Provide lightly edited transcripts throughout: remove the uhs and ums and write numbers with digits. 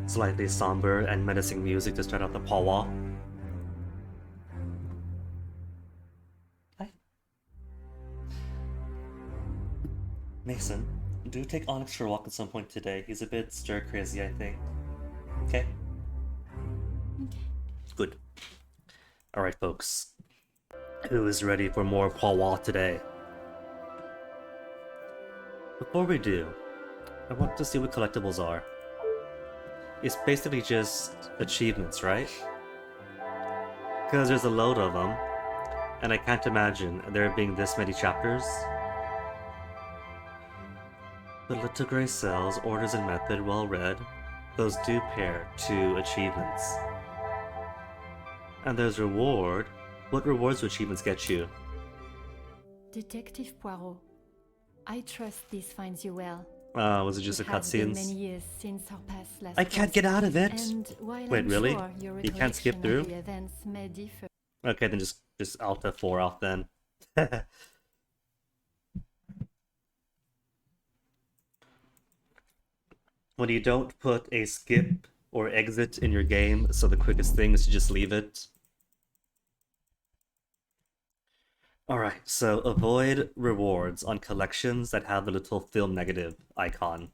Slightly somber and menacing music to start out the powwow. Hi. Mason, do take Onyx for a walk at some point today. He's a bit stir crazy, I think. Okay? Good. Alright, folks. Who is ready for more powwow today? Before we do, I want to see what collectibles are. It's basically just achievements, right? Because there's a load of them, and I can't imagine there being this many chapters. The little gray cells, orders and method, well read. Those do pair to achievements. And there's reward. What rewards do achievements get you? Detective Poirot, I trust this finds you well. Was it just the It has been cutscenes? many years since our past last I can't get out of it! And while Wait, I'm really? sure your You can't skip recollection of through? the events may differ. Okay, then just Alt F4 off then. When you don't put a skip or exit in your game, so the quickest thing is to just leave it. Alright, so avoid rewards on collections that have the little film negative icon.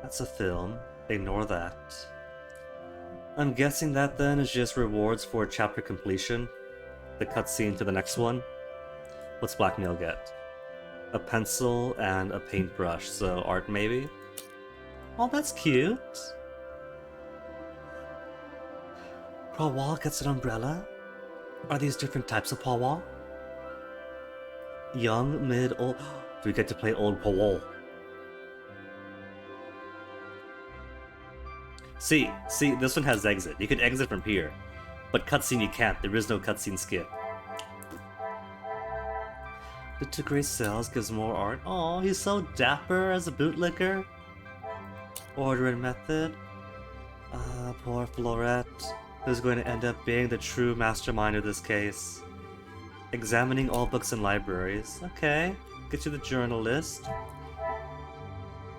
That's a film. Ignore that. I'm guessing that then is just rewards for chapter completion. The cutscene to the next one. What's Blackmail get? A pencil and a paintbrush, so art maybe? Oh, that's cute! Powwow gets an umbrella? Are these different types of powwow? Young, mid, old... We get to play old powwow. See, this one has exit. You can exit from here. But cutscene you can't. There is no cutscene skip. The two gray cells gives more art. Oh, he's so dapper as a bootlicker. Order and method. Poor Florette, who's going to end up being the true mastermind of this case. Examining all books and libraries. Okay, get you the journal list.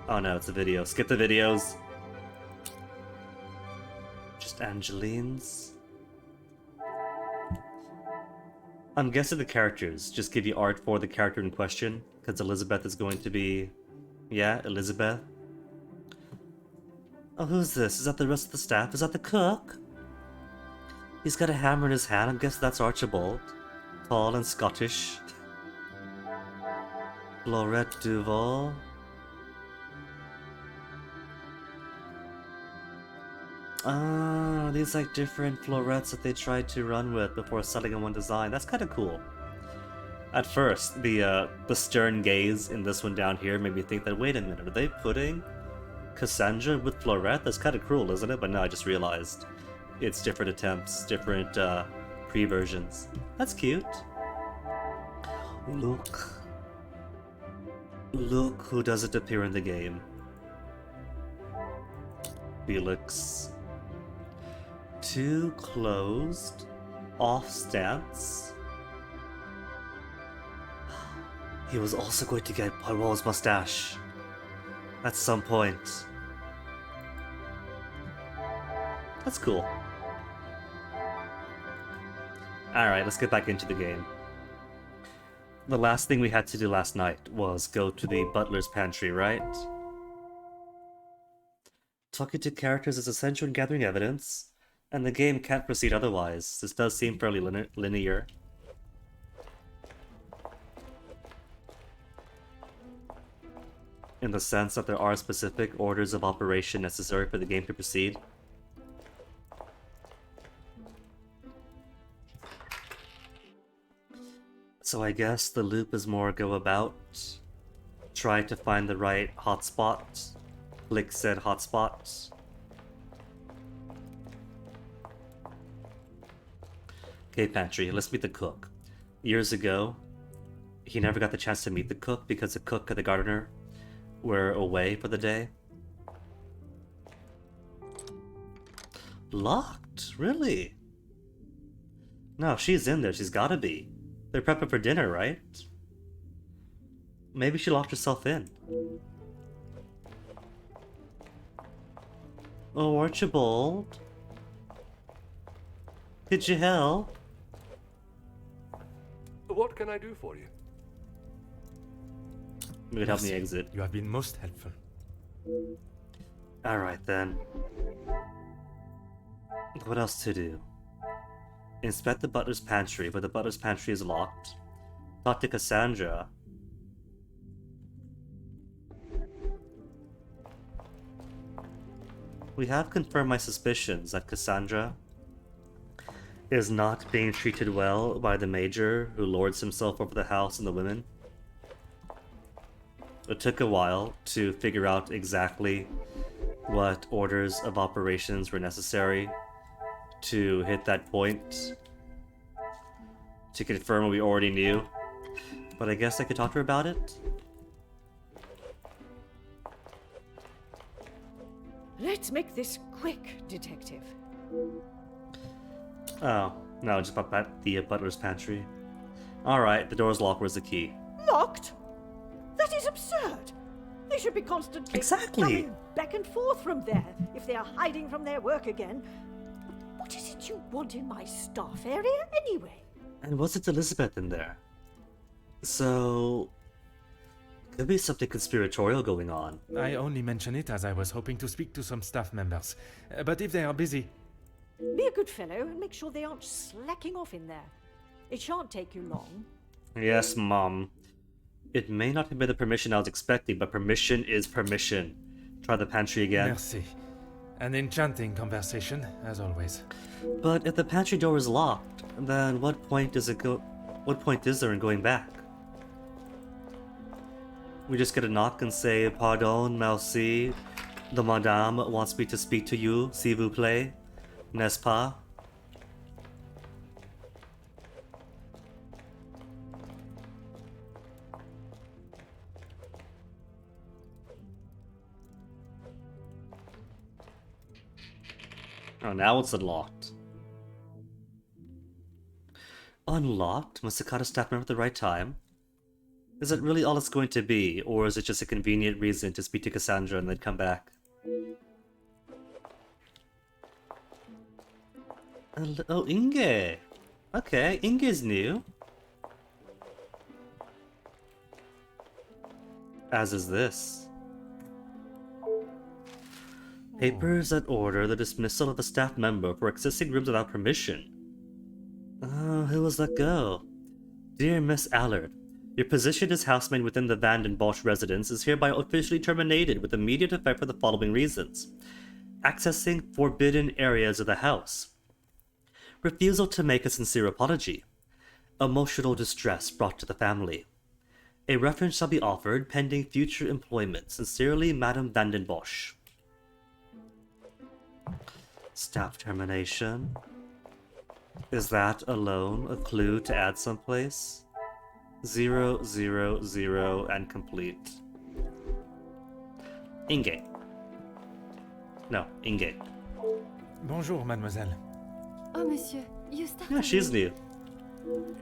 Oh no, it's a video. Skip the videos. Just Angeline's. I'm guessing the characters just give you art for the character in question, because Elizabeth is going to be... Yeah, Elizabeth. Oh, who's this? Is that the rest of the staff? Is that the cook? He's got a hammer in his hand. I'm guessing that's Archibald. Tall and Scottish. Laurette Duval. Ah, these like different florets that they tried to run with before settling on one design. That's kind of cool. At first, the stern gaze in this one down here made me think that, wait a minute, are they putting Cassandra with Florette? That's kind of cruel, isn't it? But no, I just realized it's different attempts, different pre-versions. That's cute. Look who doesn't appear in the game. Felix. Too closed. Off stance. He was also going to get Poirot's mustache. At some point. That's cool. Alright, let's get back into the game. The last thing we had to do last night was go to the butler's pantry, right? Talking to characters is essential in gathering evidence, and the game can't proceed otherwise. This does seem fairly linear. In the sense that there are specific orders of operation necessary for the game to proceed. So I guess the loop is more go about, try to find the right hotspot, click said hotspot. Okay, pantry, let's meet the cook. Years ago, he never got the chance to meet the cook because the cook and the gardener were away for the day. Locked? Really? No, she's in there. She's gotta be. They're prepping for dinner, right? Maybe she locked herself in. Oh, Archibald. Could you help? What can I do for you? You could help me exit. You have been most helpful. Alright then. What else to do? Inspect the butler's pantry, but the butler's pantry is locked. Talk to Cassandra. We have confirmed my suspicions that Cassandra is not being treated well by the Major, who lords himself over the house and the women. It took a while to figure out exactly what orders of operations were necessary to hit that point, to confirm what we already knew. But I guess I could talk to her about it? Let's make this quick, Detective. Oh, no, just about the butler's pantry. Alright, the door's locked. Where's the key? Locked? That is absurd. They should be constantly coming back and forth from there if they are hiding from their work again. What is it you want in my staff area anyway? And wasn't Elizabeth in there? So... could be something conspiratorial going on. I only mention it as I was hoping to speak to some staff members. But if they are busy... Be a good fellow and make sure they aren't slacking off in there. It shan't take you long. Yes, Mom. It may not have been the permission I was expecting, but permission is permission. Try the pantry again. Merci. An enchanting conversation, as always. But if the pantry door is locked, then what point is there in going back? We just get a knock and say, "Pardon, merci. The madame wants me to speak to you, s'il vous plaît. N'est-ce pas?" Oh, now it's unlocked. Unlocked? Must have caught a staff member at the right time? Is it really all it's going to be, or is it just a convenient reason to speak to Cassandra and then come back? Oh, Inge! Okay, Inge's new. As is this. Papers that order the dismissal of a staff member for accessing rooms without permission. Who was let go? Dear Miss Allard, your position as housemaid within the Van den Bosch residence is hereby officially terminated with immediate effect for the following reasons. Accessing forbidden areas of the house. Refusal to make a sincere apology. Emotional distress brought to the family. A reference shall be offered pending future employment. Sincerely, Madame Van den Bosch. Staff termination. Is that alone a clue to add someplace? 0, 0, 0, and complete. Inge. No, Inge. Bonjour, mademoiselle. Oh, monsieur, you started. Yeah, she's new.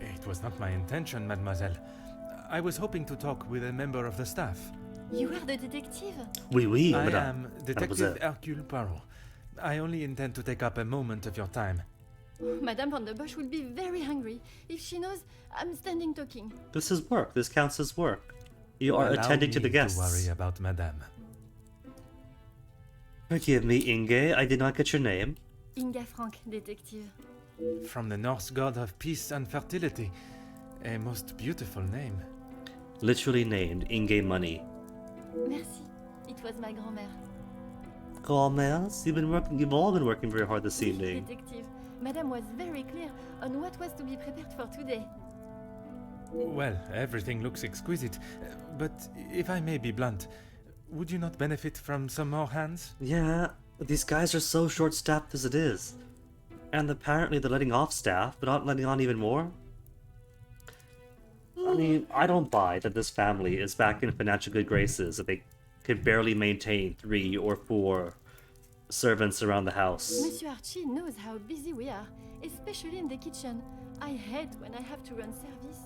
It was not my intention, mademoiselle. I was hoping to talk with a member of the staff. You are the detective? Oui, oui, I madame. am Detective Hercule Poirot. I only intend to take up a moment of your time. Madame Van der Bosch will be very hungry if she knows I'm standing talking. This is work. This counts as work. You are Allow attending to the me guests. To worry about madame. Forgive me, Inge. I did not get your name. Inga Frank, detective. From the Norse god of peace and fertility. A most beautiful name. Literally named Inge Money. Merci. It was my grand-mère. Grand-mères, you've all been working very hard this evening. Detective. Madame was very clear on what was to be prepared for today. Well, everything looks exquisite. But if I may be blunt, would you not benefit from some more hands? Yeah, these guys are so short-staffed as it is. And apparently they're letting off staff, but not letting on even more. I mean, I don't buy that this family is back in financial good graces, that they could barely maintain 3 or 4 servants around the house. Monsieur Archie knows how busy we are, especially in the kitchen. I hate when I have to run service.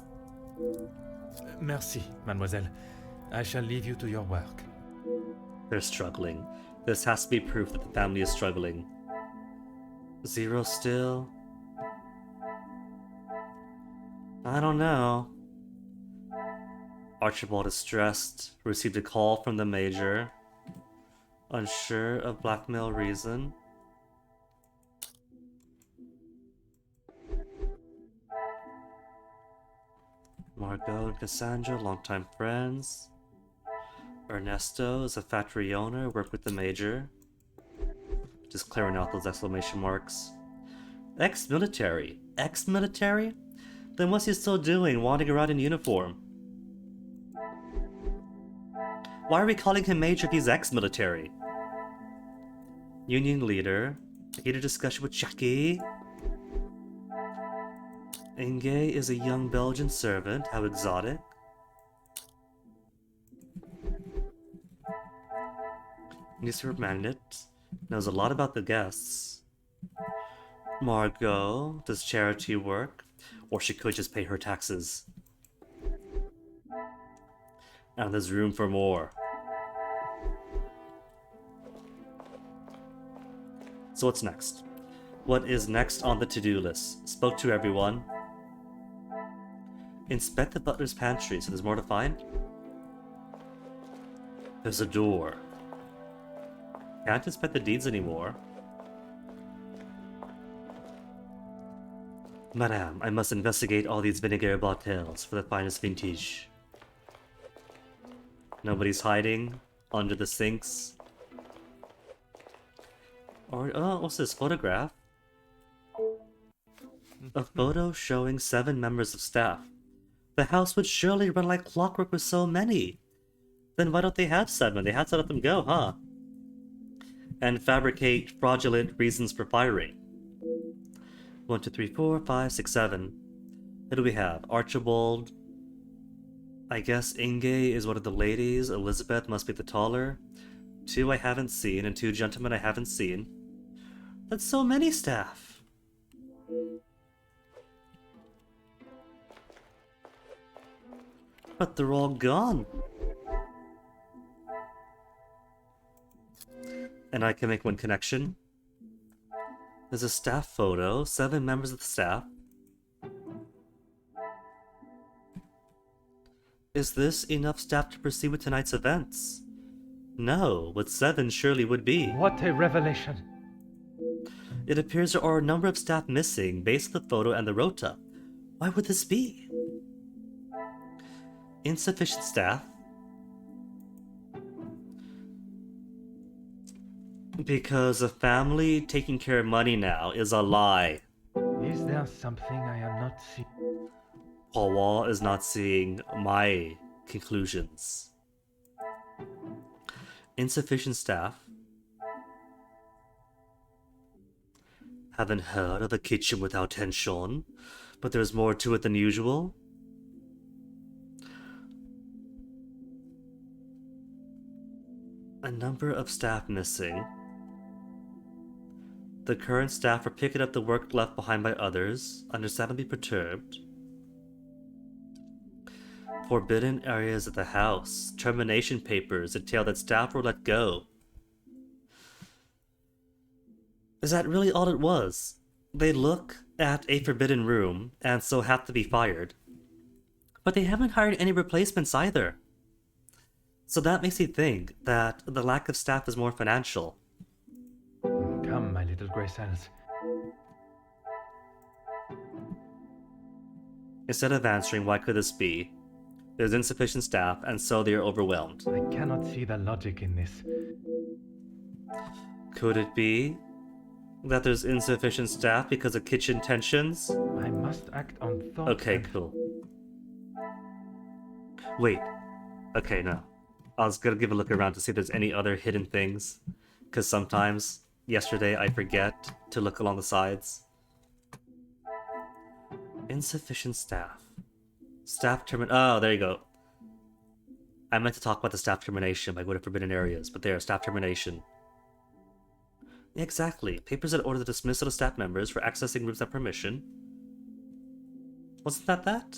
Merci, mademoiselle. I shall leave you to your work. They're struggling. This has to be proof that the family is struggling. 0 still? I don't know. Archibald is stressed. Received a call from the major. Unsure of blackmail reason. Margot and Cassandra, longtime friends. Ernesto is a factory owner, worked with the major. Just clearing out those exclamation marks. Ex-military. Ex-military? Then what's he still doing, wandering around in uniform? Why are we calling him major if he's ex-military? Union leader. Heated discussion with Jackie. Inge is a young Belgian servant. How exotic. Newspaper magnet. Knows a lot about the guests. Margot does charity work. Or she could just pay her taxes. And there's room for more. So what's next? What is next on the to-do list? Spoke to everyone. Inspect the butler's pantry, so there's more to find. There's a door. Can't inspect the deeds anymore. Madame, I must investigate all these vinegar bottles for the finest vintage. Nobody's hiding under the sinks. Or, oh, what's this photograph? A photo showing 7 members of staff. The house would surely run like clockwork with so many. Then why don't they have 7? They had to let them go, huh? And fabricate fraudulent reasons for firing. 1, 2, 3, 4, 5, 6, 7. Who do we have? Archibald. I guess Inge is one of the ladies. Elizabeth must be the taller. 2 I haven't seen, and 2 gentlemen I haven't seen. That's so many staff. But they're all gone. And I can make one connection. There's a staff photo, 7 members of the staff. Is this enough staff to proceed with tonight's events? No, but 7 surely would be. What a revelation! It appears there are a number of staff missing based on the photo and the rota. Why would this be? Insufficient staff? Because a family taking care of money now is a lie. Is there something I am not seeing? Paul Wall is not seeing my conclusions. Insufficient staff? Haven't heard of a kitchen without tension, but there's more to it than usual. A number of staff missing. The current staff are picking up the work left behind by others, understandably perturbed. Forbidden areas of the house. Termination papers entail that staff were let go. Is that really all it was? They look at a forbidden room, and so have to be fired. But they haven't hired any replacements either. So that makes me think that the lack of staff is more financial. Come, my little grey cells. Instead of answering why could this be, there's insufficient staff, and so they are overwhelmed. I cannot see the logic in this. Could it be that there's insufficient staff because of kitchen tensions? I must act on thought. Okay, and- cool. Wait. Okay, no. I was gonna give a look around to see if there's any other hidden things. Because sometimes, yesterday, I forget to look along the sides. Insufficient staff. Staff oh, there you go. I meant to talk about the staff termination by going to forbidden areas, but there, staff termination. Exactly. Papers that order the dismissal of staff members for accessing rooms without permission. Wasn't that?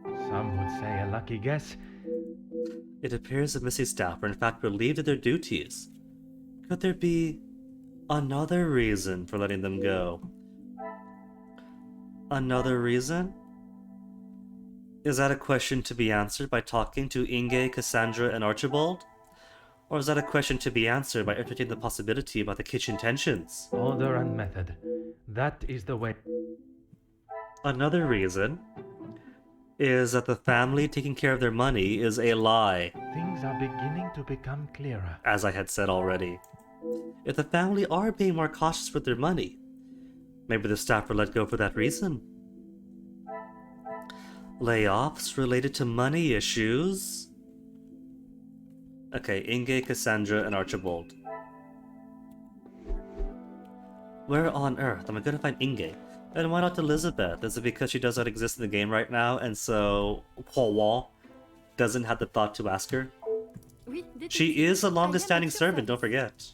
Some would say a lucky guess. It appears the missing staff were in fact relieved of their duties. Could there be another reason for letting them go? Another reason? Is that a question to be answered by talking to Inge, Cassandra, and Archibald? Or is that a question to be answered by entertaining the possibility about the kitchen tensions? Order and method. That is the way. Another reason is that the family taking care of their money is a lie, Things are beginning to become clearer. as I had said already. If the family are being more cautious with their money, maybe the staff were let go for that reason. Layoffs related to money issues? Okay, Inge, Cassandra, and Archibald. Where on earth am I gonna find Inge? And why not Elizabeth? Is it because she does not exist in the game right now, and so Paul doesn't have the thought to ask her? Oui, She is the longest standing at your servant, don't service. forget.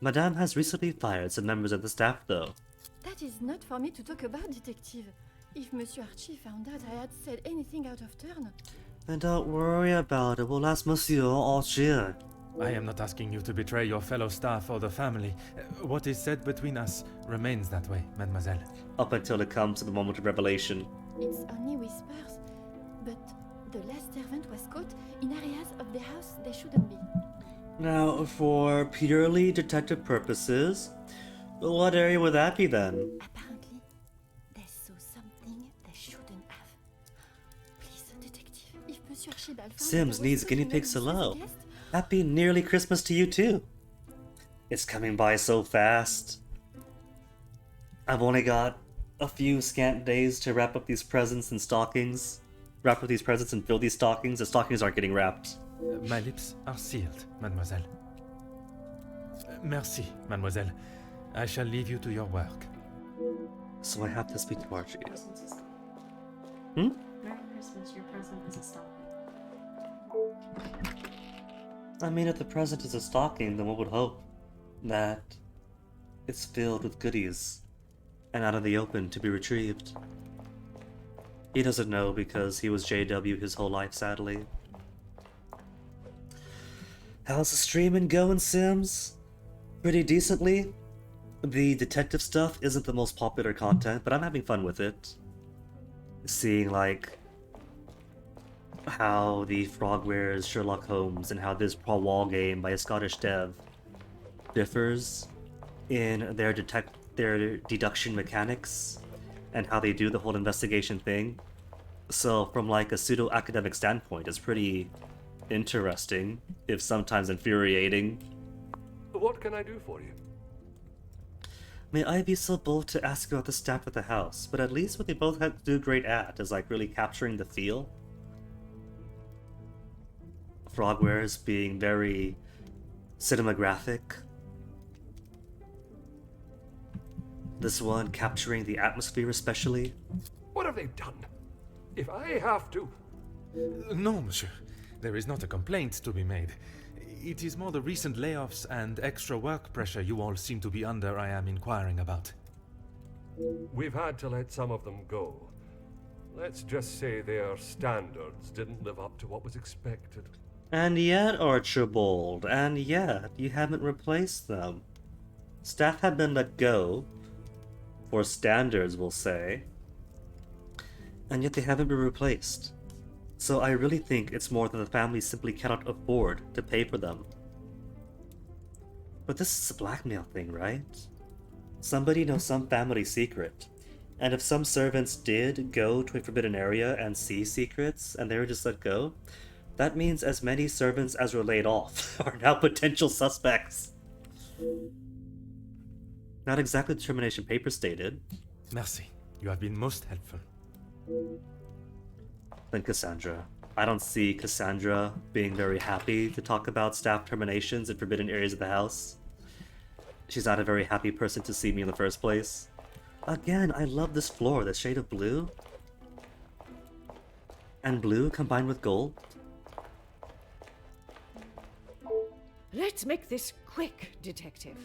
Madame has recently fired some members of the staff, though. That is not for me to talk about, detective. If Monsieur Archie found out I had said anything out of turn, And don't worry about it, we'll ask Monsieur Archie. I am not asking you to betray your fellow staff or the family. What is said between us remains that way, mademoiselle. Up until it comes to the moment of revelation. it's only whispers. But the last servant was caught in areas of the house they shouldn't be. Now, for purely detective purposes, what area would that be then? Apparently, they saw something they shouldn't have. Please, detective, if Monsieur Archibald found Sims that I was needs guinea talking pigs about to this as a love. guest, Happy nearly Christmas to you too. It's coming by so fast. I've only got a few scant days to wrap up these presents and stockings. Wrap up these presents and fill these stockings. The stockings aren't getting wrapped. My lips are sealed, mademoiselle. Merci, mademoiselle. I shall leave you to your work. So I have to speak to Archie. Christmas is... Hmm? Merry Christmas, your present is a stocking. I mean, if the present is a stocking, then one would hope that it's filled with goodies and out in the open to be retrieved. He doesn't know because he was JW his whole life, sadly. How's the streaming going, Sims? Pretty decently. The detective stuff isn't the most popular content, but I'm having fun with it. Seeing, like, how the Frog wears Sherlock Holmes and how this Prawal game by a Scottish dev differs in their deduction mechanics and how they do the whole investigation thing. So from like a pseudo-academic standpoint, it's pretty interesting, if sometimes infuriating. What can I do for you? May I be so bold to ask about the staff at the house, but at least what they both have to do great at is like really capturing the feel. Frogwares being very cinematographic. This one capturing the atmosphere especially. What have they done? If I have to... No, monsieur. There is not a complaint to be made. It is more the recent layoffs and extra work pressure you all seem to be under I am inquiring about. We've had to let some of them go. Let's just say their standards didn't live up to what was expected. And yet, Archibald, and yet, you haven't replaced them. Staff have been let go, for standards, we'll say, and yet they haven't been replaced. So I really think it's more that the family simply cannot afford to pay for them. But this is a blackmail thing, right? Somebody knows some family secret, and if some servants did go to a forbidden area and see secrets, and they were just let go, that means as many servants as were laid off are now potential suspects. Not exactly the termination paper stated. Merci. You have been most helpful. Then Cassandra. I don't see Cassandra being very happy to talk about staff terminations in forbidden areas of the house. She's not a very happy person to see me in the first place. Again, I love this floor, the shade of blue. And blue combined with gold. Let's make this quick, Detective.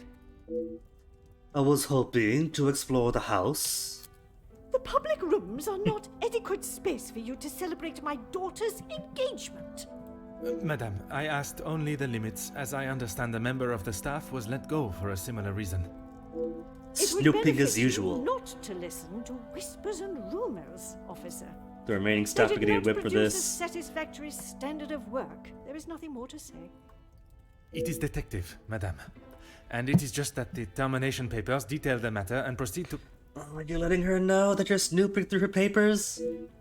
I was hoping to explore the house. The public rooms are not adequate space for you to celebrate my daughter's engagement. Madame, I asked only the limits, as I understand a member of the staff was let go for a similar reason. It would Snooping as benefit you usual. not to listen to whispers and rumors, officer. The remaining They staff are did getting not whipped for produce a this. satisfactory standard of work. There is nothing more to say. It is detective, madame. And it is just that the termination papers detail the matter and proceed to... Are you letting her know that you're snooping through her papers?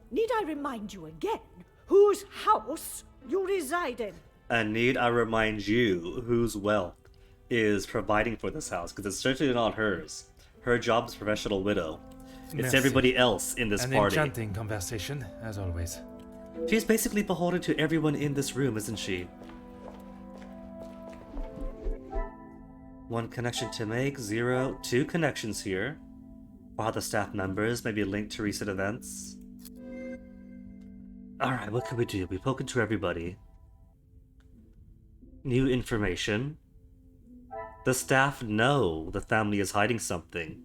Need I remind you again whose house you reside in? And need I remind you whose wealth is providing for this house? Because it's certainly not hers. Her job is professional widow. It's Merci. everybody else in this An party. enchanting conversation, as always. She's basically beholden to everyone in this room, isn't she? One connection to make, 2 connections here. Or how the staff members may be linked to recent events. Alright, what can we do? We've spoken to everybody. New information. The staff know the family is hiding something.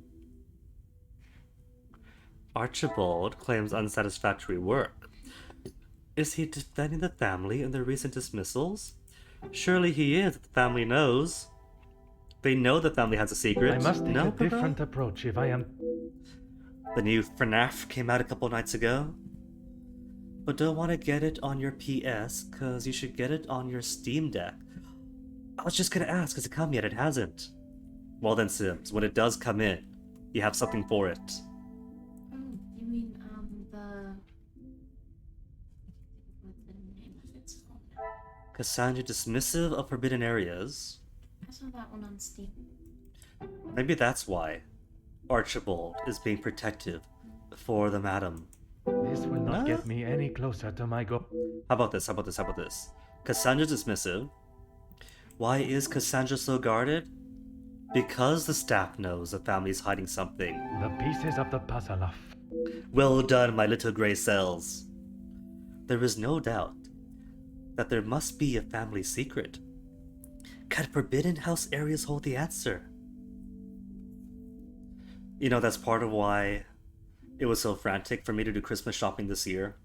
Archibald claims unsatisfactory work. Is he defending the family in their recent dismissals? Surely he is, if the family knows. They know the family has a secret. I must take no, a different approach if I am... The new FNAF came out a couple nights ago. But don't want to get it on your PS, because you should get it on your Steam Deck. I was just gonna ask, has it come yet? It hasn't. Well then, Sims, when it does come in, you have something for it. Oh, you mean, the... What's the name of its called now? Cassandra dismissive of forbidden areas. I saw that one on Steam. Maybe that's why Archibald is being protective for the madam. This will not No. get me any closer to my goal. How about this? How about this? How about this? Cassandra's dismissive. Why is Cassandra so guarded? Because the staff knows the family's hiding something. The pieces of the puzzle are... Well done, my little gray cells. There is no doubt that there must be a family secret. Can Forbidden House areas hold the answer? You know, that's part of why it was so frantic for me to do Christmas shopping this year.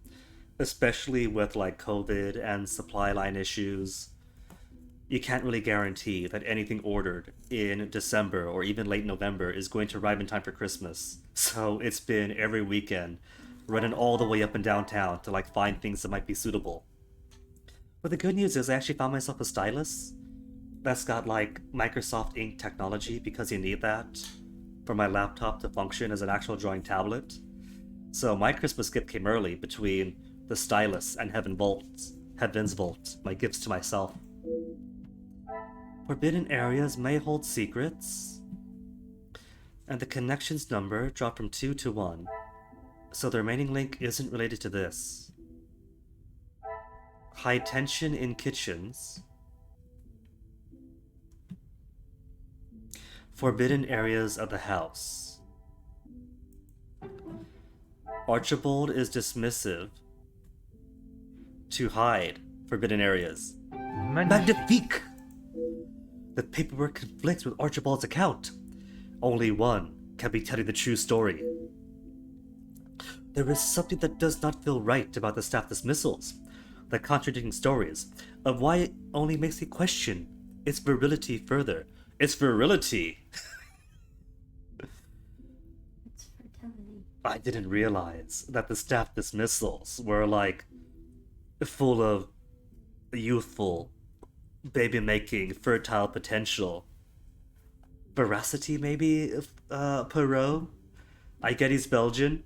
Especially with like COVID and supply line issues. You can't really guarantee that anything ordered in December or even late November is going to arrive in time for Christmas. So it's been every weekend, running all the way up and downtown to like find things that might be suitable. But the good news is I actually found myself a stylus that's got like Microsoft Ink technology, because you need that for my laptop to function as an actual drawing tablet. So my Christmas gift came early between the stylus and Heaven's Vault, my gifts to myself. Forbidden areas may hold secrets, and the connections number dropped from 2 to 1, so the remaining link isn't related to this. High tension in kitchens. Forbidden areas of the house. Archibald is dismissive to hide forbidden areas. Magnifique! The paperwork conflicts with Archibald's account. Only one can be telling the true story. There is something that does not feel right about the staff dismissals, the contradicting stories, of why it only makes me question its virility further. Its virility! It's fertility. I didn't realize that the staff dismissals were like full of youthful, baby-making, fertile potential. Veracity, maybe, Perot? I get he's Belgian,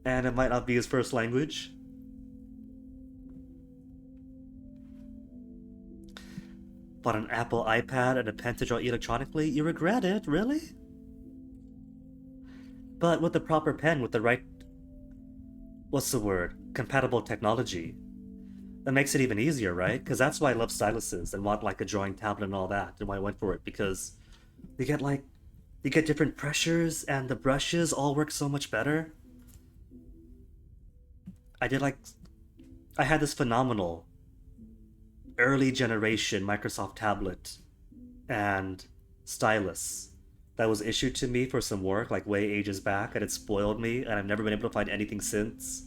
and it might not be his first language. Bought an Apple iPad and a pen to draw electronically? You regret it, really? But with the proper pen, with the right... what's the word? Compatible technology. That makes it even easier, right? Because that's why I love styluses and want like a drawing tablet and all that, and why I went for it, because you get different pressures and the brushes all work so much better. I had this phenomenal early generation Microsoft tablet and stylus that was issued to me for some work like way ages back, and it spoiled me, and I've never been able to find anything since.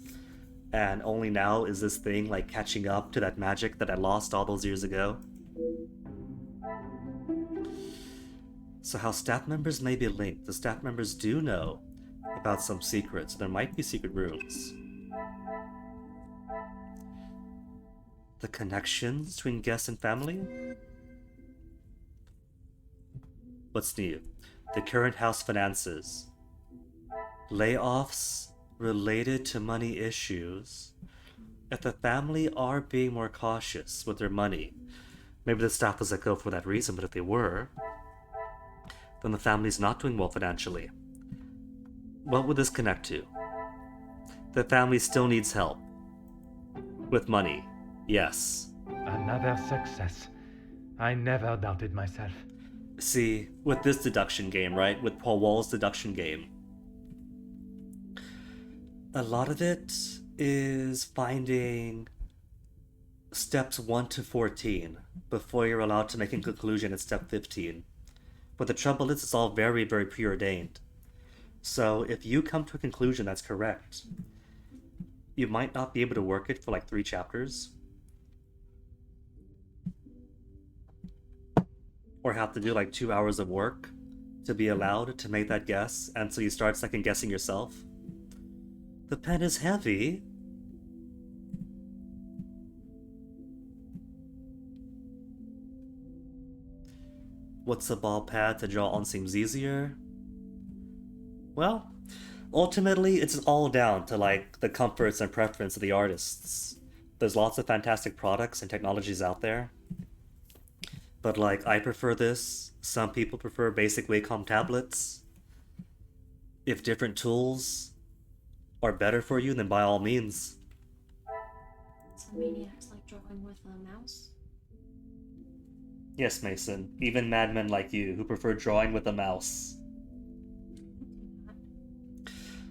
And only now is this thing like catching up to that magic that I lost all those years ago. So how staff members may be linked. The staff members do know about some secrets. There might be secret rooms. The connections between guests and family? What's new? The current house finances. Layoffs related to money issues. If the family are being more cautious with their money, maybe the staff was let go for that reason, but if they were, then the family's not doing well financially. What would this connect to? The family still needs help. With money, yes. Another success. I never doubted myself. See, with this deduction game, right? With Paul Wall's deduction game, a lot of it is finding steps 1 to 14 before you're allowed to make a conclusion at step 15. But the trouble is, it's all very, very preordained. So if you come to a conclusion that's correct, you might not be able to work it for like 3 chapters. Or have to do like 2 hours of work to be allowed to make that guess, and so you start second guessing yourself. The pen is heavy. What's a ball pad to draw on seems easier? Well, ultimately it's all down to like the comforts and preference of the artists. There's lots of fantastic products and technologies out there. But like, I prefer this. Some people prefer basic Wacom tablets. If different tools are better for you, then by all means. Some maniacs like drawing with a mouse. Yes, Mason. Even madmen like you who prefer drawing with a mouse.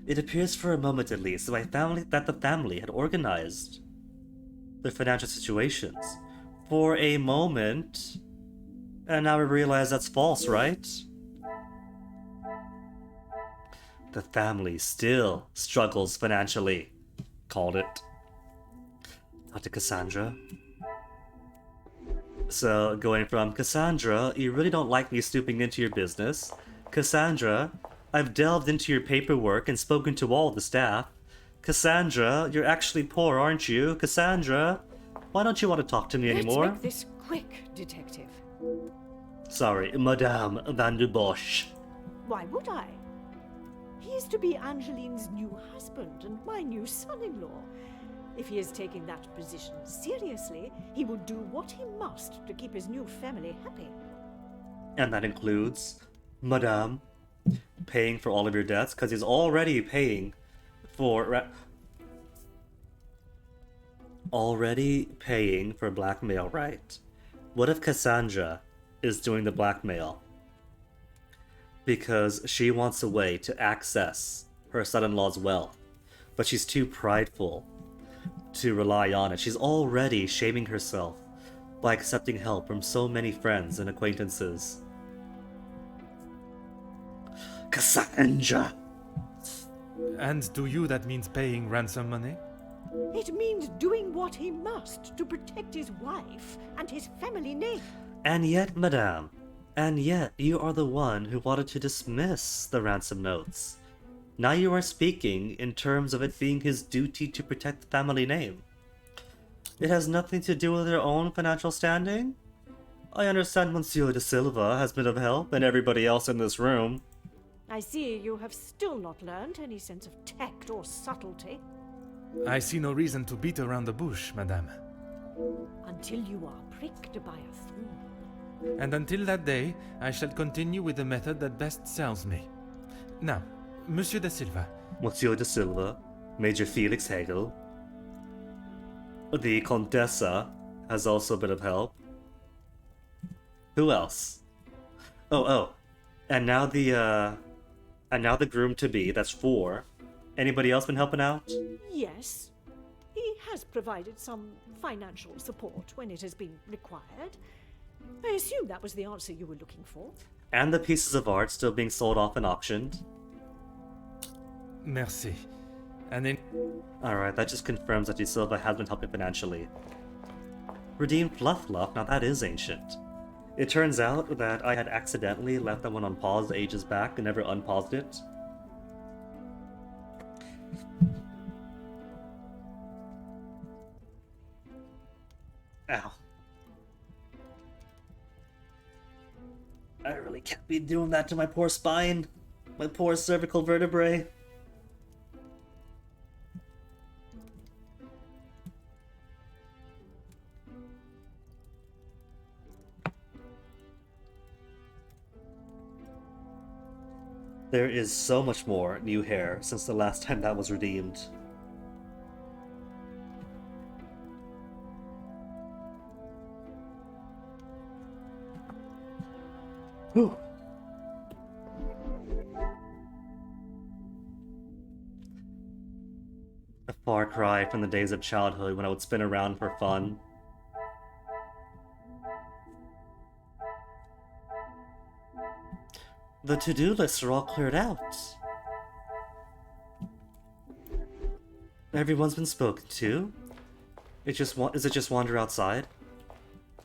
It appears for a moment at least that the family had organized their financial situations. For a moment. And now we realize that's false, right? The family still struggles financially. Called it. Dr. Cassandra. So, going from Cassandra, you really don't like me stooping into your business. Cassandra, I've delved into your paperwork and spoken to all the staff. Cassandra, you're actually poor, aren't you? Cassandra, why don't you want to talk to me anymore? Let's make this quick, detective. Sorry, Madame Van der Bosch. Why would I? He is to be Angeline's new husband and my new son-in-law. If he is taking that position seriously, he will do what he must to keep his new family happy. And that includes, Madame, paying for all of your debts, because he's already paying for... already paying for blackmail, right? What if Cassandra is doing the blackmail because she wants a way to access her son-in-law's wealth, but she's too prideful to rely on it? She's already shaming herself by accepting help from so many friends and acquaintances. Cassandra! And to you that means paying ransom money? It means doing what he must to protect his wife and his family name. And yet, Madame, and yet you are the one who wanted to dismiss the ransom notes. Now you are speaking in terms of it being his duty to protect the family name. It has nothing to do with your own financial standing? I understand Monsieur de Silva has been of help, and everybody else in this room. I see you have still not learned any sense of tact or subtlety. I see no reason to beat around the bush, madame. Until you are pricked by a thorn. And until that day, I shall continue with the method that best sells me. Now, Monsieur de Silva. Monsieur de Silva, Major Felix Hegel. The Contessa has also a bit of help. Who else? Oh, and now the groom-to-be, that's 4. Anybody else been helping out? Yes, he has provided some financial support when it has been required. I assume that was the answer you were looking for. And the pieces of art still being sold off and auctioned. Merci. And then Alright, that just confirms that DeSilva has been helping financially. Redeemed Fluff Fluff, now that is ancient. It turns out that I had accidentally left that one on pause ages back and never unpaused it. Ow. I really can't be doing that to my poor spine. My poor cervical vertebrae. There is so much more new hair since the last time that was redeemed. Whew. A far cry from the days of childhood when I would spin around for fun. The to-do lists are all cleared out. Everyone's been spoken to. Is it just wander outside?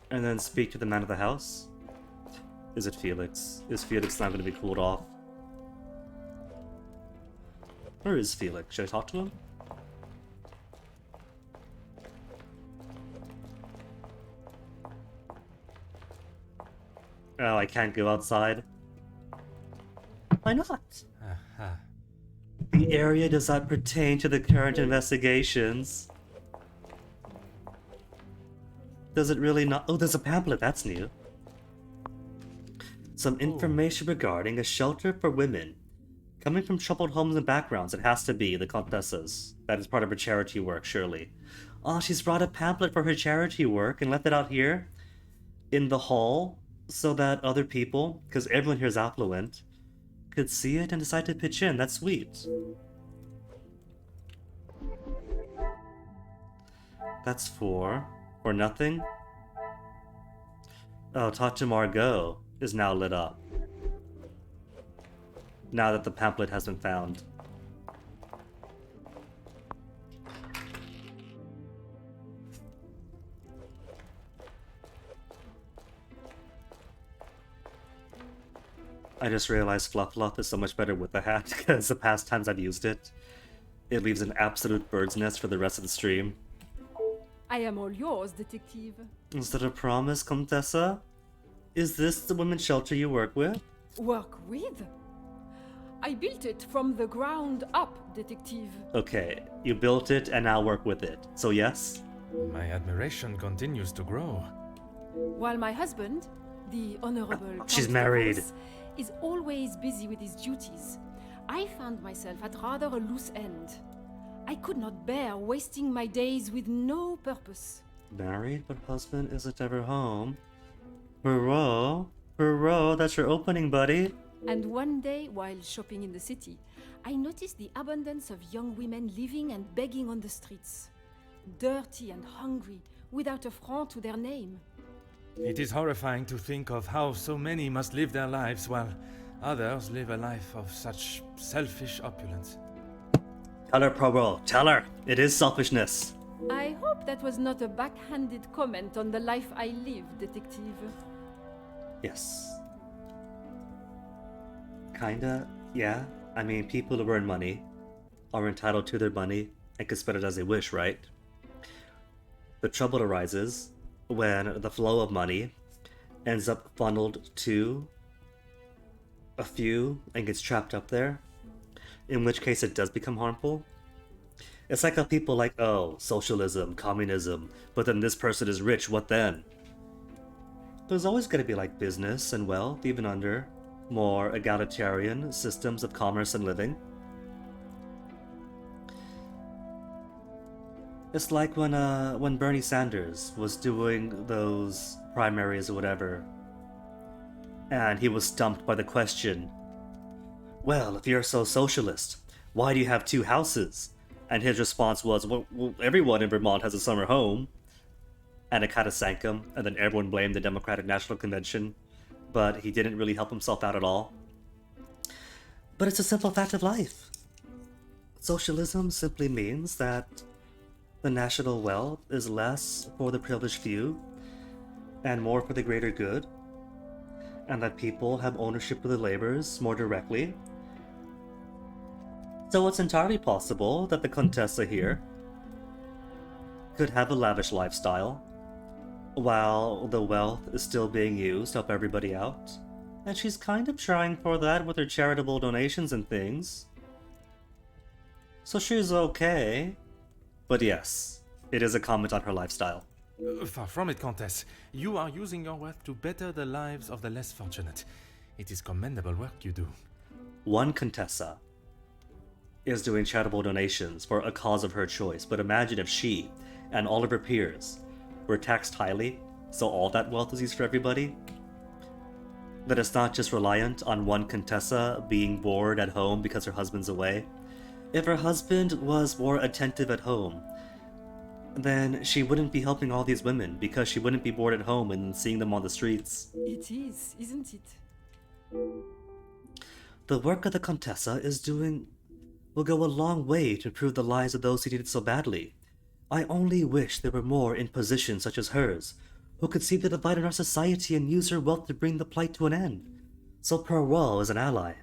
And then speak to the man of the house? Is it Felix? Is Felix not going to be cooled off? Where is Felix? Should I talk to him? Oh, I can't go outside. Why not? Aha. The area does not pertain to the current investigations. Does it really not? Oh, there's a pamphlet. That's new. Some information regarding a shelter for women. Coming from troubled homes and backgrounds, it has to be the Contessa's. That is part of her charity work, surely. Oh, she's brought a pamphlet for her charity work and left it out here in the hall so that other people, because everyone here is affluent, could see it and decide to pitch in. That's sweet. That's for nothing? Oh, Talk to Margot is now lit up. Now that the pamphlet has been found. I just realized Fluff Fluff is so much better with the hat because the past times I've used it, it leaves an absolute bird's nest for the rest of the stream. I am all yours, detective. Is that a promise, Contessa? Is this the women's shelter you work with? Work with? I built it from the ground up, detective. Okay, you built it and now work with it. So yes? My admiration continues to grow. While my husband, the Honorable She's Count married. Davos, is always busy with his duties, I found myself at rather a loose end. I could not bear wasting my days with no purpose. Married, but husband isn't ever home. Hurrah! Hurrah, that's your opening, buddy! And one day, while shopping in the city, I noticed the abundance of young women living and begging on the streets. Dirty and hungry, without a franc to their name. It is horrifying to think of how so many must live their lives while others live a life of such selfish opulence. Tell her, Poirot, tell her! It is selfishness! I hope that was not a backhanded comment on the life I live, detective. Yes. Kinda, yeah. I mean, people who earn money are entitled to their money and can spend it as they wish, right? The trouble arises when the flow of money ends up funneled to a few and gets trapped up there, in which case it does become harmful. It's like how people like, oh, socialism, communism, but then this person is rich, what then? There's always going to be like business and wealth, even under more egalitarian systems of commerce and living. It's like when Bernie Sanders was doing those primaries or whatever, and he was stumped by the question, well, if you're so socialist, why do you have two houses? And his response was, well, everyone in Vermont has a summer home. and it kind of sank him, and then everyone blamed the Democratic National Convention, but he didn't really help himself out at all. But it's a simple fact of life. Socialism simply means that the national wealth is less for the privileged few and more for the greater good, and that people have ownership of the labors more directly. So it's entirely possible that the Contessa here could have a lavish lifestyle, while the wealth is still being used to help everybody out. And she's kind of trying for that with her charitable donations and things. So she's okay. But yes, it is a comment on her lifestyle. Far from it, Countess. You are using your wealth to better the lives of the less fortunate. It is commendable work you do. One Contessa is doing charitable donations for a cause of her choice, but imagine if she and all of her peers were taxed highly, so all that wealth is used for everybody. That it's not just reliant on one Contessa being bored at home because her husband's away. If her husband was more attentive at home, then she wouldn't be helping all these women, because she wouldn't be bored at home and seeing them on the streets. It is, isn't it? The work of the Contessa will go a long way to improve the lives of those who need it so badly. I only wish there were more in positions such as hers, who could see the divide in our society and use her wealth to bring the plight to an end. So Perrault is an ally,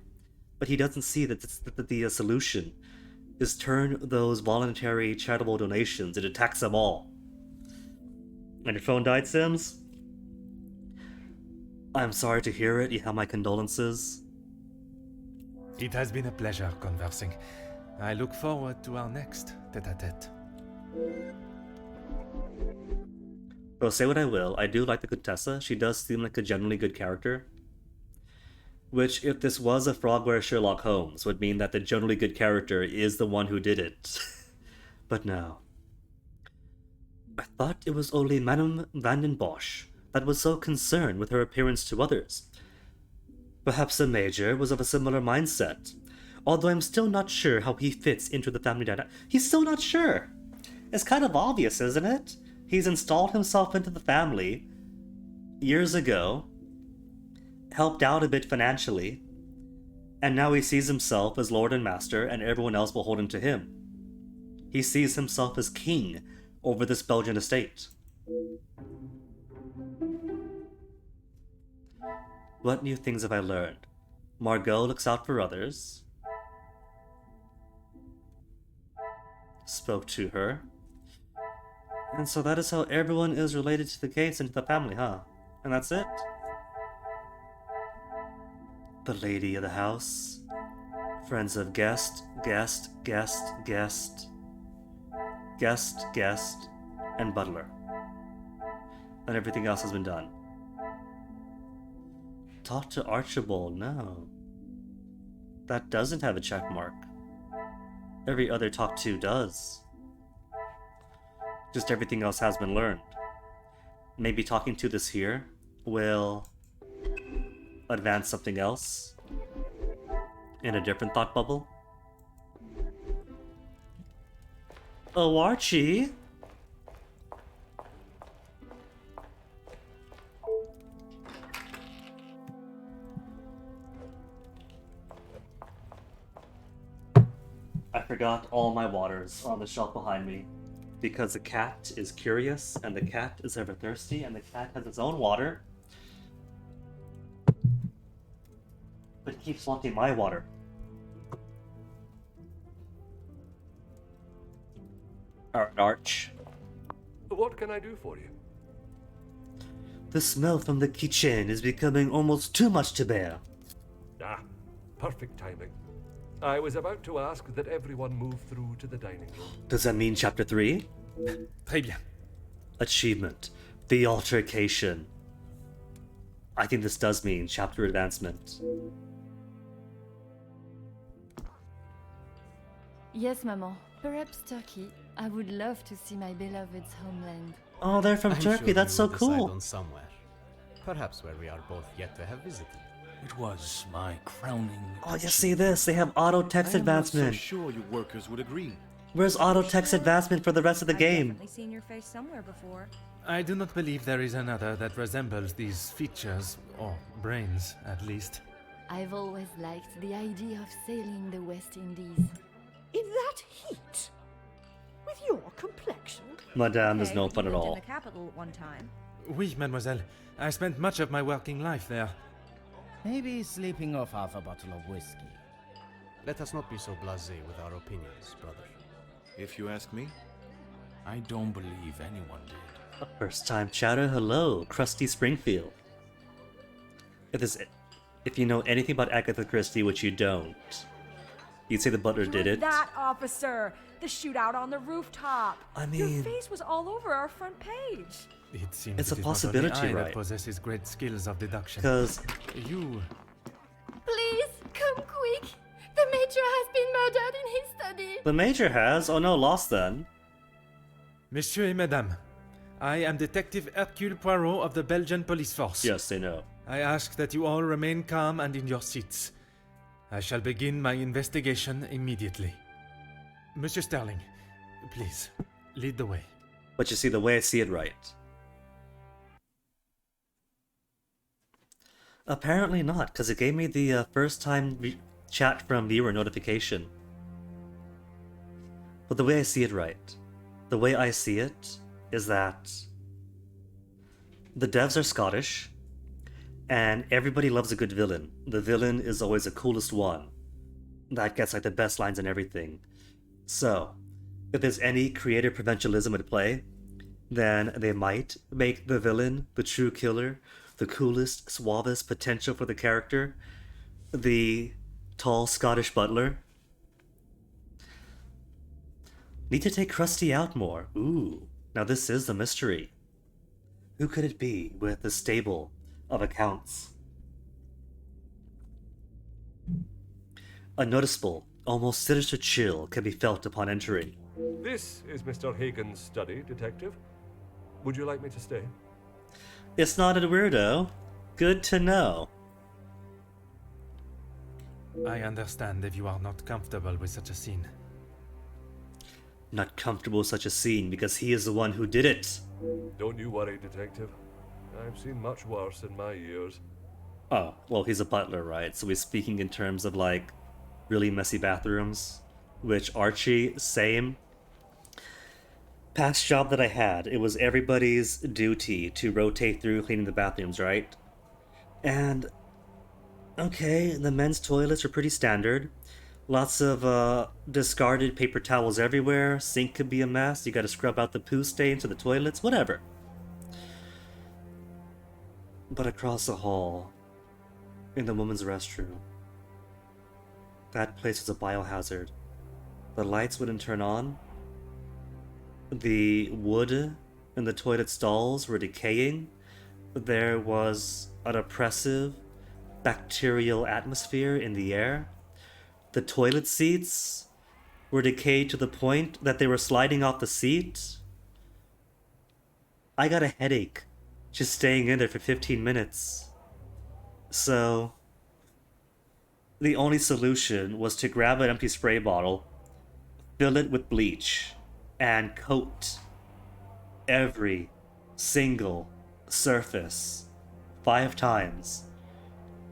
but he doesn't see that the solution is turn those voluntary charitable donations into tax them all. And your phone died, Sims? I'm sorry to hear it. You have my condolences. It has been a pleasure conversing. I look forward to our next tete-a-tete. Well, say what I will, I do like the Contessa. She does seem like a generally good character. Which, if this was a Frogware Sherlock Holmes, would mean that the generally good character is the one who did it. But no. I thought it was only Madame Van den Bosch that was so concerned with her appearance to others. Perhaps the Major was of a similar mindset, although I'm still not sure how he fits into the family dynamic. He's still not sure! It's kind of obvious, isn't it? He's installed himself into the family years ago, helped out a bit financially, and now he sees himself as Lord and Master, and everyone else will hold him to him. He sees himself as king over this Belgian estate. What new things have I learned? Margot looks out for others. Spoke to her. And so that is how everyone is related to the case and to the family, huh? And that's it? The lady of the house. Friends of guest, guest, guest, guest. Guest, guest, and butler. And everything else has been done. Talk to Archibald, no. That doesn't have a check mark. Every other talk to does. Just everything else has been learned. Maybe talking to this here will advance something else in a different thought bubble. Oh, Archie! I forgot all my waters on the shelf behind me. Because the cat is curious, and the cat is ever thirsty, and the cat has its own water. But it keeps wanting my water. Alright, Arch. What can I do for you? The smell from the kitchen is becoming almost too much to bear. Ah, perfect timing. I was about to ask that everyone move through to the dining room. Does that mean chapter 3? Très bien. Achievement. The altercation. I think this does mean chapter advancement. Yes, Maman. Perhaps Turkey. I would love to see my beloved's homeland. Oh, they're from I'm Turkey. sure That's you so will decide cool. on somewhere. Perhaps where we are both yet to have visited. It was my crowning. Oh, you see this? They have auto text I am not so advancement. sure you workers would agree. Where's auto text advancement for the rest of the I've game? definitely seen your face somewhere before. I do not believe there is another that resembles these features, or brains, at least. I've always liked the idea of sailing the West Indies. In that heat? With your complexion? Madame is Okay, no you fun at lived in all. the capital at one time. Oui, mademoiselle. I spent much of my working life there. Maybe sleeping off half a bottle of whiskey. Let us not be so blasé with our opinions, brother. If you ask me. I don't believe anyone did. First time chatter, hello, Krusty Springfield. If you know anything about Agatha Christie, which you don't, you'd say the butler did it. That officer! The shootout on the rooftop! I mean, your face was all over our front page! It seems it's a it is possibility, not only I right? that possesses great skills of deduction. Because you... Please, come quick! The Major has been murdered in his study! the Major has. Oh no, lost then. Monsieur et Madame, I am Detective Hercule Poirot of the Belgian Police Force. Yes, they know. I ask that you all remain calm and in your seats. I shall begin my investigation immediately. Monsieur Sterling, please, lead the way. But you see, the way I see it right. Apparently not, because it gave me the first time chat from viewer notification. But the way I see it right, the way I see it is that the devs are Scottish, and everybody loves a good villain. The villain is always the coolest one. That gets like the best lines and everything. So, if there's any creative provincialism at play, then they might make the villain the true killer, the coolest, suavest potential for the character, the tall Scottish butler. Need to take Krusty out more. Ooh, now this is the mystery. Who could it be with the stable of accounts? A noticeable, almost sinister chill can be felt upon entering. This is Mr. Hagen's study, Detective. Would you like me to stay? It's not a weirdo. Good to know. I understand if you are not comfortable with such a scene. Not comfortable with such a scene because he is the one who did it. Don't you worry, Detective. I've seen much worse in my years. Oh, well, he's a butler, right? So he's speaking in terms of, like, really messy bathrooms. Which, Archie, same. Past job that I had, it was everybody's duty to rotate through cleaning the bathrooms, right? And, okay, the men's toilets are pretty standard. Lots of discarded paper towels everywhere. Sink could be a mess. You gotta scrub out the poo stains to the toilets, whatever. But across the hall, in the women's restroom, that place was a biohazard. The lights wouldn't turn on. The wood in the toilet stalls were decaying. There was an oppressive bacterial atmosphere in the air. The toilet seats were decayed to the point that they were sliding off the seat. I got a headache just staying in there for 15 minutes. So, the only solution was to grab an empty spray bottle, fill it with bleach, and coat every single surface 5 times,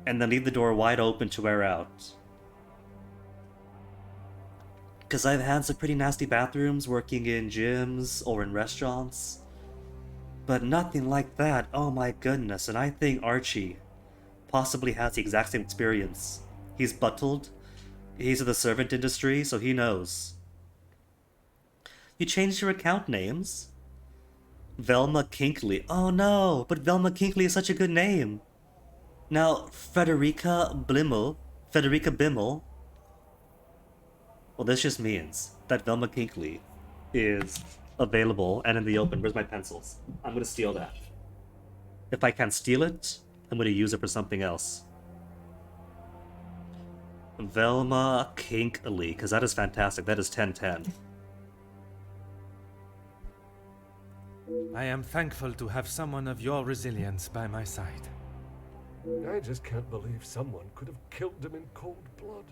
and then leave the door wide open to wear out. Because I've had some pretty nasty bathrooms working in gyms or in restaurants, but nothing like that, oh my goodness. And I think Archie possibly has the exact same experience. He's buttled, he's in the servant industry, so he knows. You changed your account names? Velma Kinkley. Oh no, but Velma Kinkley is such a good name. Now, Frederica Bimmel. Well, this just means that Velma Kinkley is available and in the open. Where's my pencils? I'm gonna steal that. If I can't steal it, I'm gonna use it for something else. Velma Kinkley, because that is fantastic. That is 10/10. I am thankful to have someone of your resilience by my side. I just can't believe someone could have killed him in cold blood.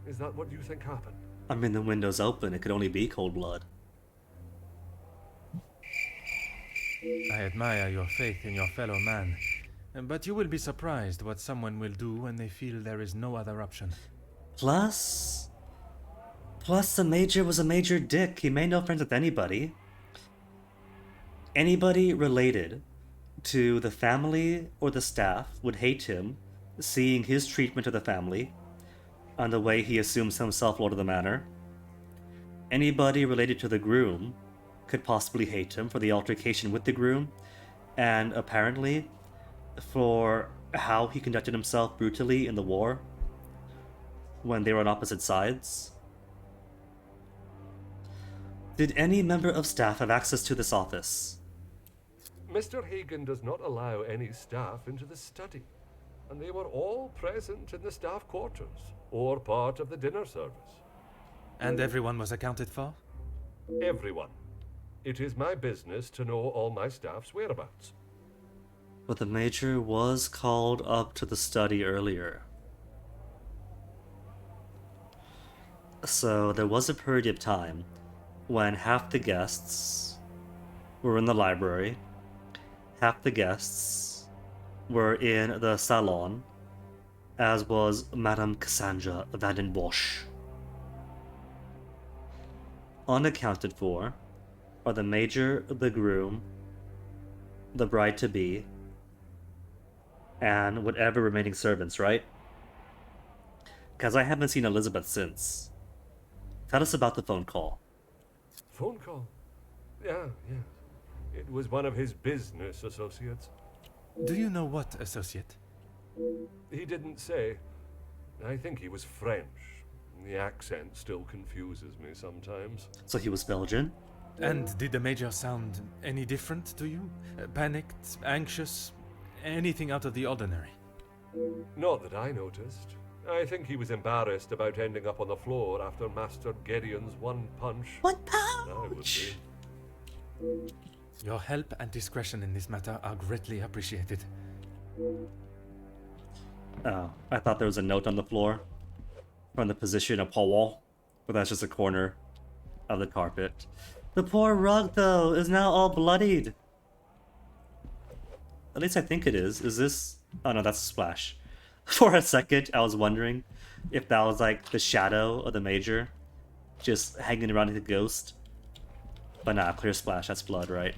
Is that what you think happened? I mean, the window's open. It could only be cold blood. I admire your faith in your fellow man, but you will be surprised what someone will do when they feel there is no other option. Plus, the Major was a major dick. He made no friends with anybody. Anybody related to the family or the staff would hate him, seeing his treatment of the family and the way he assumes himself Lord of the Manor. Anybody related to the groom could possibly hate him for the altercation with the groom, and apparently for how he conducted himself brutally in the war when they were on opposite sides. Did any member of staff have access to this office? Mr. Hagen does not allow any staff into the study, and they were all present in the staff quarters, or part of the dinner service. And everyone was accounted for? Everyone. It is my business to know all my staff's whereabouts. But the Major was called up to the study earlier. So there was a period of time when half the guests were in the library, half the guests were in the salon, as was Madame Cassandra Vanden Bosch. Unaccounted for are the Major, the groom, the bride-to-be, and whatever remaining servants, right? Because I haven't seen Elizabeth since. Tell us about the phone call. Phone call? Yeah. It was one of his business associates. Do you know what associate? He didn't say. I think he was French. The accent still confuses me sometimes. So he was Belgian? And did the Major sound any different to you? Panicked, anxious, anything out of the ordinary? Not that I noticed. I think he was embarrassed about ending up on the floor after Master Gideon's one punch. One punch! I would be. Your help and discretion in this matter are greatly appreciated. Oh, I thought there was a note on the floor from the position of Paul, but that's just a corner of the carpet. The poor rug, though, is now all bloodied. At least I think it is. Is this... Oh no, that's a splash. For a second, I was wondering if that was like the shadow of the Major just hanging around like a ghost. But nah, clear splash, that's blood, right?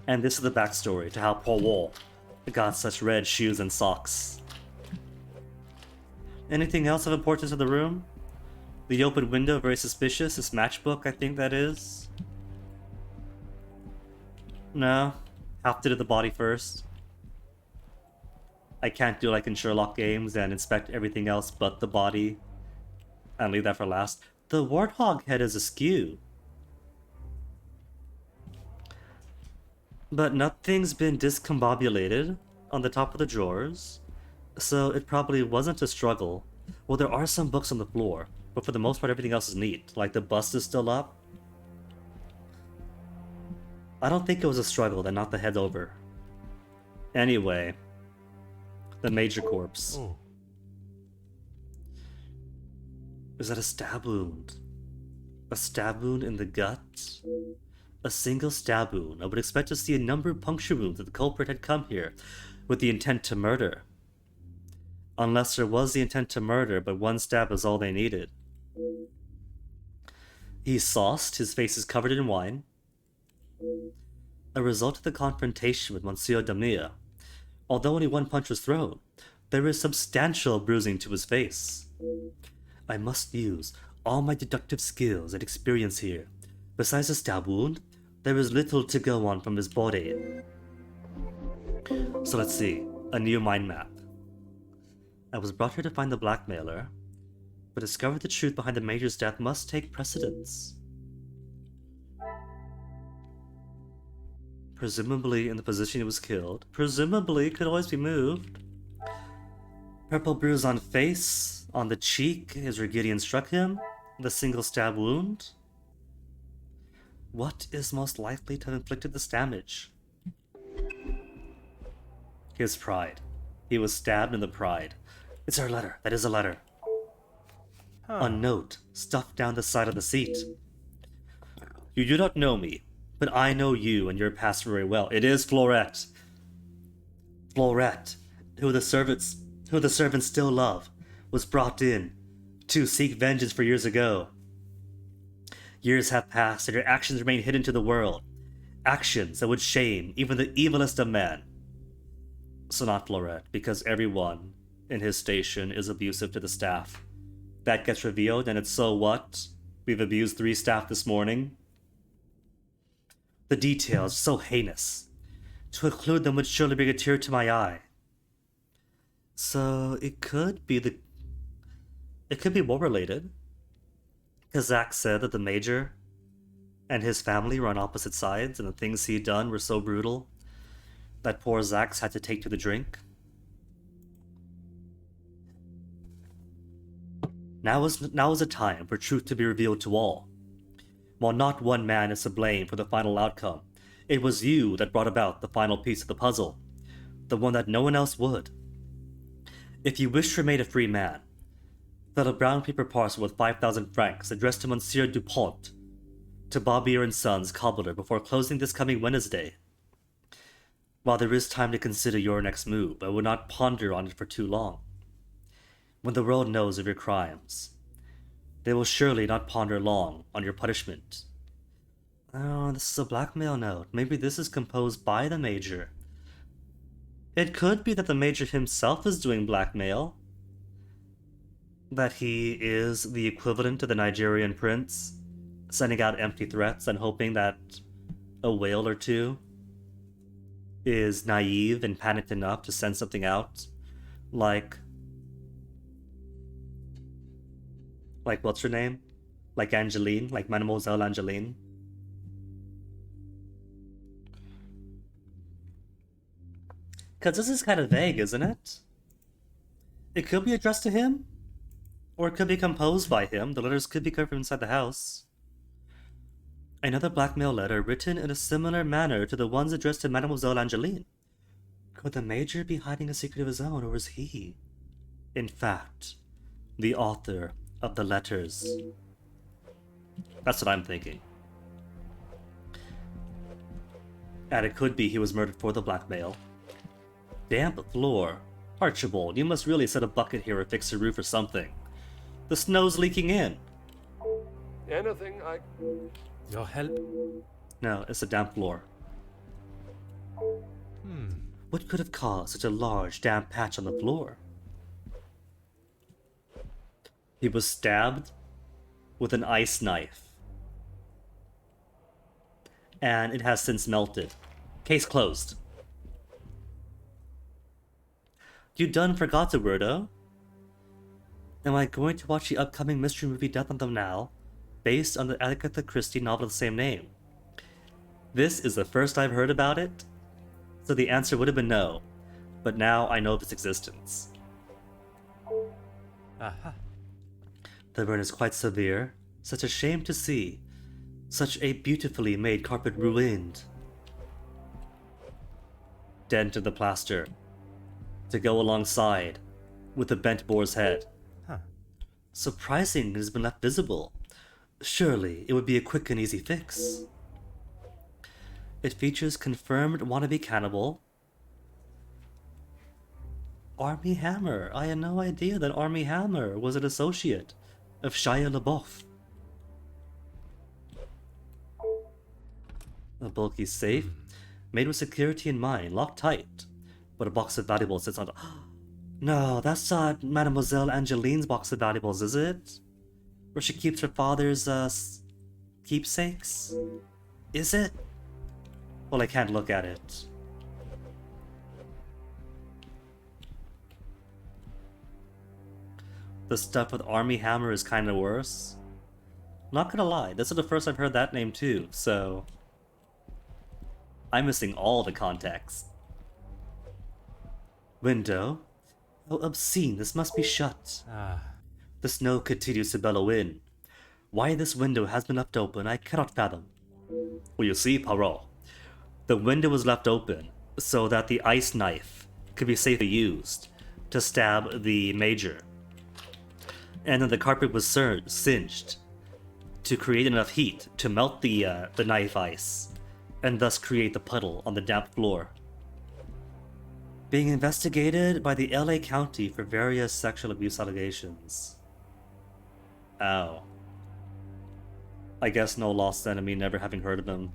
And this is the backstory to how Paul got such red shoes and socks. Anything else of importance in the room? The open window, very suspicious. This matchbook, I think that is. No. Have to do the body first. I can't do like in Sherlock games and inspect everything else but the body and leave that for last. The warthog head is askew. But nothing's been discombobulated on the top of the drawers, so it probably wasn't a struggle. Well, there are some books on the floor, but for the most part everything else is neat. Like the bust is still up. I don't think it was a struggle that knocked the head over. Anyway, the Major corpse. Oh. Is that a stab wound? A stab wound in the gut? A single stab wound. I would expect to see a number of puncture wounds if the culprit had come here with the intent to murder. Unless there was the intent to murder, but one stab is all they needed. He's sauced, his face is covered in wine. A result of the confrontation with Monsieur Damia. Although only one punch was thrown, there is substantial bruising to his face. I must use all my deductive skills and experience here. Besides the stab wound, there is little to go on from his body. So let's see. A new mind map. I was brought here to find the blackmailer, but discovered the truth behind the Major's death must take precedence. Presumably in the position he was killed. Presumably could always be moved. Purple bruise on face, on the cheek as Gideon struck him. The single stab wound. What is most likely to have inflicted this damage? His pride. He was stabbed in the pride. It's our letter. That is a letter. A note stuffed down the side of the seat. You do not know me, but I know you and your past very well. It is Florette. Florette, who the servants still love, was brought in to seek vengeance for years ago. Years have passed, and your actions remain hidden to the world. Actions that would shame even the evilest of men. So not Florette, because everyone in his station is abusive to the staff. That gets revealed, and it's so what? We've abused 3 staff this morning. The details, so heinous. To include them would surely bring a tear to my eye. So it could be war related. Because Zack said that the Major and his family were on opposite sides, and the things he'd done were so brutal that poor Zax had to take to the drink. Now is a time for truth to be revealed to all. While not one man is to blame for the final outcome, it was you that brought about the final piece of the puzzle, the one that no one else would. If you wish to remain a free man, fill a brown paper parcel with 5,000 francs addressed to Monsieur Dupont, to Bobbier and Sons, cobbler, before closing this coming Wednesday. While there is time to consider your next move, I will not ponder on it for too long. When the world knows of your crimes, they will surely not ponder long on your punishment. Oh, this is a blackmail note. Maybe this is composed by the Major. It could be that the Major himself is doing blackmail. That he is the equivalent to the Nigerian prince, sending out empty threats and hoping that a whale or two is naive and panicked enough to send something out. Like what's her name? Like Angeline, like Mademoiselle Angeline. Because this is kind of vague, isn't it? It could be addressed to him, or it could be composed by him. The letters could be covered from inside the house. Another blackmail letter written in a similar manner to the ones addressed to Mademoiselle Angeline. Could the Major be hiding a secret of his own, or is he, in fact, the author of the letters? That's what I'm thinking. And it could be he was murdered for the blackmail. Damp floor. Archibald, you must really set a bucket here or fix the roof or something. The snow's leaking in. Anything I... Your help? No, it's a damp floor. What could have caused such a large damp patch on the floor? He was stabbed with an ice knife. And it has since melted. Case closed. You done forgot the wordo? Am I going to watch the upcoming mystery movie Death on the Nile, based on the Agatha Christie novel of the same name? This is the first I've heard about it, so the answer would have been no, but now I know of its existence. Aha. The burn is quite severe, such a shame to see. Such a beautifully made carpet ruined. Dent in the plaster, to go alongside with the bent boar's head. Surprising it has been left visible. Surely it would be a quick and easy fix. It features confirmed wannabe cannibal Armie Hammer. I had no idea that Armie Hammer was an associate of Shia LaBeouf. A bulky safe, made with security in mind, locked tight, but a box of valuables sits on. No, that's not Mademoiselle Angeline's box of valuables, is it? Where she keeps her father's keepsakes? Is it? Well, I can't look at it. The stuff with Armie Hammer is kinda worse. Not gonna lie, this is the first I've heard that name too, so I'm missing all the context. Window? How obscene, this must be shut. The snow continues to bellow in. Why this window has been left open, I cannot fathom. Well, you see, Poirot, the window was left open so that the ice knife could be safely used to stab the Major. And then the carpet was singed to create enough heat to melt the knife ice, and thus create the puddle on the damp floor. Being investigated by the LA County for various sexual abuse allegations. Ow. I guess no lost enemy, never having heard of him.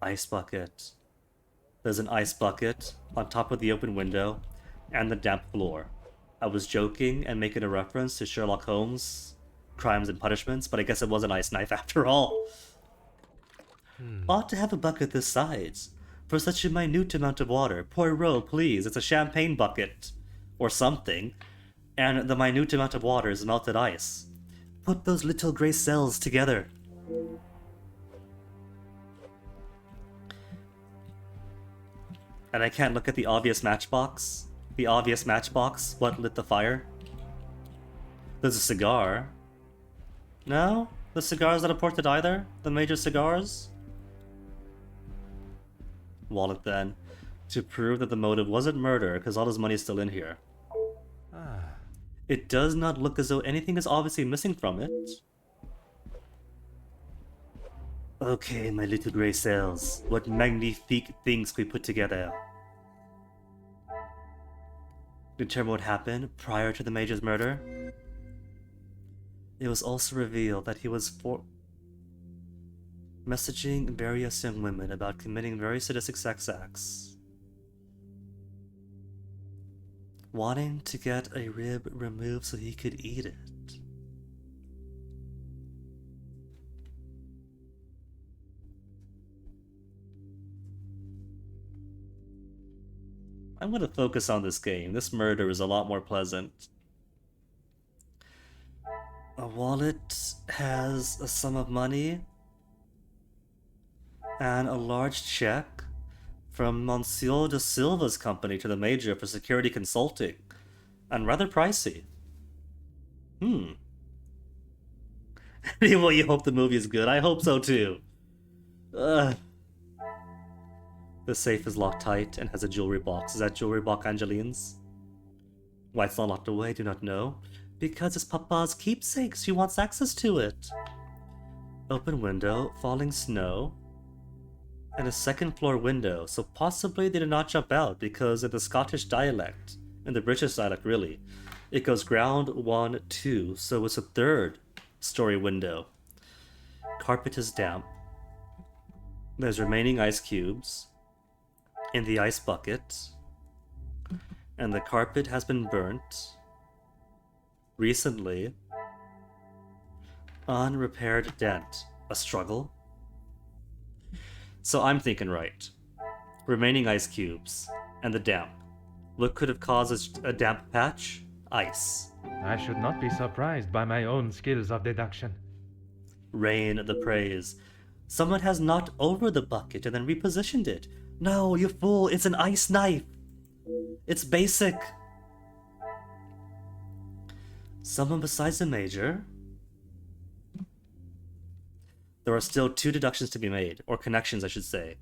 Ice bucket. There's an ice bucket on top of the open window and the damp floor. I was joking and making a reference to Sherlock Holmes' Crimes and Punishments, but I guess it was an ice knife after all. Ought to have a bucket this size for such a minute amount of water. Poirot, please, it's a champagne bucket or something, and the minute amount of water is melted ice. Put those little gray cells together. And I can't look at the obvious matchbox. The obvious matchbox, what lit the fire? There's a cigar. No? The cigar's not imported either? The Major cigars? Wallet then. To prove that the motive wasn't murder, because all his money's still in here. It does not look as though anything is obviously missing from it. Okay, my little grey cells. What magnifique things we put together. Determine what happened prior to the Major's murder. It was also revealed that he was messaging various young women about committing very sadistic sex acts. Wanting to get a rib removed so he could eat it. I'm going to focus on this game. This murder is a lot more pleasant. A wallet has a sum of money and a large check from Monsieur de Silva's company to the Major for security consulting, and rather pricey. Well, you hope the movie is good. I hope so too. The safe is locked tight and has a jewelry box. Is that jewelry box Angeline's? Why it's not locked away, do not know. Because it's Papa's keepsake, she wants access to it. Open window, falling snow, and a second floor window, so possibly they did not jump out because of the Scottish dialect, and the British dialect really. It goes ground 1, 2, so it's a third story window. Carpet is damp. There's remaining ice cubes in the ice bucket, and the carpet has been burnt recently. Unrepaired dent. A struggle? So I'm thinking right. Remaining ice cubes and the damp. What could have caused a damp patch? Ice. I should not be surprised by my own skills of deduction. Rain the praise. Someone has knocked over the bucket and then repositioned it. No, you fool, it's an ice knife. It's basic. Someone besides the Major. There are still 2 deductions to be made, or connections I should say.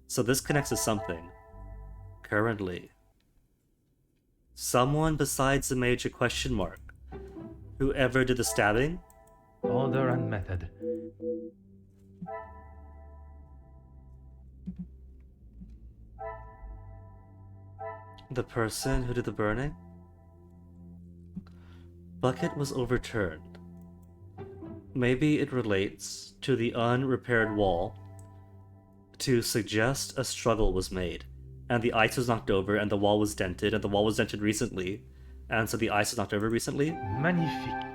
So this connects to something. Currently. Someone besides the Major question mark. Whoever did the stabbing? Order and method. The person who did the burning? Bucket was overturned. Maybe it relates to the unrepaired wall to suggest a struggle was made, and the ice was knocked over, and the wall was dented, and the wall was dented recently, and so the ice was knocked over recently. Magnifique.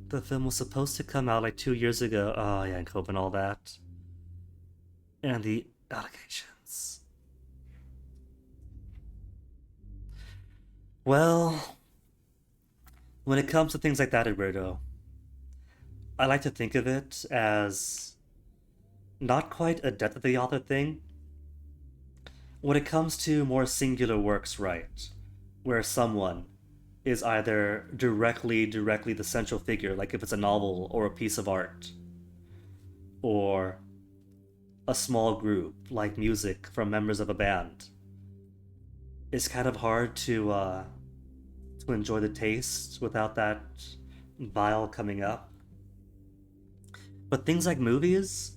The film was supposed to come out like 2 years ago. Oh yeah, and Cope and all that. And the allegations. Well, when it comes to things like that, Alberto, I like to think of it as not quite a death of the author thing. When it comes to more singular works, right, where someone is either directly the central figure, like if it's a novel or a piece of art, or a small group, like music from members of a band. It's kind of hard to enjoy the taste without that bile coming up. But things like movies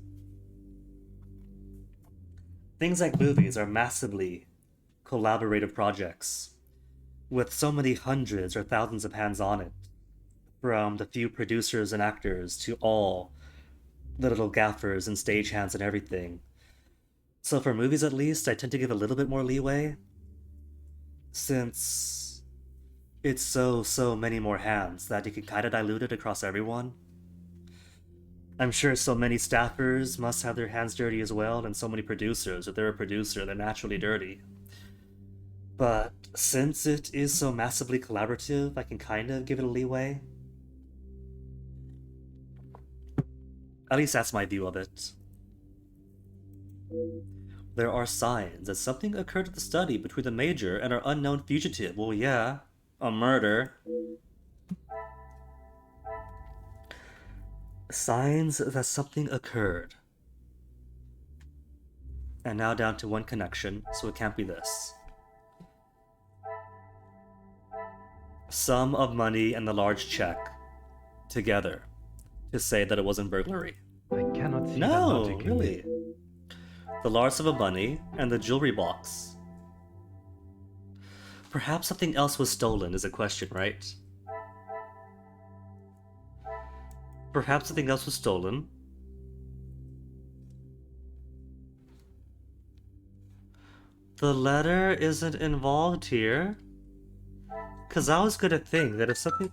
are massively collaborative projects, with so many hundreds or thousands of hands on it, from the few producers and actors to all the little gaffers and stagehands and everything. So for movies at least, I tend to give a little bit more leeway, since it's so many more hands that you can kind of dilute it across everyone. I'm sure so many staffers must have their hands dirty as well, and so many producers, if they're a producer, they're naturally dirty. But since it is so massively collaborative, I can kind of give it a leeway. At least that's my view of it. There are signs that something occurred at the study between the Major and our unknown fugitive. Well, yeah, a murder. Signs that something occurred. And now down to one connection, so it can't be this. Sum of money and the large check together to say that it wasn't burglary. I cannot see the No, logic in really. it. The large sum of money and the jewelry box. Perhaps something else was stolen is a question, right? Perhaps something else was stolen. The letter isn't involved here. Because I was gonna think that if something...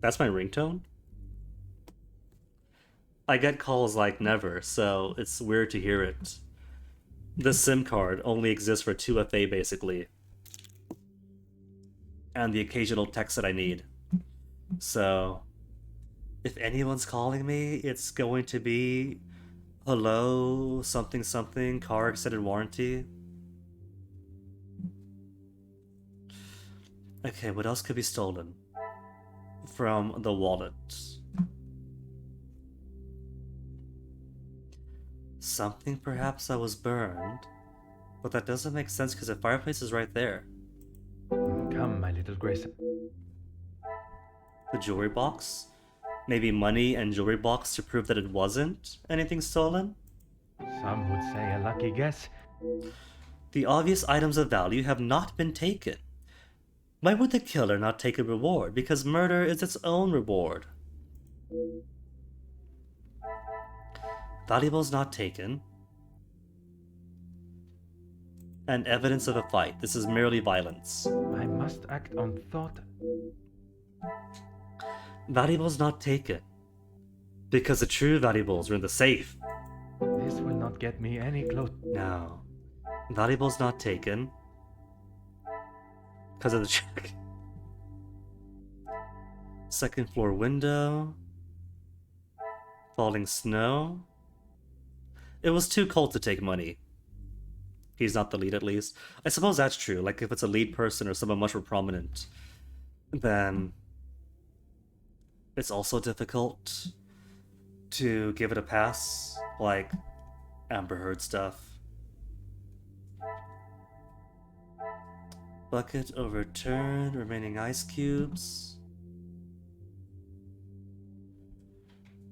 That's my ringtone? I get calls like never, so it's weird to hear it. This SIM card only exists for 2FA basically. And the occasional text that I need. So, if anyone's calling me, it's going to be... Hello, something something, car extended warranty. Okay, what else could be stolen? From the wallet. Something perhaps that was burned. But that doesn't make sense because the fireplace is right there. Come, my little Grace. The jewelry box? Maybe money and jewelry box to prove that it wasn't anything stolen? Some would say a lucky guess. The obvious items of value have not been taken. Why would the killer not take a reward? Because murder is its own reward. Valuables not taken. And evidence of a fight. This is merely violence. I must act on thought. Valuables not taken. Because the true valuables are in the safe. This will not get me any close. No. Valuables not taken. Because of the check. Second floor window. Falling snow. It was too cold to take money. He's not the lead, at least. I suppose that's true. Like, if it's a lead person or someone much more prominent, then it's also difficult to give it a pass. Like, Amber Heard stuff. Bucket overturned, remaining ice cubes.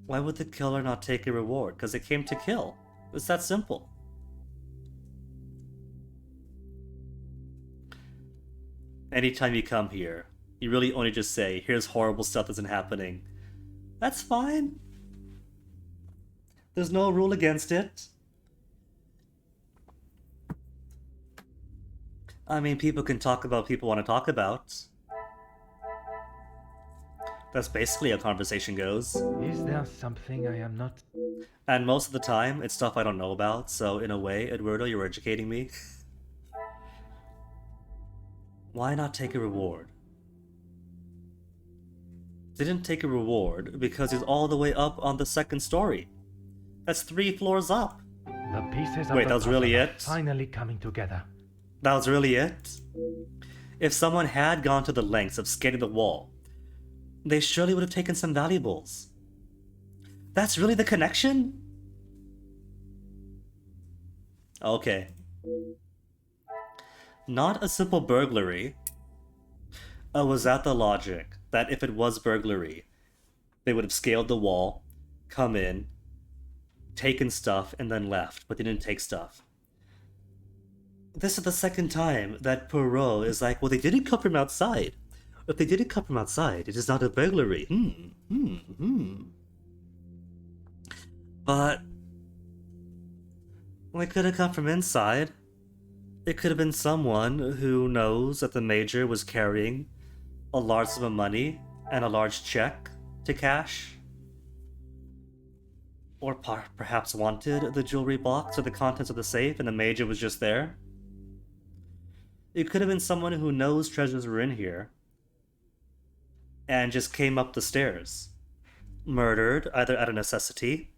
Why would the killer not take a reward? Because it came to kill. It's that simple. Anytime you come here, you really only just say, here's horrible stuff that's happening. That's fine. There's no rule against it. I mean, people can talk about people want to talk about. That's basically how conversation goes. Is there something I am not... And most of the time, it's stuff I don't know about, so in a way, Eduardo, you're educating me. Why not take a reward? Didn't take a reward because he's all the way up on the second story. That's 3 floors up. The pieces of Wait, the that was puzzle really are it? finally coming together. That was really it? If someone had gone to the lengths of scanning the wall, they surely would have taken some valuables. That's really the connection? Okay. Not a simple burglary. Was that the logic? That if it was burglary, they would have scaled the wall, come in, taken stuff, and then left, but they didn't take stuff. This is the second time that Poirot is like, well, they didn't come from outside. If they didn't come from outside, it is not a burglary. But they could have come from inside. It could have been someone who knows that the Major was carrying a large sum of money and a large check to cash. Or perhaps wanted the jewelry box or the contents of the safe and the Major was just there. It could have been someone who knows treasures were in here and just came up the stairs. Murdered, either out of necessity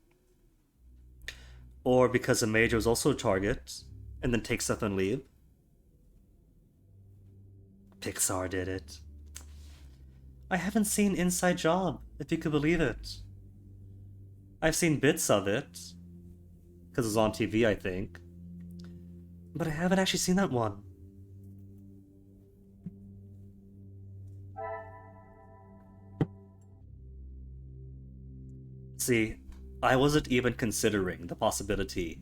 or because the Major was also a target and then take stuff and leave. Pixar did it. I haven't seen Inside Job, if you could believe it. I've seen bits of it, because it was on TV, I think. But I haven't actually seen that one. See, I wasn't even considering the possibility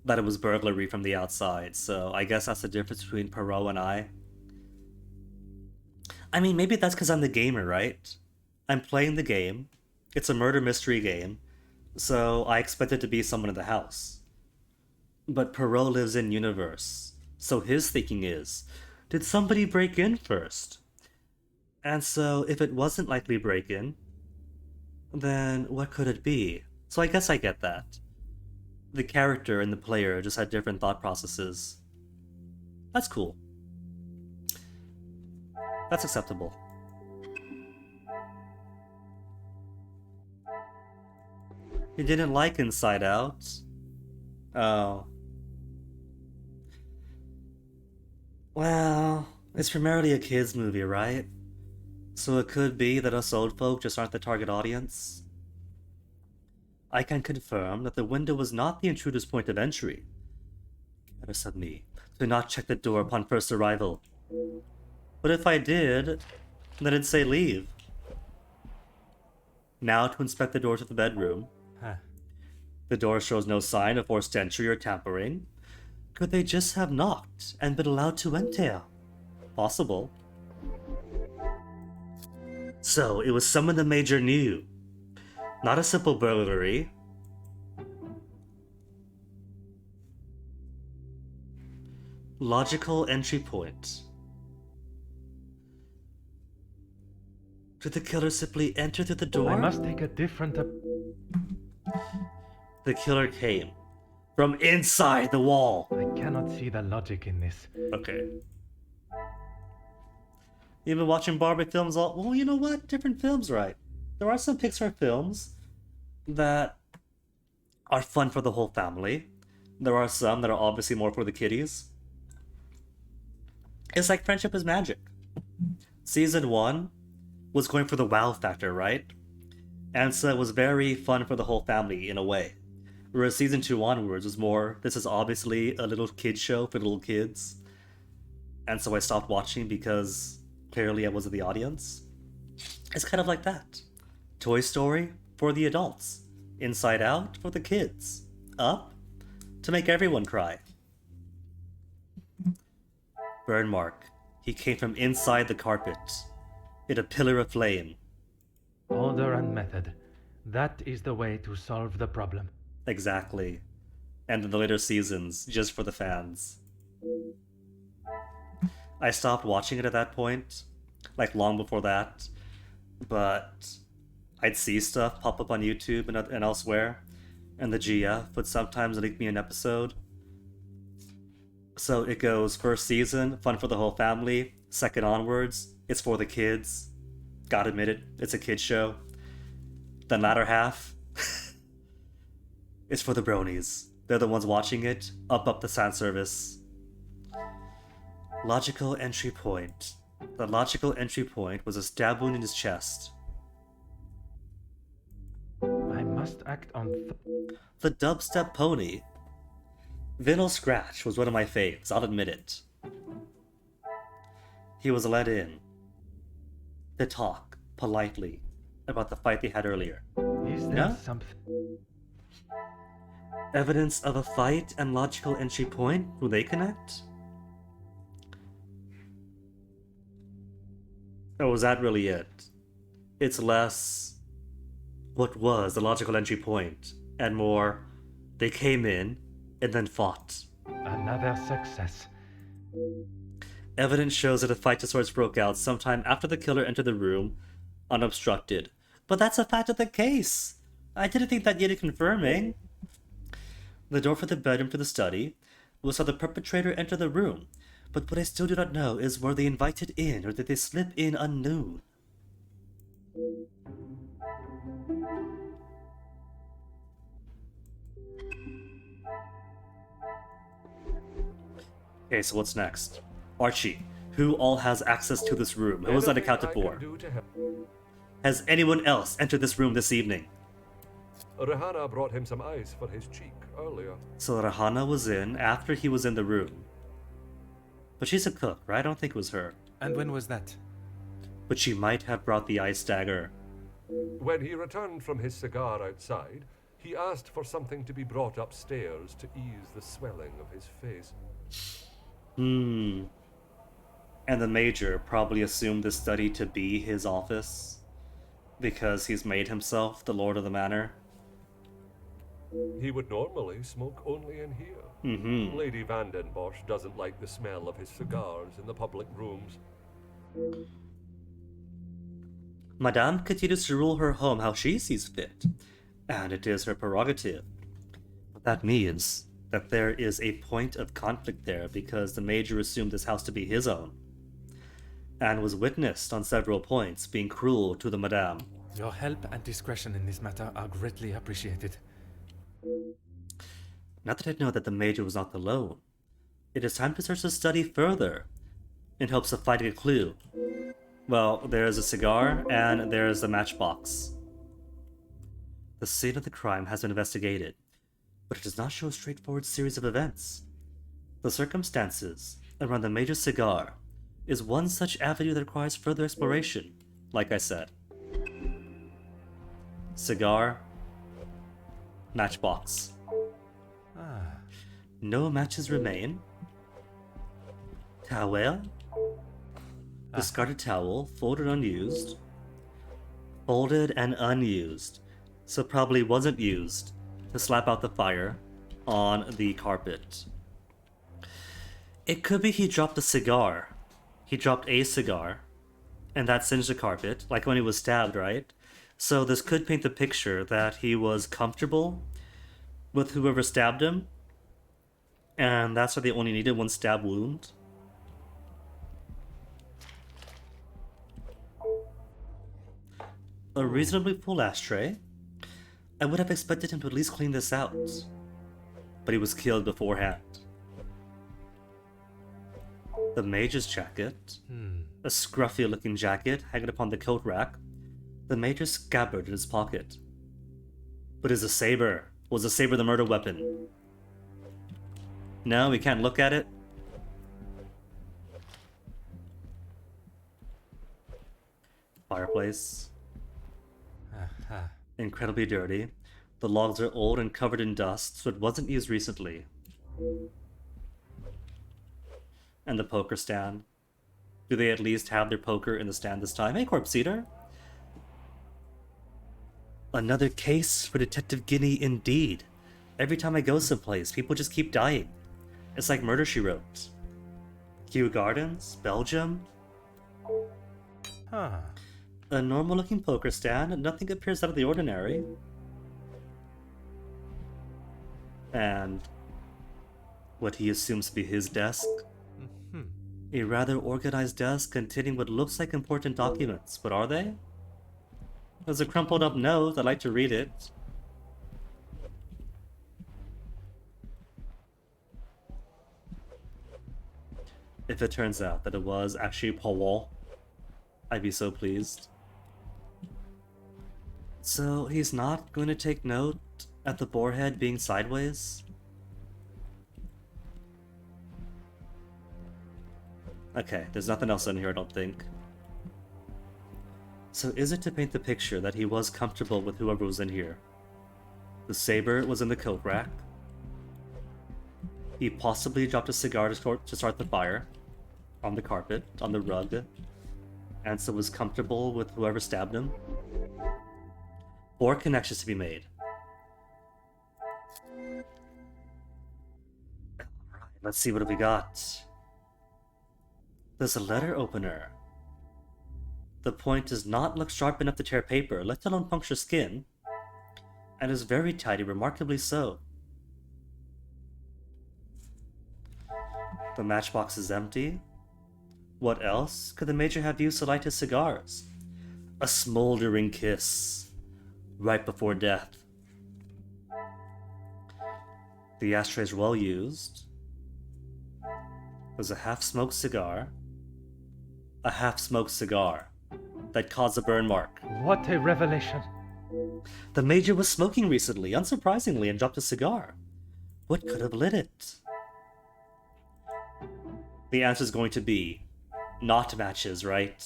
that it was burglary from the outside, so I guess that's the difference between Poirot and I. I mean, maybe that's because I'm the gamer, right? I'm playing the game. It's a murder mystery game, so I expect it to be someone in the house. But Poirot lives in universe, so his thinking is, did somebody break in first? And so, if it wasn't likely break-in, then what could it be? So I guess I get that. The character and the player just had different thought processes. That's cool. That's acceptable. You didn't like Inside Out? Oh. Well, it's primarily a kids movie, right? So it could be that us old folk just aren't the target audience. I can confirm that the window was not the intruder's point of entry. Careless of me to not check the door upon first arrival. But if I did, then it'd say leave. Now to inspect the door to the bedroom. The door shows no sign of forced entry or tampering. Could they just have knocked and been allowed to enter? Possible. So, it was someone the Major knew. Not a simple burglary. Logical entry point. Did the killer simply enter through the door? I must take a different... The killer came from inside the wall. I cannot see the logic in this. Okay. You've been watching Barbie films all... Well, you know what? Different films, right? There are some Pixar films that are fun for the whole family. There are some that are obviously more for the kiddies. It's like Friendship is Magic. Season 1 was going for the wow factor, right? And so it was very fun for the whole family in a way. Whereas Season 2 onwards was more, this is obviously a little kid show for little kids. And so I stopped watching because clearly I wasn't the audience. It's kind of like that. Toy Story for the adults. Inside Out for the kids. Up to make everyone cry. Burn mark. He came from inside the carpet. In a pillar of flame. Order and method. That is the way to solve the problem. Exactly. And in the later seasons, just for the fans. I stopped watching it at that point. Like long before that. But I'd see stuff pop up on YouTube and elsewhere. And the GF would sometimes link me an episode. So it goes first season, fun for the whole family. Second onwards, it's for the kids. Gotta admit it, it's a kid's show. Then latter half, it's for the bronies. They're the ones watching it. Up the fan service. Logical entry point. The logical entry point was a stab wound in his chest. I must must act on. The dubstep pony. Vinyl Scratch was one of my faves, I'll admit it. He was let in to talk politely about the fight they had earlier. Is there No? something? Evidence of a fight and logical entry point? Will they connect? Or was that really it? It's less what was the logical entry point, and more they came in and then fought. Another success. Evidence shows that a fight to swords broke out sometime after the killer entered the room unobstructed. But that's a fact of the case. I didn't think that needed confirming. The door from the bedroom to the study was how the perpetrator entered the room. But what I still do not know is were they invited in or did they slip in unknown? Okay, so what's next? Archie, who all has access to this room? Who was that accounted for? Has anyone else entered this room this evening? Rihanna brought him some ice for his cheek earlier. So Rihanna was in after he was in the room. But she's a cook, right? I don't think it was her. And when was that? But she might have brought the ice dagger. When he returned from his cigar outside, he asked for something to be brought upstairs to ease the swelling of his face. And the Major probably assumed the study to be his office because he's made himself the Lord of the Manor. He would normally smoke only in here. Lady Vandenbosch doesn't like the smell of his cigars in the public rooms. Madame continues to rule her home how she sees fit, and it is her prerogative. But that means that there is a point of conflict there because the Major assumed this house to be his own, and was witnessed on several points being cruel to the Madame. Your help and discretion in this matter are greatly appreciated. Now that I know that the Major was not alone, it is time to search the study further in hopes of finding a clue. Well, there is a cigar and there is a matchbox. The scene of the crime has been investigated, but it does not show a straightforward series of events. The circumstances around the Major's cigar is one such avenue that requires further exploration, like I said. Cigar, matchbox. No matches remain. Towel. Discarded towel, folded unused. Folded and unused. So probably wasn't used to slap out the fire on the carpet. It could be he dropped a cigar. He dropped a cigar, and that singed the carpet, like when he was stabbed, right? So this could paint the picture that he was comfortable with whoever stabbed him, and that's why they only needed one stab wound. A reasonably full ashtray. I would have expected him to at least clean this out, but he was killed beforehand. The Major's jacket, a scruffy looking jacket hanging upon the coat rack, the Major's scabbard in his pocket. But is a saber? Was a saber the murder weapon? No, we can't look at it? Fireplace. Incredibly dirty. The logs are old and covered in dust, so it wasn't used recently. And the poker stand. Do they at least have their poker in the stand this time? Hey, Corpse Eater! Another case for Detective Guinea indeed. Every time I go someplace, people just keep dying. It's like Murder, She Wrote. Kew Gardens, Belgium. A normal-looking poker stand, nothing appears out of the ordinary. And what he assumes to be his desk. A rather organized desk containing what looks like important documents, but are they? There's a crumpled up note, I'd like to read it. If it turns out that it was actually Paul, I'd be so pleased. So he's not going to take note at the boarhead being sideways? Okay, there's nothing else in here, I don't think. So is it to paint the picture that he was comfortable with whoever was in here? The saber was in the coat rack. He possibly dropped a cigar to start the fire on the carpet, on the rug, and so was comfortable with whoever stabbed him. 4 connections to be made. Alright, let's see what we got. There's a letter opener. The point does not look sharp enough to tear paper, let alone puncture skin, and is very tidy, remarkably so. The matchbox is empty. What else could the Major have used to light his cigars? A smoldering kiss, right before death. The ashtray is well used. There's a half-smoked cigar. A half-smoked cigar that caused a burn mark. What a revelation! The Major was smoking recently, unsurprisingly, and dropped a cigar. What could have lit it? The answer is going to be not matches, right?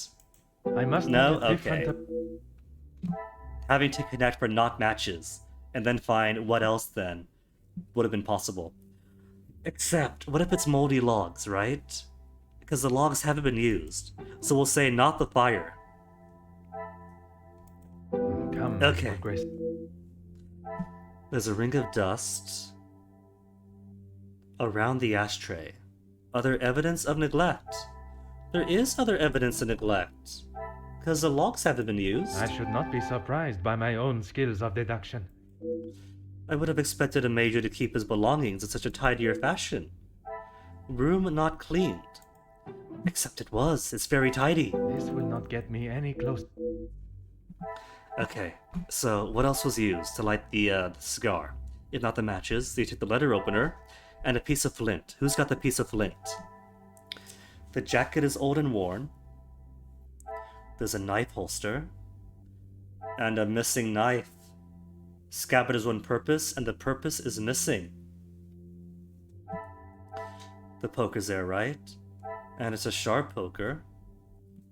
I must no. get Okay. Having to connect for not matches and then find what else then would have been possible. Except, what if it's moldy logs, right? Because the logs haven't been used. So we'll say not the fire. Come, okay. Grace. There's a ring of dust around the ashtray. Other evidence of neglect. There is other evidence of neglect. Because the logs haven't been used. I should not be surprised by my own skills of deduction. I would have expected a Major to keep his belongings in such a tidier fashion. Room not cleaned. Except it was. It's very tidy. This will not get me any closer. Okay, so what else was used to light the cigar? If not the matches, you take the letter opener and a piece of flint. Who's got the piece of flint? The jacket is old and worn. There's a knife holster. And a missing knife. Scabbard is one purpose, and the purpose is missing. The poker's there, right? And it's a sharp poker.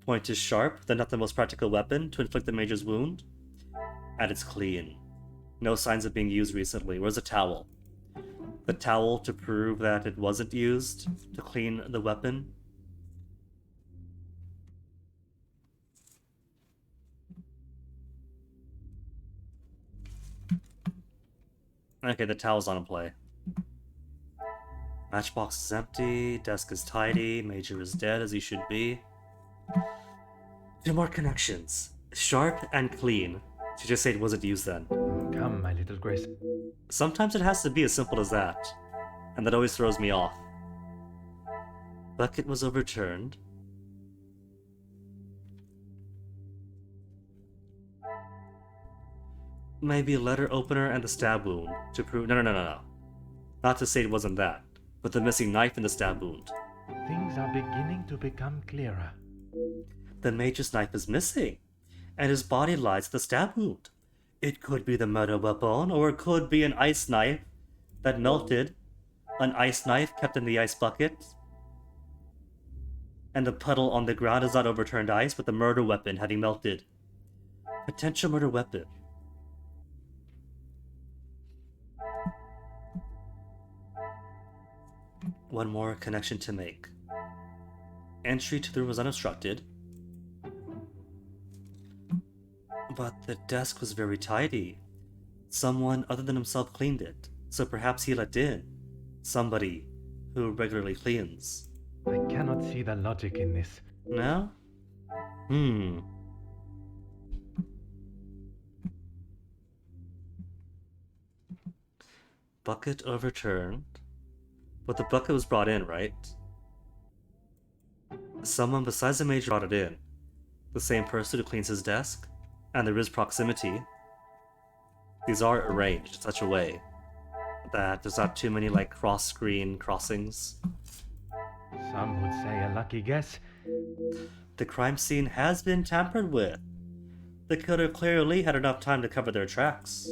Point is sharp, then not the most practical weapon to inflict the Major's wound. And it's clean. No signs of being used recently. Where's the towel? The towel to prove that it wasn't used to clean the weapon. Okay, the towel's on play. Matchbox is empty, desk is tidy, Major is dead as he should be. 2 more connections. Sharp and clean. She just said it wasn't used then. Come, my little Grace. Sometimes it has to be as simple as that. And that always throws me off. Bucket was overturned. Maybe a letter opener and the stab wound to prove. No. Not to say it wasn't that, but the missing knife and the stab wound. Things are beginning to become clearer. The Major's knife is missing, and his body lies at the stab wound. It could be the murder weapon, or it could be an ice knife that melted. An ice knife kept in the ice bucket. And the puddle on the ground is not overturned ice, but the murder weapon having melted. Potential murder weapon. One more connection to make. Entry to the room was unobstructed. But the desk was very tidy. Someone other than himself cleaned it, so perhaps he let in somebody who regularly cleans. I cannot see the logic in this. No? Bucket overturned. But the bucket was brought in, right? Someone besides the Major brought it in. The same person who cleans his desk. And there is proximity. These are arranged in such a way that there's not too many like cross-screen crossings. Some would say a lucky guess. The crime scene has been tampered with. They could have clearly had enough time to cover their tracks.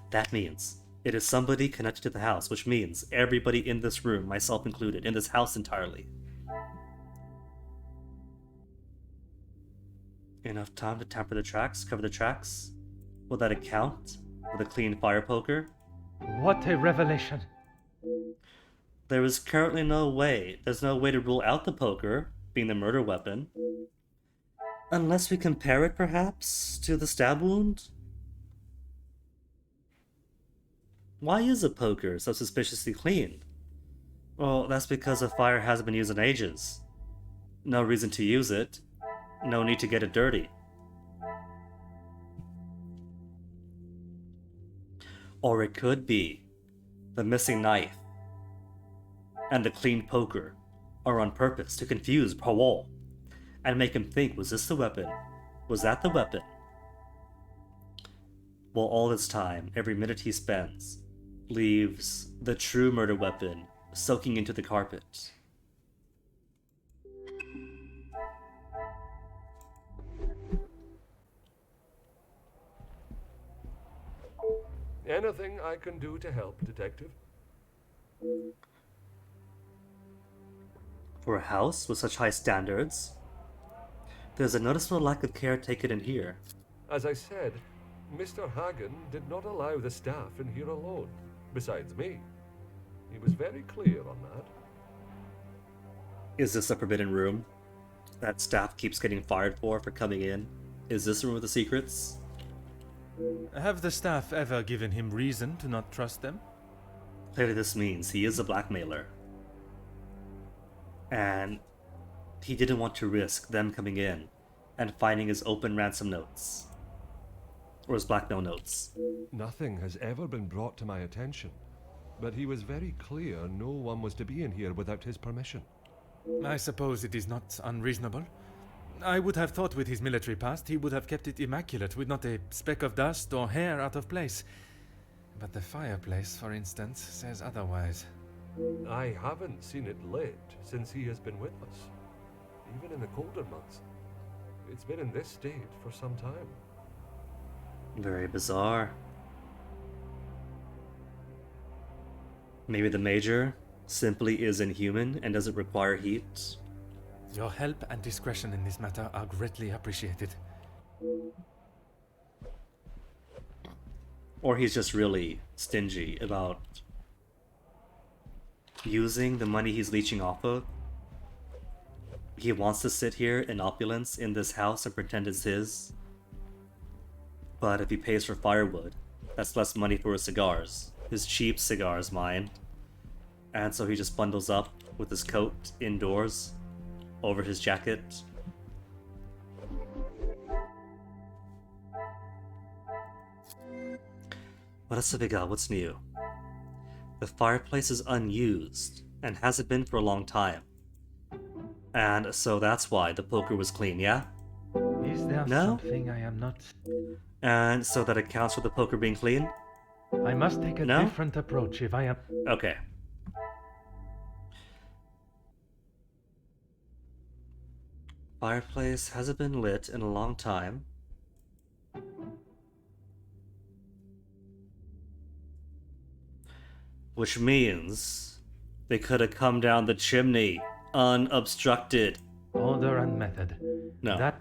That means it is somebody connected to the house, which means everybody in this room, myself included, in this house entirely. Enough time to tamper the tracks, cover the tracks? Will that account for the clean fire poker? What a revelation! There is currently no way. There's no way to rule out the poker being the murder weapon. Unless we compare it, perhaps, to the stab wound? Why is a poker so suspiciously clean? Well, that's because the fire hasn't been used in ages. No reason to use it. No need to get it dirty. Or it could be the missing knife and the clean poker are on purpose to confuse Powell and make him think, was this the weapon? Was that the weapon? Well, all this time, every minute he spends, leaves the true murder weapon soaking into the carpet. Anything I can do to help, Detective? For a house with such high standards, there's a noticeable lack of care taken in here. As I said, Mr. Hagen did not allow the staff in here alone, besides me. He was very clear on that. Is this a forbidden room that staff keeps getting fired for coming in? Is this the room with the secrets? Have the staff ever given him reason to not trust them? Clearly this means he is a blackmailer. And he didn't want to risk them coming in and finding his open ransom notes. Or his blackmail notes. Nothing has ever been brought to my attention, but he was very clear no one was to be in here without his permission. I suppose it is not unreasonable. I would have thought with his military past he would have kept it immaculate, with not a speck of dust or hair out of place. But the fireplace, for instance, says otherwise. I haven't seen it lit since he has been with us, even in the colder months. It's been in this state for some time. Very bizarre. Maybe the Major simply is inhuman and doesn't require heat. Your help and discretion in this matter are greatly appreciated. Or he's just really stingy about using the money he's leeching off of. He wants to sit here in opulence in this house and pretend it's his. But if he pays for firewood, that's less money for his cigars. His cheap cigars, mind. And so he just bundles up with his coat indoors over his jacket. What else have we got? What's new? The fireplace is unused and hasn't been for a long time. And so that's why the poker was clean, yeah? Is there something I am not... And so that accounts for the poker being clean? I must take a different approach if I am... Okay. Fireplace hasn't been lit in a long time. Which means they could have come down the chimney unobstructed. Order and method. No. That...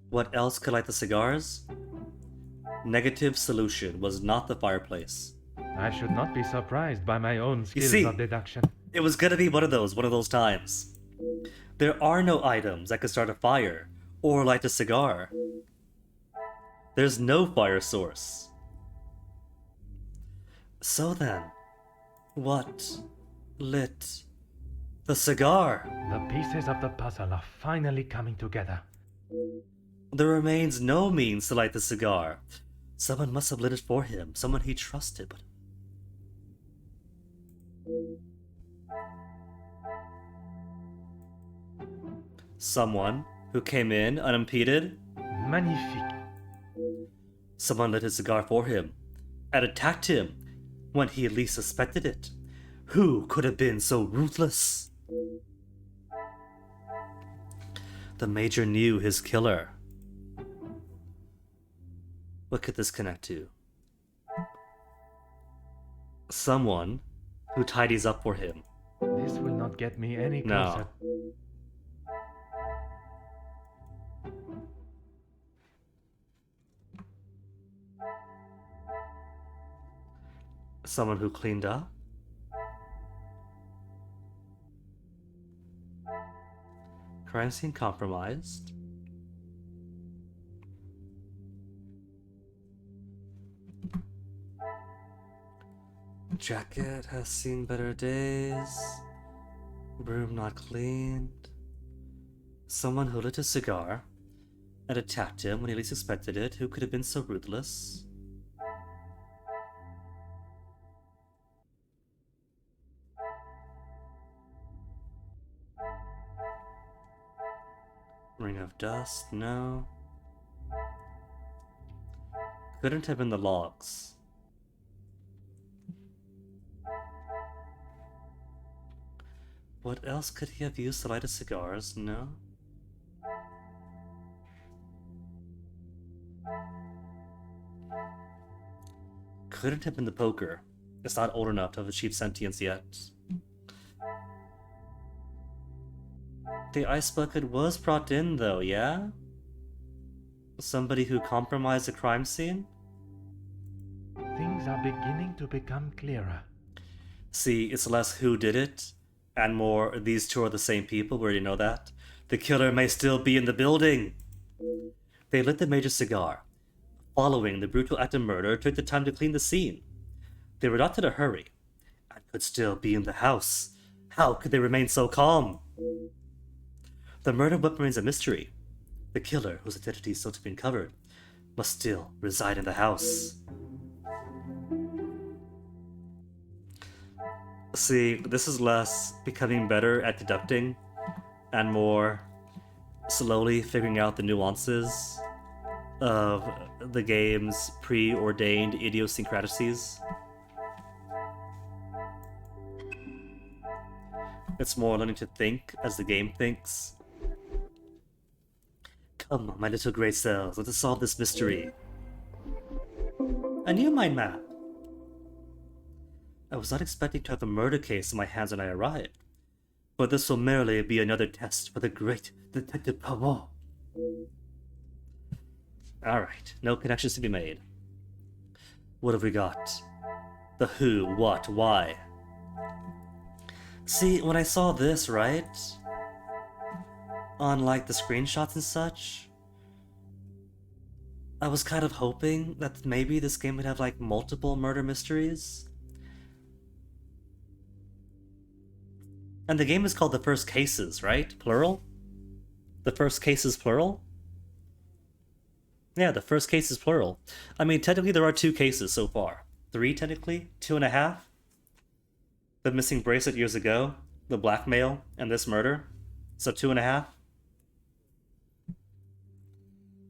What else could light the cigars? Negative solution was not the fireplace. I should not be surprised by my own skills of deduction. It was gonna be one of those times. There are no items that could start a fire or light a cigar. There's no fire source. So then, what lit the cigar? The pieces of the puzzle are finally coming together. There remains no means to light the cigar. Someone must have lit it for him, someone he trusted, but... Someone who came in unimpeded? Magnifique. Someone lit his cigar for him and attacked him when he least suspected it. Who could have been so ruthless? The Major knew his killer. What could this connect to? Someone who tidies up for him. This will not get me any closer. No. Someone who cleaned up? Crime scene compromised. Jacket has seen better days. Room not cleaned. Someone who lit a cigar and attacked him when he least expected it. Who could have been so ruthless? Ring of dust, no. Couldn't have been the logs. What else could he have used to light his cigars? No. Couldn't have been the poker. It's not old enough to have achieved sentience yet. The ice bucket was brought in though, yeah? Somebody who compromised the crime scene? Things are beginning to become clearer. See, it's less who did it, and more these two are the same people, we already know that. The killer may still be in the building! They lit the Major's cigar. Following the brutal act of murder, took the time to clean the scene. They were not in a hurry, and could still be in the house. How could they remain so calm? The murder weapon remains a mystery. The killer, whose identity is still to be uncovered, must still reside in the house. See, this is less becoming better at deducting, and more slowly figuring out the nuances of the game's preordained idiosyncrasies. It's more learning to think as the game thinks. Come, my little grey cells, let us solve this mystery. A new mind map. I was not expecting to have a murder case in my hands when I arrived, but this will merely be another test for the great Detective Poirot. Alright, no connections to be made. What have we got? The who, what, why. See, when I saw this, right? On like the screenshots and such, I was kind of hoping that maybe this game would have like multiple murder mysteries. And the game is called The First Cases, right? Plural? The First Cases, plural? Yeah, The First Cases, plural. I mean, technically there are 2 cases so far. 3, technically? 2.5? The missing bracelet years ago, the blackmail, and this murder. So 2.5?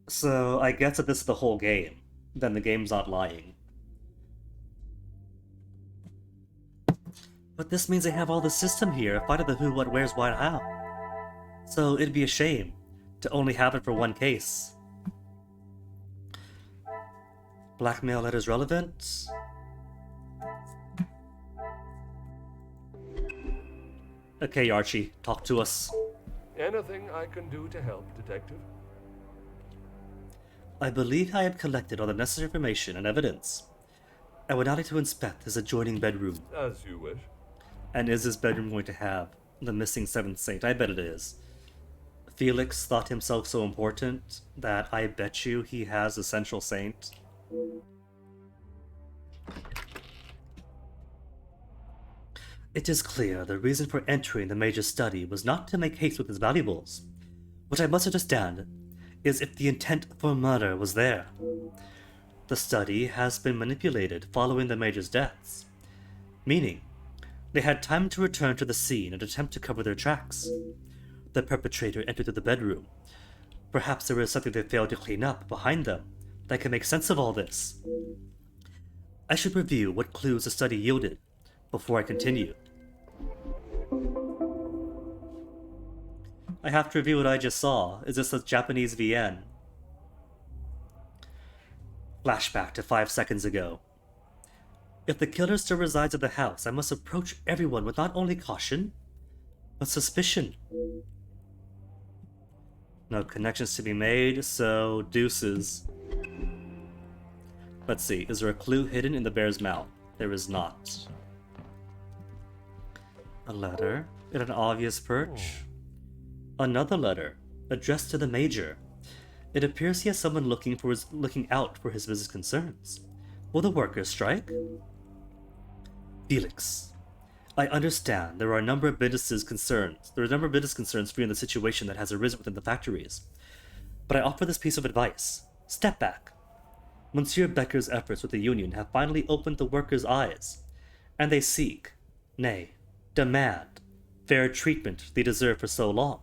So I guess if this is the whole game, then the game's not lying. But this means they have all the system here, find out the who, what, where's, why, and how. So it'd be a shame to only have it for one case. Blackmail letters relevant? Okay, Archie, talk to us. Anything I can do to help, Detective? I believe I have collected all the necessary information and evidence. I would now like to inspect his adjoining bedroom. As you wish. And is this bedroom going to have the missing 7th saint? I bet it is. Felix thought himself so important that I bet you he has a central saint. It is clear the reason for entering the Major's study was not to make haste with his valuables. What I must understand is if the intent for murder was there. The study has been manipulated following the Major's deaths, meaning they had time to return to the scene and attempt to cover their tracks. The perpetrator entered through the bedroom. Perhaps there is something they failed to clean up behind them that can make sense of all this. I should review what clues the study yielded before I continue. I have to review what I just saw. Is this a Japanese VN? Flashback to 5 seconds ago. If the killer still resides at the house, I must approach everyone with not only caution, but suspicion. No connections to be made, so deuces. Let's see, is there a clue hidden in the bear's mouth? There is not. A letter in an obvious perch. Another letter, addressed to the Major. It appears he has someone looking out for his business concerns. Will the workers strike? Felix, I understand there are a number of business concerns for you in the situation that has arisen within the factories. But I offer this piece of advice. Step back. Monsieur Becker's efforts with the union have finally opened the workers' eyes, and they seek, nay, demand, fair treatment they deserve for so long.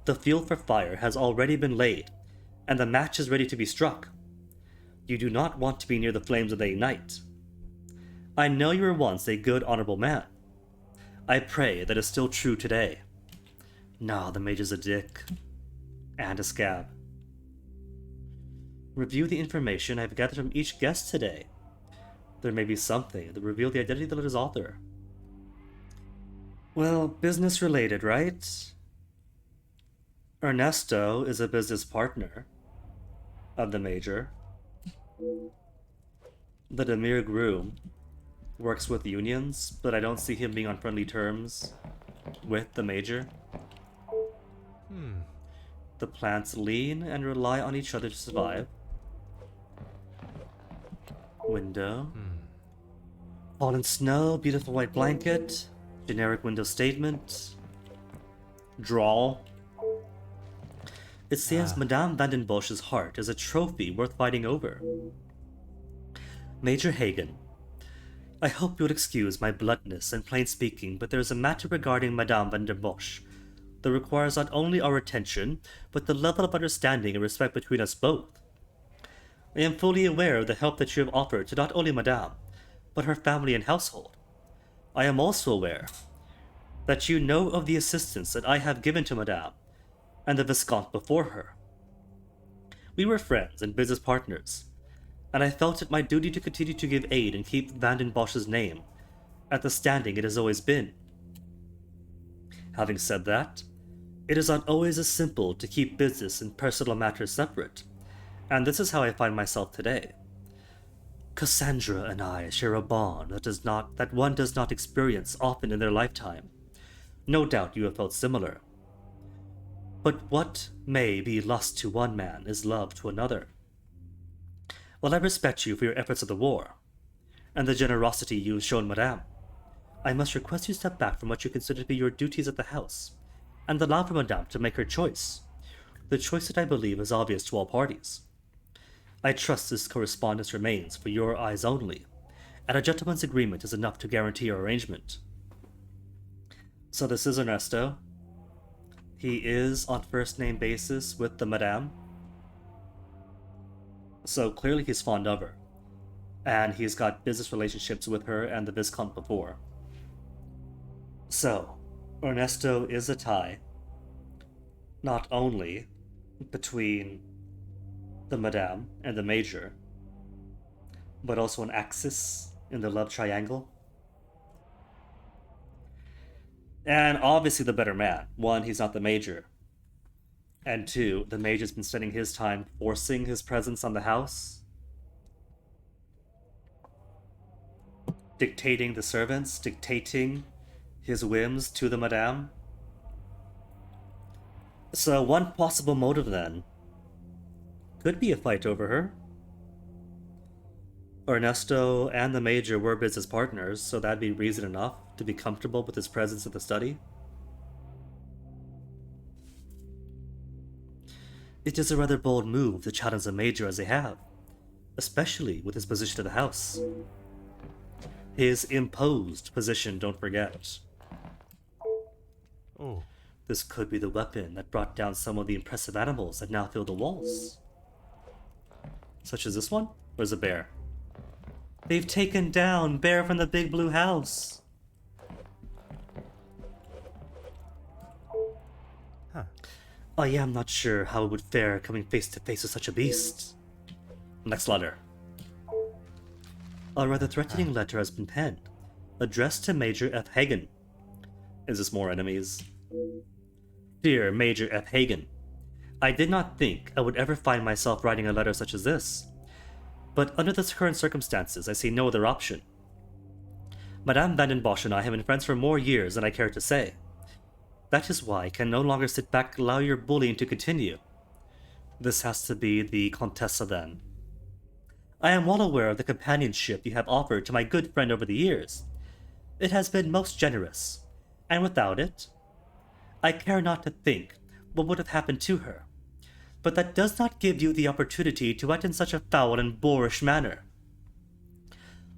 The fuel for fire has already been laid, and the match is ready to be struck. You do not want to be near the flames when they ignite. I know you were once a good, honorable man. I pray that is still true today. Nah, the Major's a dick. And a scab. Review the information I've gathered from each guest today. There may be something that reveal the identity of the letter's author. Well, business related, right? Ernesto is a business partner of the Major. The Demir groom works with unions, but I don't see him being on friendly terms with the Major. The plants lean and rely on each other to survive. Window. Fallen snow, beautiful white blanket, generic window statement. Drawl. It seems Madame Vandenbosch's heart is a trophy worth fighting over. Major Hagen, I hope you would excuse my bluntness and plain speaking, but there is a matter regarding Madame Vandenbosch that requires not only our attention, but the level of understanding and respect between us both. I am fully aware of the help that you have offered to not only Madame, but her family and household. I am also aware that you know of the assistance that I have given to Madame and the Viscount before her. We were friends and business partners, and I felt it my duty to continue to give aid and keep Vandenbosch's name at the standing it has always been. Having said that, it is not always as simple to keep business and personal matters separate, and this is how I find myself today. Cassandra and I share a bond that one does not experience often in their lifetime. No doubt you have felt similar. But what may be lust to one man is love to another. While I respect you for your efforts of the war, and the generosity you have shown Madame, I must request you step back from what you consider to be your duties at the house, and allow for Madame to make her choice, the choice that I believe is obvious to all parties. I trust this correspondence remains for your eyes only, and a gentleman's agreement is enough to guarantee your arrangement. So this is Ernesto. He is on first-name basis with the Madame. So clearly he's fond of her. And he's got business relationships with her and the Viscount before. So, Ernesto is a tie. Not only between the Madame and the Major, but also an axis in the love triangle. And obviously the better man. One, he's not the Major. And two, the Major's been spending his time forcing his presence on the house. Dictating the servants, dictating his whims to the Madame. So one possible motive then could be a fight over her. Ernesto and the Major were business partners, so that'd be reason enough to be comfortable with his presence at the study. It is a rather bold move to challenge the Major as they have, especially with his position to the house. His imposed position, don't forget. Oh. This could be the weapon that brought down some of the impressive animals that now fill the walls. Such as this one? Where's a bear? They've taken down Bear from the Big Blue House. I am not sure how it would fare coming face to face with such a beast. Next letter. A rather threatening letter has been penned, addressed to Major F. Hagen. Is this more enemies? Dear Major F. Hagen, I did not think I would ever find myself writing a letter such as this, but under the current circumstances, I see no other option. Madame Van den Bosch and I have been friends for more years than I care to say. That is why I can no longer sit back and allow your bullying to continue. This has to be the Contessa then. I am well aware of the companionship you have offered to my good friend over the years. It has been most generous, and without it, I care not to think what would have happened to her. But that does not give you the opportunity to act in such a foul and boorish manner.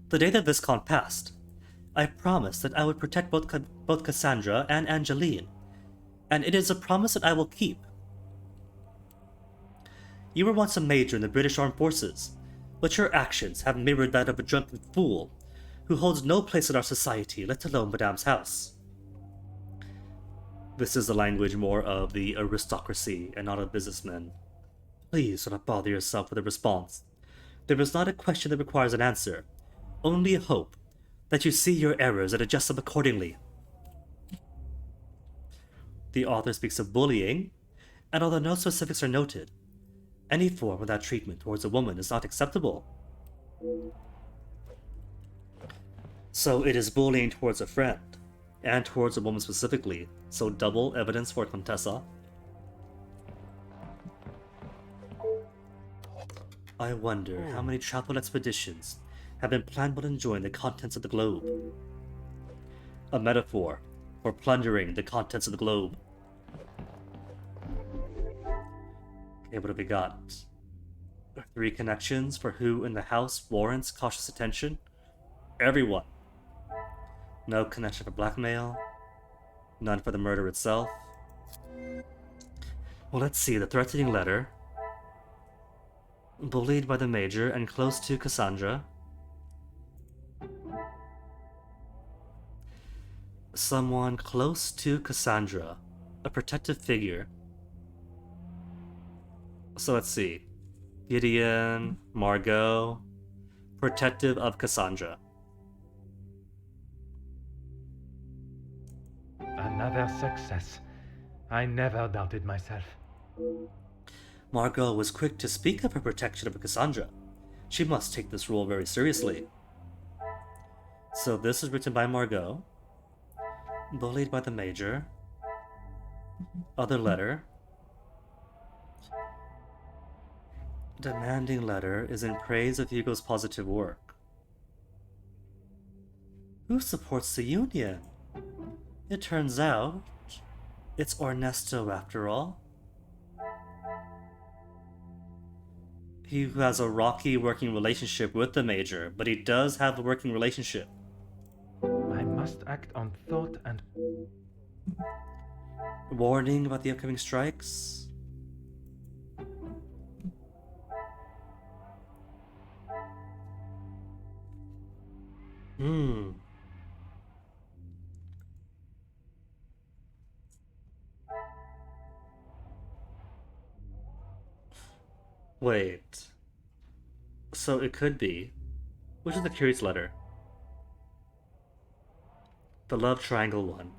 The day that Viscount passed, I promised that I would protect both Cassandra and Angeline, and it is a promise that I will keep. You were once a major in the British Armed Forces, but your actions have mirrored that of a drunken fool who holds no place in our society, let alone Madame's house. This is the language more of the aristocracy and not of businessmen. Please do not bother yourself with a response. There is not a question that requires an answer, only a hope that you see your errors and adjust them accordingly. The author speaks of bullying, and although no specifics are noted, any form of that treatment towards a woman is not acceptable. So it is bullying towards a friend, and towards a woman specifically, so double evidence for Contessa. I wonder how many travel expeditions have been planned while enjoying the contents of the globe. A metaphor for plundering the contents of the globe. Okay, what have we got? 3 connections for who in the house warrants cautious attention? Everyone. No connection for blackmail. None for the murder itself. Well, let's see. The threatening letter. Bullied by the Major and close to Cassandra. Someone close to Cassandra. A protective figure. So let's see. Gideon, Margot, protective of Cassandra. Another success. I never doubted myself. Margot was quick to speak of her protection of Cassandra. She must take this role very seriously. So this is written by Margot. Bullied by the Major. Other letter. Demanding letter is in praise of Hugo's positive work. Who supports the Union? It turns out it's Ernesto after all. He has a rocky working relationship with the Major, but he does have a working relationship. I must act on thought and... Warning about the upcoming strikes. Wait. So it could be. Which is the curious letter? The love triangle one.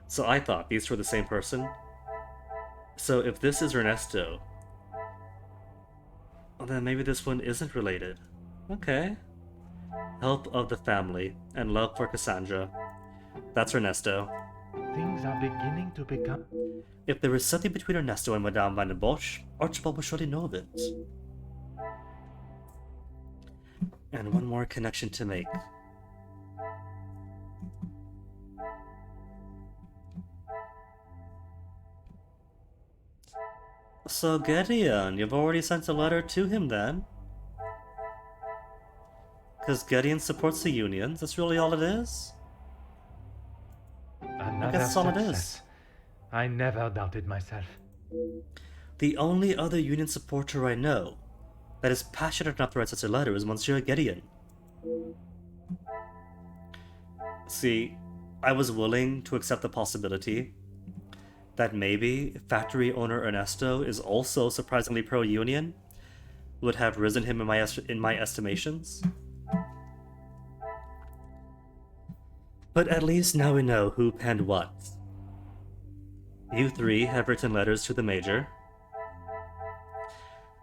So I thought these were the same person. So if this is Ernesto, well, then maybe this one isn't related. Okay. Help of the family and love for Cassandra. That's Ernesto. Things are beginning to become... If there is something between Ernesto and Madame Van den Bosch, Archibald will surely know of it. And one more connection to make. So Gideon, you've already sent a letter to him then? Because Gideon supports the unions, that's really all it is? Another I guess that's all it success. is. I never doubted myself. The only other union supporter I know that is passionate enough to write such a letter is Monsieur Gideon. See, I was willing to accept the possibility, that maybe factory owner Ernesto is also surprisingly pro-union would have risen him in my estimations. But at least now we know who penned what. You three have written letters to the Major,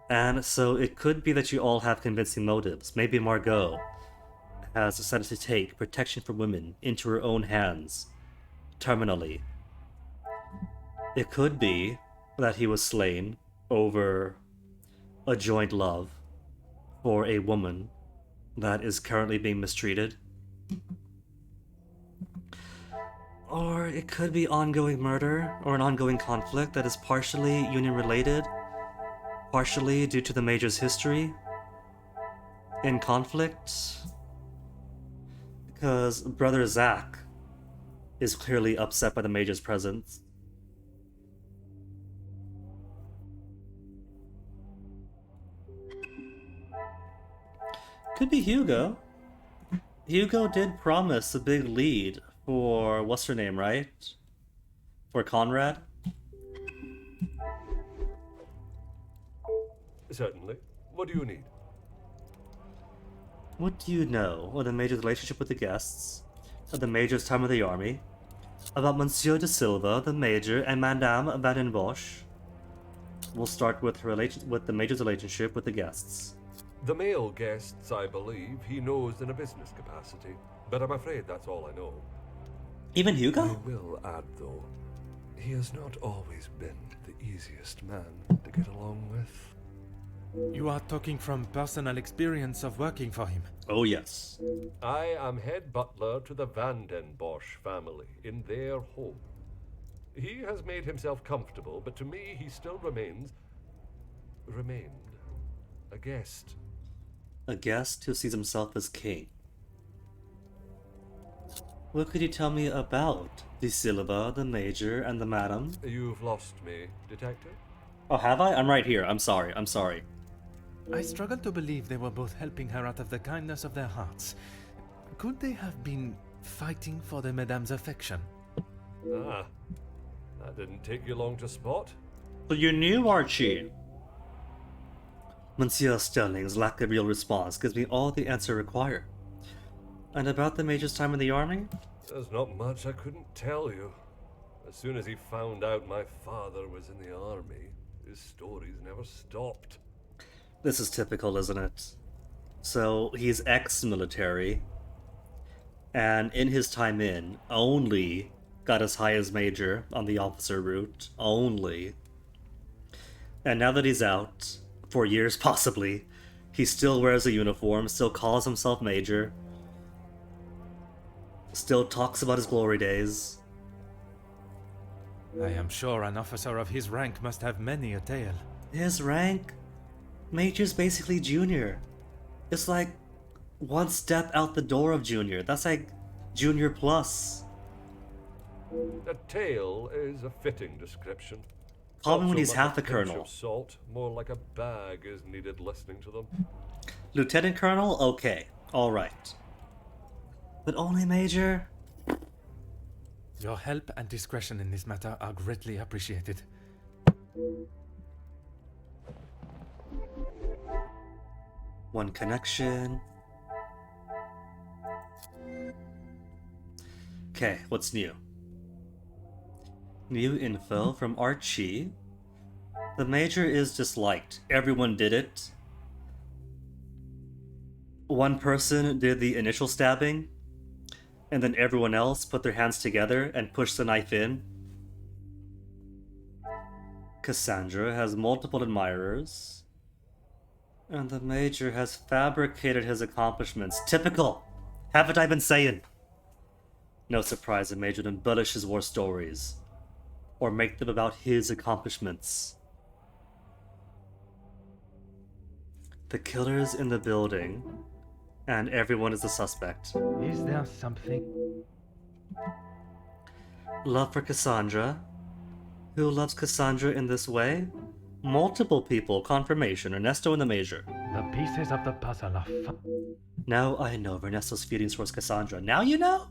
and so it could be that you all have convincing motives. Maybe Margot has decided to take protection for women into her own hands, terminally. It could be that he was slain over a joint love for a woman that is currently being mistreated. Or it could be ongoing murder or an ongoing conflict that is partially union-related, partially due to the Major's history in conflict. Because Brother Zach is clearly upset by the Major's presence. Could be Hugo. Hugo did promise a big lead for what's her name, right? For Conrad? Certainly. What do you need? What do you know of the Major's relationship with the guests, of the Major's time with the army, about Monsieur de Silva, the Major, and Madame Van den Bosch? We'll start with the Major's relationship with the guests. The male guests, I believe, he knows in a business capacity, but I'm afraid that's all I know. Even Hugo? I will add, though, he has not always been the easiest man to get along with. You are talking from personal experience of working for him. Oh, yes. I am head butler to the Van den Bosch family in their home. He has made himself comfortable, but to me he still remained a guest. A guest who sees himself as king. What could you tell me about De Silva, the Major, and the Madam? You've lost me, Detective. Oh, have I? I'm right here. I'm sorry. I struggle to believe they were both helping her out of the kindness of their hearts. Could they have been fighting for the Madame's affection? Ah, that didn't take you long to spot. So you knew, Archie? Monsieur Sterling's lack of real response gives me all the answer required. And about the Major's time in the army? There's not much I couldn't tell you. As soon as he found out my father was in the army, his stories never stopped. This is typical, isn't it? So, he's ex-military, and in his time in, only got as high as Major on the officer route. Only. And now that he's out, for years possibly, he still wears a uniform, still calls himself Major, still talks about his glory days. I am sure an officer of his rank must have many a tale. His rank? Major's basically junior. It's like one step out the door of junior. That's like junior plus. A tale is a fitting description. Call me when Not so he's much half a pinch colonel. of salt, more like a bag is needed listening to them. Lieutenant Colonel? Okay. Alright. But only Major? Your help and discretion in this matter are greatly appreciated. One connection. Okay, what's new? New info from Archie. The Major is disliked. Everyone did it. One person did the initial stabbing, and then everyone else put their hands together and pushed the knife in. Cassandra has multiple admirers, and the Major has fabricated his accomplishments. Typical! Haven't I been saying? No surprise the Major would embellish his war stories, or make them about his accomplishments. The killer's in the building, and everyone is a suspect. Is there something? Love for Cassandra? Who loves Cassandra in this way? Multiple people. Confirmation. Ernesto and the Major. The pieces of the puzzle are Now I know of Ernesto's feelings towards Cassandra. Now you know?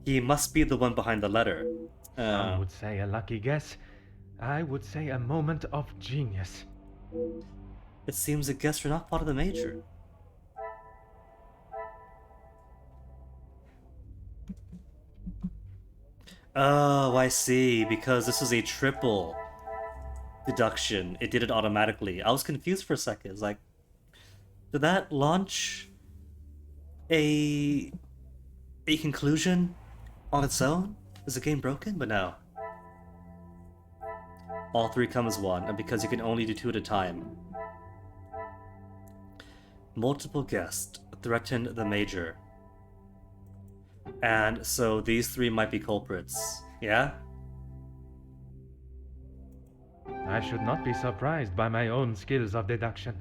He must be the one behind the letter. Some would say a lucky guess. I would say a moment of genius. It seems the guests are not part of the major. Oh, I see. Because this is a triple deduction, it did it automatically. I was confused for a second. It's like, did that launch a conclusion on its own? Is the game broken? But no. All three come as one, and because you can only do two at a time. Multiple guests threatened the major. And so these three might be culprits. Yeah? I should not be surprised by my own skills of deduction.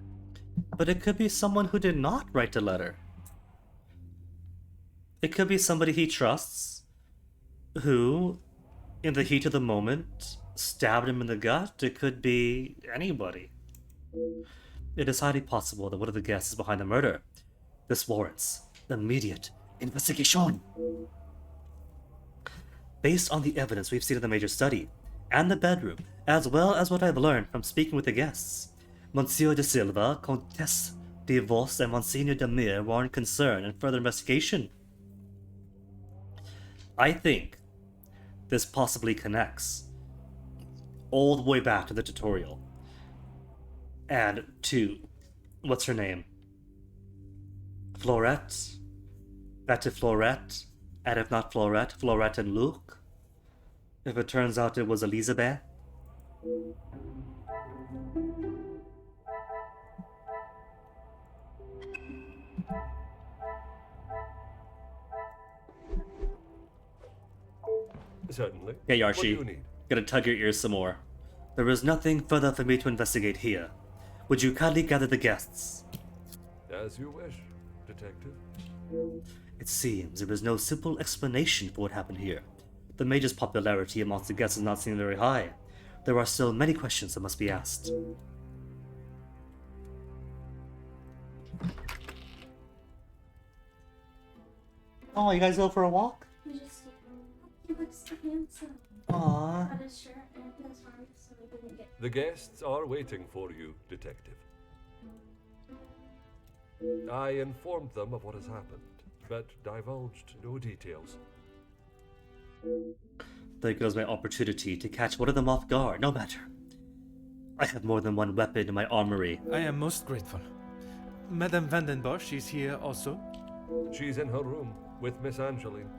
But it could be someone who did not write the letter. It could be somebody he trusts, who, in the heat of the moment, stabbed him in the gut. It could be anybody. It is highly possible that one of the guests is behind the murder. This warrants immediate investigation. Based on the evidence we've seen in the major study, and the bedroom, as well as what I've learned from speaking with the guests, Monsieur de Silva, Comtesse de Vos, and Monsignor Demir warrant concern and further investigation. I think this possibly connects all the way back to the tutorial. And to, what's her name? Florette? Back to Florette? And if not Florette, Florette and Luke? If it turns out it was Elizabeth? Certainly. Yeah, Yarshi. What do you need? Gotta tug your ears some more. There is nothing further for me to investigate here. Would you kindly gather the guests? As you wish, Detective. It seems there is no simple explanation for what happened here. The major's popularity amongst the guests does not seem very high. There are still many questions that must be asked. Oh, you guys go for a walk? We just he looks so handsome. Aww. Got his shirt and his arms so we didn't get. The guests are waiting for you, Detective. I informed them of what has happened, but divulged no details. There goes my opportunity to catch one of them off guard. No matter. I have more than one weapon in my armory. I am most grateful. Madame Vandenbosch is here also? She's in her room with Miss Angeline.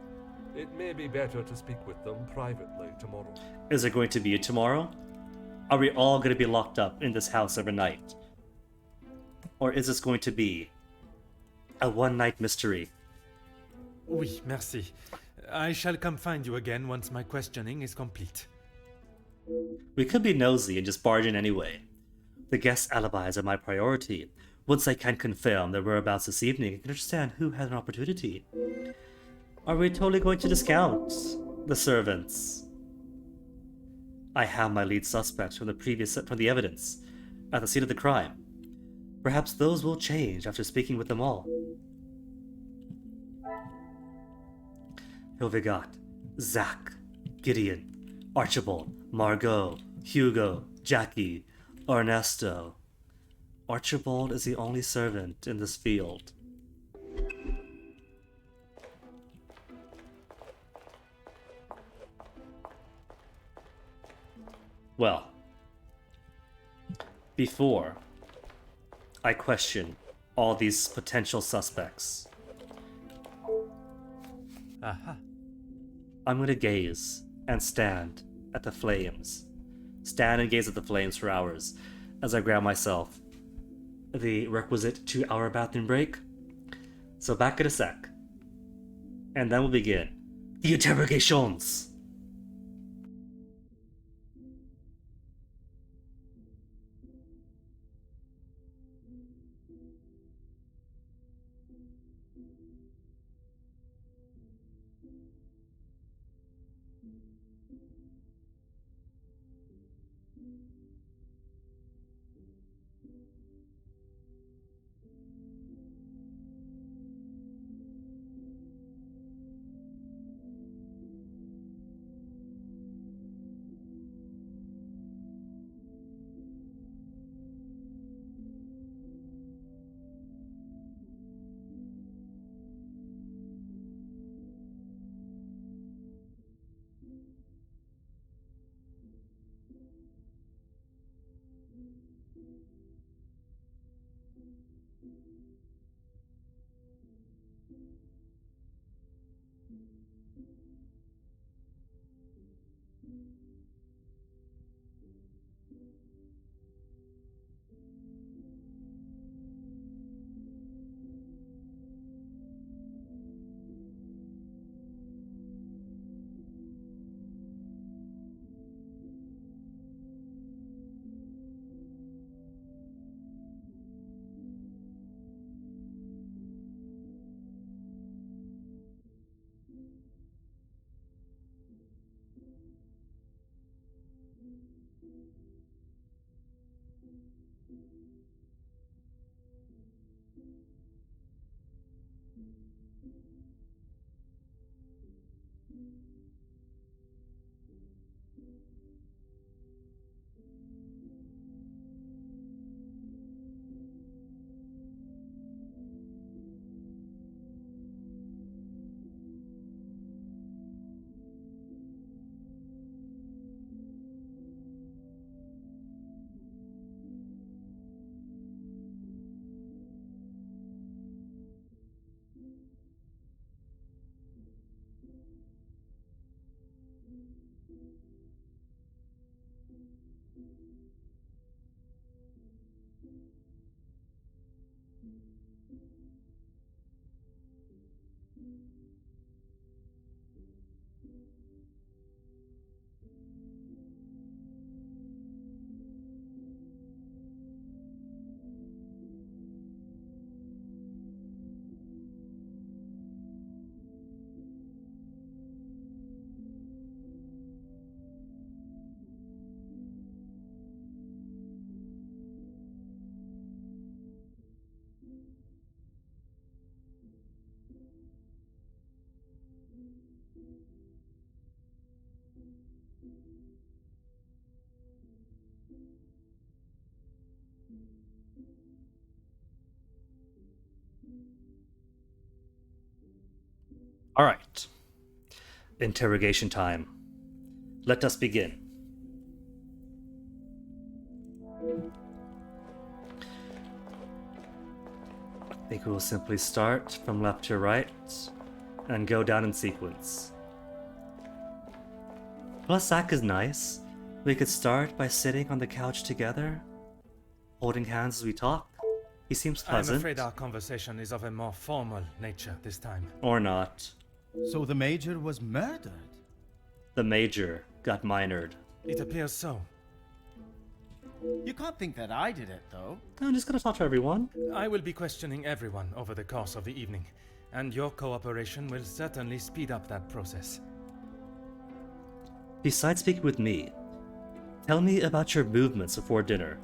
It may be better to speak with them privately tomorrow. Is it going to be tomorrow? Are we all going to be locked up in this house overnight? Or is this going to be a one-night mystery? Oui, merci. I shall come find you again once my questioning is complete. We could be nosy and just barge in anyway. The guest alibis are my priority. Once I can confirm their whereabouts this evening, I can understand who had an opportunity. Are we totally going to discount the servants? I have my lead suspects from the evidence at the scene of the crime. Perhaps those will change after speaking with them all. Hilvigat, Zach, Gideon, Archibald, Margot, Hugo, Jackie, Ernesto. Archibald is the only servant in this field. Well, before I question all these potential suspects, Aha. I'm gonna gaze and stand at the flames. Stand and gaze at the flames for hours as I grab myself the requisite 2-hour bathroom break. So back in a sec. And then we'll begin the interrogations. Alright. Interrogation time. Let us begin. I think we will simply start from left to right and go down in sequence. Plus, Zach is nice. We could start by sitting on the couch together, holding hands as we talk. He seems pleasant. I'm afraid our conversation is of a more formal nature this time. Or not. So the Major was murdered? The Major got minored. It appears so. You can't think that I did it, though. I'm just gonna talk to everyone. I will be questioning everyone over the course of the evening, and your cooperation will certainly speed up that process. Besides speaking with me, tell me about your movements before dinner.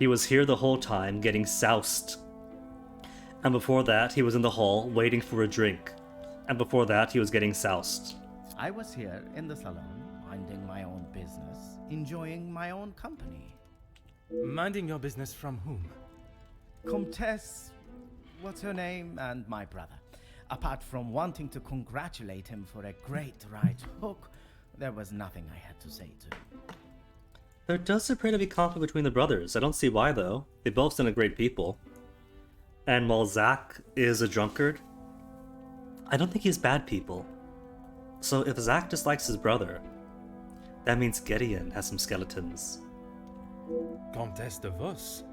He was here the whole time, getting soused. And before that, he was in the hall, waiting for a drink. And before that, he was getting soused. I was here in the salon, minding my own business, enjoying my own company. Minding your business from whom? Comtesse, what's her name, and my brother. Apart from wanting to congratulate him for a great right hook, there was nothing I had to say to him. There does appear to be conflict between the brothers. I don't see why, though. They both sound like great people. And while Zach is a drunkard, I don't think he's bad people. So if Zach dislikes his brother, that means Gideon has some skeletons. Comtesse de Vos?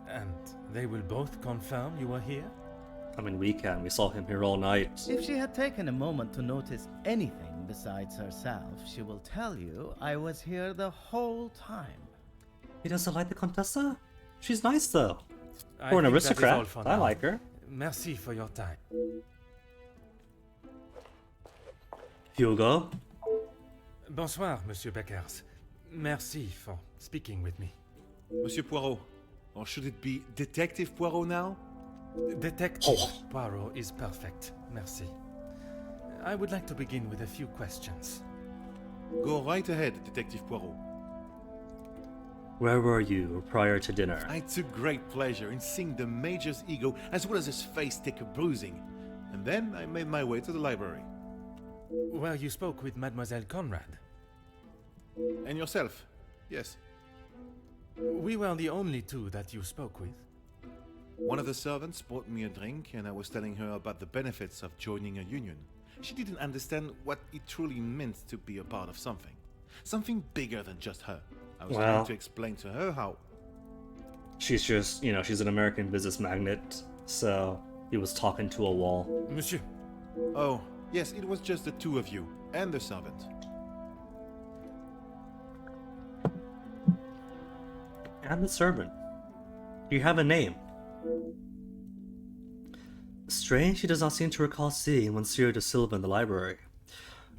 And they will both confirm you were here? I mean, we can. We saw him here all night. If she had taken a moment to notice anything besides herself, she will tell you I was here the whole time. He doesn't like the Contessa? She's nice, though. I For an think that is all aristocrat, for I now. like her. Merci for your time. Hugo? Bonsoir, Monsieur Beckers. Merci for speaking with me. Monsieur Poirot, or should it be Detective Poirot now? Detective Poirot is perfect. Merci. I would like to begin with a few questions. Go right ahead, Detective Poirot. Where were you prior to dinner? I took great pleasure in seeing the Major's ego as well as his face take a bruising. And then I made my way to the library. Where you spoke with Mademoiselle Conrad. And yourself? Yes. We were the only two that you spoke with. One of the servants bought me a drink and I was telling her about the benefits of joining a union. She didn't understand what it truly meant to be a part of something. Something bigger than just her. I was trying to explain to her how... She's just, she's an American business magnate, so he was talking to a wall. Monsieur. Oh, yes, it was just the two of you and the servant. And the servant. You have a name. Strange he does not seem to recall seeing Monsieur de Silva in the library.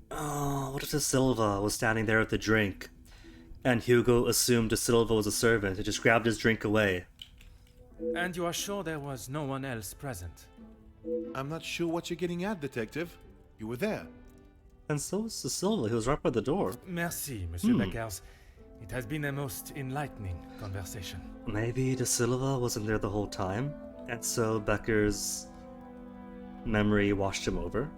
Oh, what if de Silva was standing there with the drink? And Hugo assumed de Silva was a servant and just grabbed his drink away. And you are sure there was no one else present? I'm not sure what you're getting at, Detective. You were there. And so was Silva, who was right by the door. Merci, Monsieur Beckers. It has been a most enlightening conversation. Maybe De Silva wasn't there the whole time, and so Becker's memory washed him over.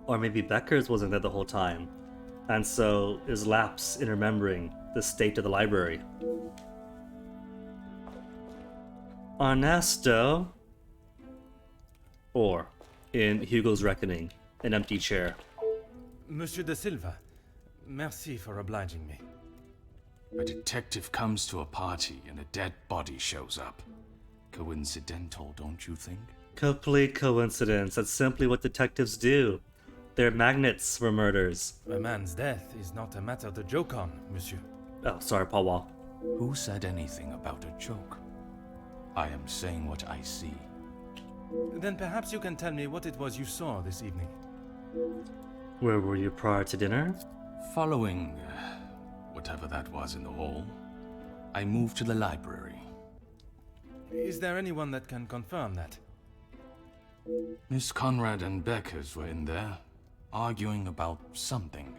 Or maybe Becker's wasn't there the whole time, and so is lapse in remembering the state of the library. Ernesto, or in Hugo's Reckoning, an empty chair. Monsieur de Silva, merci for obliging me. A detective comes to a party and a dead body shows up. Coincidental, don't you think? Complete coincidence. That's simply what detectives do. They're magnets for murders. A man's death is not a matter to joke on, monsieur. Oh, sorry, Paul Wall. Who said anything about a joke? I am saying what I see. Then perhaps you can tell me what it was you saw this evening. Where were you prior to dinner? Following whatever that was in the hall, I moved to the library. Is there anyone that can confirm that? Miss Conrad and Beckers were in there, arguing about something.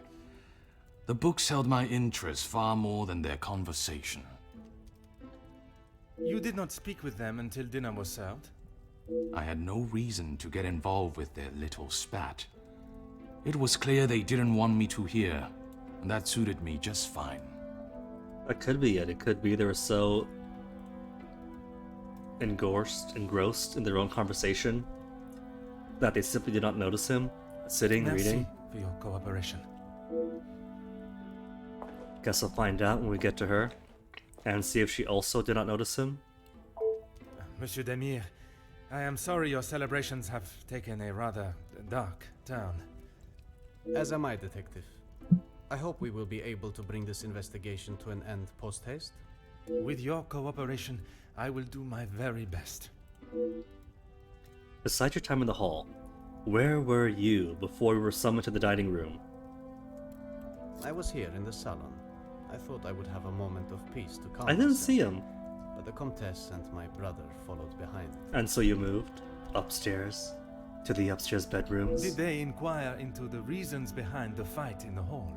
The books held my interest far more than their conversation. You did not speak with them until dinner was served? I had no reason to get involved with their little spat. It was clear they didn't want me to hear, and that suited me just fine. That could be it. It could be they were so engrossed in their own conversation that they simply did not notice him sitting, Merci reading. for your cooperation. Guess I'll find out when we get to her and see if she also did not notice him. Monsieur Demir, I am sorry your celebrations have taken a rather dark turn. As am I, Detective. I hope we will be able to bring this investigation to an end post-haste. With your cooperation, I will do my very best. Besides your time in the hall, where were you before we were summoned to the dining room? I was here in the salon. I thought I would have a moment of peace to calm I didn't myself, see him. but the Comtesse and my brother followed behind. And so you moved upstairs to the upstairs bedrooms? Did they inquire into the reasons behind the fight in the hall?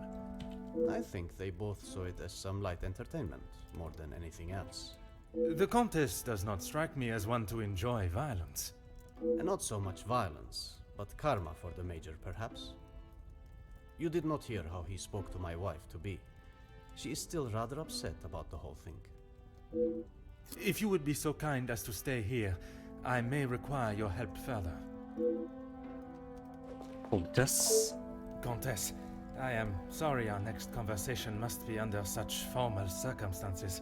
I think they both saw it as some light entertainment, more than anything else. The Comtesse does not strike me as one to enjoy violence. And not so much violence, but karma for the Major, perhaps. You did not hear how he spoke to my wife-to-be. She is still rather upset about the whole thing. If you would be so kind as to stay here, I may require your help further. Comtesse? Comtesse, I am sorry our next conversation must be under such formal circumstances.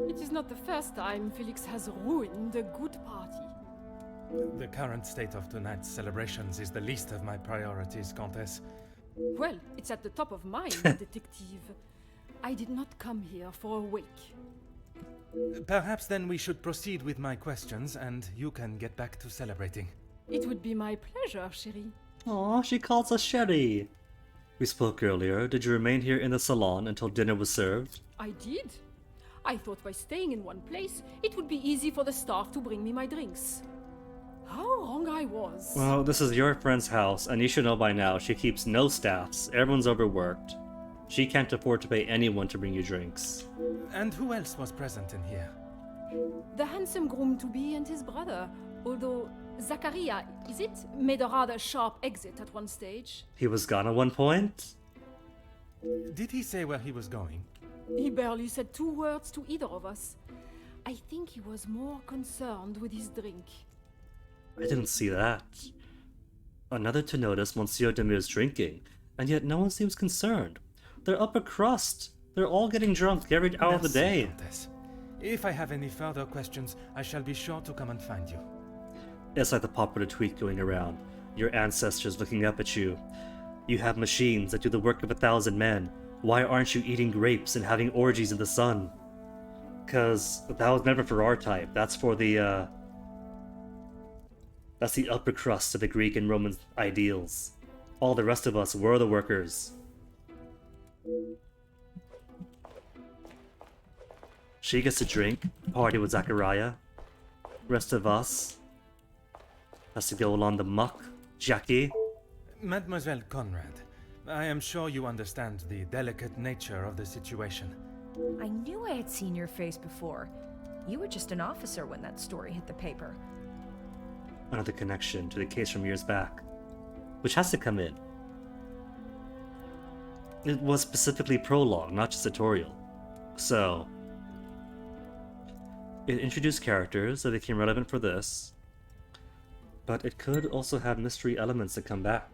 It is not the first time Felix has ruined a good party. The current state of tonight's celebrations is the least of my priorities, Comtesse. Well, it's at the top of mine, detective. I did not come here for a wake. Perhaps then we should proceed with my questions and you can get back to celebrating. It would be my pleasure, chérie. Aw, she calls us Sherry. We spoke earlier. Did you remain here in the salon until dinner was served? I did. I thought by staying in one place, it would be easy for the staff to bring me my drinks. How wrong I was. Well, this is your friend's house, and you should know by now she keeps no staffs. Everyone's overworked. She can't afford to pay anyone to bring you drinks. And who else was present in here? The handsome groom-to-be and his brother, although Zachariah, is it, made a rather sharp exit at one stage. He was gone at one point? Did he say where he was going? He barely said 2 words to either of us. I think he was more concerned with his drink. I didn't see that. Another to notice Monsieur Demir's drinking, and yet no one seems concerned. They're upper crust. They're all getting drunk every hour of the day. Countess. If I have any further questions, I shall be sure to come and find you. It's like the popular tweet going around. Your ancestors looking up at you. You have machines that do the work of 1,000 men. Why aren't you eating grapes and having orgies in the sun? 'Cause that was never for our type. That's for the, that's the upper crust of the Greek and Roman ideals. All the rest of us were the workers. She gets to drink, party with Zachariah. Rest of us has to go along the muck. Jackie. Mademoiselle Conrad, I am sure you understand the delicate nature of the situation. I knew I had seen your face before. You were just an officer when that story hit the paper. Another connection to the case from years back, which has to come in. It was specifically prologue, not just tutorial. So, it introduced characters that became relevant for this, but it could also have mystery elements that come back.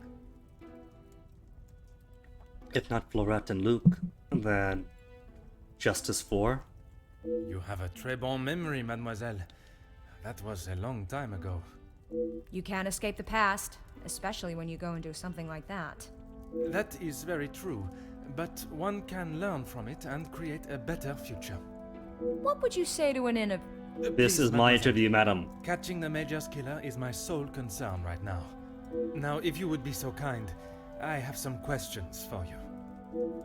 If not Florette and Luke, then Justice 4. You have a très bon memory, mademoiselle. That was a long time ago. You can't escape the past, especially when you go and do something like that. That is very true, but one can learn from it and create a better future. What would you say to an This is my interview, madam. Catching the Major's killer is my sole concern right now. Now, if you would be so kind, I have some questions for you.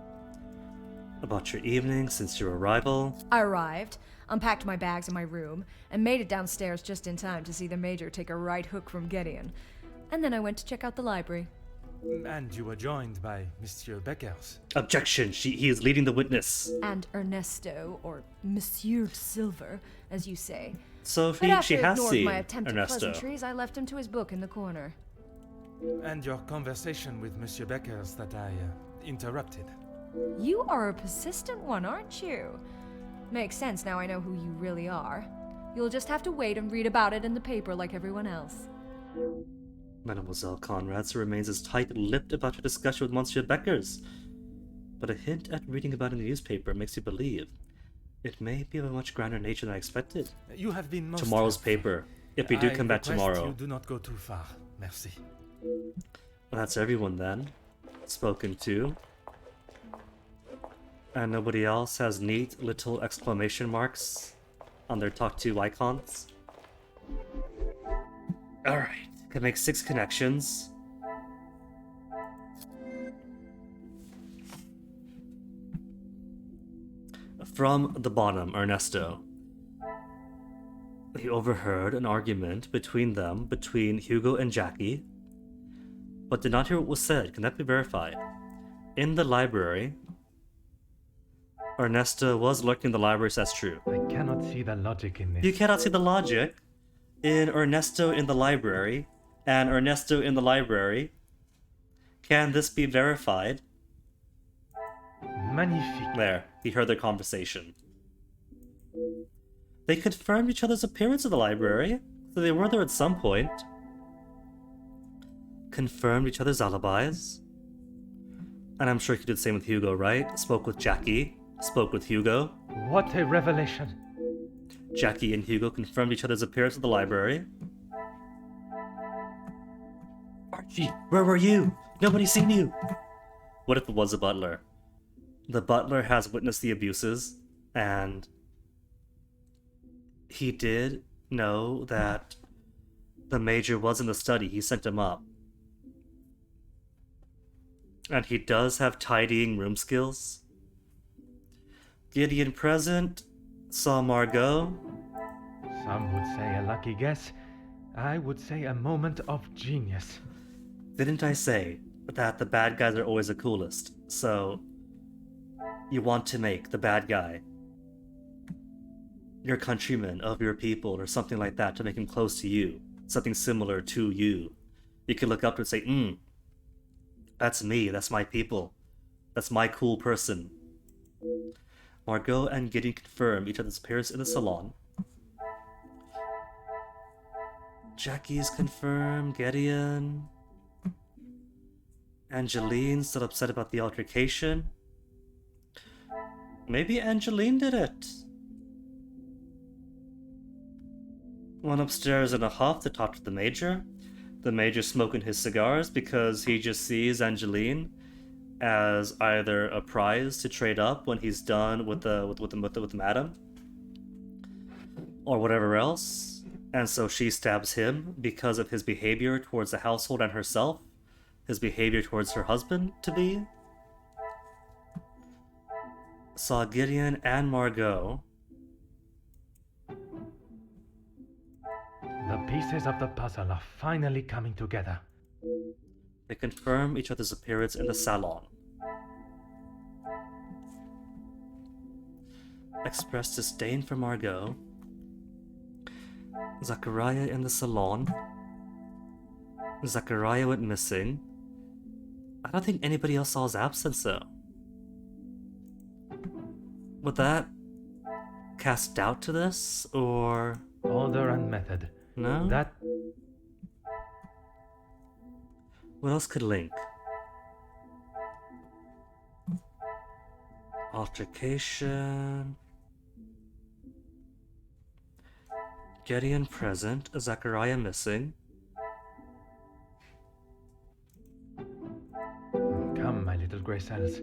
About your evening since your arrival. I arrived, unpacked my bags in my room, and made it downstairs just in time to see the Major take a right hook from Gideon. And then I went to check out the library. And you were joined by Monsieur Beckers. Objection! He is leading the witness. And Ernesto, or Monsieur Silver, as you say. So But after she has ignored seen my attempt at Ernesto. pleasantries, I left him to his book in the corner. And your conversation with Monsieur Beckers that I interrupted. You are a persistent one, aren't you? Makes sense now I know who you really are. You'll just have to wait and read about it in the paper like everyone else. Mademoiselle Conrad remains as tight-lipped about her discussion with Monsieur Beckers, but a hint at reading about it in the newspaper makes you believe it may be of a much grander nature than I expected. You have been most Tomorrow's helpful. paper, if we do come back I request tomorrow. You do not go too far. Merci. Well, that's everyone then. Spoken to. And nobody else has neat little exclamation marks on their talk to icons. Alright, can make 6 connections. From the bottom, Ernesto. He overheard an argument between Hugo and Jackie, but did not hear what was said. Can that be verified? In the library, Ernesto was lurking in the library, so that's true. I cannot see the logic in this. You cannot see the logic in Ernesto in the library and Ernesto in the library. Can this be verified? Magnifique. There, he heard their conversation. They confirmed each other's appearance in the library, so they were there at some point. Confirmed each other's alibis. And I'm sure he did the same with Hugo, right? Spoke with Jackie, spoke with Hugo. What a revelation. Jackie and Hugo confirmed each other's appearance at the library. Archie, where were you? Nobody's seen you. What if it was a butler? The butler has witnessed the abuses, and he did know that the Major was in the study. He sent him up. And he does have tidying room skills. Gideon present, saw Margot. Some would say a lucky guess. I would say a moment of genius. Didn't I say that the bad guys are always the coolest? So, you want to make the bad guy your countryman of your people or something like that to make him close to you. Something similar to you. You can look up to and say, that's me, that's my people. That's my cool person. Margot and Gideon confirm each other's appearance in the salon. Jackie's confirmed, Gideon. Angeline still upset about the altercation. Maybe Angeline did it. Went upstairs in a huff to talk to the Major. The Major smoking his cigars because he just sees Angeline as either a prize to trade up when he's done with the madam, or whatever else. And so she stabs him because of his behavior towards the household and herself, his behavior towards her husband to be. Saw Gideon and Margot pieces of the puzzle are finally coming together. They confirm each other's appearance in the salon. Express disdain for Margot. Zachariah in the salon. Zachariah went missing. I don't think anybody else saw his absence though. Would that cast doubt to this, or... Order and method. No? That... What else could link? Altercation... Gideon present, Zachariah missing. Come, my little grey cells.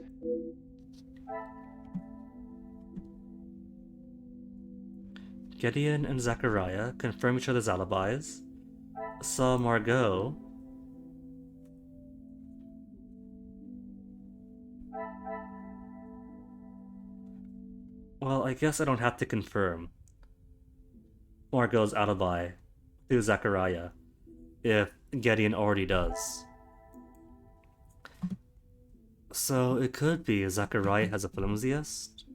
Gideon and Zachariah confirm each other's alibis. Saw Margot. Well, I guess I don't have to confirm Margot's alibi through Zachariah if Gideon already does. So it could be Zachariah has a flimsiest.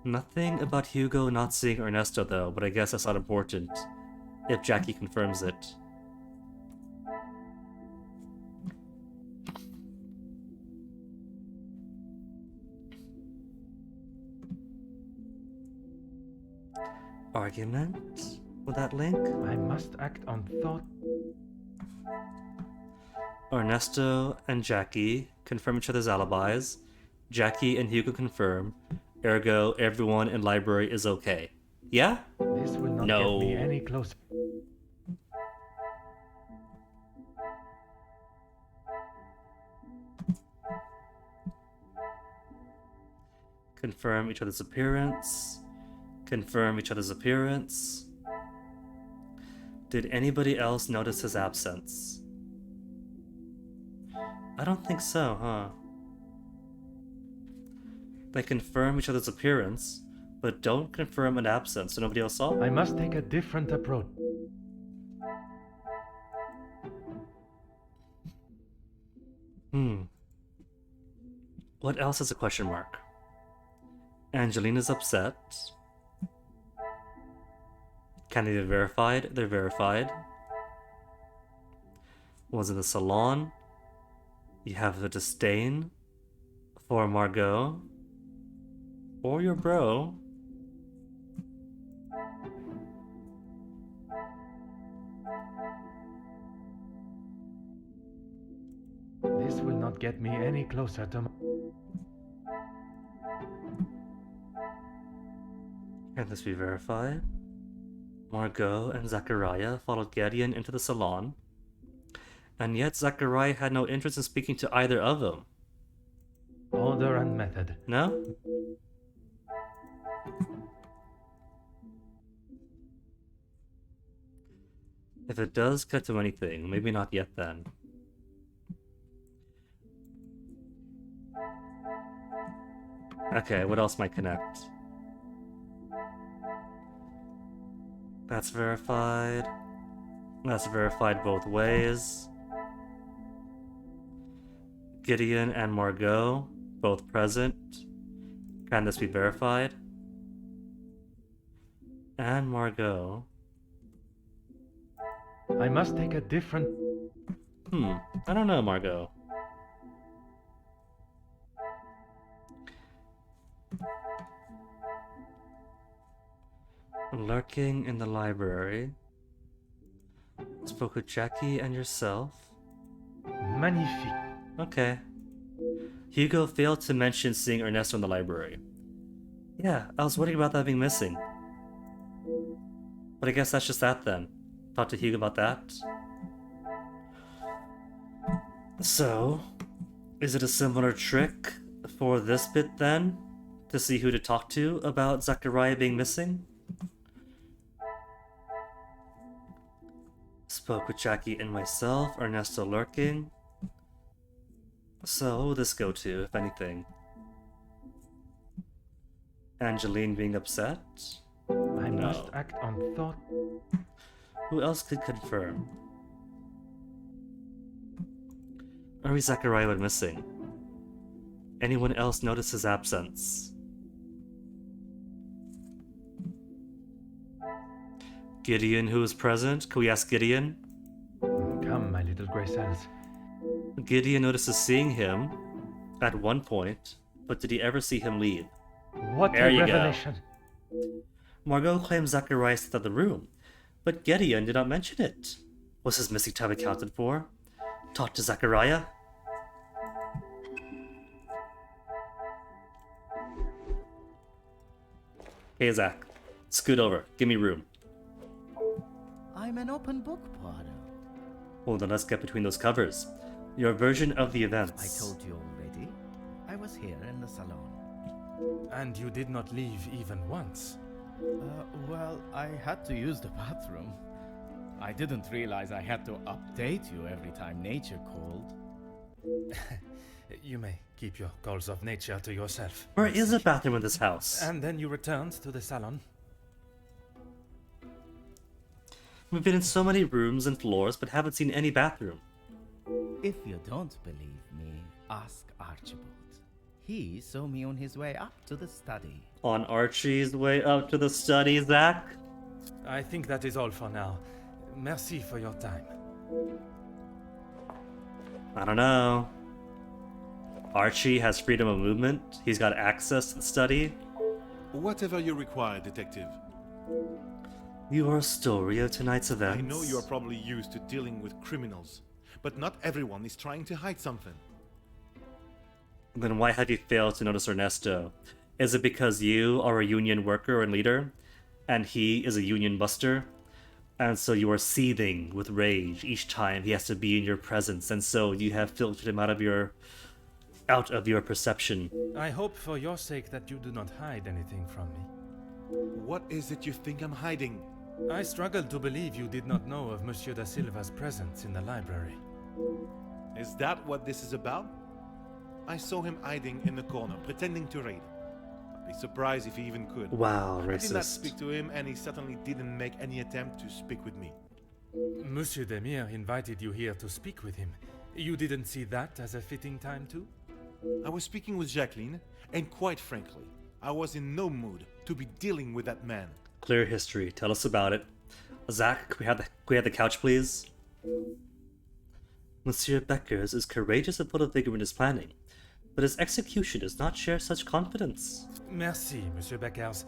Nothing about Hugo not seeing Ernesto though, but I guess that's not important if Jackie confirms it. Argument? With that link? I must act on thought. Ernesto and Jackie confirm each other's alibis. Jackie and Hugo confirm. Ergo, everyone in library is okay. Yeah? This will not No. get me any closer. Confirm each other's appearance. Confirm each other's appearance. Did anybody else notice his absence? I don't think so, huh? They confirm each other's appearance, but don't confirm an absence, so nobody else saw? I must take a different approach. What else is a question mark? Angelina's upset. Can they be verified? They're verified. Was in the salon. You have the disdain for Margot. Or your bro. This will not get me any closer to... Can this be verified? Margot and Zachariah followed Gideon into the salon, and yet Zachariah had no interest in speaking to either of them. Order and method. No? If it does cut to anything, maybe not yet then. Okay, what else might connect? That's verified. That's verified both ways. Gideon and Margot, both present. Can this be verified? And Margot. I must take a different... I don't know, Margot. Lurking in the library. Spoke with Jackie and yourself. Magnifique. Okay. Hugo failed to mention seeing Ernesto in the library. Yeah, I was worried about that being missing. But I guess that's just that then. Talk to Hugo about that. So, is it a similar trick for this bit then? To see who to talk to about Zachariah being missing? Spoke with Jackie and myself, Ernesto lurking. So, what will this go to, if anything? Angeline being upset? I No. must act on thought. Who else could confirm? Uri Zachariah went missing. Anyone else notice his absence? Gideon, who was present? Can we ask Gideon? Come, my little grey cells. Gideon notices seeing him at one point, but did he ever see him leave? What There a you revelation! go. Margot claims Zachariah stepped out of the room, but Gideon did not mention it. Was his missing time accounted for? Talk to Zachariah? Hey Zach, scoot over. Give me room. I'm an open book, Poirot. Well, then let's get between those covers. Your version of the I events. told you already. I was here in the salon. And you did not leave even once. Well, I had to use the bathroom. I didn't realize I had to update you every time nature called. You may keep your calls of nature to yourself. Where is a bathroom in this house? And then you returned to the salon. We've been in so many rooms and floors, but haven't seen any bathroom. If you don't believe me, ask Archibald. He saw me on his way up to the study. On Archie's way up to the study, Zach? I think that is all for now. Merci for your time. I don't know. Archie has freedom of movement. He's got access to the study. Whatever you require, detective. You are a story of tonight's events. I know you are probably used to dealing with criminals, but not everyone is trying to hide something. Then why have you failed to notice Ernesto? Is it because you are a union worker and leader, and he is a union buster? And so you are seething with rage each time he has to be in your presence, and so you have filtered him out of your perception. I hope for your sake that you do not hide anything from me. What is it you think I'm hiding? I struggle to believe you did not know of Monsieur da Silva's presence in the library. Is that what this is about? I saw him hiding in the corner, pretending to read. I'd be surprised if he even could. Wow, I did not racist. speak to him, and he certainly didn't make any attempt to speak with me. Monsieur Demire invited you here to speak with him. You didn't see that as a fitting time too? I was speaking with Jacqueline, and quite frankly, I was in no mood to be dealing with that man. Clear history. Tell us about it. Zach, can we have the couch, please? Monsieur Beckers is courageous and full of vigor in his planning, but his execution does not share such confidence. Merci, Monsieur Beckers.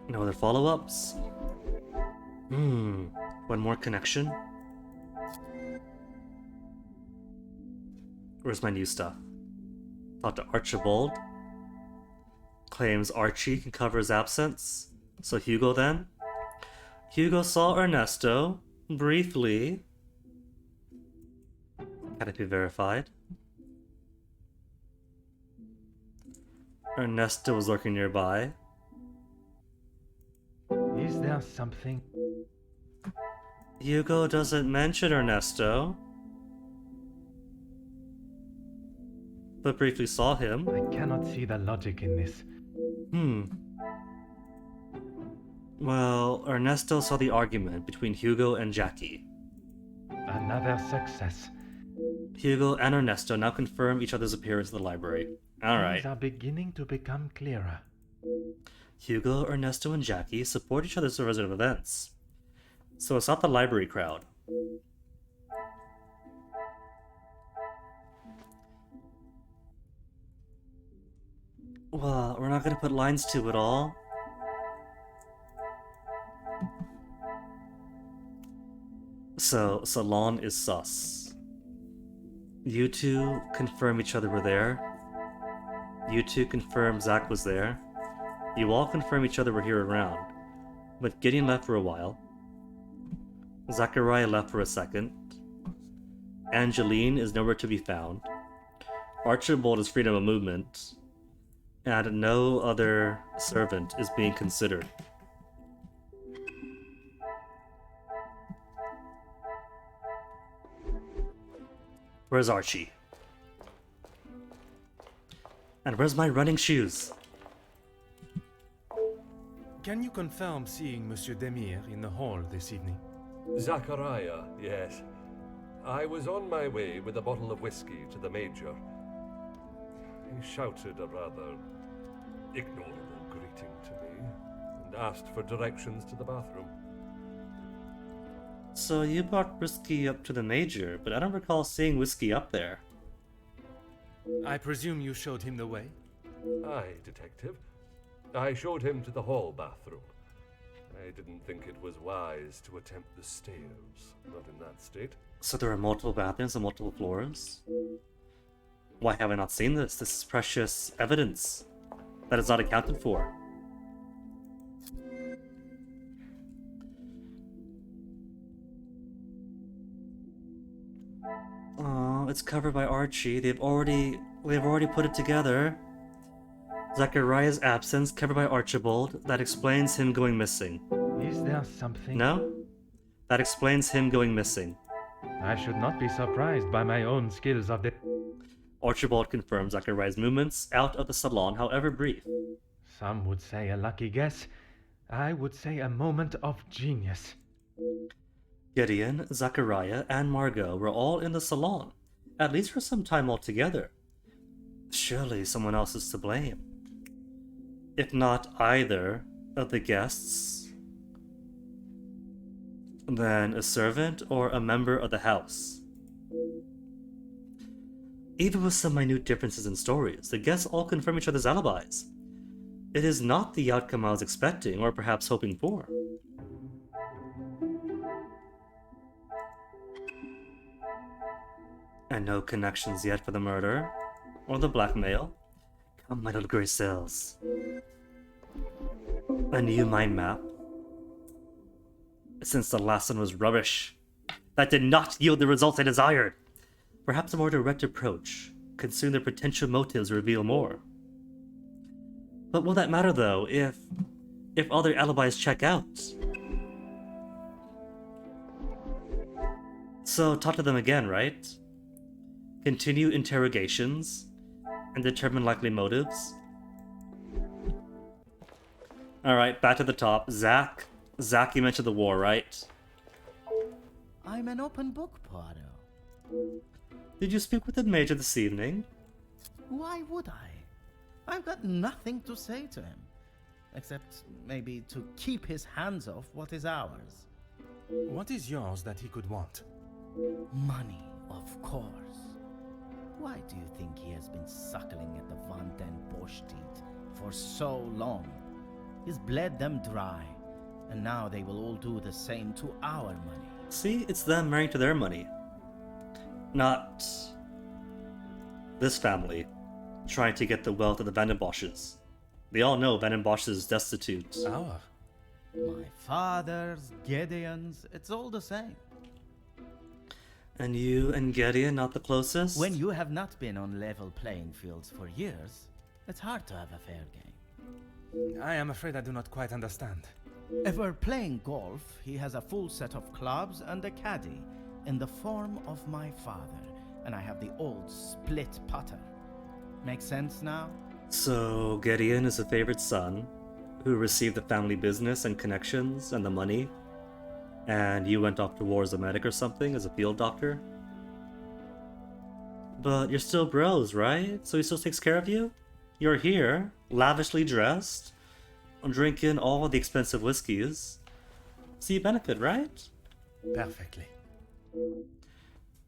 No other follow-ups? One more connection? Where's my new stuff? Talk to Archibald. Claims Archie can cover his absence. So Hugo then? Hugo saw Ernesto briefly. Can it be verified? Ernesto was lurking nearby. Is there something? Hugo doesn't mention Ernesto, but briefly saw him. I cannot see the logic in this. Well, Ernesto saw the argument between Hugo and Jackie. Another success. Hugo and Ernesto now confirm each other's appearance in the library. Alright. Things are beginning to become clearer. Hugo, Ernesto, and Jackie support each other's version of events. So it's not the library crowd. Well, we're not gonna put lines to it all. So, Salon is sus. You two confirm each other were there. You two confirm Zach was there. You all confirm each other were here around. But Gideon left for a while. Zachariah left for a second. Angeline is nowhere to be found. Archibald is freedom of movement. And no other servant is being considered. Where's Archie? And where's my running shoes? Can you confirm seeing Monsieur Demir in the hall this evening? Zachariah, yes. I was on my way with a bottle of whiskey to the Major. He shouted a rather ignorable greeting to me and asked for directions to the bathroom. So you brought whiskey up to the Major, but I don't recall seeing whiskey up there. I presume you showed him the way? Aye, detective. I showed him to the hall bathroom. I didn't think it was wise to attempt the stairs, not in that state. So there are multiple bathrooms on multiple floors? Why have I not seen this? This is precious evidence that is not accounted for. Oh, it's covered by Archie. They've already put it together. Zachariah's absence covered by Archibald. That explains him going missing. Is there something? No? That explains him going missing. I should not be surprised by my own skills of Archibald confirms Zachariah's movements out of the salon, however brief. Some would say a lucky guess. I would say a moment of genius. Gideon, Zachariah, and Margot were all in the salon, at least for some time altogether. Surely someone else is to blame. If not either of the guests, then a servant or a member of the house. Even with some minute differences in stories, the guests all confirm each other's alibis. It is not the outcome I was expecting or perhaps hoping for. And no connections yet for the murder or the blackmail. Come, my little grey cells. A new mind map. Since the last one was rubbish. That did not yield the results I desired. Perhaps a more direct approach, considering their potential motives, reveal more. But will that matter though, if all their alibis check out? So talk to them again, right? Continue interrogations and determine likely motives. Alright, back to the top. Zach, you mentioned the war, right? I'm an open book, Poirot. Did you speak with the Major this evening? Why would I? I've got nothing to say to him, except maybe to keep his hands off what is ours. What is yours that he could want? Money, of course. Why do you think he has been suckling at the Van den Bosch teeth for so long? He's bled them dry, and now they will all do the same to our money. See, it's them marrying to their money. Not this family trying to get the wealth of the Van den Bosches. They all know Van den Bosch is destitute. Our? My father's, Gideon's, it's all the same. And you and Gideon not the closest? When you have not been on level playing fields for years, it's hard to have a fair game. I am afraid I do not quite understand. If we're playing golf, he has a full set of clubs and a caddy in the form of my father, and I have the old split putter. Make sense now? So Gideon is a favorite son who received the family business and connections and the money, and you went off to war as a medic or something, as a field doctor? But you're still bros, right? So he still takes care of you? You're here, lavishly dressed, drinking all the expensive whiskeys. So you benefit, right? Perfectly.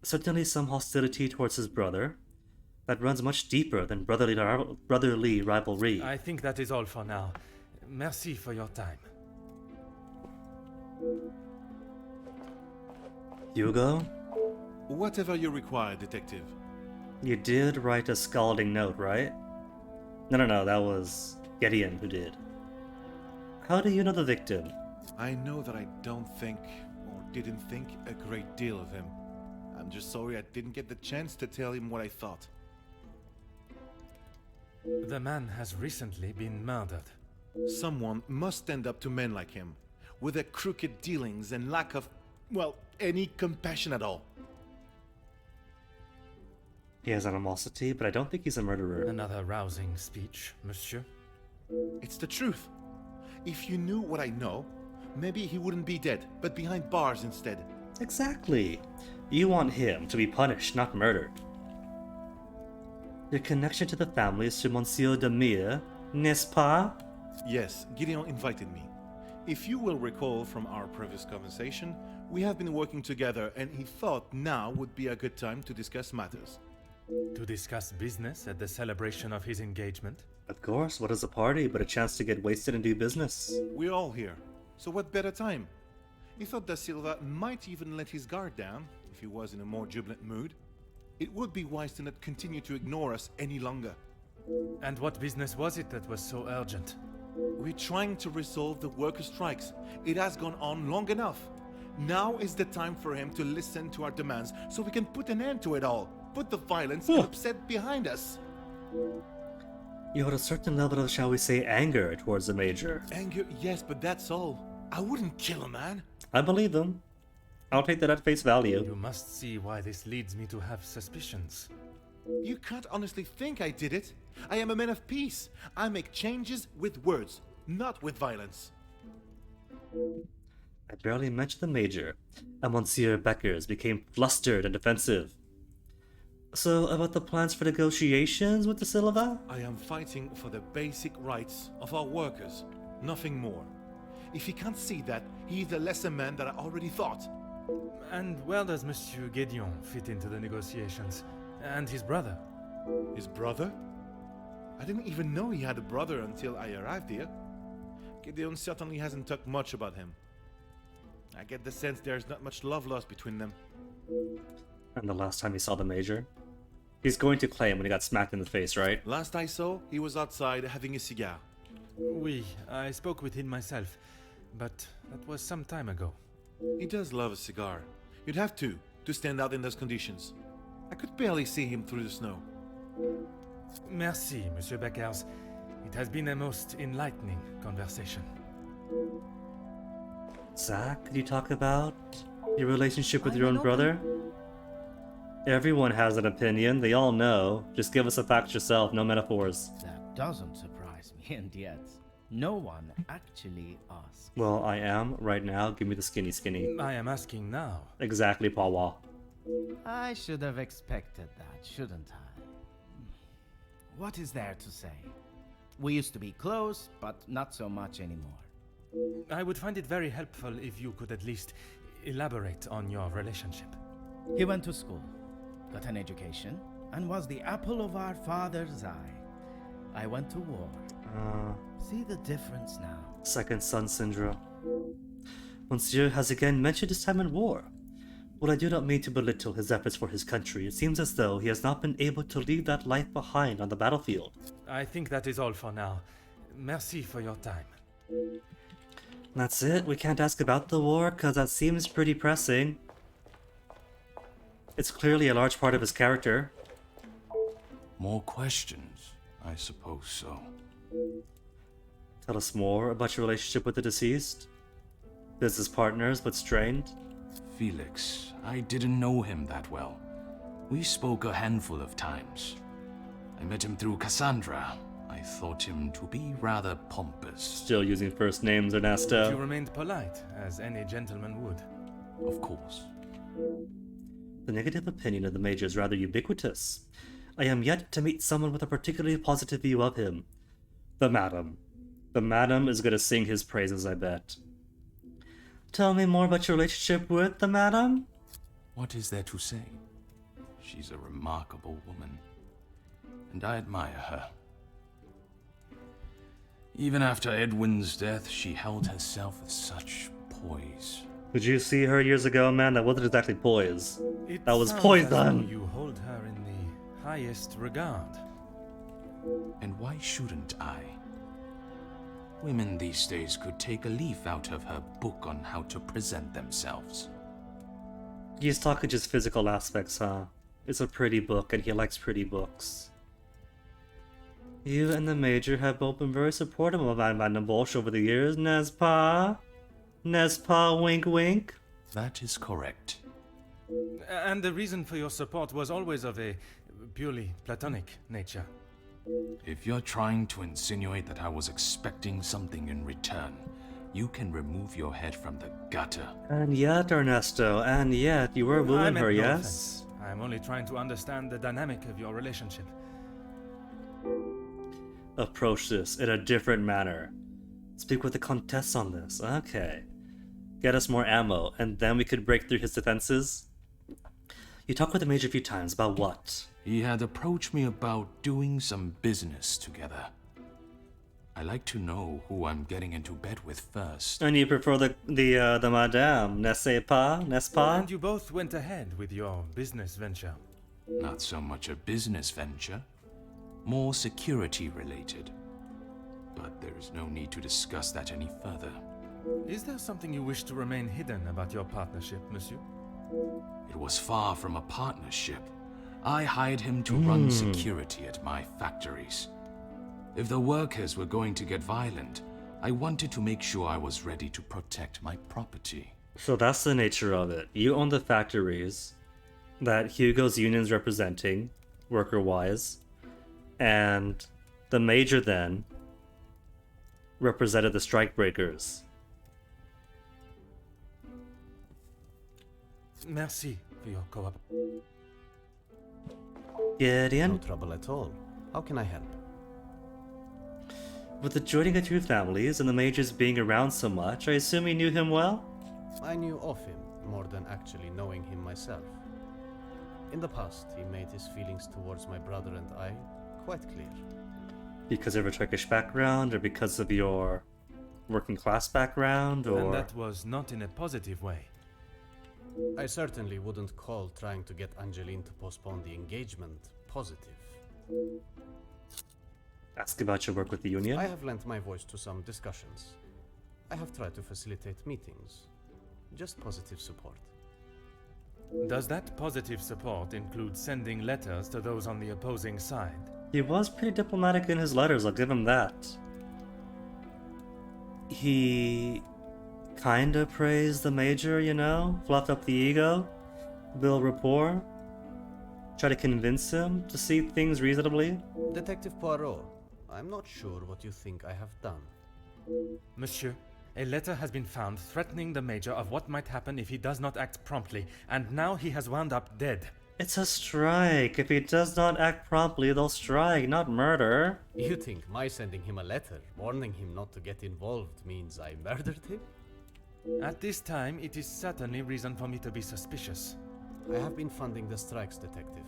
Certainly some hostility towards his brother that runs much deeper than brotherly rivalry. I think that is all for now. Merci for your time. Hugo? Whatever you require, detective. You did write a scalding note, right? No, that was Gideon who did. How do you know the victim? I know that I don't think, or didn't think, a great deal of him. I'm just sorry I didn't get the chance to tell him what I thought. The man has recently been murdered. Someone must stand up to men like him, with their crooked dealings and lack of, well, any compassion at all. He has animosity, but I don't think he's a murderer. Another rousing speech, monsieur. It's the truth. If you knew what I know, maybe he wouldn't be dead, but behind bars instead. Exactly. You want him to be punished, not murdered. Your connection to the family is to Monsieur de Mille, n'est-ce pas? Yes, Gideon invited me. If you will recall from our previous conversation, we have been working together and he thought now would be a good time to discuss matters. To discuss business at the celebration of his engagement? Of course, what is a party but a chance to get wasted and do business? We're all here, so what better time? He thought Da Silva might even let his guard down if he was in a more jubilant mood. It would be wise to not continue to ignore us any longer. And what business was it that was so urgent? We're trying to resolve the worker strikes. It has gone on long enough. Now is the time for him to listen to our demands so we can put an end to it all. Put the violence and upset behind us. You had a certain level of, shall we say, anger towards the Major. Anger, yes, but that's all. I wouldn't kill a man. I believe them. I'll take that at face value. You must see why this leads me to have suspicions. You can't honestly think I did it. I am a man of peace. I make changes with words, not with violence. I barely mentioned the Major, and Monsieur Beckers became flustered and defensive. So, about the plans for negotiations with the Silva? I am fighting for the basic rights of our workers, nothing more. If he can't see that, he is a lesser man than I already thought. And where does Monsieur Gédéon fit into the negotiations? And his brother? His brother? I didn't even know he had a brother until I arrived here. Gideon certainly hasn't talked much about him. I get the sense there's not much love lost between them. And the last time he saw the Major? He's going to claim when he got smacked in the face, right? Last I saw, he was outside having a cigar. Oui, I spoke with him myself, but that was some time ago. He does love a cigar. You'd have to stand out in those conditions. I could barely see him through the snow. Merci, Monsieur Beckers. It has been a most enlightening conversation. Zach, could you talk about your relationship with your I'm own an brother? Everyone has an opinion, they all know. Just give us the facts yourself, no metaphors. That doesn't surprise me, and yet no one actually asked. Well, I am, right now. Give me the skinny. I am asking now. Exactly, Pawa. I should have expected that, shouldn't I? What is there to say? We used to be close, but not so much anymore. I would find it very helpful if you could at least elaborate on your relationship. He went to school, got an education, and was the apple of our father's eye. I went to war. See the difference now. Second son syndrome. Monsieur has again mentioned his time in war. While I do not mean to belittle his efforts for his country, it seems as though he has not been able to leave that life behind on the battlefield. I think that is all for now. Merci for your time. That's it? We can't ask about the war, cause that seems pretty pressing. It's clearly a large part of his character. More questions? I suppose so. Tell us more about your relationship with the deceased. Business partners, but strained. Felix, I didn't know him that well. We spoke a handful of times. I met him through Cassandra. I thought him to be rather pompous. Still using first names, Ernesto. You remained polite, as any gentleman would. Of course. The negative opinion of the Major is rather ubiquitous. I am yet to meet someone with a particularly positive view of him. The Madam. The Madam is gonna sing his praises, I bet. Tell me more about your relationship with the Madam? What is there to say? She's a remarkable woman, and I admire her. Even after Edwin's death, she held herself with such poise. Did you see her years ago, man? That wasn't exactly poise. That was sounds poison! as though you hold her in the highest regard. And why shouldn't I? Women these days could take a leaf out of her book on how to present themselves. He's talking just physical aspects, huh? It's a pretty book, and he likes pretty books. You and the Major have both been very supportive of Van den Bosch over the years, n'est-ce pas? N'est-ce pas, wink wink? That is correct. And the reason for your support was always of a purely platonic nature. If you're trying to insinuate that I was expecting something in return, you can remove your head from the gutter. And yet, Ernesto, and yet, you were I wooing meant her, no yes? offense. I'm only trying to understand the dynamic of your relationship. Approach this in a different manner. Speak with the Countess on this. Okay. Get us more ammo, and then we could break through his defenses. You talked with the Major a few times about what? He had approached me about doing some business together. I like to know who I'm getting into bed with first. And you prefer the Madame, n'est-ce pas? N'est-ce pas? And you both went ahead with your business venture. Not so much a business venture, more security related. But there is no need to discuss that any further. Is there something you wish to remain hidden about your partnership, monsieur? It was far from a partnership. I hired him to run security at my factories. If the workers were going to get violent, I wanted to make sure I was ready to protect my property. So that's the nature of it. You own the factories that Hugo's union's representing, worker-wise, and the Major then represented the strikebreakers. Merci for your co-op. Gideon? No trouble at all. How can I help? With the joining of two families and the Majors being around so much, I assume you knew him well? I knew of him more than actually knowing him myself. In the past, he made his feelings towards my brother and I quite clear. Because of your Turkish background, or because of your working class background, or... And that was not in a positive way. I certainly wouldn't call trying to get Angeline to postpone the engagement positive. Ask about your work with the union? I have lent my voice to some discussions. I have tried to facilitate meetings. Just positive support. Does that positive support include sending letters to those on the opposing side? He was pretty diplomatic in his letters, I'll give him that. He kinda praised the Major, you know? Fluffed up the ego, build rapport, try to convince him to see things reasonably. Detective Poirot, I'm not sure what you think I have done. Monsieur, a letter has been found threatening the Major of what might happen if he does not act promptly, and now he has wound up dead. It's a strike. If he does not act promptly, they'll strike, not murder. You think my sending him a letter, warning him not to get involved, means I murdered him? At this time, it is certainly reason for me to be suspicious. I have been funding the strikes, Detective.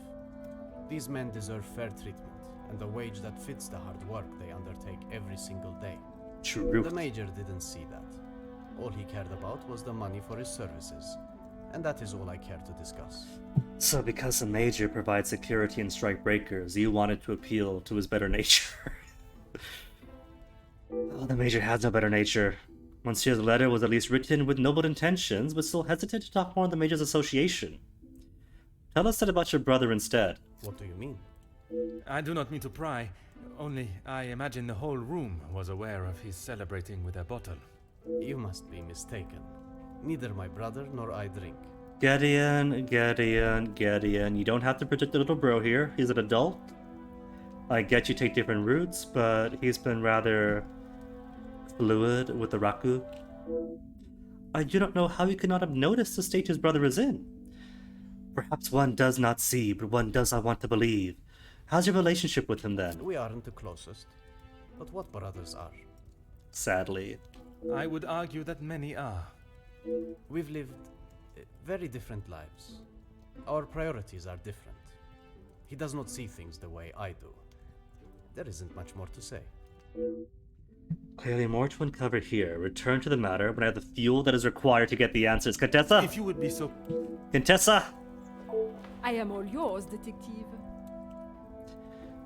These men deserve fair treatment, and a wage that fits the hard work they undertake every single day. True. The Major didn't see that. All he cared about was the money for his services, and that is all I care to discuss. So because the Major provides security and strike breakers, you wanted to appeal to his better nature. Oh, the Major has no better nature. Monsieur's letter was at least written with noble intentions, but still hesitant to talk more on the Major's association. Tell us that about your brother instead. What do you mean? I do not mean to pry, only I imagine the whole room was aware of his celebrating with a bottle. You must be mistaken. Neither my brother nor I drink. Gideon, you don't have to protect the little bro here. He's an adult. I get you take different routes, but he's been rather fluid with the Raku. I do not know how he could not have noticed the state his brother is in. Perhaps one does not see, but one does not want to believe. How's your relationship with him then? We aren't the closest, but what brothers are? Sadly. I would argue that many are. We've lived very different lives. Our priorities are different. He does not see things the way I do. There isn't much more to say. Clearly more to uncover here. Return to the matter when I have the fuel that is required to get the answers. Contessa? If you would be so... Contessa? I am all yours, detective.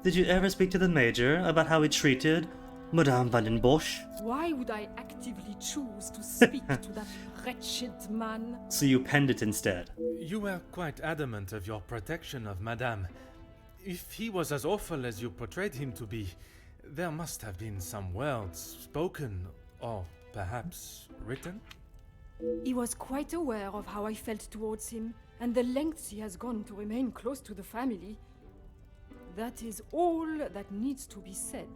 Did you ever speak to the Major about how he treated Madame van den Bosch? Why would I actively choose to speak to that wretched man? So you penned it instead. You were quite adamant of your protection of Madame. If he was as awful as you portrayed him to be, there must have been some words spoken, or perhaps written? He was quite aware of how I felt towards him, and the lengths he has gone to remain close to the family. That is all that needs to be said.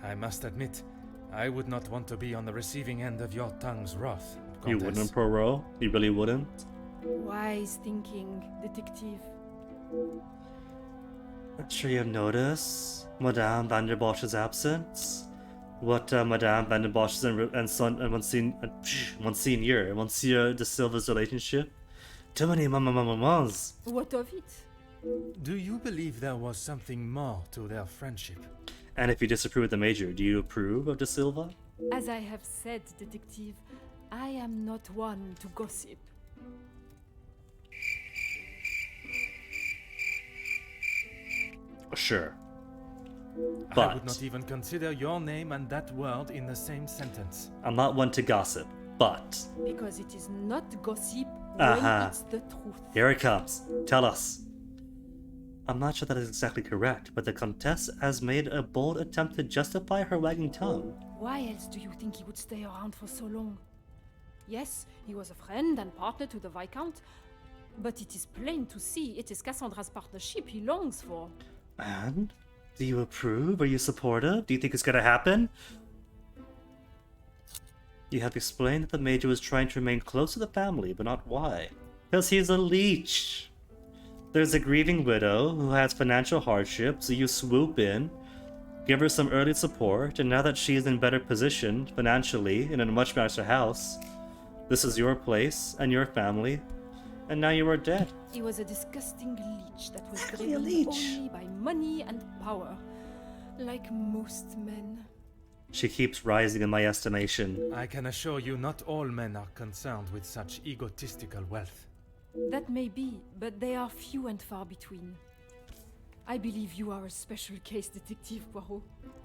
I must admit, I would not want to be on the receiving end of your tongue's wrath, You Countess. wouldn't, Poirot? You really wouldn't? Wise thinking, detective. I'm sure you've noticed Madame van der Bosch's absence. What Madame van der Bosch's and son and Monsieur de Silva's relationship. Too many mamas. What of it? Do you believe there was something more to their friendship? And if you disapprove of the Major, do you approve of de Silva? As I have said, detective, I am not one to gossip. Sure. I But would not even consider your name and that word in the same sentence. I'm not one to gossip, but... Because it is not gossip Uh-huh. when it's the truth. Here it comes. Tell us. I'm not sure that is exactly correct, but the Comtesse has made a bold attempt to justify her wagging tongue. Why else do you think he would stay around for so long? Yes, he was a friend and partner to the Viscount, but it is plain to see it is Cassandra's partnership he longs for. And? Do you approve? Are you supportive? Do you think it's gonna happen? You have explained that the Major was trying to remain close to the family, but not why. Because he's a leech. There's a grieving widow who has financial hardship, so you swoop in, give her some early support, and now that she's in better position financially and in a much nicer house, this is your place and your family, and now you are dead. He was a disgusting leech that was Exactly, a driven leech. only by money and power, like most men. She keeps rising in my estimation. I can assure you not all men are concerned with such egotistical wealth. That may be, but they are few and far between. I believe you are a special case, Detective Poirot.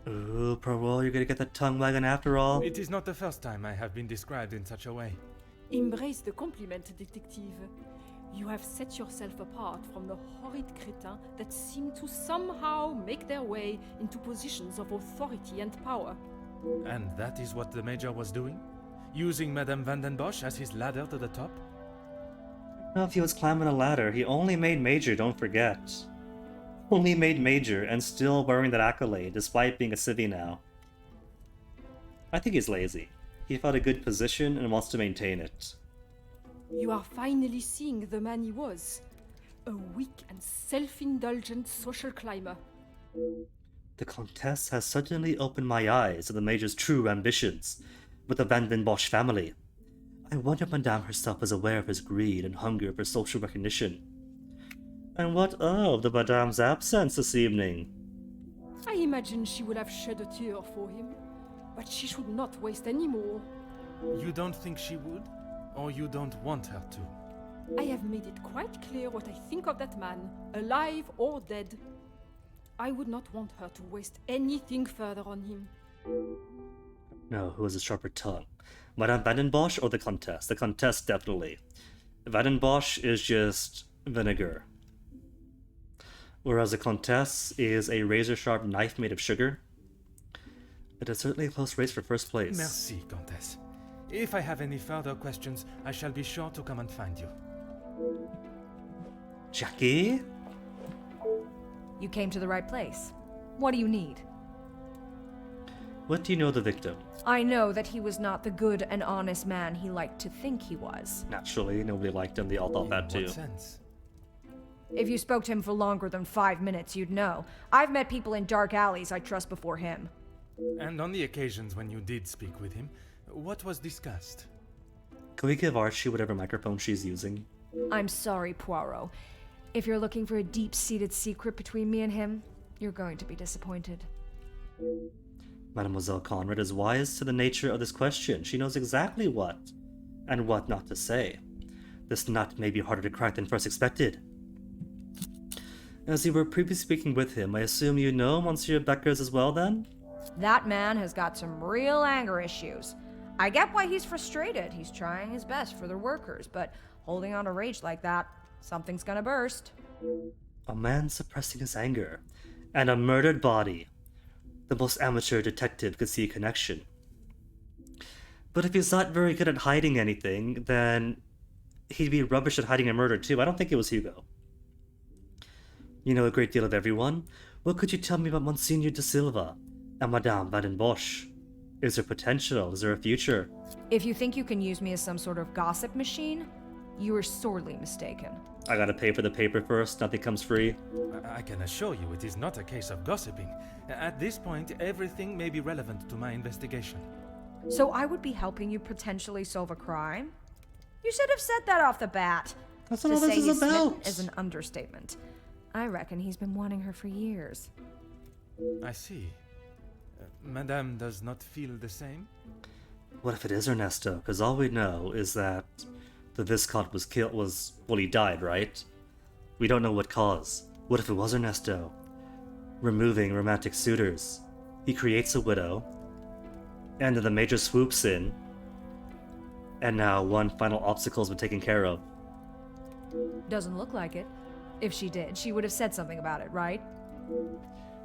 Ooh, Poirot, you're gonna get the tongue wagging after all. It is not the first time I have been described in such a way. Embrace the compliment, Detective. You have set yourself apart from the horrid crétins that seem to somehow make their way into positions of authority and power. And that is what the Major was doing? Using Madame van den Bosch as his ladder to the top? I don't know if he was climbing a ladder. He only made Major, don't forget. Only made Major, and still wearing that accolade, despite being a civvy now. I think he's lazy. He found a good position and wants to maintain it. You are finally seeing the man he was. A weak and self-indulgent social climber. The Comtesse has suddenly opened my eyes to the Major's true ambitions with the Van den Bosch family. I wonder if Madame herself is aware of his greed and hunger for social recognition. And what of the Madame's absence this evening? I imagine she would have shed a tear for him, but she should not waste any more. You don't think she would? Or you don't want her to? I have made it quite clear what I think of that man, alive or dead. I would not want her to waste anything further on him. No, who has a sharper tongue? Madame Van den Bosch or the Comtesse? The Comtesse, definitely. Van den Bosch is just vinegar. Whereas the Comtesse is a razor-sharp knife made of sugar. It is certainly a close race for first place. Merci, Comtesse. If I have any further questions, I shall be sure to come and find you. Jackie? You came to the right place. What do you need? What do you know of the victim? I know that he was not the good and honest man he liked to think he was. Naturally, nobody liked him. They all thought that In too. what sense? If you spoke to him for longer than 5 minutes, you'd know. I've met people in dark alleys I trust before him. And on the occasions when you did speak with him, what was discussed? Can we give Archie whatever microphone she's using? I'm sorry, Poirot. If you're looking for a deep-seated secret between me and him, you're going to be disappointed. Mademoiselle Conrad is wise to the nature of this question. She knows exactly what and what not to say. This nut may be harder to crack than first expected. As you were previously speaking with him, I assume you know Monsieur Beckers as well, then? That man has got some real anger issues. I get why he's frustrated. He's trying his best for the workers, but holding on to rage like that, something's gonna burst. A man suppressing his anger, and a murdered body. The most amateur detective could see a connection. But if he's not very good at hiding anything, then he'd be rubbish at hiding a murder too. I don't think it was Hugo. You know a great deal of everyone. What could you tell me about Monsignor de Silva and Madame Van Bosch? Is there potential? Is there a future? If you think you can use me as some sort of gossip machine, you are sorely mistaken. I gotta pay for the paper first, nothing comes free. I can assure you it is not a case of gossiping. At this point, everything may be relevant to my investigation. So I would be helping you potentially solve a crime? You should have said that off the bat. That's what all this is about. Is an understatement. I reckon he's been wanting her for years. I see. Madame does not feel the same? What if it is Ernesto? Because all we know is that the Viscount he died, right? We don't know what cause. What if it was Ernesto? Removing romantic suitors. He creates a widow, and then the Major swoops in, and now one final obstacle's been taken care of. Doesn't look like it. If she did, she would have said something about it, right?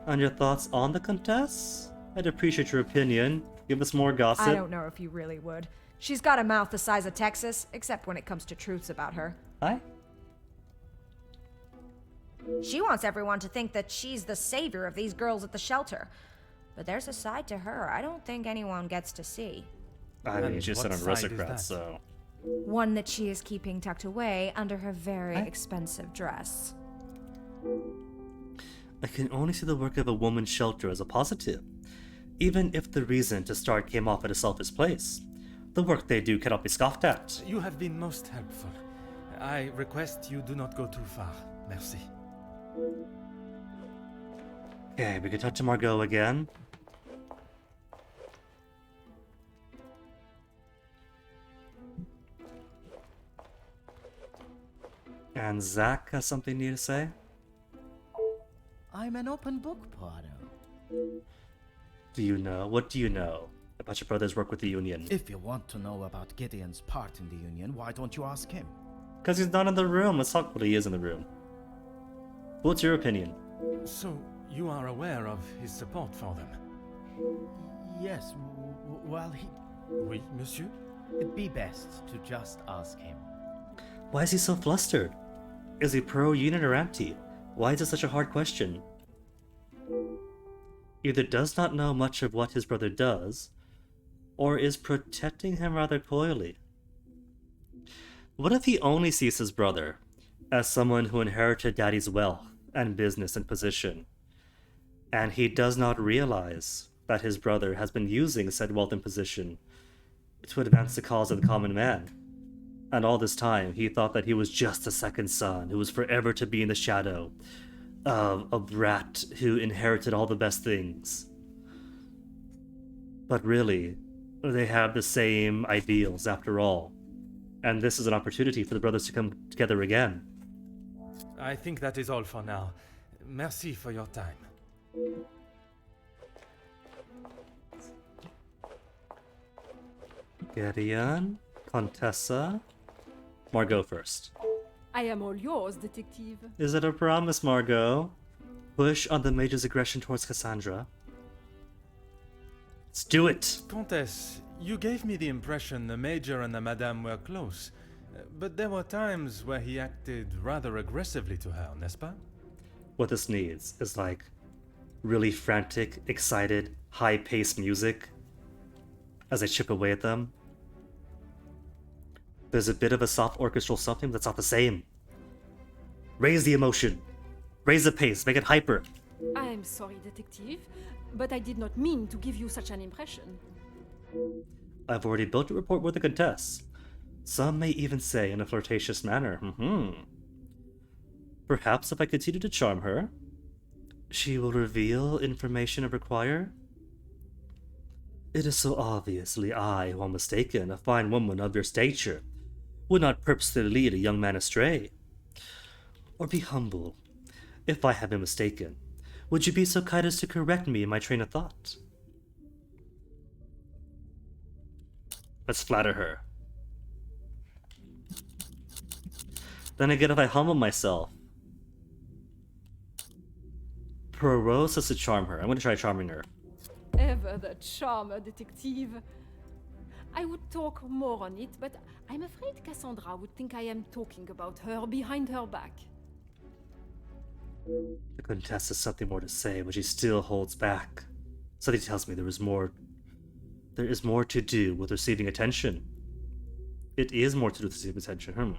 And your thoughts on the Countess? I'd appreciate your opinion. Give us more gossip. I don't know if you really would. She's got a mouth the size of Texas, except when it comes to truths about her. Hi? She wants everyone to think that she's the savior of these girls at the shelter. But there's a side to her I don't think anyone gets to see. I mean, she's an aristocrat, so... One that she is keeping tucked away under her very expensive dress. I can only see the work of a woman's shelter as a positive, even if the reason to start came off at a selfish place. The work they do cannot be scoffed at. You have been most helpful. I request you do not go too far. Merci. Okay, we can talk to Margot again. And Zach has something new to say? I'm an open book, Poirot. Do you know? What do you know about your brother's work with the Union? If you want to know about Gideon's part in the Union, why don't you ask him? Because he's not in the room. Let's talk what he is in the room. What's your opinion? So, you are aware of his support for them? Yes, well, he... Oui, monsieur? It'd be best to just ask him. Why is he so flustered? Is he pro-Union or anti? Why is it such a hard question? Either does not know much of what his brother does, or is protecting him rather coyly. What if he only sees his brother as someone who inherited daddy's wealth and business and position, and he does not realize that his brother has been using said wealth and position to advance the cause of the common man? And all this time, he thought that he was just a second son who was forever to be in the shadow of a brat who inherited all the best things. But really, they have the same ideals after all. And this is an opportunity for the brothers to come together again. I think that is all for now. Merci for your time. Gideon, Contessa, Margot first. I am all yours, detective. Is it a promise, Margot? Push on the Major's aggression towards Cassandra. Let's do it! Comtesse, you gave me the impression the Major and the Madame were close. But there were times where he acted rather aggressively to her, n'est-ce pas? What this needs is like really frantic, excited, high-paced music as I chip away at them. There's a bit of a soft orchestral something that's not the same. Raise the emotion. Raise the pace. Make it hyper. I am sorry, detective, but I did not mean to give you such an impression. I've already built a report with the Countess. Some may even say in a flirtatious manner. Perhaps if I continue to charm her, she will reveal information I require. It is so obviously I who am mistaken. A fine woman of your stature would not purposely lead a young man astray. Or be humble. If I have been mistaken, would you be so kind as to correct me in my train of thought? Let's flatter her. Then again, if I humble myself, Poirot says to charm her. I'm going to try charming her. Ever the charmer, detective. I would talk more on it, but I'm afraid Cassandra would think I am talking about her behind her back. The Countess has something more to say, but she still holds back. Something tells me there is more to do with receiving attention. It is more to do with receiving attention.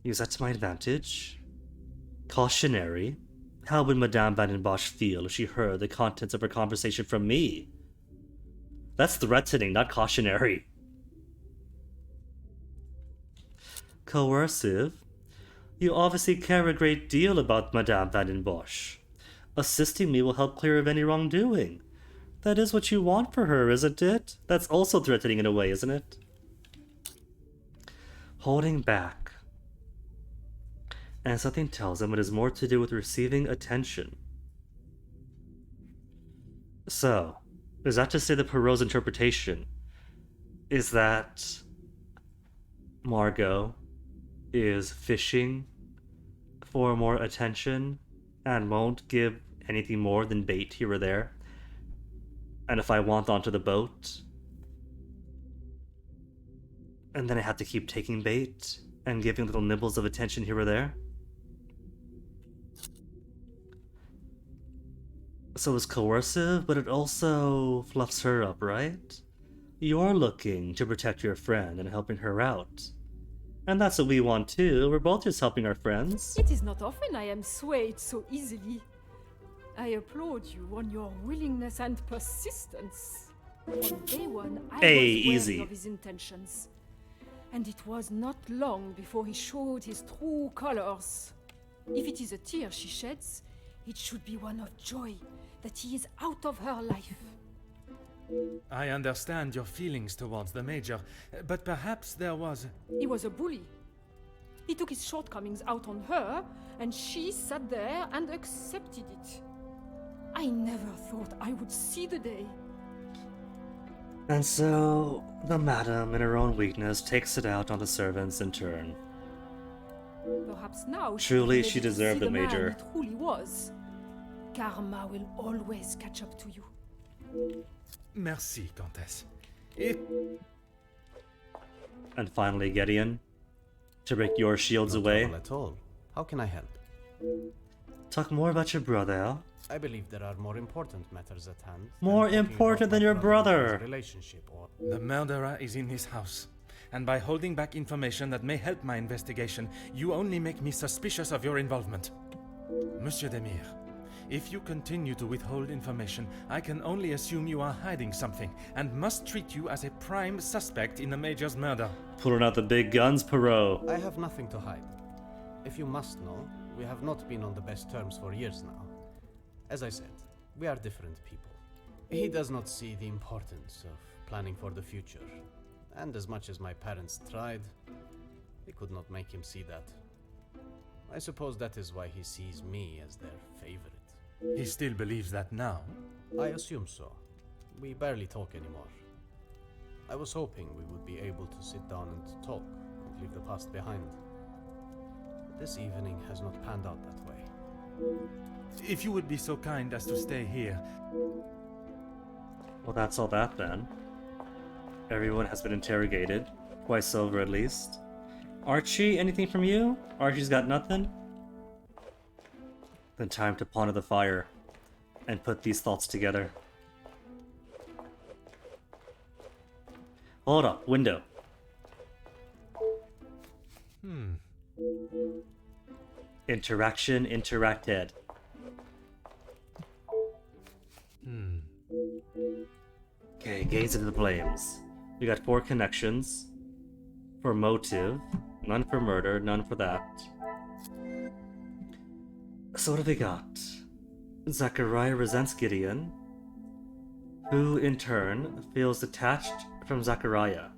Use that to my advantage. Cautionary. How would Madame Van den Bosch feel if she heard the contents of her conversation from me? That's threatening, not cautionary. Coercive. You obviously care a great deal about Madame Van den Bosch. Assisting me will help clear of any wrongdoing. That is what you want for her, isn't it? That's also threatening in a way, isn't it? Holding back. And something tells him it is more to do with receiving attention. So, is that to say that Perrault's interpretation is that Margot is fishing for more attention and won't give anything more than bait here or there? And if I want onto the boat, and then I have to keep taking bait and giving little nibbles of attention here or there? So it's coercive, but it also fluffs her up, right? You're looking to protect your friend and helping her out. And that's what we want too. We're both just helping our friends. It is not often I am swayed so easily. I applaud you on your willingness and persistence. From day one, I was wary of his intentions. And it was not long before he showed his true colors. If it is a tear she sheds, it should be one of joy that he is out of her life. I understand your feelings towards the Major, but perhaps there was... He was a bully. He took his shortcomings out on her, and she sat there and accepted it. I never thought I would see the day. And so, the madam, in her own weakness, takes it out on the servants in turn. Perhaps now Truly, she she deserved the Major. He truly was. Karma will always catch up to you. Merci, Countess. And finally, Gideon, to break your shields away. Not at all. How can I help? Talk more about your brother. I believe there are more important matters at hand. More important than your brother. Relationship or... The murderer is in his house, and by holding back information that may help my investigation, you only make me suspicious of your involvement. Monsieur Demir, if you continue to withhold information, I can only assume you are hiding something, and must treat you as a prime suspect in the Major's murder. Pulling out the big guns, Perrault. I have nothing to hide. If you must know, we have not been on the best terms for years now. As I said, we are different people. He does not see the importance of planning for the future, and as much as my parents tried, they could not make him see that. I suppose that is why he sees me as their favorite. He still believes that now? I assume so. We barely talk anymore. I was hoping we would be able to sit down and talk and leave the past behind. This evening has not panned out that way. If you would be so kind as to stay here. Well, that's all that then. Everyone has been interrogated. Twice over at least. Archie, anything from you? Archie's got nothing? Then time to ponder the fire and put these thoughts together. Hold up, window. Interaction interacted. Okay, gaze into the flames. We got 4 connections. For motive. None for murder, none for that. So what have we got? Zachariah resents Gideon, who in turn feels detached from Zachariah.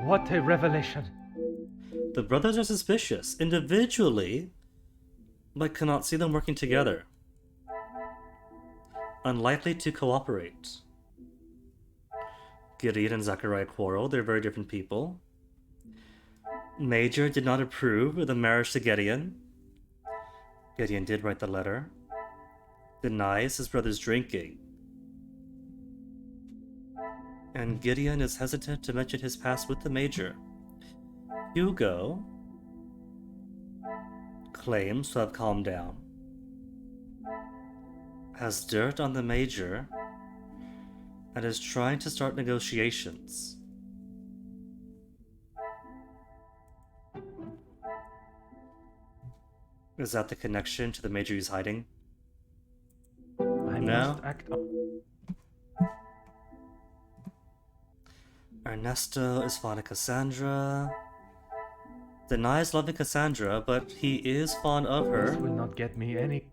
What a revelation! The brothers are suspicious, individually, but cannot see them working together. Unlikely to cooperate. Gideon and Zachariah quarrel, they're very different people. Major did not approve of the marriage to Gideon. Gideon did write the letter. Denies his brother's drinking. And Gideon is hesitant to mention his past with the Major. Hugo claims to have calmed down, has dirt on the Major, and is trying to start negotiations. Is that the connection to the Major he's hiding? I No? must act Ernesto is fond of Cassandra. Denies loving Cassandra, but he is fond of This her. will not get me any.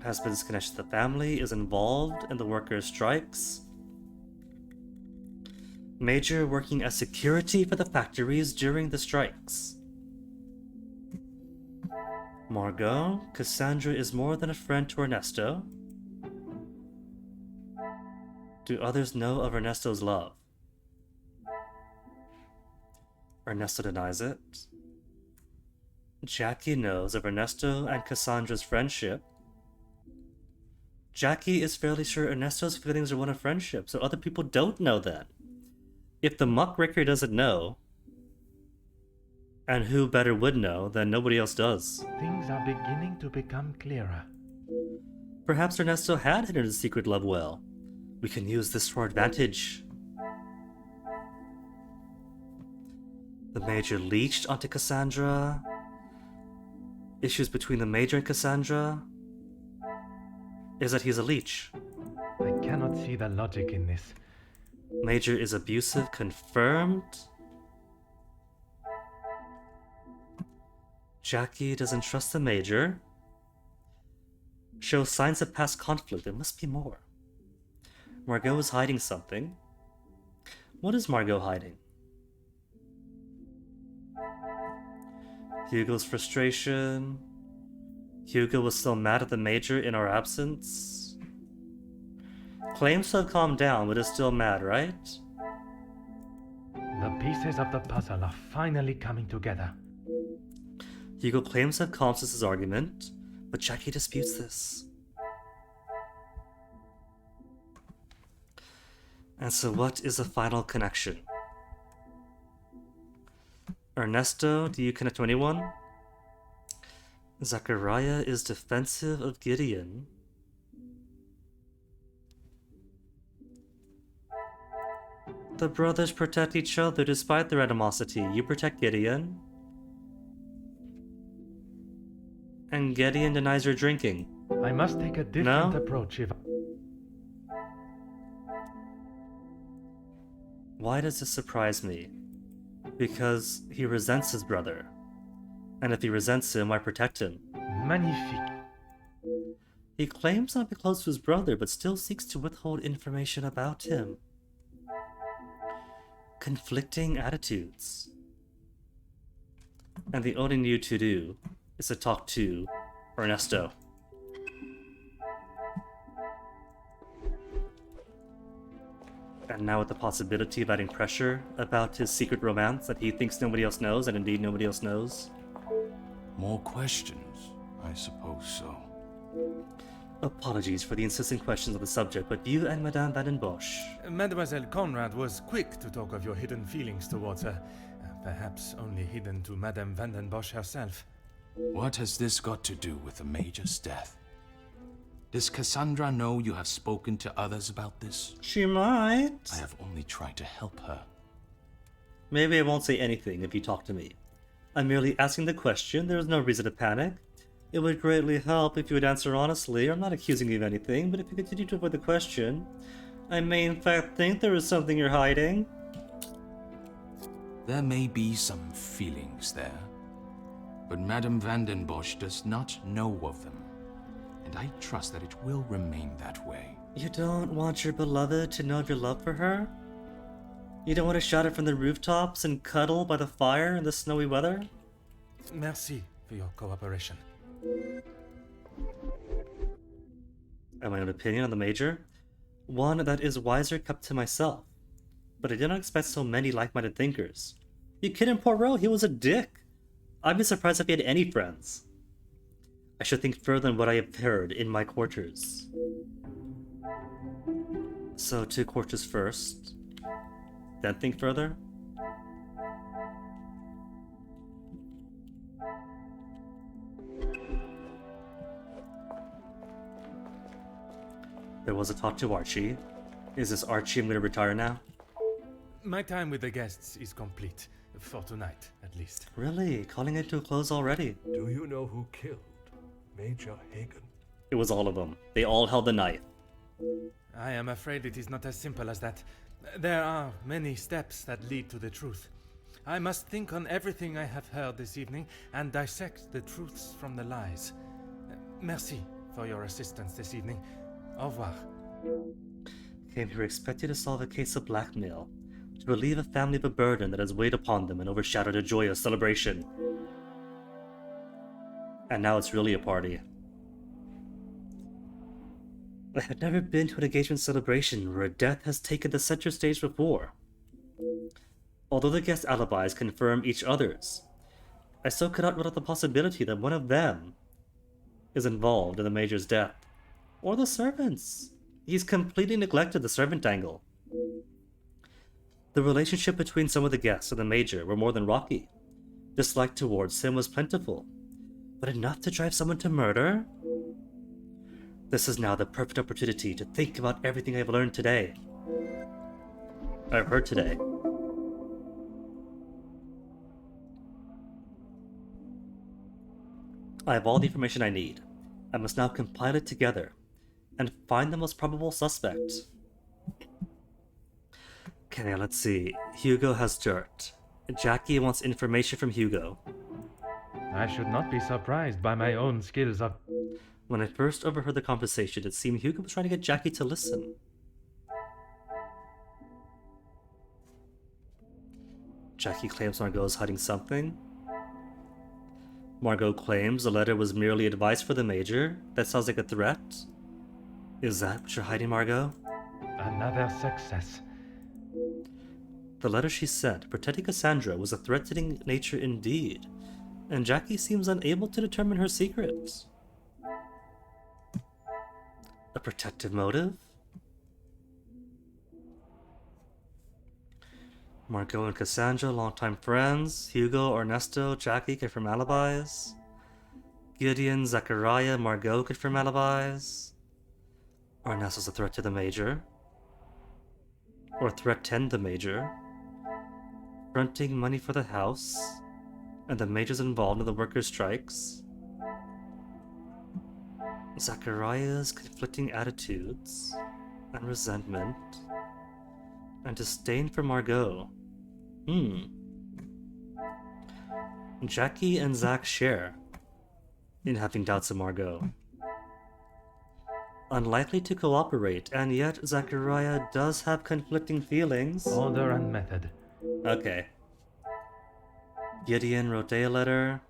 Has business connection to the family, is involved in the workers' strikes. Major working as security for the factories during the strikes. Margot, Cassandra is more than a friend to Ernesto. Do others know of Ernesto's love? Ernesto denies it. Jackie knows of Ernesto and Cassandra's friendship. Jackie is fairly sure Ernesto's feelings are one of friendship, so other people don't know then. If the muckraker doesn't know, and who better would know than nobody else does? Things are beginning to become clearer. Perhaps Ernesto had hidden his secret love well. We can use this to our advantage. The Major leached onto Cassandra. Issues between the Major and Cassandra is that he's a leech. I cannot see the logic in this. Major is abusive, confirmed. Jackie doesn't trust the Major. Shows signs of past conflict. There must be more. Margot is hiding something. What is Margot hiding? Hugo's frustration. Hugo was still mad at the Major in our absence. Claims to have calmed down, but is still mad, right? The pieces of the puzzle are finally coming together. Hugo claims to have calmed his argument, but Jackie disputes this. And so what is the final connection? Ernesto, do you connect to anyone? Zachariah is defensive of Gideon. The brothers protect each other despite their animosity. You protect Gideon. And Gideon denies your drinking. I must take a different approach if. Why does this surprise me? Because he resents his brother. And if he resents him, why protect him? Magnifique. He claims not to be close to his brother, but still seeks to withhold information about him. Conflicting attitudes. And the only thing you to do is to talk to Ernesto. And now with the possibility of adding pressure about his secret romance that he thinks nobody else knows, and indeed nobody else knows. More questions? I suppose so. Apologies for the insistent questions on the subject, but you and Madame Van den Bosch... Mademoiselle Conrad was quick to talk of your hidden feelings towards her. Perhaps only hidden to Madame Van den Bosch herself. What has this got to do with the Major's death? Does Cassandra know you have spoken to others about this? She might. I have only tried to help her. Maybe I won't say anything if you talk to me. I'm merely asking the question. There is no reason to panic. It would greatly help if you would answer honestly. I'm not accusing you of anything, but if you continue to avoid the question, I may in fact think there is something you're hiding. There may be some feelings there, but Madame Van den Bosch does not know of them, and I trust that it will remain that way. You don't want your beloved to know of your love for her? You don't want to shout it from the rooftops and cuddle by the fire in the snowy weather? Merci for your cooperation. I have my own opinion on the Major. One that is wiser kept to myself. But I did not expect so many like-minded thinkers. You kidding Poirot? He was a dick. I'd be surprised if he had any friends. I should think further than what I have heard in my quarters. So, 2 quarters first. Then think further? There was a talk to Archie. Is this Archie I'm gonna retire now? My time with the guests is complete. For tonight, at least. Really? Calling it to a close already? Do you know who killed Major Hagen? It was all of them. They all held the knife. I am afraid it is not as simple as that. There are many steps that lead to the truth. I must think on everything I have heard this evening and dissect the truths from the lies. Merci for your assistance this evening. Au revoir. Came here expecting to solve a case of blackmail, to relieve a family of a burden that has weighed upon them and overshadowed a joyous celebration. And now it's really a party. I have never been to an engagement celebration where death has taken the center stage before. Although the guest alibis confirm each other's, I still cannot rule out the possibility that one of them is involved in the Major's death. Or the servants. He's completely neglected the servant angle. The relationship between some of the guests and the Major were more than rocky. Dislike towards him was plentiful. But enough to drive someone to murder? This is now the perfect opportunity to think about everything I've learned today. I've heard today. I have all the information I need. I must now compile it together and find the most probable suspect. Okay, let's see. Hugo has dirt. Jackie wants information from Hugo. I should not be surprised by my own skills of... When I first overheard the conversation, it seemed Hugo was trying to get Jackie to listen. Jackie claims Margot is hiding something. Margot claims the letter was merely advice for the Major. That sounds like a threat. Is that what you're hiding, Margot? Another success. The letter she sent, protecting Cassandra, was a threatening nature indeed, and Jackie seems unable to determine her secret. A protective motive? Margot and Cassandra, longtime friends. Hugo, Ernesto, Jackie confirm alibis. Gideon, Zachariah, Margot confirm alibis. Ernesto's a threat to the Major. Or threatened the Major. Fronting money for the house. And the Major's involved in the workers' strikes. Zachariah's conflicting attitudes. And resentment. And disdain for Margot. Jackie and Zach share in having doubts of Margot. Unlikely to cooperate, and yet Zachariah does have conflicting feelings. Order and method. Okay. Gideon wrote a letter.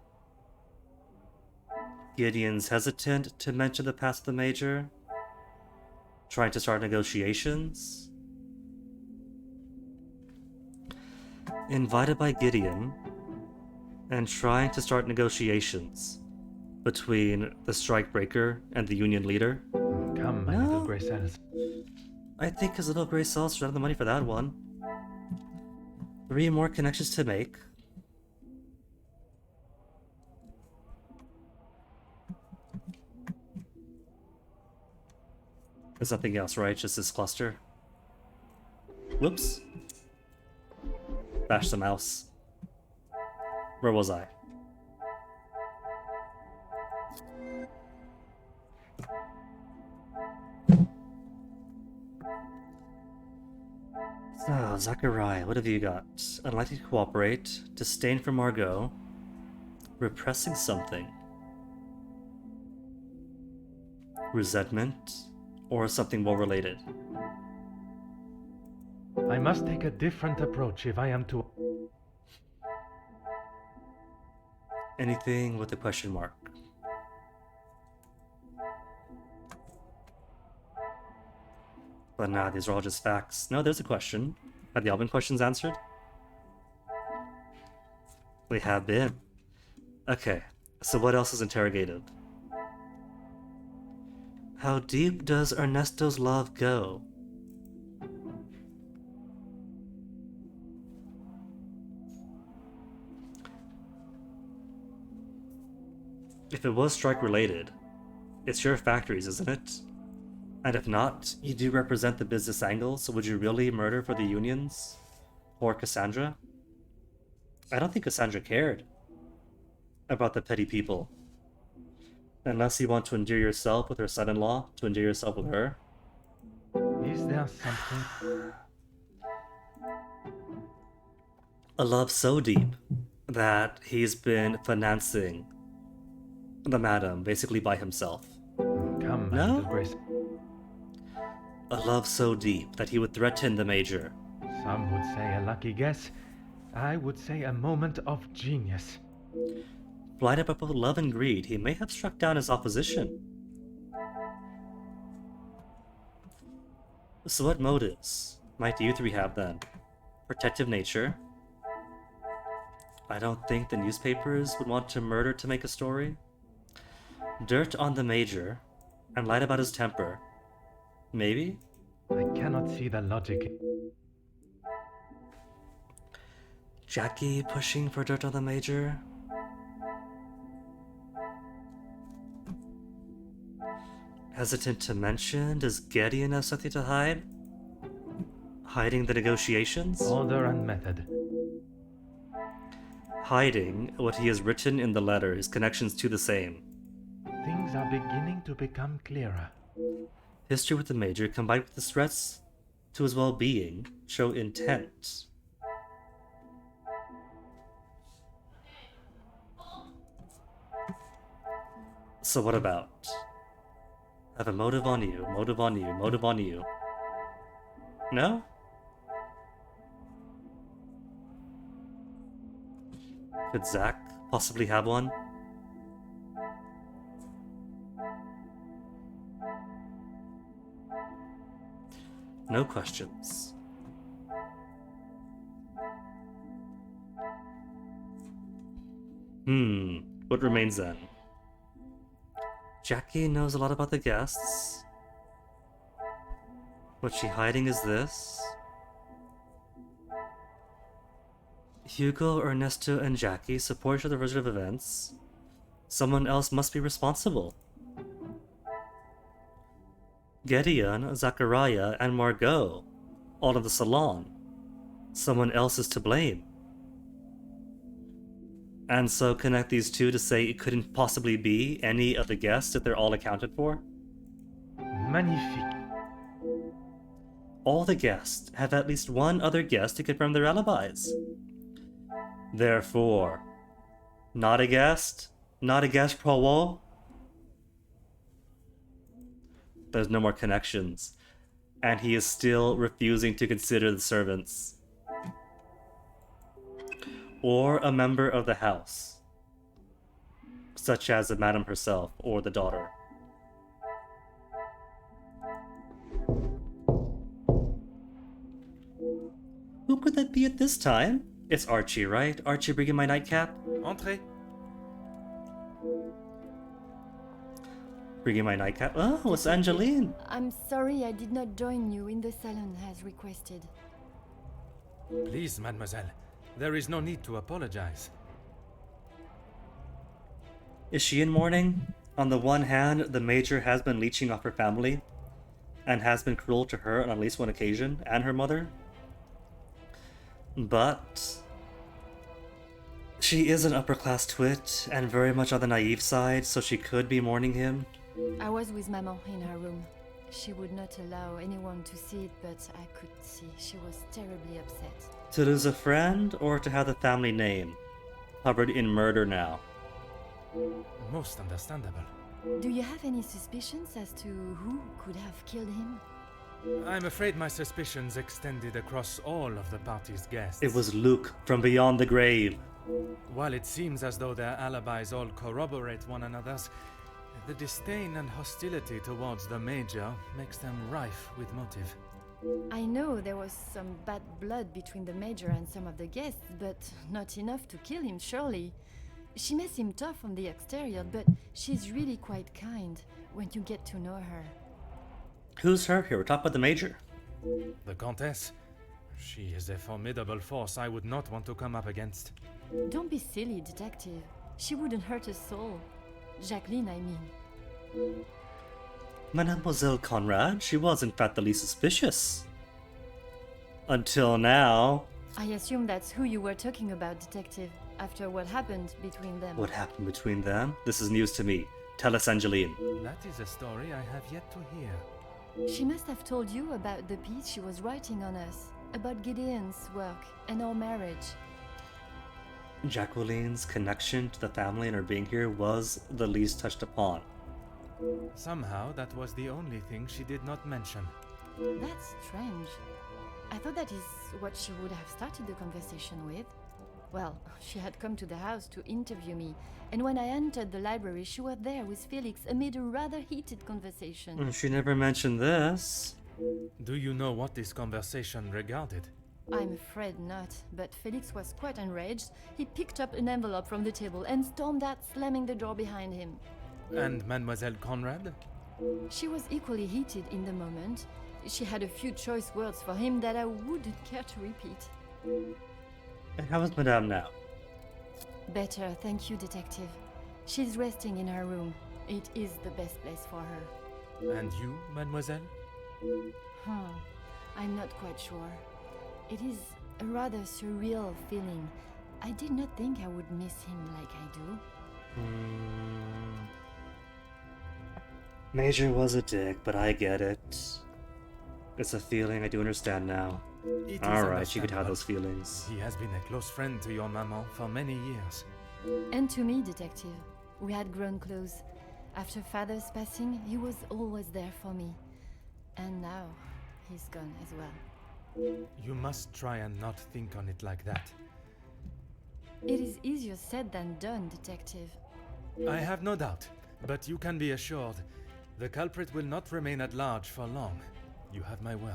Gideon's hesitant to mention the past of the Major. Trying to start negotiations. Invited by Gideon, and trying to start negotiations between the strikebreaker and the union leader. Come, my little grey cells. I think his little grey cells should have the money for that one. 3 more connections to make. There's nothing else, right? Just this cluster. Whoops. Bash the mouse. Where was I? So, Zachariah, what have you got? Unlikely to cooperate, disdain for Margot, repressing something, resentment, or something more related. I must take a different approach if I am to... Anything with a question mark. But nah, these are all just facts. No, there's a question. Have y'all been questions answered? We have been. Okay, so what else is interrogative? How deep does Ernesto's love go? If it was strike related, it's your factories, isn't it? And if not, you do represent the business angle, so would you really murder for the unions? Or Cassandra? I don't think Cassandra cared about the petty people. Unless you want to endear yourself with her son-in-law, to endear yourself with her. Is there something? A love so deep that he's been financing the madam basically by himself. Come, No? little Grace. A love so deep that he would threaten the major. Some would say a lucky guess. I would say a moment of genius. Blinded by both love and greed, he may have struck down his opposition. So what motives might you three have then? Protective nature. I don't think the newspapers would want to murder to make a story. Dirt on the major, and lied about his temper. Maybe? I cannot see the logic. Jackie pushing for dirt on the major? Hesitant to mention, does Gideon have something to hide? Hiding the negotiations? Order and method. Hiding what he has written in the letter, his connections to the same. Things are beginning to become clearer. History with the major, combined with the threats to his well-being, show intent. So what about? Have a motive on you, motive on you, motive on you. No? Could Zach possibly have one? No questions. What remains then? Jackie knows a lot about the guests. What she hiding is this. Hugo, Ernesto, and Jackie support each other version of events. Someone else must be responsible. Gideon, Zachariah, and Margot, all in the salon. Someone else is to blame. And so connect these two to say it couldn't possibly be any of the guests if they're all accounted for? Magnifique. All the guests have at least one other guest to confirm their alibis. Therefore, not a guest pro quo. There's no more connections, and he is still refusing to consider the servants or a member of the house, such as the madam herself or the daughter. Who could that be at this time? It's Archie, right? Archie bringing my nightcap? Entrez. Bringing my nightcap? Oh, it's Angeline. I'm sorry I did not join you in the salon as requested. Please, mademoiselle. There is no need to apologize. Is she in mourning? On the one hand, the major has been leeching off her family and has been cruel to her on at least one occasion, and her mother. But she is an upper-class twit and very much on the naive side, so she could be mourning him. I was with Maman in her room. She would not allow anyone to see it, but I could see she was terribly upset. To lose a friend, or to have the family name covered in murder now? Most understandable. Do you have any suspicions as to who could have killed him? I'm afraid my suspicions extended across all of the party's guests. It was Luke from beyond the grave. While it seems as though their alibis all corroborate one another's, the disdain and hostility towards the major makes them rife with motive. I know there was some bad blood between the major and some of the guests, but not enough to kill him, surely. She may seem tough on the exterior, but she's really quite kind when you get to know her. Who's her here? We're talking about the major. The Countess? She is a formidable force I would not want to come up against. Don't be silly, detective. She wouldn't hurt a soul. Jacqueline, I mean. Mademoiselle Conrad, she was in fact the least suspicious. Until now. I assume that's who you were talking about, Detective, after what happened between them. What happened between them? This is news to me. Tell us, Angeline. That is a story I have yet to hear. She must have told you about the piece she was writing on us, about Gideon's work and our marriage. Jacqueline's connection to the family and her being here was the least touched upon. Somehow, that was the only thing she did not mention. That's strange. I thought that is what she would have started the conversation with. Well, she had come to the house to interview me, and when I entered the library, she was there with Felix amid a rather heated conversation. She never mentioned this. Do you know what this conversation regarded? I'm afraid not, but Felix was quite enraged. He picked up an envelope from the table and stormed out, slamming the door behind him. And Mademoiselle Conrad? She was equally heated in the moment. She had a few choice words for him that I wouldn't care to repeat. And how is Madame now? Better, thank you, Detective. She's resting in her room. It is the best place for her. And you, Mademoiselle? I'm not quite sure. It is a rather surreal feeling. I did not think I would miss him like I do. Major was a dick, but I get it. It's a feeling I do understand now. Alright, you could have those feelings. He has been a close friend to your maman for many years. And to me, Detective. We had grown close. After Father's passing, he was always there for me. And now, he's gone as well. You must try and not think on it like that. It is easier said than done, Detective. I have no doubt, but you can be assured the culprit will not remain at large for long. You have my word.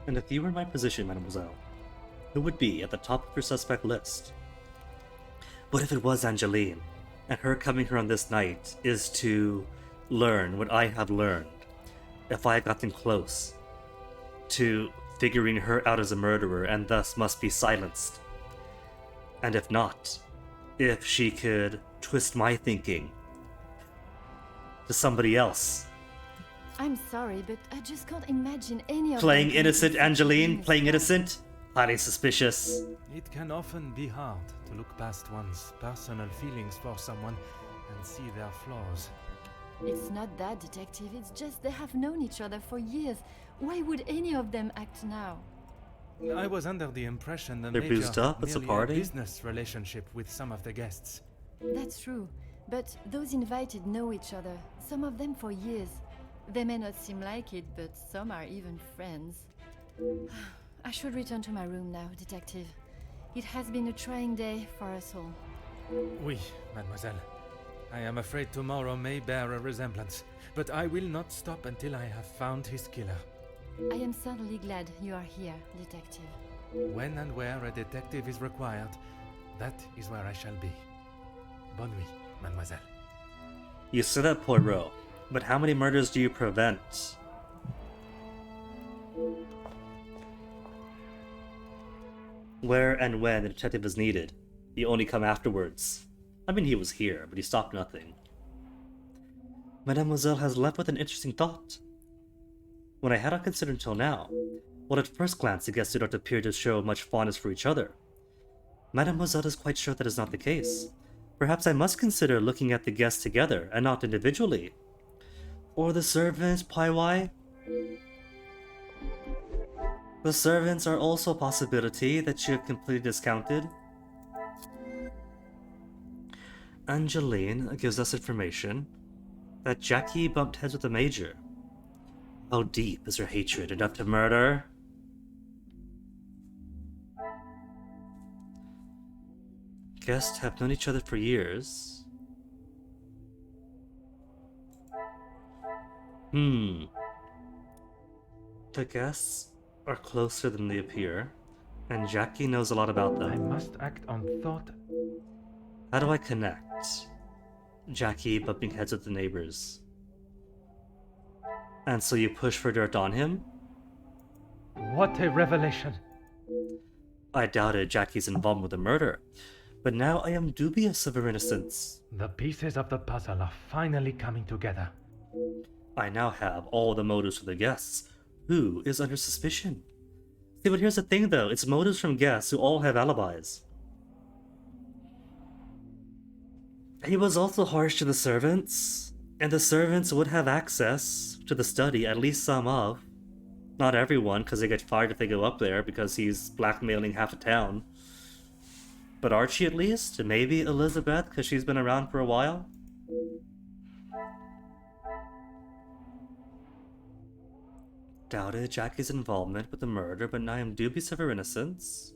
And if you were in my position, mademoiselle, who would be at the top of your suspect list? What if it was Angeline, and her coming here on this night is to learn what I have learned? If I had gotten close to figuring her out as a murderer and thus must be silenced? And if not, if she could twist my thinking to somebody else? I'm sorry, but I just can't imagine any of Playing them innocent, being Angeline? such Playing innocent. innocent? Highly suspicious. It can often be hard to look past one's personal feelings for someone and see their flaws. It's not that, Detective. It's just they have known each other for years. Why would any of them act now? I was under the impression that They're Major boozed up, had it's a merely party? business relationship with some of the guests. That's true. But those invited know each other. Some of them for years. They may not seem like it, but some are even friends. I should return to my room now, Detective. It has been a trying day for us all. Oui, mademoiselle. I am afraid tomorrow may bear a resemblance, but I will not stop until I have found his killer. I am certainly glad you are here, Detective. When and where a detective is required, that is where I shall be. Bonne nuit, mademoiselle. You say that, Poirot, but how many murders do you prevent? Where and when the detective is needed, you only come afterwards. I mean, he was here, but he stopped nothing. Mademoiselle has left with an interesting thought. When I had not considered until now, while at first glance the guests do not appear to show much fondness for each other, Mademoiselle is quite sure that is not the case. Perhaps I must consider looking at the guests together and not individually. Or the servants, Paiwai? The servants are also a possibility that you have completely discounted. Angeline gives us information that Jackie bumped heads with the Major. How deep is her hatred? Enough to murder? Guests have known each other for years. The guests are closer than they appear, and Jackie knows a lot about them. I must act on thought. How do I connect Jackie bumping heads with the neighbors? And so you push for dirt on him? What a revelation! I doubted Jackie's involvement with the murder, but now I am dubious of her innocence. The pieces of the puzzle are finally coming together. I now have all the motives for the guests. Who is under suspicion? See, but here's the thing though, it's motives from guests who all have alibis. He was also harsh to the servants, and the servants would have access to the study, at least some of. Not everyone, because they get fired if they go up there because he's blackmailing half a town. But Archie at least, and maybe Elizabeth, because she's been around for a while. Doubted Jackie's involvement with the murder, but now I am dubious of her innocence.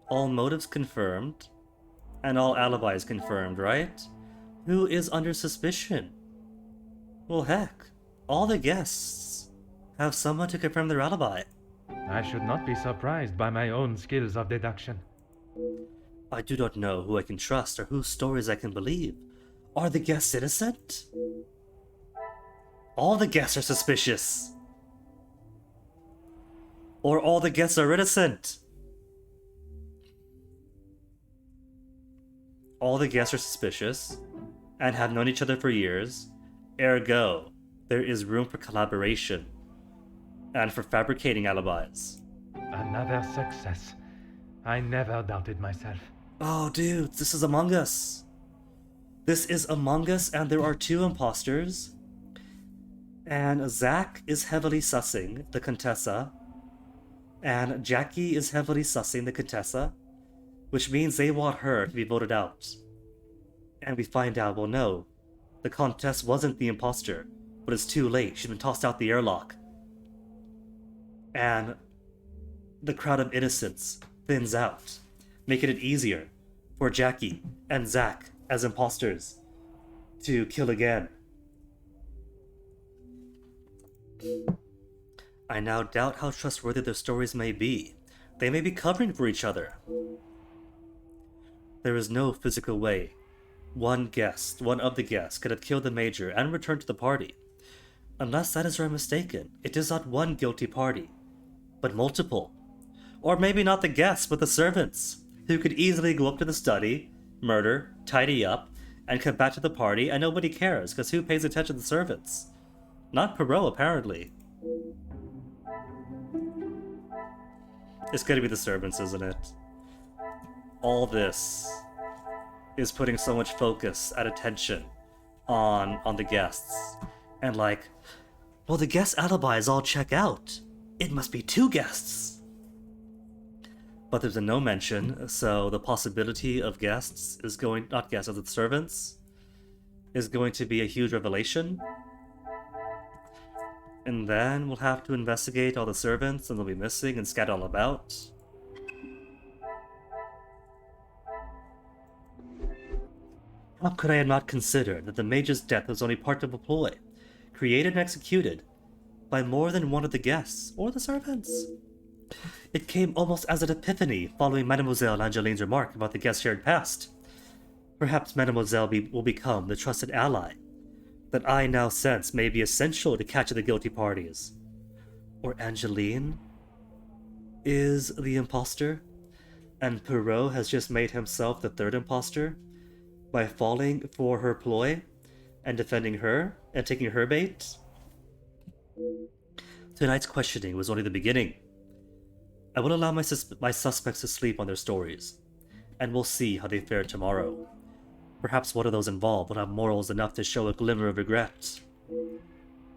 All motives confirmed, and all alibis confirmed, right? Who is under suspicion? Well, heck, all the guests have someone to confirm their alibi. I should not be surprised by my own skills of deduction. I do not know who I can trust or whose stories I can believe. Are the guests innocent? All the guests are suspicious. Or all the guests are innocent. All the guests are suspicious and have known each other for years. Ergo, there is room for collaboration and for fabricating alibis. Another success. I never doubted myself. Oh, dude, this is Among Us. This is Among Us, and there are two imposters. And Zach is heavily sussing the Contessa. And Jackie is heavily sussing the Contessa. Which means they want her to be voted out. And we find out, well, no. The Contessa wasn't the imposter. But it's too late. She's been tossed out the airlock. And the crowd of innocents thins out, making it easier for Jackie and Zach as imposters to kill again. I now doubt how trustworthy their stories may be. They may be covering for each other. There is no physical way one of the guests, could have killed the Major and returned to the party. Unless that is where I'm mistaken, it is not one guilty party, but multiple. Or maybe not the guests, but the servants, who could easily go up to the study, murder, tidy up, and come back to the party, and nobody cares, because who pays attention to the servants? Not Perot, apparently. It's gonna be the servants, isn't it? All this is putting so much focus and attention on the guests. And like, well, the guest alibis all check out. It must be two guests. But there's a no mention, so the possibility of guests is going, not guests, of the servants, is going to be a huge revelation. And then we'll have to investigate all the servants, and they'll be missing and scattered all about. How could I have not considered that the Major's death was only part of a ploy, created and executed by more than one of the guests or the servants? It came almost as an epiphany following Mademoiselle Angeline's remark about the guest's shared past. Perhaps Mademoiselle will become the trusted ally that I now sense may be essential to catch the guilty parties. Or Angeline is the imposter, and Perot has just made himself the third imposter by falling for her ploy and defending her and taking her bait. Tonight's questioning was only the beginning. I will allow my suspects to sleep on their stories, and we'll see how they fare tomorrow. Perhaps one of those involved will have morals enough to show a glimmer of regret.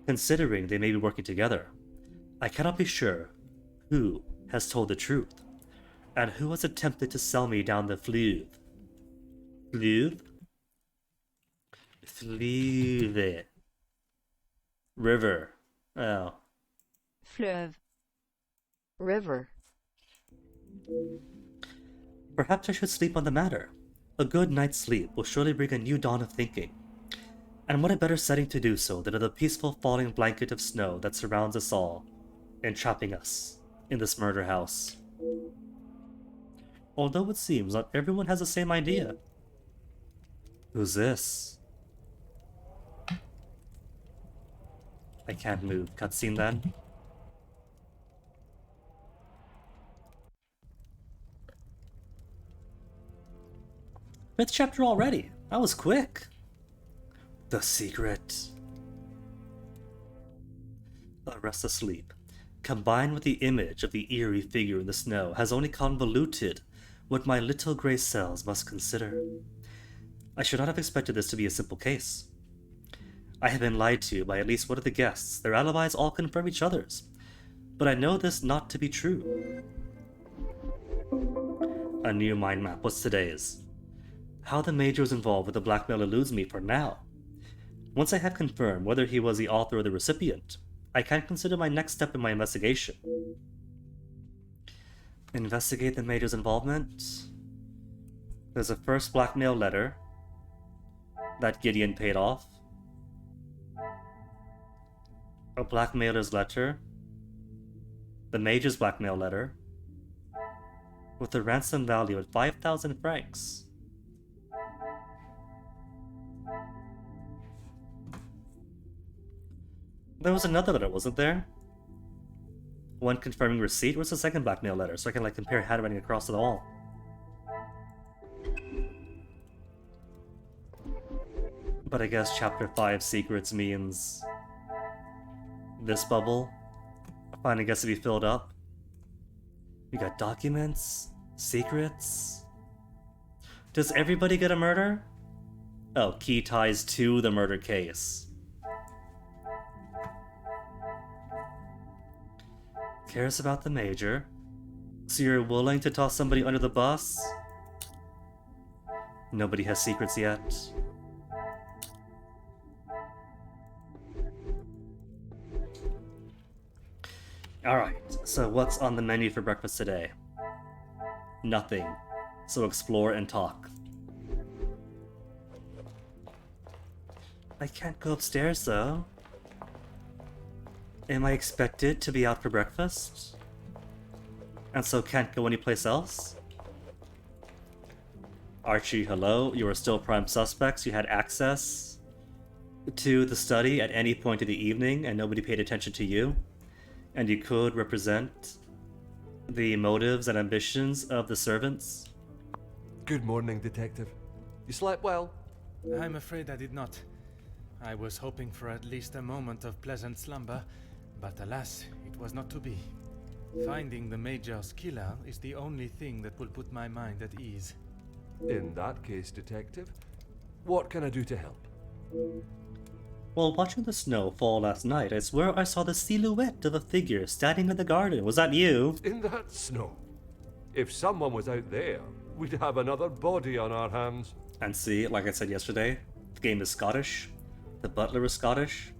Considering they may be working together, I cannot be sure who has told the truth, and who has attempted to sell me down the fleuve. Fleuve? Fleuve. River. Oh. Fleuve. River. Perhaps I should sleep on the matter. A good night's sleep will surely bring a new dawn of thinking. And what a better setting to do so than in the peaceful falling blanket of snow that surrounds us all, entrapping us in this murder house. Although it seems not everyone has the same idea. Who's this? I can't move. Cutscene then? Fifth chapter already. That was quick. The secret. a restless sleep, combined with the image of the eerie figure in the snow, has only convoluted what my little gray cells must consider. I should not have expected this to be a simple case. I have been lied to by at least one of the guests. Their alibis all confirm each other's, but I know this not to be true. A new mind map. What's today's? How the Major was involved with the blackmail eludes me for now. Once I have confirmed whether he was the author or the recipient, I can consider my next step in my investigation. Investigate the Major's involvement. There's a first blackmail letter that Gideon paid off. A blackmailer's letter. The Major's blackmail letter. With a ransom value of 5,000 francs. There was another letter, wasn't there? One confirming receipt. Where's the second blackmail letter? So I can compare handwriting across it all. But I guess Chapter 5 secrets means this bubble finally gets to be filled up. We got documents, secrets. Does everybody get a murder? Oh, key ties to the murder case. Cares about the Major. So you're willing to toss somebody under the bus? Nobody has secrets yet. Alright, so what's on the menu for breakfast today? Nothing. So explore and talk. I can't go upstairs though. Am I expected to be out for breakfast? And so can't go anyplace else? Archie, hello? You are still prime suspects. You had access to the study at any point of the evening and nobody paid attention to you. And you could represent the motives and ambitions of the servants. Good morning, Detective. You slept well? I'm afraid I did not. I was hoping for at least a moment of pleasant slumber, but alas, it was not to be. Finding the Major's killer is the only thing that will put my mind at ease. In that case, Detective, what can I do to help? While watching the snow fall last night, I swear I saw the silhouette of a figure standing in the garden. Was that you? In that snow? If someone was out there, we'd have another body on our hands. And see, like I said yesterday, the game is Scottish. The butler is Scottish.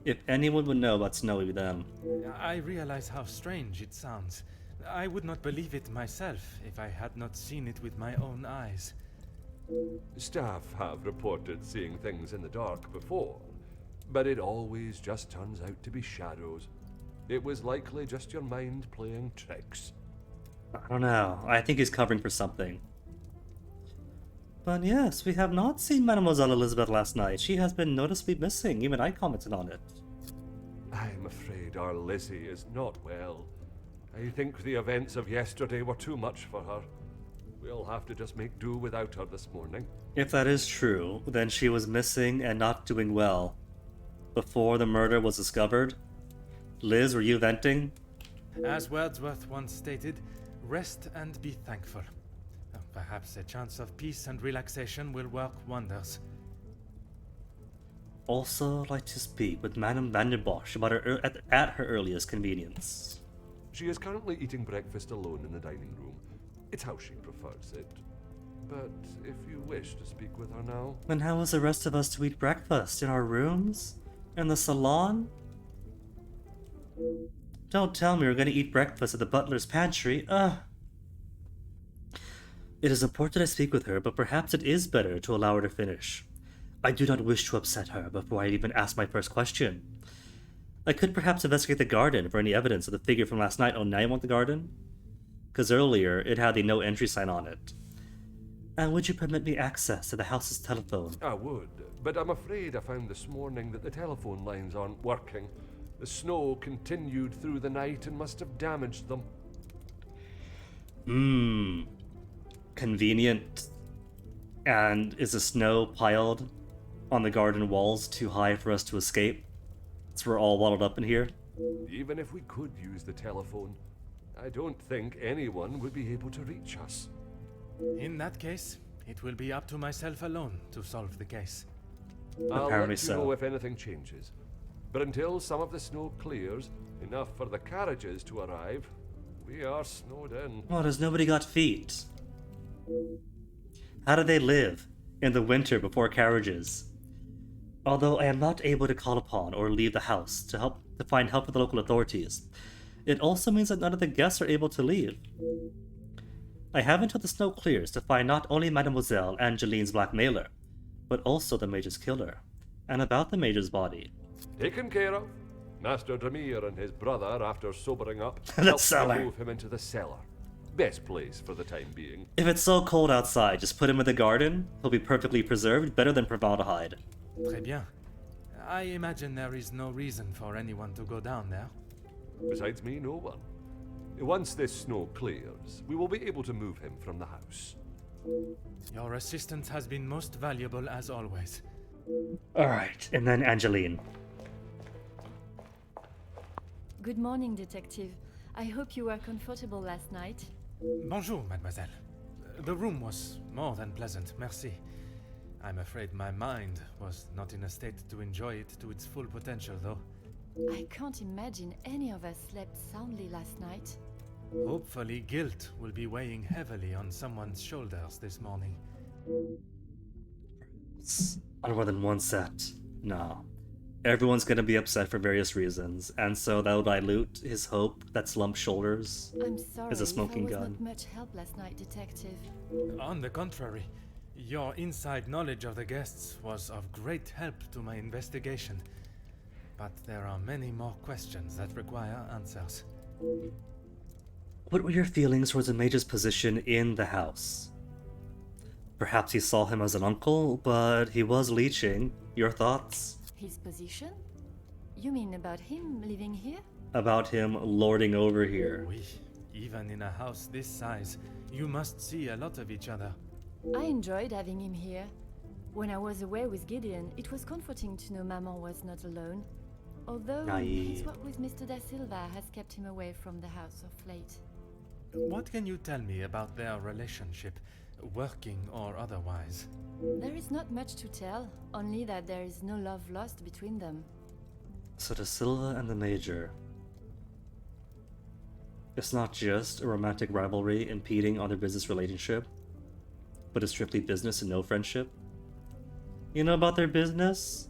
If anyone would know about snow, it would be them. I realize how strange it sounds. I would not believe it myself if I had not seen it with my own eyes. Staff have reported seeing things in the dark before, but it always just turns out to be shadows. It was likely just your mind playing tricks. I don't know. I think he's covering for something. But yes, we have not seen Mademoiselle Elizabeth last night. She has been noticeably missing. Even I commented on it. I'm afraid our Lizzie is not well. I think the events of yesterday were too much for her. We'll have to just make do without her this morning. If that is true, then she was missing and not doing well before the murder was discovered. Liz, were you venting? As Wordsworth once stated, rest and be thankful. Perhaps a chance of peace and relaxation will work wonders. Also like to speak with Madame van der Bosch about her at her earliest convenience. She is currently eating breakfast alone in the dining room. It's how she prefers it. But if you wish to speak with her now... And how is the rest of us to eat breakfast? In our rooms? In the salon? Don't tell me we're going to eat breakfast at the butler's pantry. Ugh. It is important I speak with her, but perhaps it is better to allow her to finish. I do not wish to upset her before I even ask my first question. I could perhaps investigate the garden for any evidence of the figure from last night. Oh, now you want the garden? Because earlier, it had the no entry sign on it. And would you permit me access to the house's telephone? I would, but I'm afraid I found this morning that the telephone lines aren't working. The snow continued through the night and must have damaged them. Convenient. And is the snow piled on the garden walls too high for us to escape? So we're all waddled up in here? Even if we could use the telephone, I don't think anyone would be able to reach us. In that case, it will be up to myself alone to solve the case. I'll Apparently let you so. know if anything changes. But until some of the snow clears, enough for the carriages to arrive, we are snowed in. Oh, does nobody got feet? How do they live in the winter before carriages? Although I am not able to call upon or leave the house to find help with the local authorities, it also means that none of the guests are able to leave. I have until the snow clears to find not only Mademoiselle Angeline's blackmailer, but also the Major's killer, and about the Major's body. Taken care of. Master Dramir and his brother, after sobering up, The helped cellar. to move him into the cellar. Best place for the time being. If it's so cold outside, just put him in the garden. He'll be perfectly preserved, better than formaldehyde. Très bien. I imagine there is no reason for anyone to go down there. Besides me, no one. Once this snow clears, we will be able to move him from the house. Your assistance has been most valuable as always. Alright, and then Angeline. Good morning, Detective. I hope you were comfortable last night. Bonjour, mademoiselle. The room was more than pleasant, merci. I'm afraid my mind was not in a state to enjoy it to its full potential, though. I can't imagine any of us slept soundly last night. Hopefully, guilt will be weighing heavily on someone's shoulders this morning. On more than one set. No. Everyone's gonna be upset for various reasons, and so that'll dilute his hope that slumped shoulders I'm sorry is a smoking if I was gun. not much help last night, Detective. On the contrary, your inside knowledge of the guests was of great help to my investigation. But there are many more questions that require answers. What were your feelings towards the Major's position in the house? Perhaps he saw him as an uncle, but he was leeching. Your thoughts? His position? You mean about him living here? About him lording over here. Oui, even in a house this size, you must see a lot of each other. I enjoyed having him here. When I was away with Gideon, it was comforting to know Maman was not alone. Although his Naive. work with Mr. Da Silva has kept him away from the house of late. What can you tell me about their relationship, working or otherwise? There is not much to tell, only that there is no love lost between them. So Da Silva and the Major. It's not just a romantic rivalry impeding on their business relationship, but it's strictly business and no friendship. You know about their business?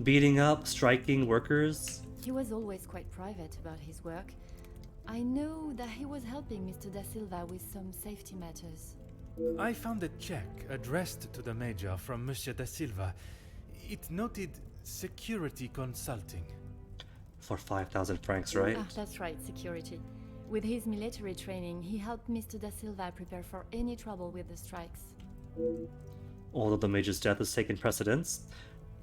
Beating up, striking workers? He was always quite private about his work. I know that he was helping Mr. Da Silva with some safety matters. I found a check addressed to the Major from Monsieur Da Silva. It noted security consulting. For 5,000 francs, right? Ah, that's right, security. With his military training, he helped Mr. Da Silva prepare for any trouble with the strikes. Although the Major's death has taken precedence,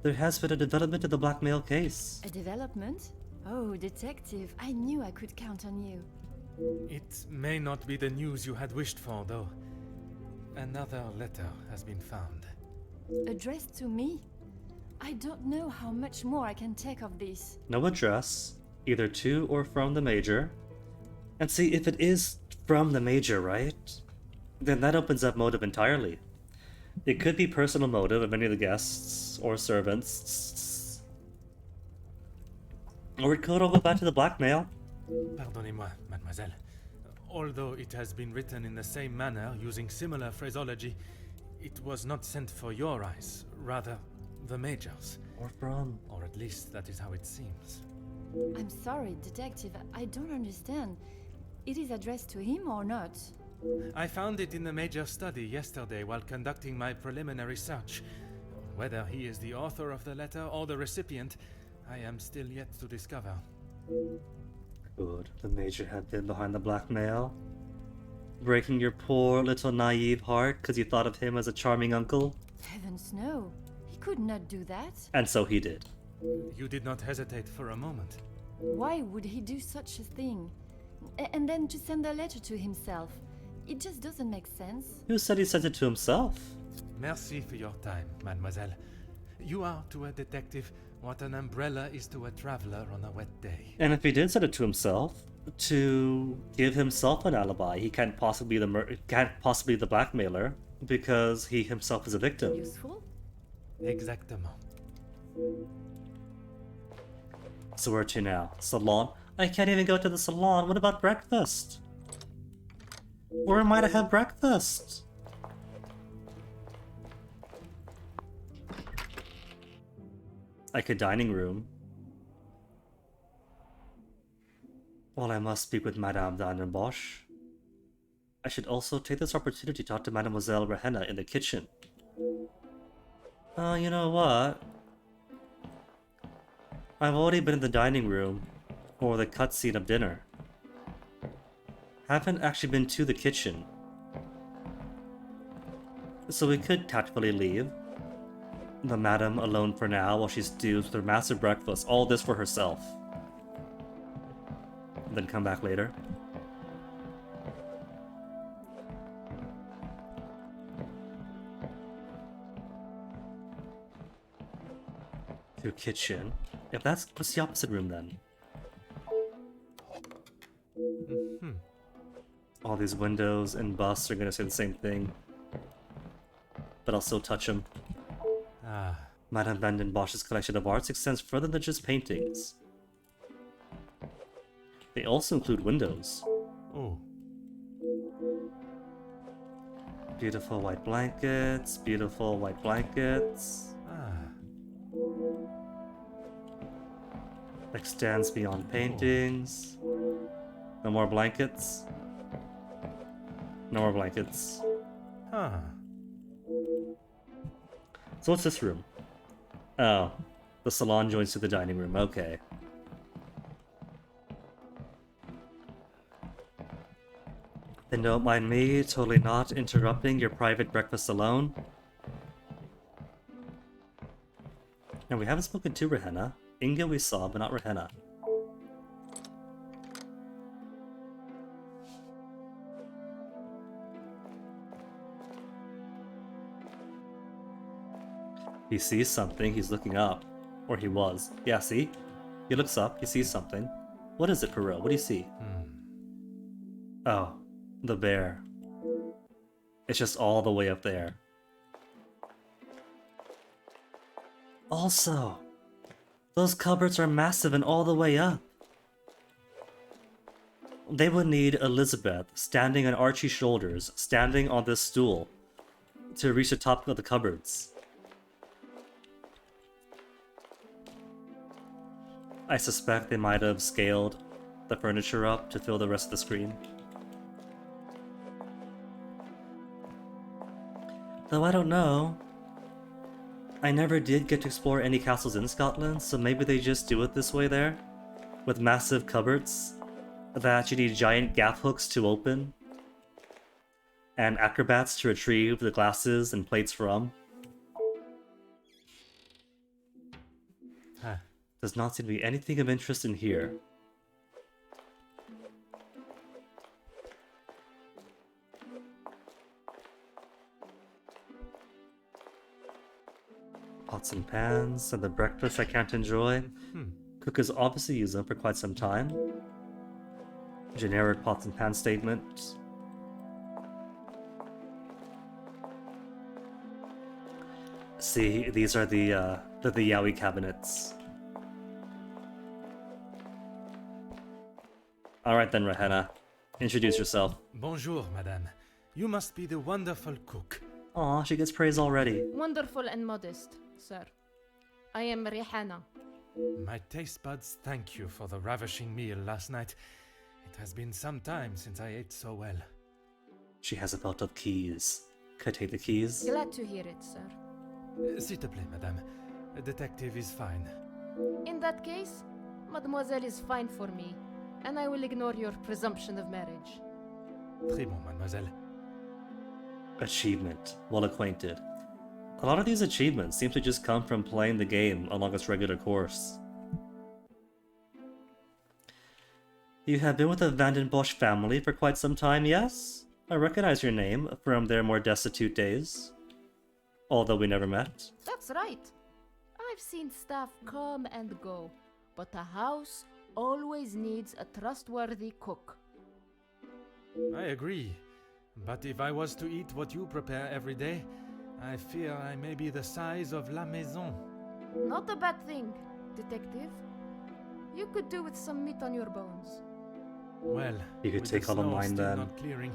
there has been a development in the blackmail case. A development? Oh, Detective, I knew I could count on you. It may not be the news you had wished for, though. Another letter has been found. Addressed to me? I don't know how much more I can take of this. No address, either to or from the Major. And see, if it is from the Major, right? Then that opens up motive entirely. It could be personal motive of any of the guests or servants. Or it could all go back to the blackmail. Pardonnez-moi, mademoiselle. Although it has been written in the same manner, using similar phraseology, it was not sent for your eyes, rather the Major's. Or from... Or at least that is how it seems. I'm sorry, Detective, I don't understand. It is addressed to him or not? I found it in the Major's study yesterday while conducting my preliminary search. Whether he is the author of the letter or the recipient, I am still yet to discover. Good. The Major had been behind the blackmail. Breaking your poor little naive heart because you thought of him as a charming uncle. Heavens no. He could not do that. And so he did. You did not hesitate for a moment. Why would he do such a thing? And then to send a letter to himself. It just doesn't make sense. Who said he sent it to himself? Merci for your time, mademoiselle. You are to a detective What an umbrella is to a traveler on a wet day. And if he did set it to himself, to give himself an alibi, he can't possibly be the blackmailer because he himself is a victim. Useful? Exactement. So where to now? Salon? I can't even go to the salon. What about breakfast? Where am I to have breakfast? Like a dining room. Well, I must speak with Madame Vandenbosch. I should also take this opportunity to talk to Mademoiselle Rehenna in the kitchen. Oh, you know what? I've already been in the dining room for the cutscene of dinner. Haven't actually been to the kitchen. So we could tactfully leave the madam alone for now while she's due with her massive breakfast, all this for herself. And then come back later. To kitchen. If that's, what's the opposite room then? All these windows and busts are gonna say the same thing. But I'll still touch them. Madame Vandenbosch's collection of arts extends further than just paintings. They also include windows. Oh. Beautiful white blankets, beautiful white blankets. Extends beyond paintings. No more blankets. No more blankets. So what's this room? Oh, the salon joins to the dining room. Okay. Then don't mind me totally not interrupting your private breakfast alone. And we haven't spoken to Rehenna. Inga we saw, but not Rehenna. He sees something, he's looking up. Or he was. Yeah, see? He looks up, he sees something. What is it, Perot? What do you see? Oh, the bear. It's just all the way up there. Also, those cupboards are massive and all the way up. They would need Elizabeth standing on Archie's shoulders, standing on this stool, to reach the top of the cupboards. I suspect they might have scaled the furniture up to fill the rest of the screen. Though I don't know. I never did get to explore any castles in Scotland, so maybe they just do it this way there? With massive cupboards that you need giant gaff hooks to open, and acrobats to retrieve the glasses and plates from. Does not seem to be anything of interest in here. Pots and pans, and the breakfast I can't enjoy. Cook has obviously used them for quite some time. Generic pots and pan statement. See, these are the yaoi cabinets. Alright then, Rehenna. Introduce yourself. Bonjour, madame. You must be the wonderful cook. Aw, she gets praise already. Wonderful and modest, sir. I am Rehanna. My taste buds thank you for the ravishing meal last night. It has been some time since I ate so well. She has a belt of keys. Could I take the keys? Glad to hear it, sir. S'il te plaît, madame. A detective is fine. In that case, mademoiselle is fine for me, and I will ignore your presumption of marriage. Très bon, mademoiselle. Achievement. Well acquainted. A lot of these achievements seem to just come from playing the game along its regular course. You have been with the Vandenbosch family for quite some time, yes? I recognize your name from their more destitute days. Although we never met. That's right. I've seen staff come and go, but a house always needs a trustworthy cook. I agree. But if I was to eat what you prepare every day, I fear I may be the size of La Maison. Not a bad thing, detective. You could do with some meat on your bones. Well, You could with take the all of snow mine still then. not clearing,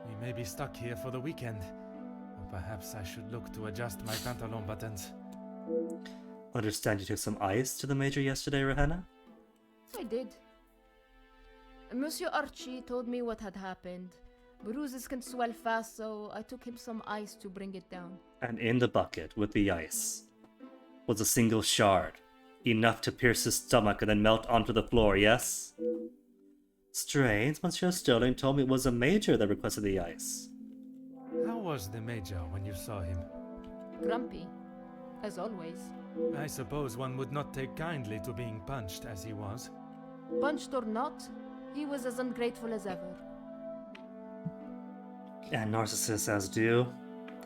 we may be stuck here for the weekend. Perhaps I should look to adjust my pantalon buttons. Understand you took some ice to the Major yesterday, Rohanna? I did. Monsieur Archie told me what had happened. Bruises can swell fast, so I took him some ice to bring it down. And in the bucket with the ice was a single shard, enough to pierce his stomach and then melt onto the floor, yes? Strange, Monsieur Sterling told me it was a Major that requested the ice. How was the Major when you saw him? Grumpy, as always. I suppose one would not take kindly to being punched as he was. Punched or not, he was as ungrateful as ever. And narcissists as do.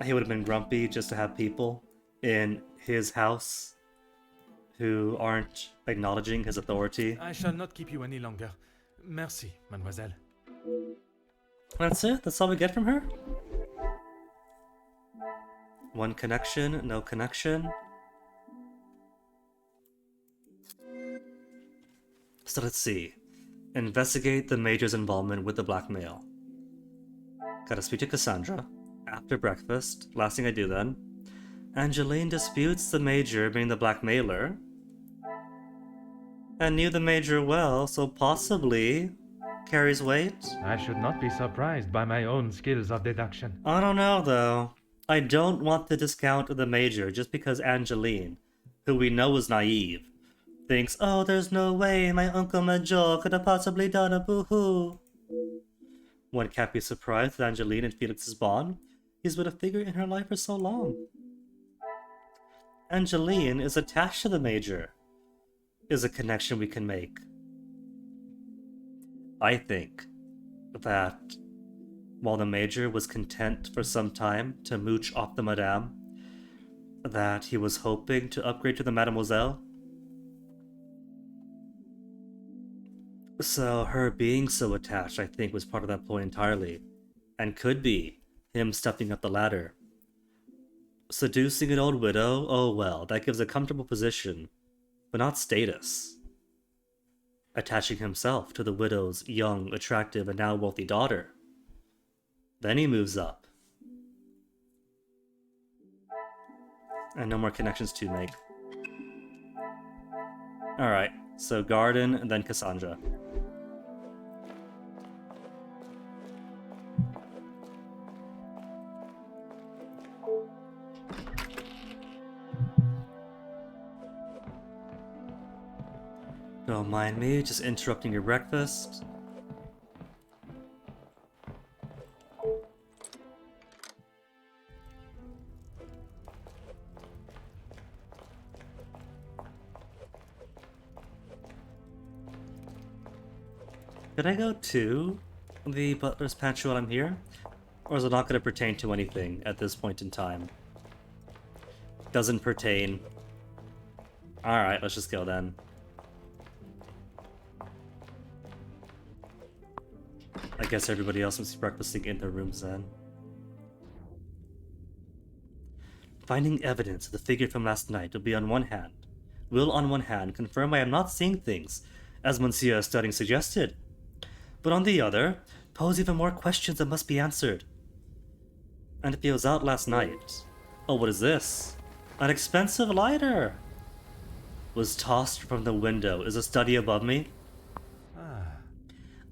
He would have been grumpy just to have people in his house who aren't acknowledging his authority. I shall not keep you any longer. Merci, mademoiselle. That's it? That's all we get from her? One connection, no connection. So let's see. Investigate the Major's involvement with the blackmail. Gotta speak to Cassandra. After breakfast, last thing I do then. Angeline disputes the Major being the blackmailer. And knew the Major well, so possibly carries weight. I should not be surprised by my own skills of deduction. I don't know though. I don't want to discount the Major just because Angeline, who we know is naive, thinks, oh, there's no way my Uncle Major could have possibly done a boo-hoo. One can't be surprised with Angeline and Felix's bond. He's been a figure in her life for so long. Angeline is attached to the Major. Is a connection we can make. I think that while the Major was content for some time to mooch off the Madame, that he was hoping to upgrade to the Mademoiselle. So her being so attached, I think, was part of that ploy entirely, and could be him stepping up the ladder. Seducing an old widow, oh well, that gives a comfortable position, but not status. Attaching himself to the widow's young, attractive, and now wealthy daughter. Then he moves up. And no more connections to make. Alright, so Garden and then Cassandra. Don't mind me, just interrupting your breakfast. Could I go to the butler's pantry while I'm here? Or is it not going to pertain to anything at this point in time? Doesn't pertain. Alright, let's just go then. I guess everybody else must be breakfasting in their rooms then. Finding evidence of the figure from last night will on one hand confirm I am not seeing things, as Monsieur Sterling suggested, but on the other, pose even more questions that must be answered. And if he was out last night, oh, what is this? An expensive lighter! Was tossed from the window. Is a study above me?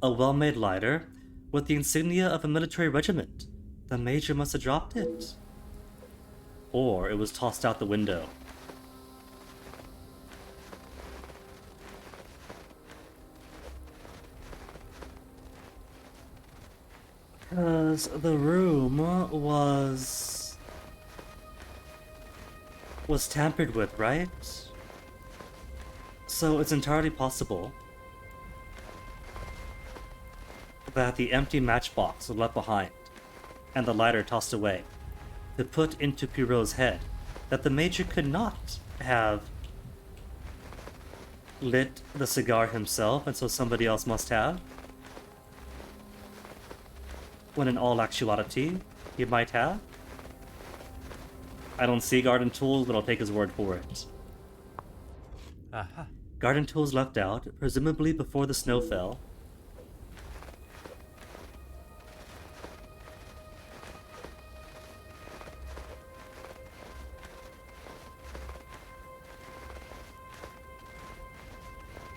A well-made lighter with the insignia of a military regiment. The Major must have dropped it. Or it was tossed out the window. Because the room was tampered with, right? So it's entirely possible that the empty matchbox was left behind, and the lighter tossed away, to put into Poirot's head that the Major could not have lit the cigar himself, and so somebody else must have. When in all actuality, he might have. I don't see garden tools, but I'll take his word for it. Aha. Garden tools left out, presumably before the snow fell.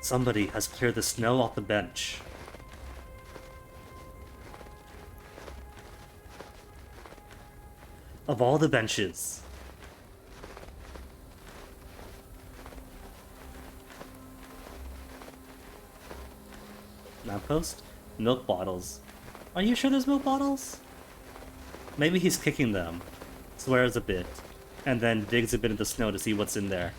Somebody has cleared the snow off the bench. Of all the benches. Lamppost? Milk bottles. Are you sure there's milk bottles? Maybe he's kicking them, swears a bit, and then digs a bit into the snow to see what's in there.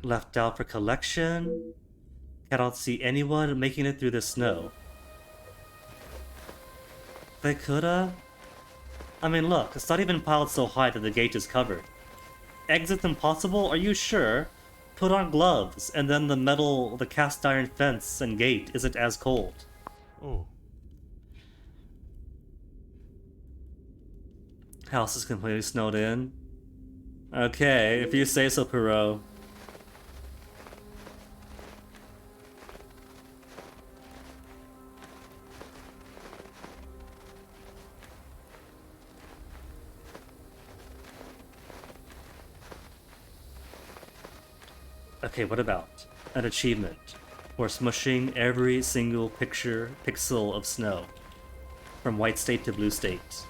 Left out for collection. Cannot see anyone making it through the snow. They coulda. I mean, look, it's not even piled so high that the gate is covered. Exit impossible? Are you sure? Put on gloves, and then the cast iron fence and gate isn't as cold. Oh. House is completely snowed in. Okay, if you say so, Perot. Okay, what about an achievement for smushing every single pixel of snow from white state to blue state?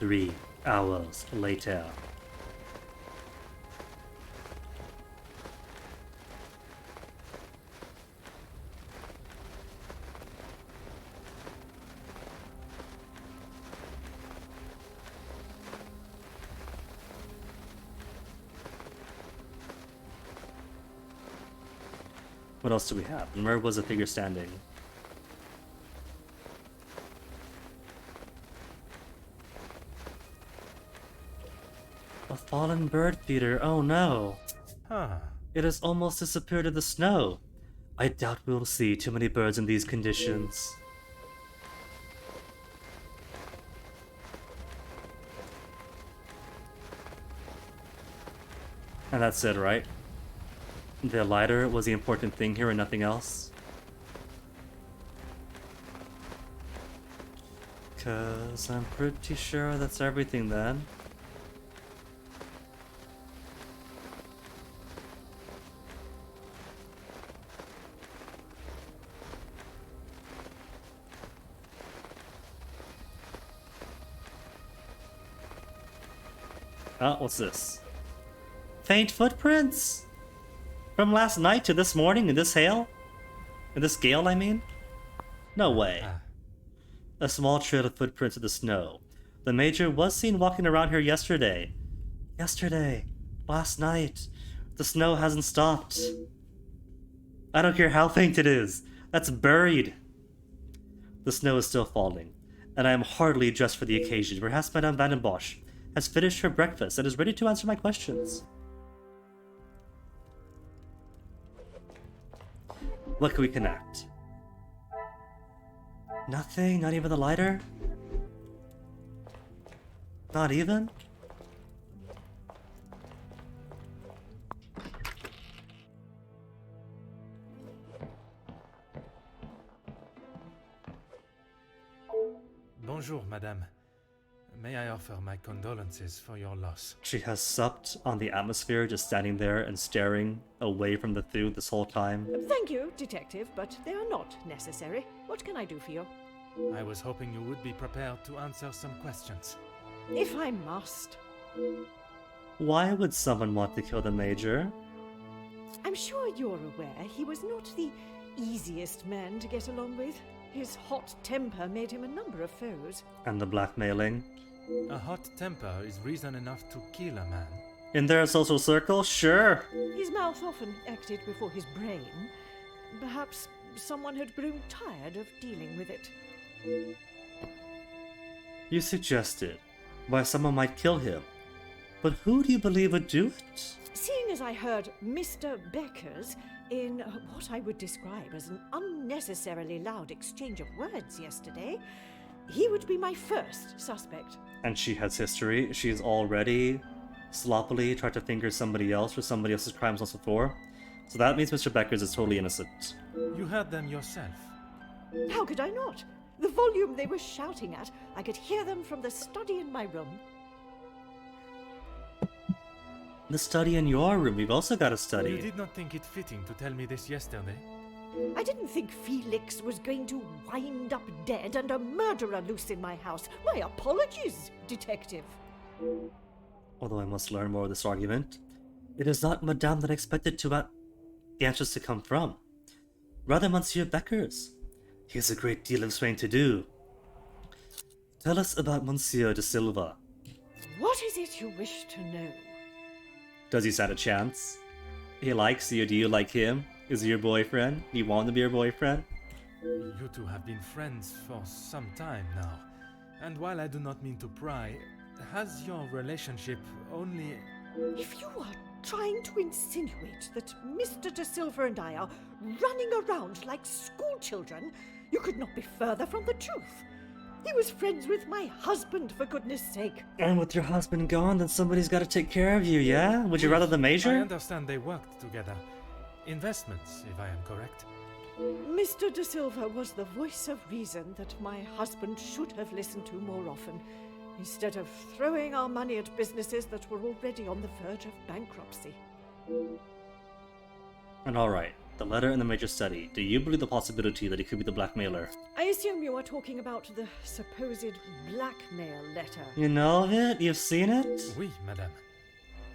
3 hours later. What else do we have? And where was the figure standing? A fallen bird feeder, oh no! Huh. It has almost disappeared in the snow. I doubt we'll see too many birds in these conditions. And that's it, right? The lighter was the important thing here and nothing else. 'Cause I'm pretty sure that's everything then. Oh, what's this? Faint footprints! From last night to this morning in this hail? In this gale, I mean? No way. A small trail of footprints in the snow. The Major was seen walking around here yesterday. Yesterday. Last night. The snow hasn't stopped. I don't care how faint it is. That's buried. The snow is still falling, and I am hardly dressed for the occasion. Perhaps Madame Van den Bosch has finished her breakfast and is ready to answer my questions. What can we connect? Nothing? Not even the lighter? Not even? Bonjour, madame. May I offer my condolences for your loss? She has supped on the atmosphere, just standing there and staring away from the through this whole time. Thank you, Detective, but they are not necessary. What can I do for you? I was hoping you would be prepared to answer some questions. If I must. Why would someone want to kill the Major? I'm sure you're aware he was not the easiest man to get along with. His hot temper made him a number of foes. And the blackmailing? A hot temper is reason enough to kill a man. In their social circle? Sure. His mouth often acted before his brain. Perhaps someone had grown tired of dealing with it. You suggested why someone might kill him. But who do you believe would do it? Seeing as I heard Mr. Becker's in what I would describe as an unnecessarily loud exchange of words yesterday, he would be my first suspect. And she has history. She's already sloppily tried to finger somebody else for somebody else's crimes once before. So that means Mr. Becker's is totally innocent. You heard them yourself. How could I not? The volume they were shouting at, I could hear them from the study in my room. The study in your room. We've also got a study. You did not think it fitting to tell me this yesterday? I didn't think Felix was going to wind up dead and a murderer loose in my house. My apologies, detective. Although I must learn more of this argument, it is not Madame that I expected the answers to come from. Rather Monsieur Becker's. He has a great deal of explaining to do. Tell us about Monsieur de Silva. What is it you wish to know? Does he stand a chance? He likes you. Do you like him? Is he your boyfriend? Do you want him to be your boyfriend? You two have been friends for some time now. And while I do not mean to pry, has your relationship only... If you are trying to insinuate that Mr. De Silva and I are running around like schoolchildren, you could not be further from the truth. He was friends with my husband, for goodness sake. And with your husband gone, then somebody's got to take care of you, yeah? Would you rather the I Major? understand they worked together. Investments, if I am correct. Mr. De Silva was the voice of reason that my husband should have listened to more often, instead of throwing our money at businesses that were already on the verge of bankruptcy. And alright, the letter in the Major study. Do you believe the possibility that he could be the blackmailer? I assume you are talking about the supposed blackmail letter. You know of it? You've seen it? Oui, madame.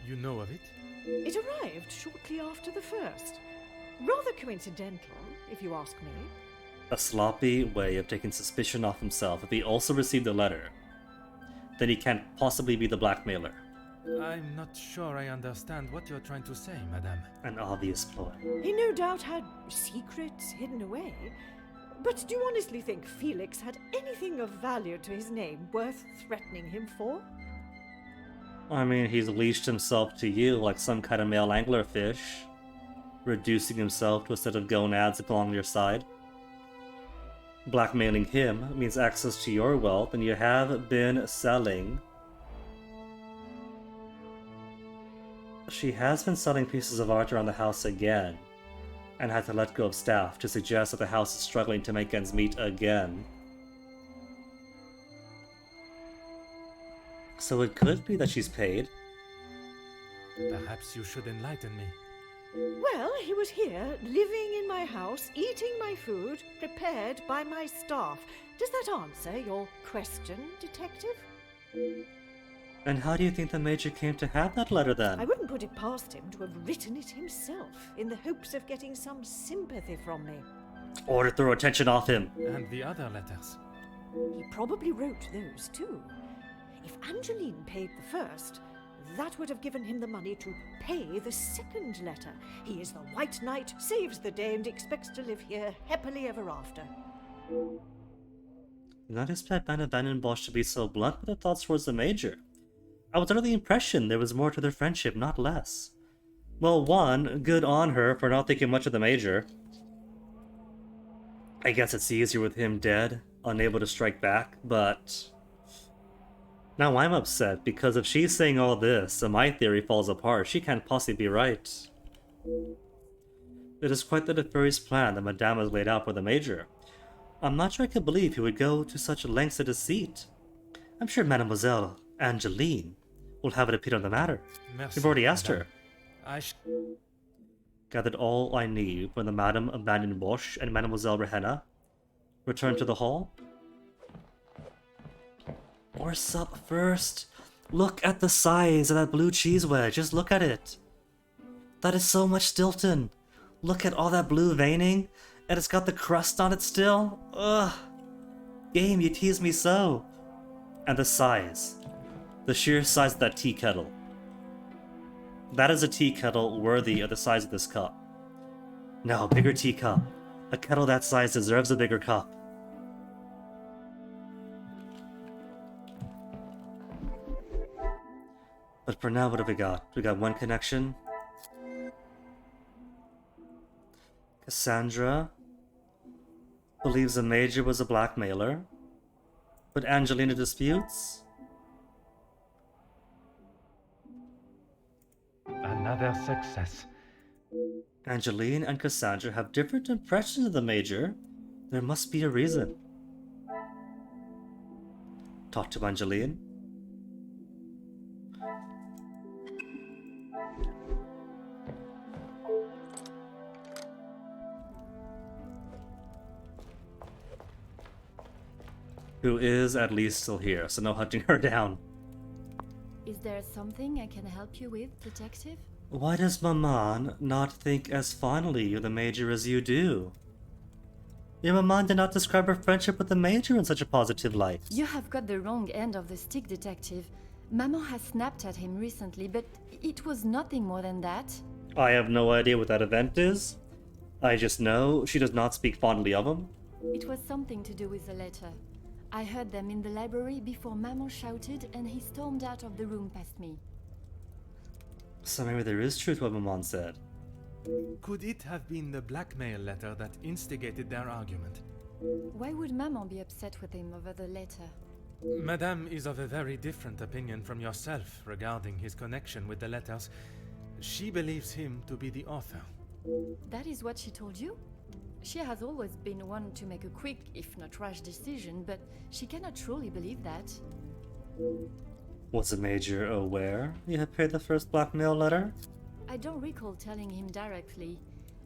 You know of it? It arrived shortly after the first. Rather coincidental, if you ask me. A sloppy way of taking suspicion off himself. If he also received the letter, then he can't possibly be the blackmailer. I'm not sure I understand what you're trying to say, madame. An obvious ploy. He no doubt had secrets hidden away. But do you honestly think Felix had anything of value to his name worth threatening him for? I mean, he's leashed himself to you like some kind of male anglerfish, reducing himself to a set of gonads along your side. Blackmailing him means access to your wealth, and you have been selling. She has been selling pieces of art around the house again, and had to let go of staff to suggest that the house is struggling to make ends meet again. So it could be that she's paid. Perhaps you should enlighten me. Well, he was here, living in my house, eating my food, prepared by my staff. Does that answer your question, detective? And how do you think the Major came to have that letter then? I wouldn't put it past him to have written it himself, in the hopes of getting some sympathy from me. Or to throw attention off him. And the other letters? He probably wrote those too. If Angeline paid the first, that would have given him the money to pay the second letter. He is the White Knight, saves the day, and expects to live here happily ever after. Did not expect Anna Van den Bosch to be so blunt with her thoughts towards the Major. I was under the impression there was more to their friendship, not less. Well, one, good on her for not thinking much of the Major. I guess it's easier with him dead, unable to strike back, but... Now I'm upset, because if she's saying all this, and my theory falls apart, she can't possibly be right. It is quite the nefarious plan that Madame has laid out for the Major. I'm not sure I could believe he would go to such lengths of deceit. I'm sure Mademoiselle Angeline will have an opinion on the matter. Merci, We've already asked her. I Gathered all I need from the Madame Van den Bosch and Mademoiselle Rehenna. Returned to the hall. Or sup first. Look at the size of that blue cheese wedge. Just look at it. That is so much Stilton. Look at all that blue veining. And it's got the crust on it still. Ugh. Game, you tease me so. And the size. The sheer size of that tea kettle. That is a tea kettle worthy of the size of this cup. No, bigger teacup. A kettle that size deserves a bigger cup. But for now, what have we got? We got one connection. Cassandra believes the Major was a blackmailer, but Angelina disputes. Another success. Angeline and Cassandra have different impressions of the Major. There must be a reason. Talk to Angeline. Who is at least still here, so no hunting her down. Is there something I can help you with, detective? Why does Maman not think as fondly of the Major as you do? Your Maman did not describe her friendship with the Major in such a positive light. You have got the wrong end of the stick, detective. Maman has snapped at him recently, but it was nothing more than that. I have no idea what that event is. I just know she does not speak fondly of him. It was something to do with the letter. I heard them in the library before Maman shouted and he stormed out of the room past me. So maybe there is truth to what Maman said. Could it have been the blackmail letter that instigated their argument? Why would Maman be upset with him over the letter? Madame is of a very different opinion from yourself regarding his connection with the letters. She believes him to be the author. That is what she told you? She has always been one to make a quick, if not rash decision, but she cannot truly believe that. Was the Major aware you had paid the first blackmail letter? I don't recall telling him directly.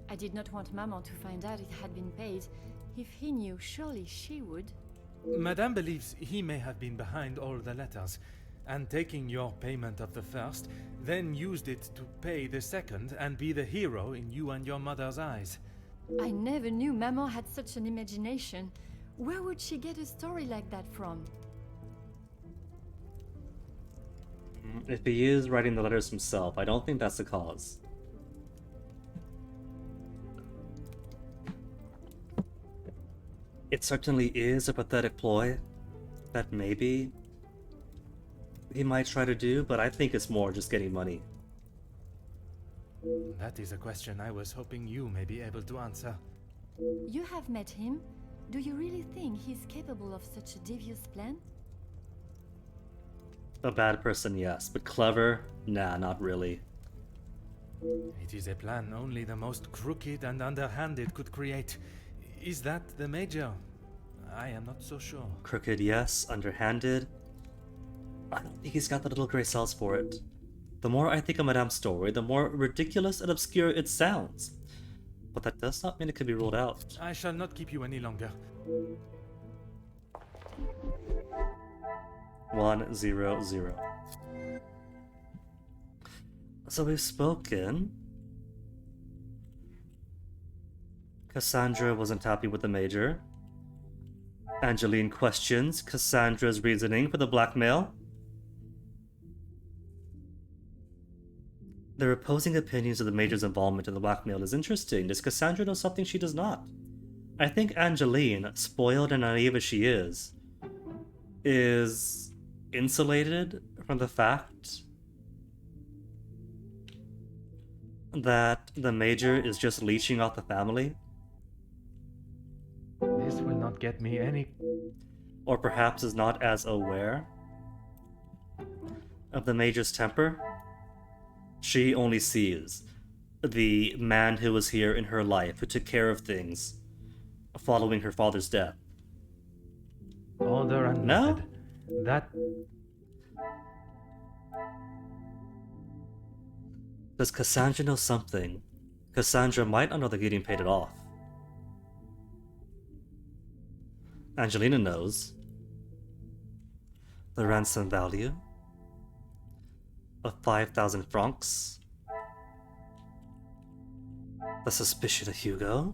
I did not want Maman to find out it had been paid. If he knew, surely she would. Madame believes he may have been behind all the letters, and taking your payment of the first, then used it to pay the second and be the hero in you and your mother's eyes. I never knew Maman had such an imagination. Where would she get a story like that from? If he is writing the letters himself, I don't think that's the cause. It certainly is a pathetic ploy that maybe he might try to do, but I think it's more just getting money. That is a question I was hoping you may be able to answer. You have met him. Do you really think he's capable of such a devious plan? A bad person, yes, but clever? Nah, not really. It is a plan only the most crooked and underhanded could create. Is that the Major? I am not so sure. Crooked, yes. Underhanded? I don't think he's got the little gray cells for it. The more I think of Madame's story, the more ridiculous and obscure it sounds. But that does not mean it could be ruled out. I shall not keep you any longer. 100. So we've spoken. Cassandra wasn't happy with the Major. Angeline questions Cassandra's reasoning for the blackmail. Their opposing opinions of the Major's involvement in the blackmail is interesting. Does Cassandra know something she does not? I think Angeline, spoiled and naive as she is insulated from the fact that the Major is just leeching off the family. This will not get me any... Or perhaps is not as aware of the Major's temper. She only sees the man who was here in her life, who took care of things following her father's death. Order and No? method. That... Does Cassandra know something? Cassandra might not know they're getting paid it off. Angelina knows the ransom value of 5,000 francs. The suspicion of Hugo.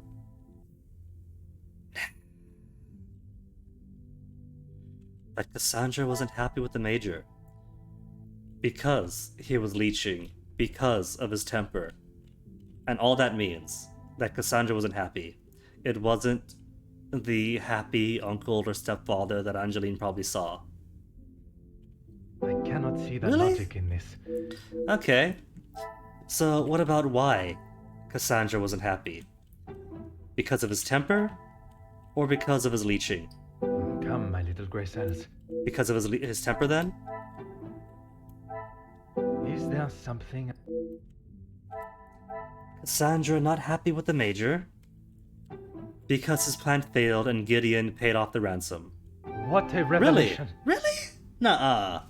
That Cassandra wasn't happy with the Major because he was leeching, because of his temper. And all that means that Cassandra wasn't happy. It wasn't the happy uncle or stepfather that Angeline probably saw. I cannot see the Really? logic in this. Okay. So, what about why Cassandra wasn't happy? Because of his temper? Or because of his leeching? Come, my little grey cells. Because of his temper, then? Is there something... Cassandra not happy with the Major? Because his plan failed and Gideon paid off the ransom. What a revelation! Really? Nuh-uh.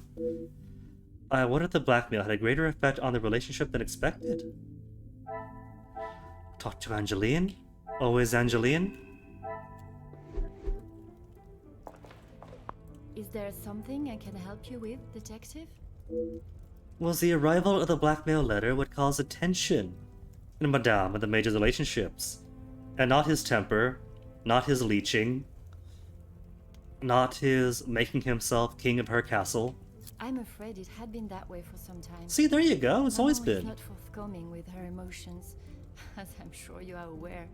I wonder if the blackmail had a greater effect on the relationship than expected. Talk to Angeline? Always Angeline? Is there something I can help you with, detective? Was the arrival of the blackmail letter what caused a tension in Madame and the Major's relationships, and not his temper, not his leeching, not his making himself king of her castle. I'm afraid it had been that way for some time. See, there you go. It's always Maman is been. not forthcoming with her emotions, as I'm sure you are aware.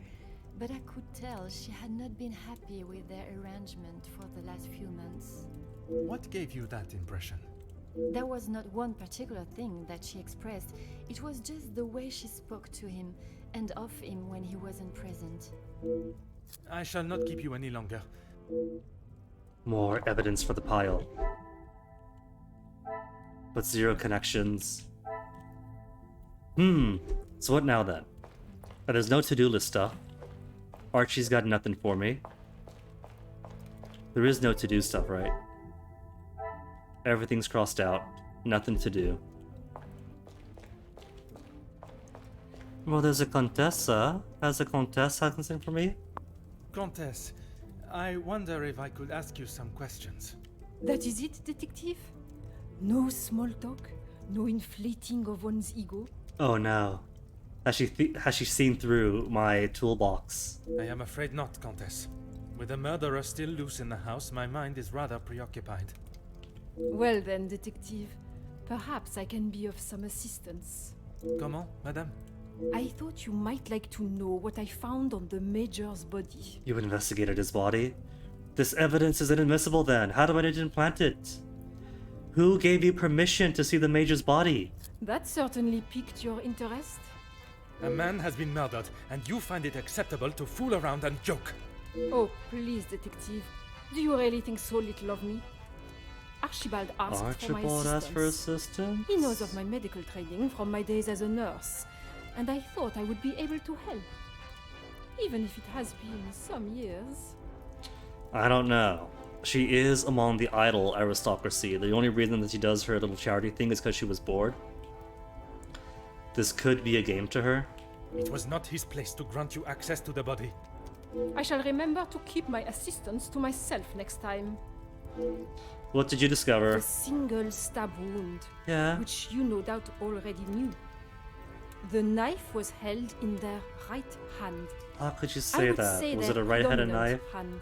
But I could tell she had not been happy with their arrangement for the last few months. What gave you that impression? There was not one particular thing that she expressed. It was just the way she spoke to him and of him when he wasn't present. I shall not keep you any longer. More evidence for the pile. But zero connections. So what now then? There's no to-do list stuff. Archie's got nothing for me. There is no to-do stuff, right? Everything's crossed out. Nothing to do. Well, there's a Contessa. Has a Contessa had something for me? Countess, I wonder if I could ask you some questions. That is it, detective? No small talk? No inflating of one's ego? Oh no. Has she seen through my toolbox? I am afraid not, Countess. With the murderer still loose in the house, my mind is rather preoccupied. Well then, detective, perhaps I can be of some assistance. Comment, madame? I thought you might like to know what I found on the Major's body. You investigated his body? This evidence is inadmissible then. How do I need to implant it? Who gave you permission to see the Major's body? That certainly piqued your interest. A man has been murdered, and you find it acceptable to fool around and joke. Oh, please, detective. Do you really think so little of me? Archibald asked Archibald asked for assistance? He knows of my medical training from my days as a nurse, and I thought I would be able to help. Even if it has been some years. I don't know. She is among the idle aristocracy. The only reason that she does her little charity thing is because she was bored. This could be a game to her. It was not his place to grant you access to the body. I shall remember to keep my assistance to myself next time. What did you discover? A single stab wound. Yeah. Which you no doubt already knew. The knife was held in their right hand. How could you say that? Was it a right-handed knife? Hand.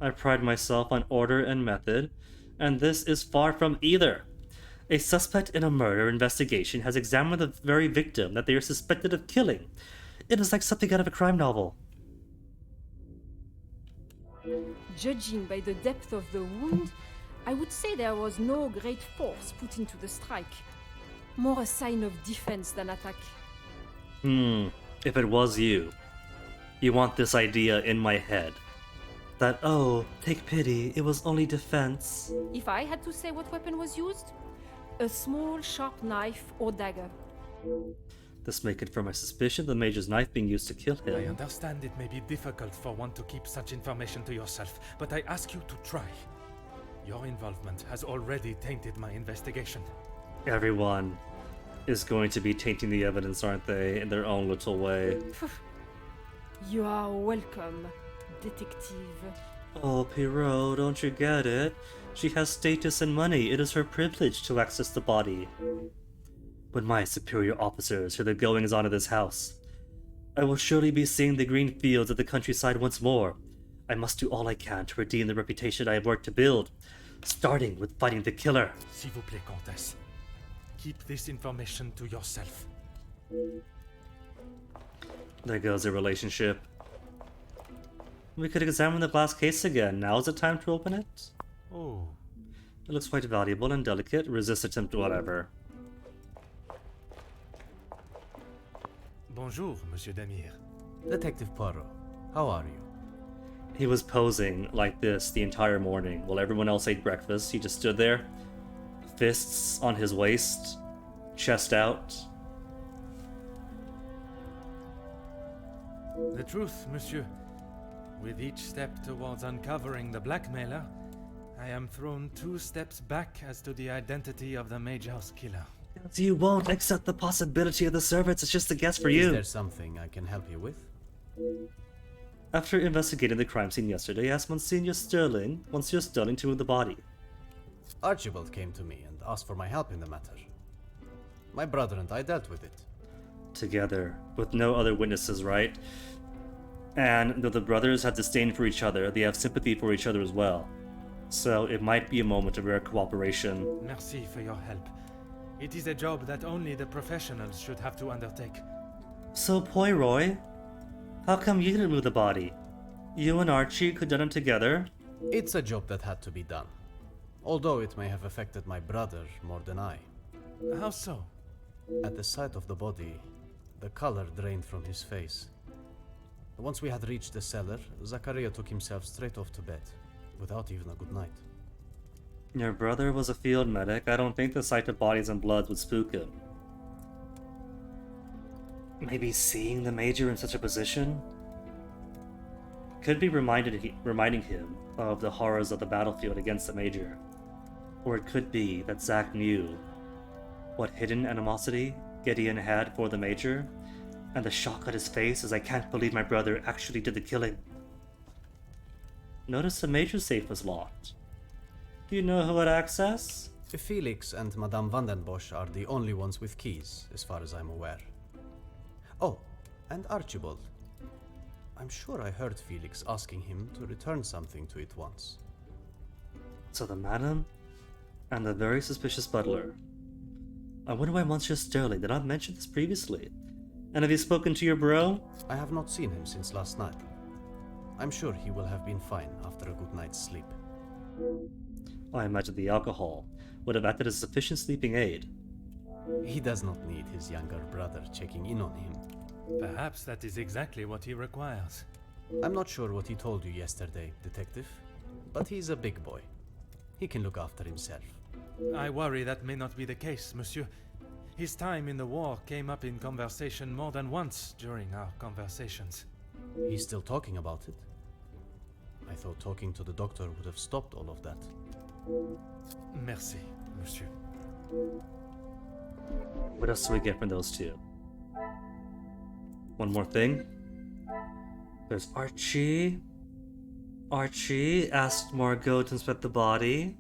I pride myself on order and method, and this is far from either. A suspect in a murder investigation has examined the very victim that they are suspected of killing. It is like something out of a crime novel. Judging by the depth of the wound, I would say there was no great force put into the strike. More a sign of defense than attack. If it was you. You want this idea in my head. That, oh, take pity, it was only defense. If I had to say what weapon was used, a small sharp knife or dagger. This may confirm my suspicion of the Major's knife being used to kill him. I understand it may be difficult for one to keep such information to yourself, but I ask you to try. Your involvement has already tainted my investigation. Everyone is going to be tainting the evidence, aren't they, in their own little way? You are welcome, detective. Oh, Pierrot, don't you get it? She has status and money. It is her privilege to access the body. When my superior officers hear the goings-on of this house, I will surely be seeing the green fields of the countryside once more. I must do all I can to redeem the reputation I have worked to build, starting with fighting the killer. S'il vous plaît, Comtesse. Keep this information to yourself. There goes a relationship. We could examine the glass case again. Now is the time to open it? Oh. It looks quite valuable and delicate. Resist attempt whatever. Bonjour, Monsieur Demir. Detective Poirot, how are you? He was posing like this the entire morning while everyone else ate breakfast. He just stood there, fists on his waist, chest out. The truth, monsieur. With each step towards uncovering the blackmailer, I am thrown 2 steps back as to the identity of the Mage House killer. You won't accept the possibility of the servants. It's just a guess for you. Is there something I can help you with? After investigating the crime scene yesterday, I asked Monsieur Sterling to move the body. Archibald came to me and asked for my help in the matter. My brother and I dealt with it. Together, with no other witnesses, right? And though the brothers have disdain for each other, they have sympathy for each other as well. So it might be a moment of rare cooperation. Merci for your help. It is a job that only the professionals should have to undertake. So, Poirot, how come you didn't move the body? You and Archie could have done it together? It's a job that had to be done. Although it may have affected my brother more than I. How so? At the sight of the body, the color drained from his face. Once we had reached the cellar, Zachariah took himself straight off to bed, without even a good night. Your brother was a field medic. I don't think the sight of bodies and blood would spook him. Maybe seeing the Major in such a position could be reminding him of the horrors of the battlefield against the Major. Or it could be that Zack knew what hidden animosity Gideon had for the Major, and the shock on his face is I can't believe my brother actually did the killing. Notice the Major's safe was locked. Do you know who had access? Felix and Madame Vandenbosch are the only ones with keys, as far as I'm aware. Oh, and Archibald. I'm sure I heard Felix asking him to return something to it once. So the madam and the very suspicious butler. I wonder why Monsieur Sterling did not mention this previously. And have you spoken to your bro? I have not seen him since last night. I'm sure he will have been fine after a good night's sleep. I imagine the alcohol would have acted as a sufficient sleeping aid. He does not need his younger brother checking in on him. Perhaps that is exactly what he requires. I'm not sure what he told you yesterday, Detective, but he's a big boy. He can look after himself. I worry that may not be the case, monsieur. His time in the war came up in conversation more than once during our conversations. He's still talking about it? I thought talking to the doctor would have stopped all of that. Merci, monsieur. What else do we get from those two? One more thing. There's Archie. Archie asked Margot to inspect the body.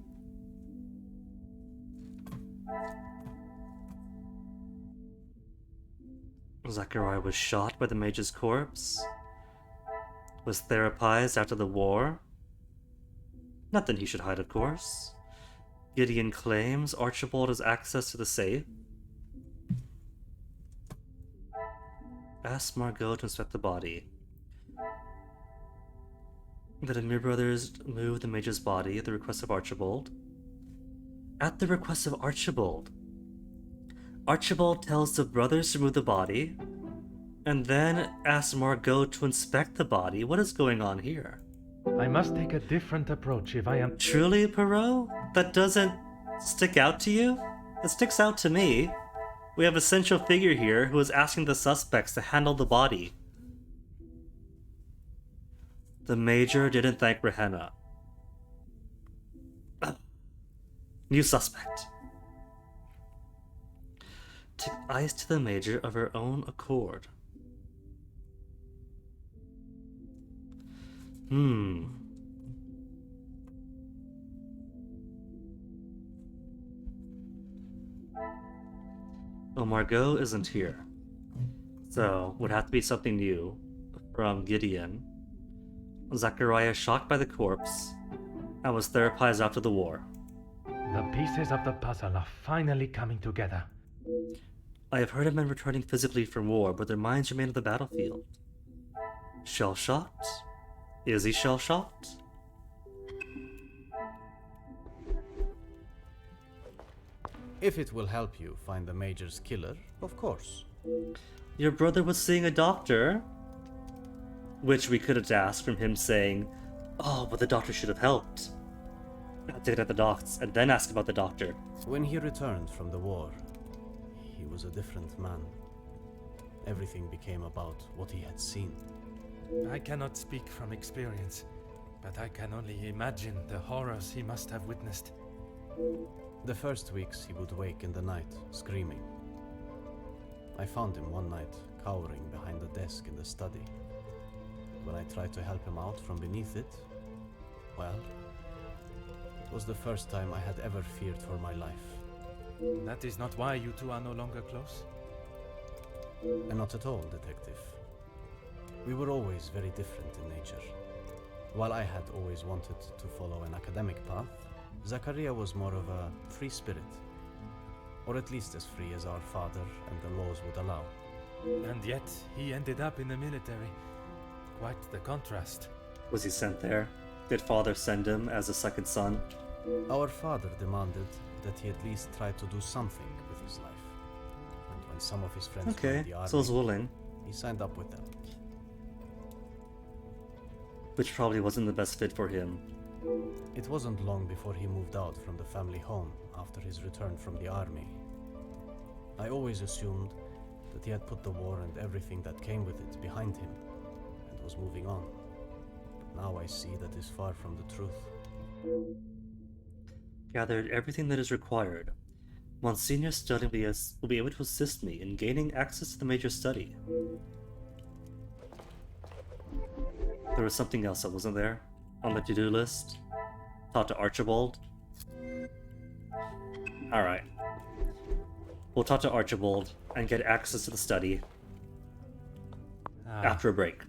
Zachariah was shot by the mage's corpse. Was therapized after the war. Nothing he should hide, of course. Gideon claims Archibald has access to the safe. Asked Margot to inspect the body. The Demir brothers moved the mage's body at the request of Archibald. At the request of Archibald. Archibald tells the brothers to move the body, and then asks Margot to inspect the body. What is going on here? I must take a different approach if I am... Truly, Perot? That doesn't stick out to you? It sticks out to me. We have a central figure here who is asking the suspects to handle the body. The Major didn't thank Rehenna. New suspect. Took ice to the Major of her own accord. Well, Margot isn't here. So, would have to be something new from Gideon. Zachariah shocked by the corpse and was therapized after the war. The pieces of the puzzle are finally coming together. I have heard of men returning physically from war, but their minds remain on the battlefield. Shell-shocked? Is he shell-shocked? If it will help you find the Major's killer, of course. Your brother was seeing a doctor. Which we could have asked from him saying, oh, but the doctor should have helped. Not take it at the docks and then ask about the doctor. When he returned from the war, he was a different man. Everything became about what he had seen. I cannot speak from experience, but I can only imagine the horrors he must have witnessed. The first weeks he would wake in the night, screaming. I found him one night, cowering behind the desk in the study. When I tried to help him out from beneath it, well, it was the first time I had ever feared for my life. That is not why you two are no longer close? Not at all, Detective. We were always very different in nature. While I had always wanted to follow an academic path, Zachariah was more of a free spirit. Or at least as free as our father and the laws would allow. And yet, he ended up in the military. Quite the contrast. Was he sent there? Did father send him as a second son? Our father demanded that he at least try to do something with his life. And when some of his friends joined the army, so he's willing. He signed up with them. Which probably wasn't the best fit for him. It wasn't long before he moved out from the family home after his return from the army. I always assumed that he had put the war and everything that came with it behind him and was moving on. But now I see that is far from the truth. Gathered everything that is required. Monsignor Sterling will be able to assist me in gaining access to the major study. There was something else that wasn't there on the to-do list. Talk to Archibald. Alright. We'll talk to Archibald and get access to the study after a break.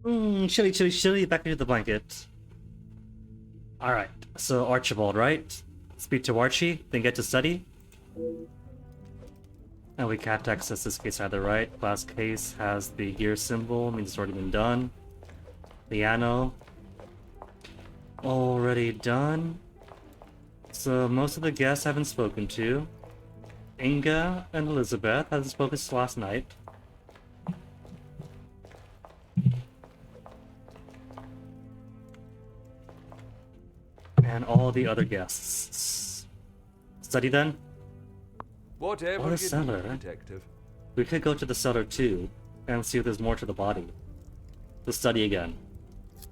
Chilly, chilly, chilly, back into the blanket. Alright, so Archibald, right? Speak to Archie, then get to study. And we can't access this case either, right? Glass case has the gear symbol, means it's already been done. Piano. Already done. So most of the guests haven't spoken to. Inga and Elizabeth hasn't spoken since last night. And all the other guests. Study then? Whatever Or the you cellar. need, detective. We could go to the cellar too, and see if there's more to the body. The study again.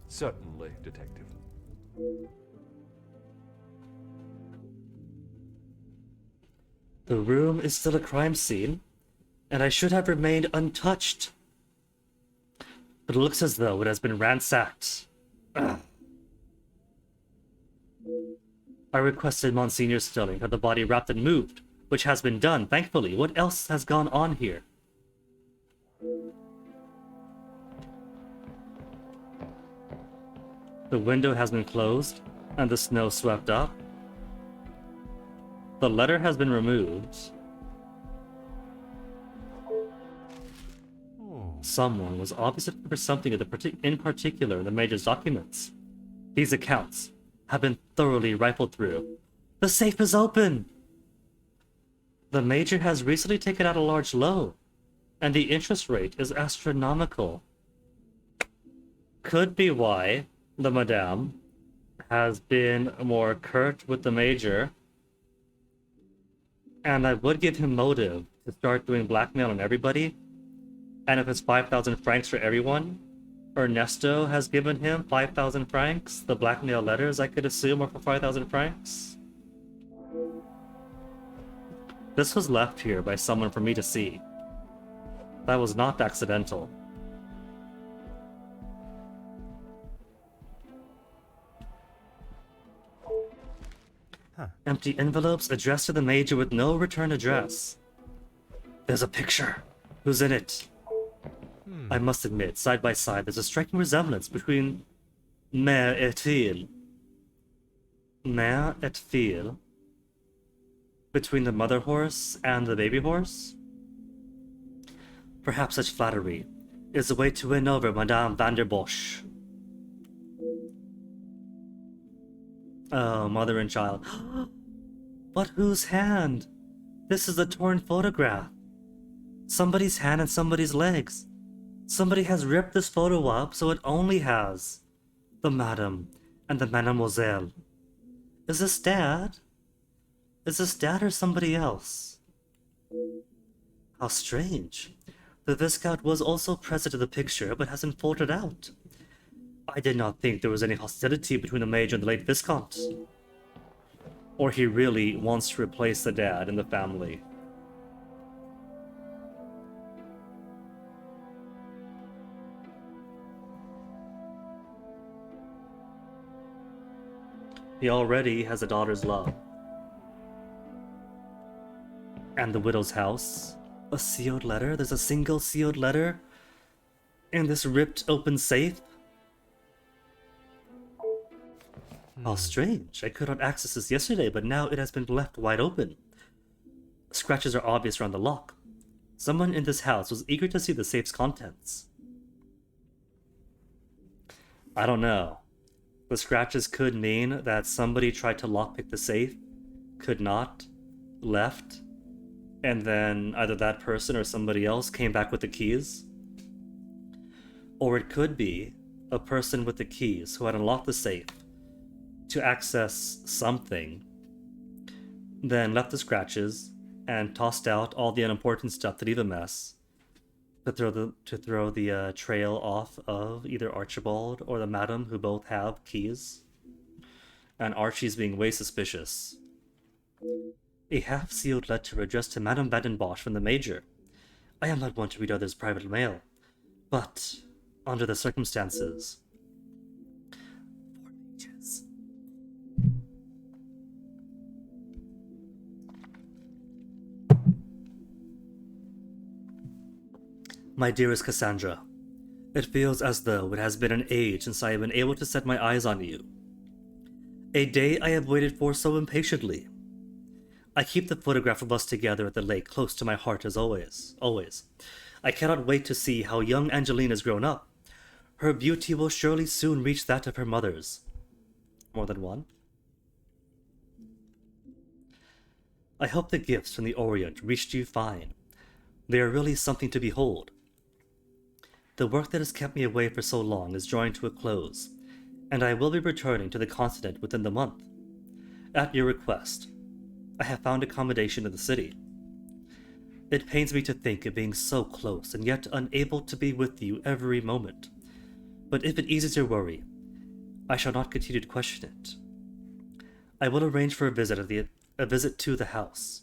Certainly, detective. The room is still a crime scene, and I should have remained untouched. But it looks as though it has been ransacked. Ugh. I requested Monsignor Sterling have the body wrapped and moved, which has been done, thankfully. What else has gone on here? The window has been closed, and the snow swept up. The letter has been removed. Someone was obviously looking for something in particular in the Major's documents. These accounts have been thoroughly rifled through. The safe is open! The Major has recently taken out a large loan, and the interest rate is astronomical. Could be why the Madame has been more curt with the Major, and I would give him motive to start doing blackmail on everybody. And if it's 5,000 francs for everyone, Ernesto has given him 5,000 francs. The blackmail letters, I could assume, are for 5,000 francs. This was left here by someone for me to see. That was not accidental. Empty envelopes addressed to the Major with no return address. There's a picture. Who's in it? I must admit, side by side, there's a striking resemblance between Mère et Fille. Mère et Fille? Between the mother horse and the baby horse? Perhaps such flattery is a way to win over Madame van der Bosch. Oh, mother and child. But whose hand? This is a torn photograph. Somebody's hand and somebody's legs. Somebody has ripped this photo up so it only has the Madame and the Mademoiselle. Is this Dad? Is this Dad or somebody else? How strange. The Viscount was also present in the picture, but hasn't folded out. I did not think there was any hostility between the Major and the late Viscount. Or he really wants to replace the Dad in the family. He already has a daughter's love. And the widow's house. A sealed letter? There's a single sealed letter in this ripped open safe? How strange. I could not access this yesterday, but now it has been left wide open. Scratches are obvious around the lock. Someone in this house was eager to see the safe's contents. I don't know. The scratches could mean that somebody tried to lockpick the safe, could not, left, and then either that person or somebody else came back with the keys. Or it could be a person with the keys who had unlocked the safe to access something, then left the scratches and tossed out all the unimportant stuff to leave a mess, to throw the trail off of either Archibald or the Madam, who both have keys. And Archie's being way suspicious. A half-sealed letter addressed to Madame Badenbosch from the Major. I am not one to read others' private mail, but under the circumstances. 4 pages. My dearest Cassandra, It feels as though it has been an age since I have been able to set my eyes on you. A day I have waited for so impatiently. I keep the photograph of us together at the lake close to my heart as always. I cannot wait to see how young Angeline has grown up. Her beauty will surely soon reach that of her mother's. More than one? I hope the gifts from the Orient reached you fine. They are really something to behold. The work that has kept me away for so long is drawing to a close, and I will be returning to the continent within the month. At your request, I have found accommodation in the city. It pains me to think of being so close and yet unable to be with you every moment. But if it eases your worry, I shall not continue to question it. I will arrange for a visit to the house.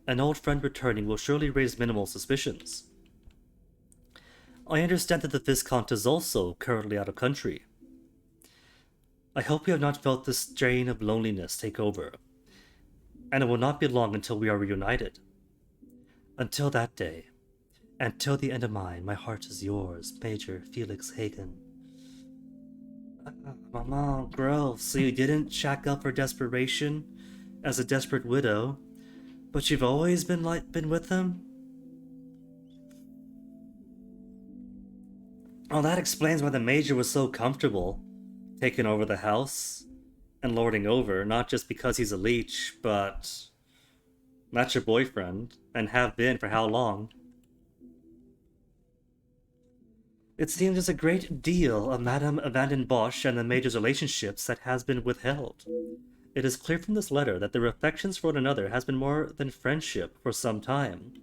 An old friend returning will surely raise minimal suspicions. I understand that the Viscount is also currently out of country. I hope you have not felt the strain of loneliness take over, and it will not be long until we are reunited. Until that day, and till the end of mine, my heart is yours, Major Felix Hagen. Mama, gross, so you didn't shack up her desperation as a desperate widow, but you've always been with him? Oh, that explains why the Major was so comfortable taking over the house and lording over, not just because he's a leech, but that's your boyfriend, and have been for how long? It seems there's a great deal of Madame Van den Bosch and the Major's relationships that has been withheld. It is clear from this letter that their affections for one another has been more than friendship for some time.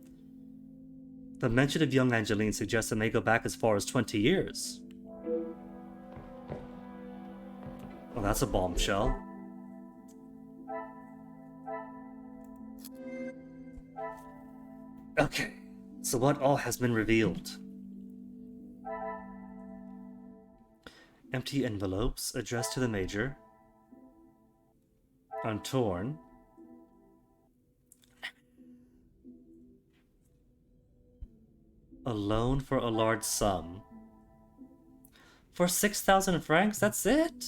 The mention of young Angeline suggests it may go back as far as 20 years. Well, that's a bombshell. Okay, so what all has been revealed? Empty envelopes addressed to the Major. Untorn. A loan for a large sum. For 6,000 francs, that's it?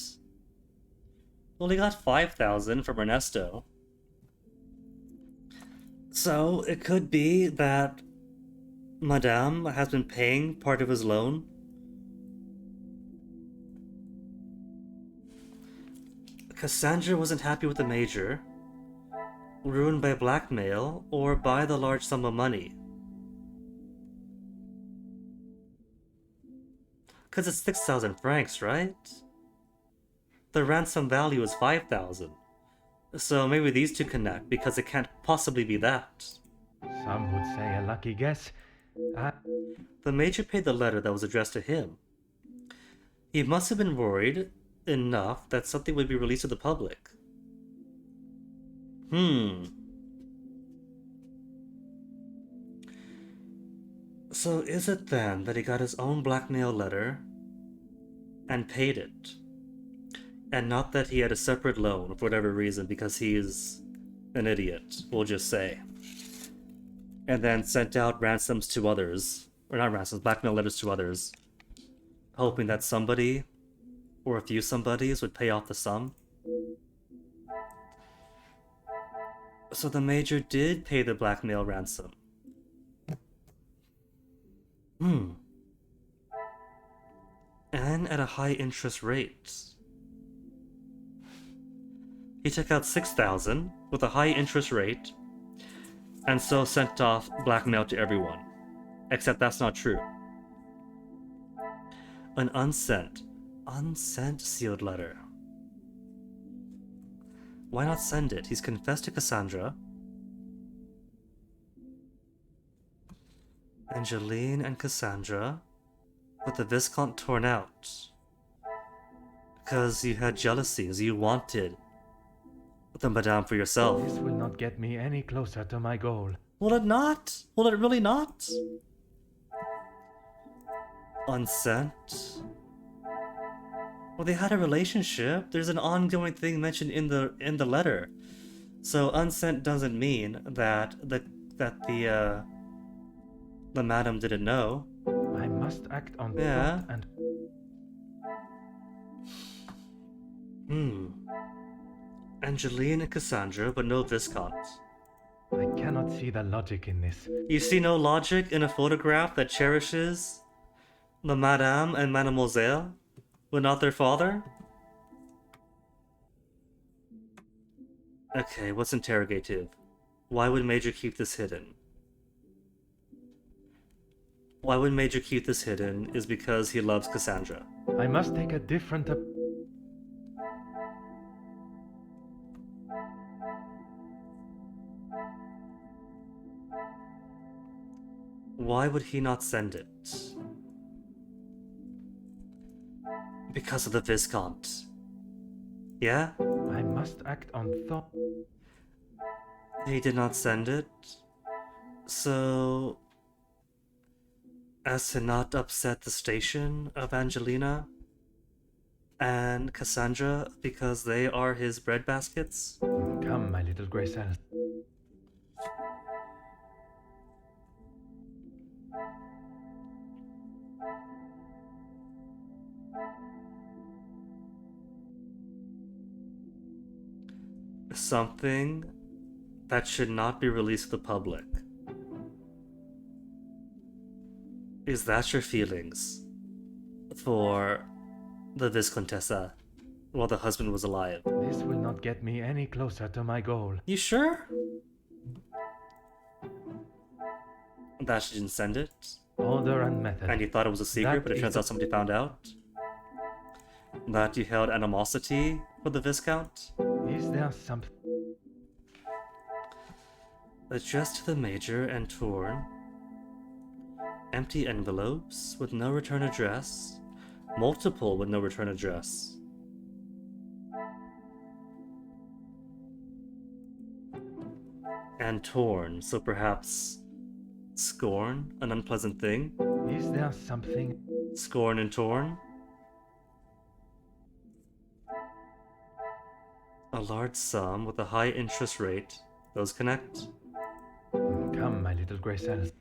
Only got 5,000 from Ernesto. So, it could be that Madame has been paying part of his loan. Cassandra wasn't happy with the Major, ruined by blackmail or by the large sum of money. Because it's 6,000 francs, right? The ransom value is 5,000. So maybe these two connect, because it can't possibly be that. Some would say a lucky guess. The Major paid the letter that was addressed to him. He must have been worried enough that something would be released to the public. So is it then that he got his own blackmail letter and paid it? And not that he had a separate loan for whatever reason, because he's an idiot, we'll just say. And then sent out ransoms to others, or not ransoms, blackmail letters to others, hoping that somebody, or a few somebodies, would pay off the sum. So the Major did pay the blackmail ransom. And at a high interest rate. He took out 6,000 with a high interest rate, and so sent off blackmail to everyone. Except that's not true. An unsent sealed letter. Why not send it? He's confessed to Cassandra. Angeline and Cassandra, with the Viscount torn out. Because you had jealousies, you wanted the Madame for yourself. This will not get me any closer to my goal. Will it not? Will it really not? Unsent? Well, they had a relationship. There's an ongoing thing mentioned in the letter. So unsent doesn't mean that the Madam didn't know. I I must act on Yeah. thought and... Angeline and Cassandra, but no Viscount. I cannot see the logic in this. You see no logic in a photograph that cherishes the Madame and Mademoiselle, but not their father? Okay, what's interrogative? Why would Major keep this hidden? Why would Major keep this hidden is because he loves Cassandra. I must take a different Why would he not send it? Because of the Viscount. Yeah? I must act on thought. He did not send it. So... as to not upset the station of Angelina and Cassandra because they are his breadbaskets? Come, my little grey cells. Something that should not be released to the public. Is that your feelings for the Viscontessa while the husband was alive? This will not get me any closer to my goal. You sure? That she didn't send it? Order and method. And you thought it was a secret, That but it is turns out somebody found out? That you held animosity for the Viscount? Is there something? Addressed to the Major and torn. Empty envelopes with no return address. Multiple with no return address. And torn, so perhaps scorn, an unpleasant thing? Is there something? Scorn and torn? A large sum with a high interest rate. Those connect? Come, my little grey cells.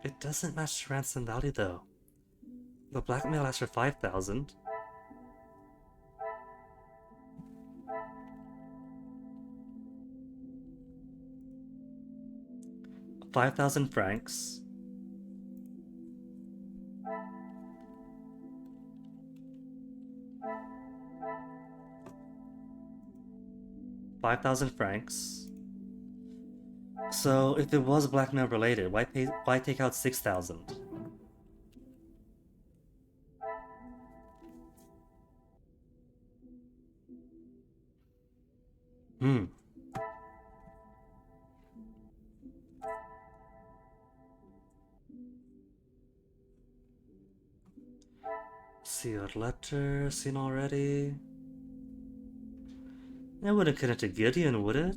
It doesn't match the ransom value though. The blackmail asks for 5,000. 5,000 francs. $5,000. So if it was blackmail related, why take out 6,000? Sealed letter, seen already. It wouldn't connect to Gideon, would it?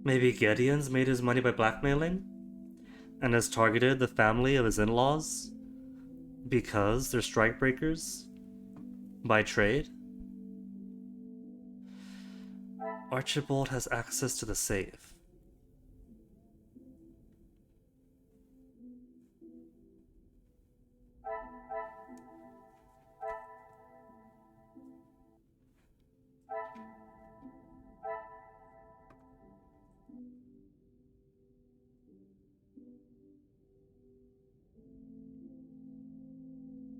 Maybe Gideon's made his money by blackmailing? And has targeted the family of his in-laws? Because they're strikebreakers? By trade? Archibald has access to the safe.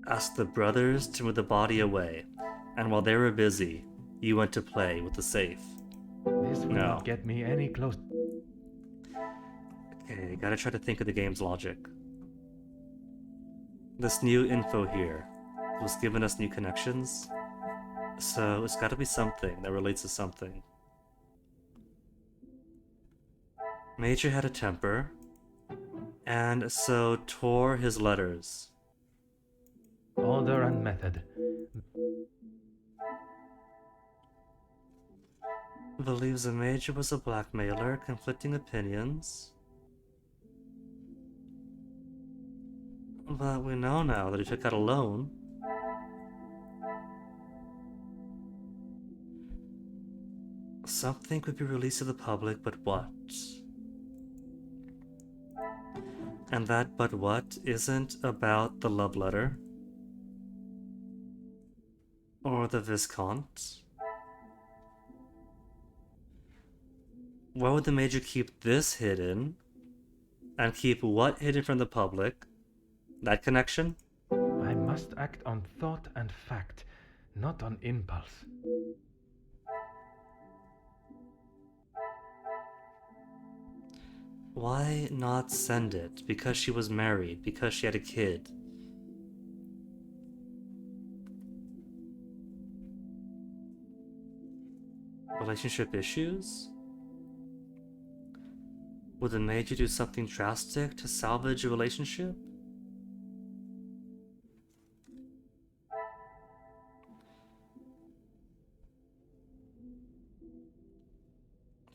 Asked the brothers to move the body away, and while they were busy, you went to play with the safe. This will not get me any closer. Okay, gotta try to think of the game's logic. This new info here was giving us new connections, so it's gotta be something that relates to something. Major had a temper, and so tore his letters. Order and method. Believes the Major was a blackmailer, conflicting opinions. But we know now that he took out a loan. Something could be released to the public, but what? And that but what isn't about the love letter? Or the Viscount? Why would the Major keep this hidden? And keep what hidden from the public? That connection? I must act on thought and fact, not on impulse. Why not send it? Because she was married, because she had a kid. Relationship issues? Would the Major do something drastic to salvage a relationship?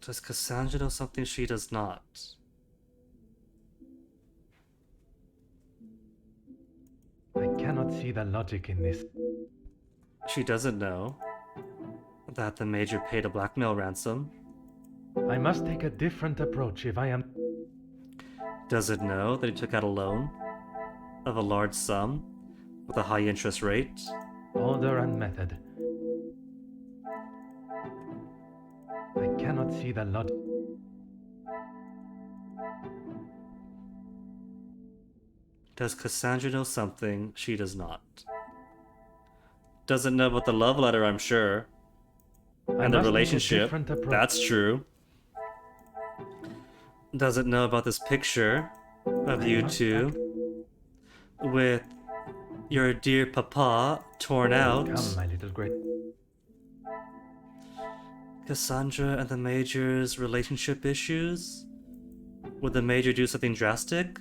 Does Cassandra know something she does not? I cannot see the logic in this. She doesn't know that the Major paid a blackmail ransom. I must take a different approach if I am... Doesn't know that he took out a loan of a large sum with a high interest rate. Order and method. I cannot see the logic. Does Cassandra know something she does not? Doesn't know about the love letter, I'm sure. And the relationship. That's true. Doesn't know about this picture of you two with your dear papa torn out. Come, my little great. Cassandra and the Major's relationship issues? Would the Major do something drastic?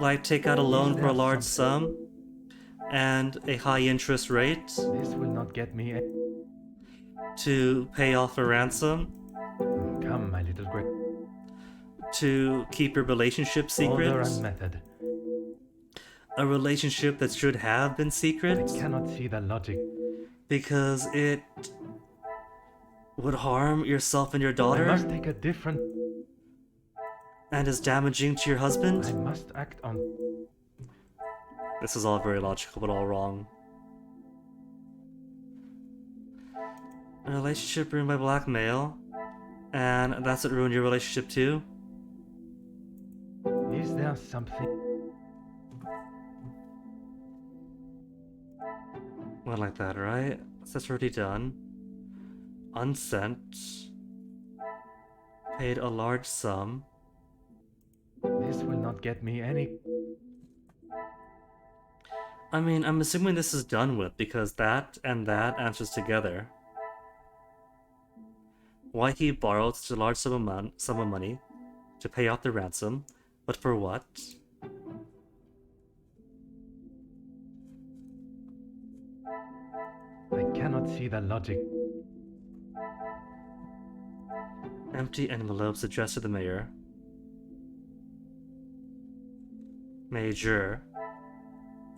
Like take out a loan for a large sum and a high interest rate? This will not get me. To pay off a ransom? Come, my little great. To keep your relationship secret? Order and method. A relationship that should have been secret? I cannot see the logic. Because it would harm yourself and your daughter? I must take a different... And is damaging to your husband? I must act on... This is all very logical, but all wrong. A relationship ruined by blackmail? And that's what ruined your relationship too? Is there something... One like that, right? So that's already done. Unsent. Paid a large sum. This will not get me any... I mean, I'm assuming this is done with, because that and that answers together. Why he borrowed such a large sum of money to pay off the ransom, but for what? I cannot see the logic. Empty envelopes addressed to the mayor. Major.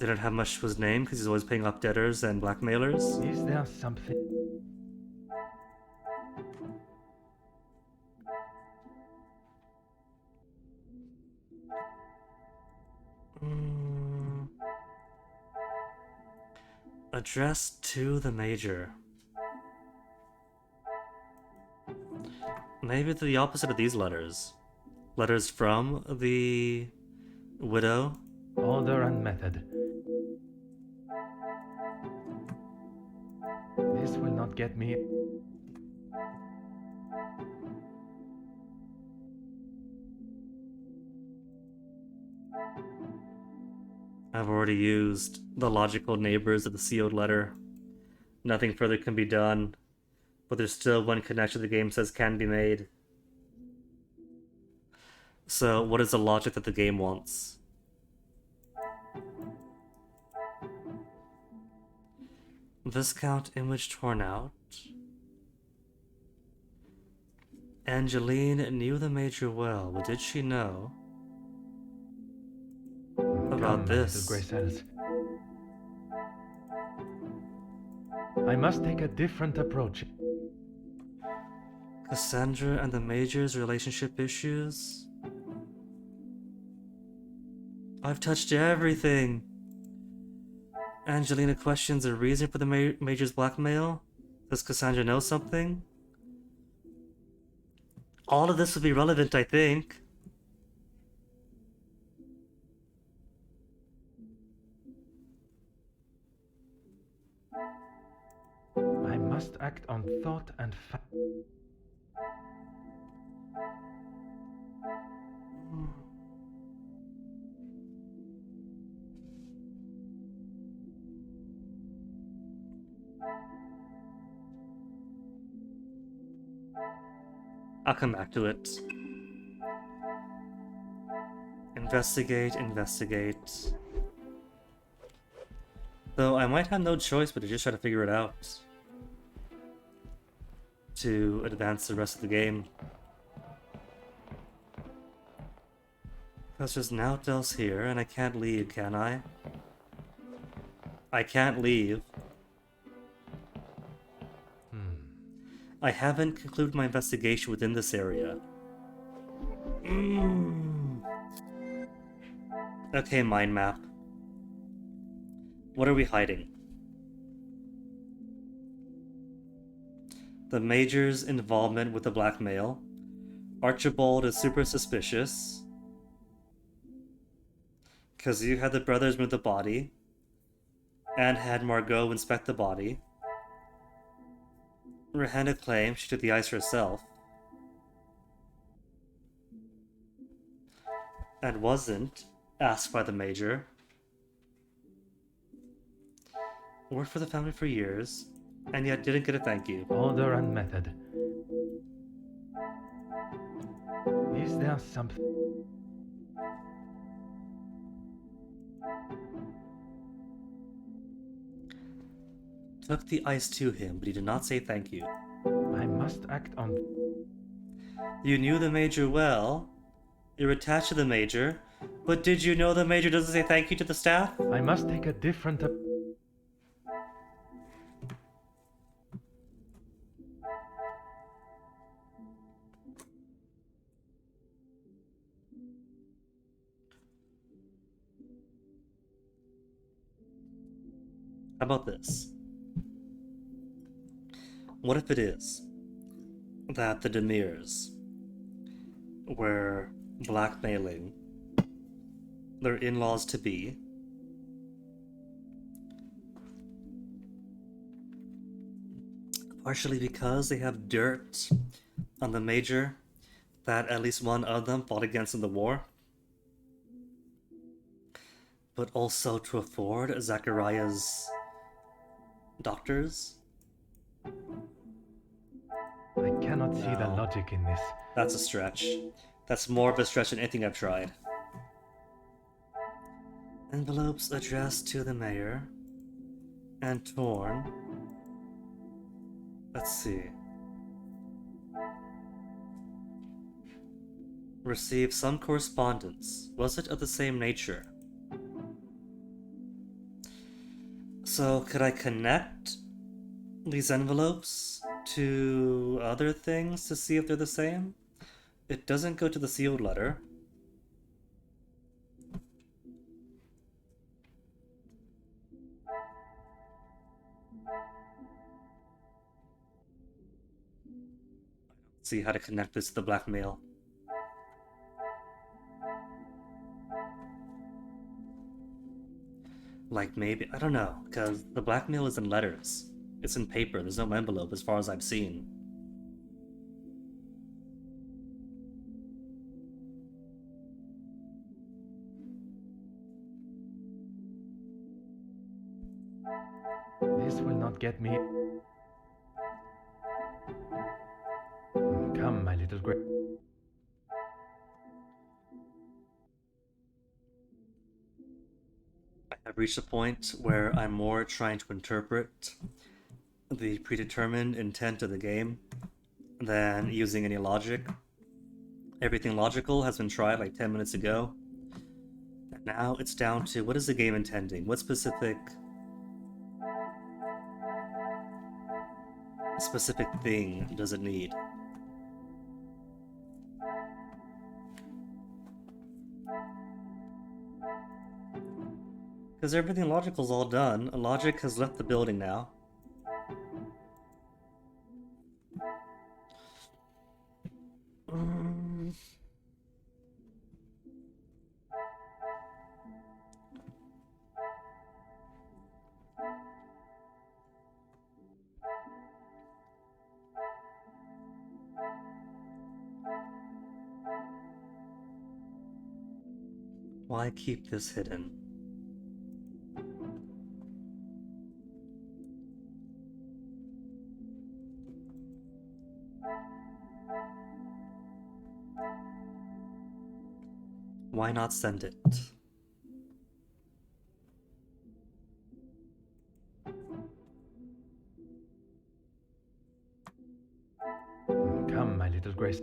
Didn't have much to his name because he's always paying off debtors and blackmailers. Is there something... Addressed to the Major. Maybe the opposite of these letters. Letters from the widow. Order and method. This will not get me... I've already used the logical neighbors of the sealed letter. Nothing further can be done, but there's still one connection the game says can be made. So, what is the logic that the game wants? Viscount image torn out. Angeline knew the Major well, but did she know about this? I must take a different approach. Cassandra and the Major's relationship issues? I've touched everything. Angelina questions the reason for the Major's blackmail. Does Cassandra know something? All of this would be relevant, I think. I must act on thought and fact. I'll come back to it. Investigate, investigate. Though I might have no choice but to just try to figure it out. To advance the rest of the game. Because there's naught else here, and I can't leave, can I? I can't leave. I haven't concluded my investigation within this area. Okay, mind map. What are we hiding? The Major's involvement with the blackmail. Archibald is super suspicious. Because you had the brothers move the body. And had Margot inspect the body. Rohanna claims she took the ice herself. And wasn't asked by the Major. Worked for the family for years, and yet didn't get a thank you. Order and method. Is there something? Took the ice to him, but he did not say thank you. I must act on... You knew the Major well. You're attached to the Major. But did you know the Major doesn't say thank you to the staff? I must take a different... How about this? What if it is that the Demirs were blackmailing their in-laws to be partially because they have dirt on the Major that at least one of them fought against in the war, but also to afford Zachariah's doctors? I cannot see the logic in this. That's a stretch. That's more of a stretch than anything I've tried. Envelopes addressed to the Mayor and torn. Let's see. Received some correspondence. Was it of the same nature? So, could I connect these envelopes to other things to see if they're the same? It doesn't go to the sealed letter. See how to connect this to the blackmail. Like maybe, I don't know, because the blackmail is in letters. It's in paper, there's no envelope as far as I've seen. This will not get me... Come, my little gra... I've reached a point where I'm more trying to interpret the predetermined intent of the game than using any logic. Everything logical has been tried like 10 minutes ago. And now it's down to what is the game intending? What specific thing does it need? Because everything logical's all done. Logic has left the building now. Why keep this hidden? Why not send it? Come, my little Grace.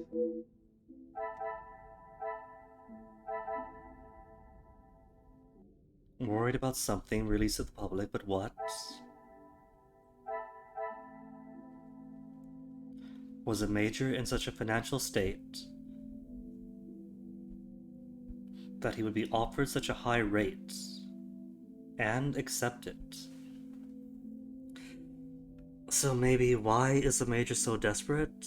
Worried about something released to the public, but what? Was a major in such a financial state that he would be offered such a high rate and accept it? So maybe why is the major so desperate?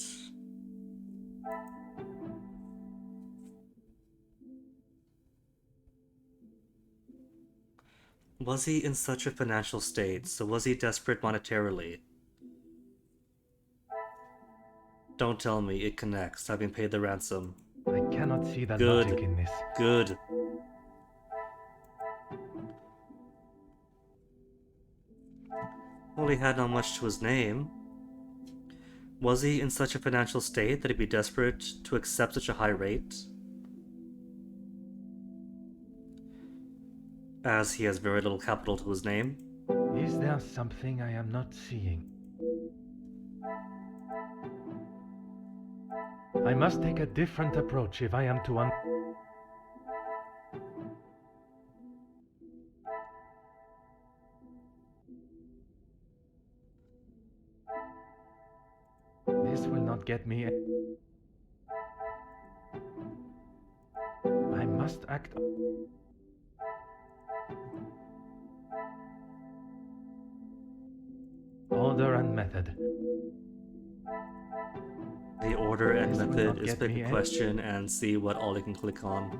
Was he in such a financial state? So was he desperate monetarily? Don't tell me it connects, having paid the ransom. I cannot see the Good. logic in this. Good. Well, he had not much to his name. Was he in such a financial state that he'd be desperate to accept such a high rate? As he has very little capital to his name. Is there something I am not seeing? I must take a different approach if I am to This will not get me. I must act. Order and method. The order and This will method not is get pick me a any- question and see what all you can click on.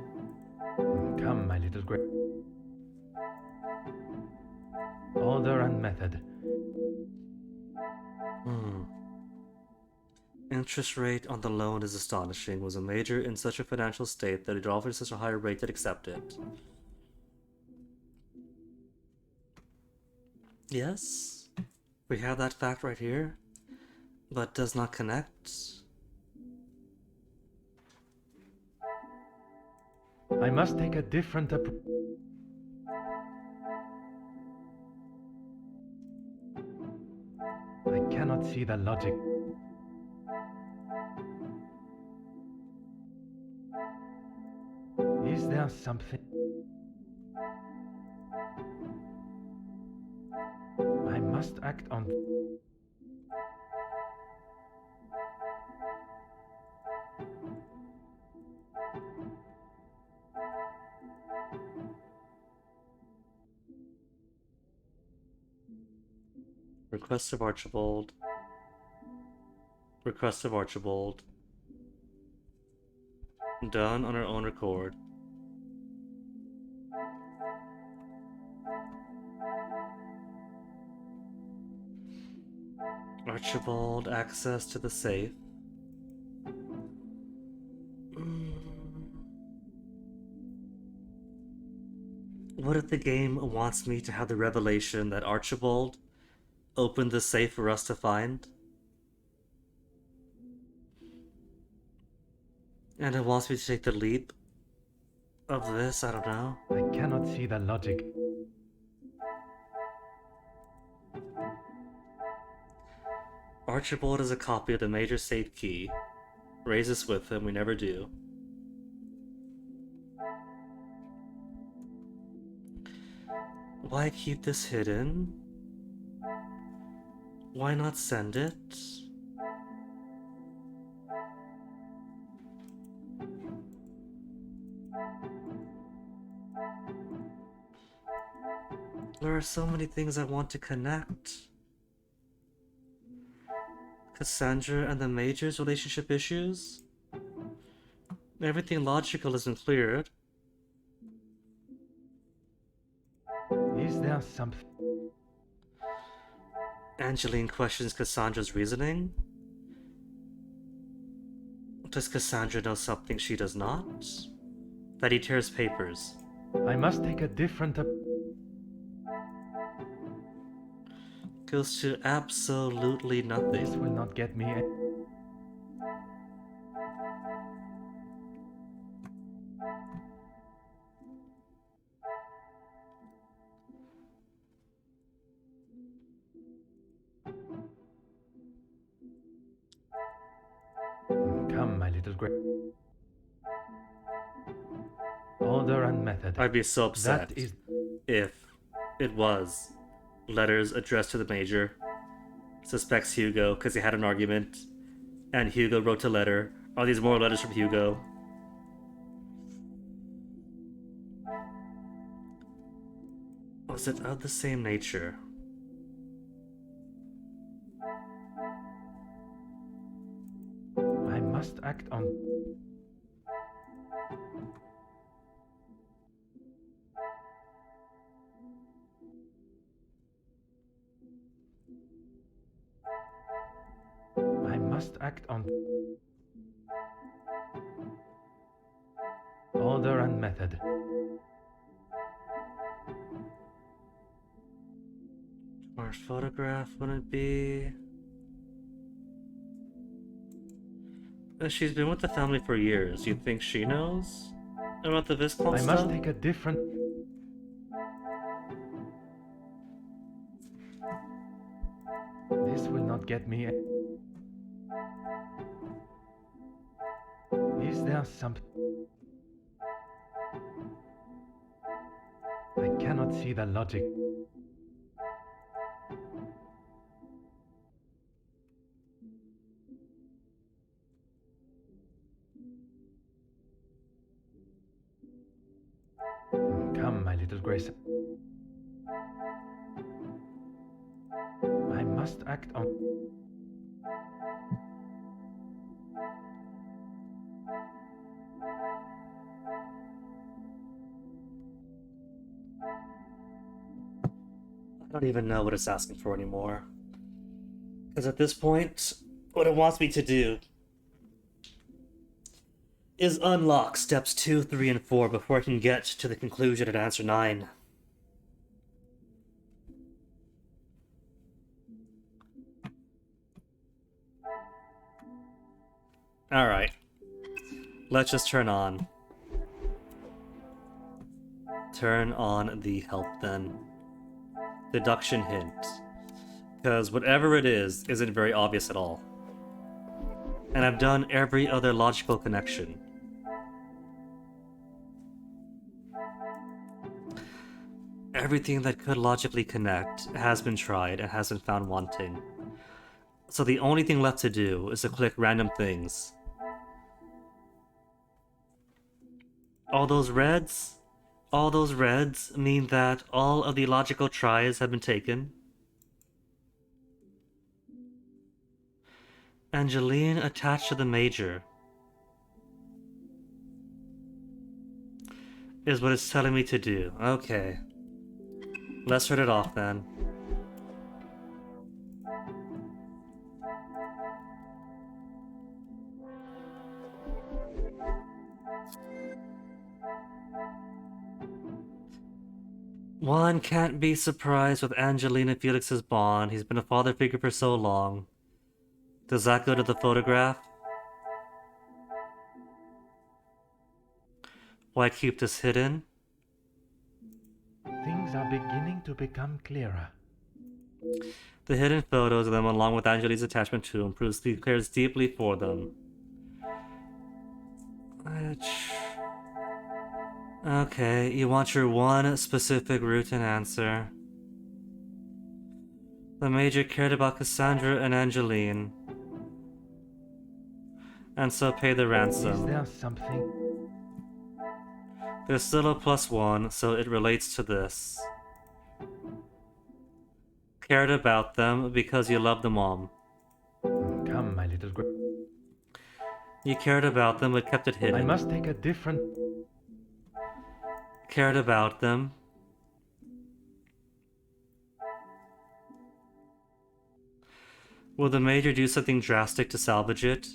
Come, my little Grace. Order and method. Interest rate on the loan is astonishing. Was a major in such a financial state that it offered such a high rate that accept it? Yes, we have that fact right here, but does not connect. I must take a different approach. I cannot see the logic. Is there something? I must act on. Request of Archibald. Request of Archibald. Done on our own accord. Archibald, access to the safe. What if the game wants me to have the revelation that Archibald opened the safe for us to find? And it wants me to take the leap of this? I don't know. I cannot see the logic. Archibald is a copy of the major safe key. Raise us with him, we never do. Why keep this hidden? Why not send it? There are so many things I want to connect. Cassandra and the Major's relationship issues? Everything logical isn't cleared. Is there something? Angeline questions Cassandra's reasoning. Does Cassandra know something she does not? That he tears papers. I must take a different Goes to absolutely nothing. This will not get me. Come, my little great. Order and method. I'd be so upset That is if it was letters addressed to the Major. Suspects Hugo because they had an argument, and Hugo wrote a letter. Are these more letters from Hugo? Was it of the same nature? I must act on. I must act on. Order and method. Or photograph wouldn't be. She's been with the family for years. You'd think she knows about the Viscount I stuff? must take a different. This will not get me. Is there something? I cannot see the logic. Come, my little Grace. I must act on. I don't even know what it's asking for anymore. Because at this point, what it wants me to do is unlock steps 2, 3, and 4 before I can get to the conclusion at answer 9. Alright. Let's just turn on. Turn on the help then. Deduction hint. Because whatever it is isn't very obvious at all. And I've done every other logical connection. Everything that could logically connect has been tried and has been found wanting. So the only thing left to do is to click random things. All those reds mean that all of the logical tries have been taken. Angeline attached to the Major is what it's telling me to do. Okay. Let's turn it off then. One can't be surprised with Angelina Felix's bond. He's been a father figure for so long. Does that go to the photograph? Why keep this hidden? Things are beginning to become clearer. The hidden photos of them, along with Angelina's attachment to him, cares deeply for them. Okay, you want your one specific route and answer. The Major cared about Cassandra and Angeline, and so pay the ransom. Is there something? There's still a +1, so it relates to this. cared about them because you loved them all. Come, my little You cared about them but kept it hidden. I must take a different... Cared about them. Will the Major do something drastic to salvage it?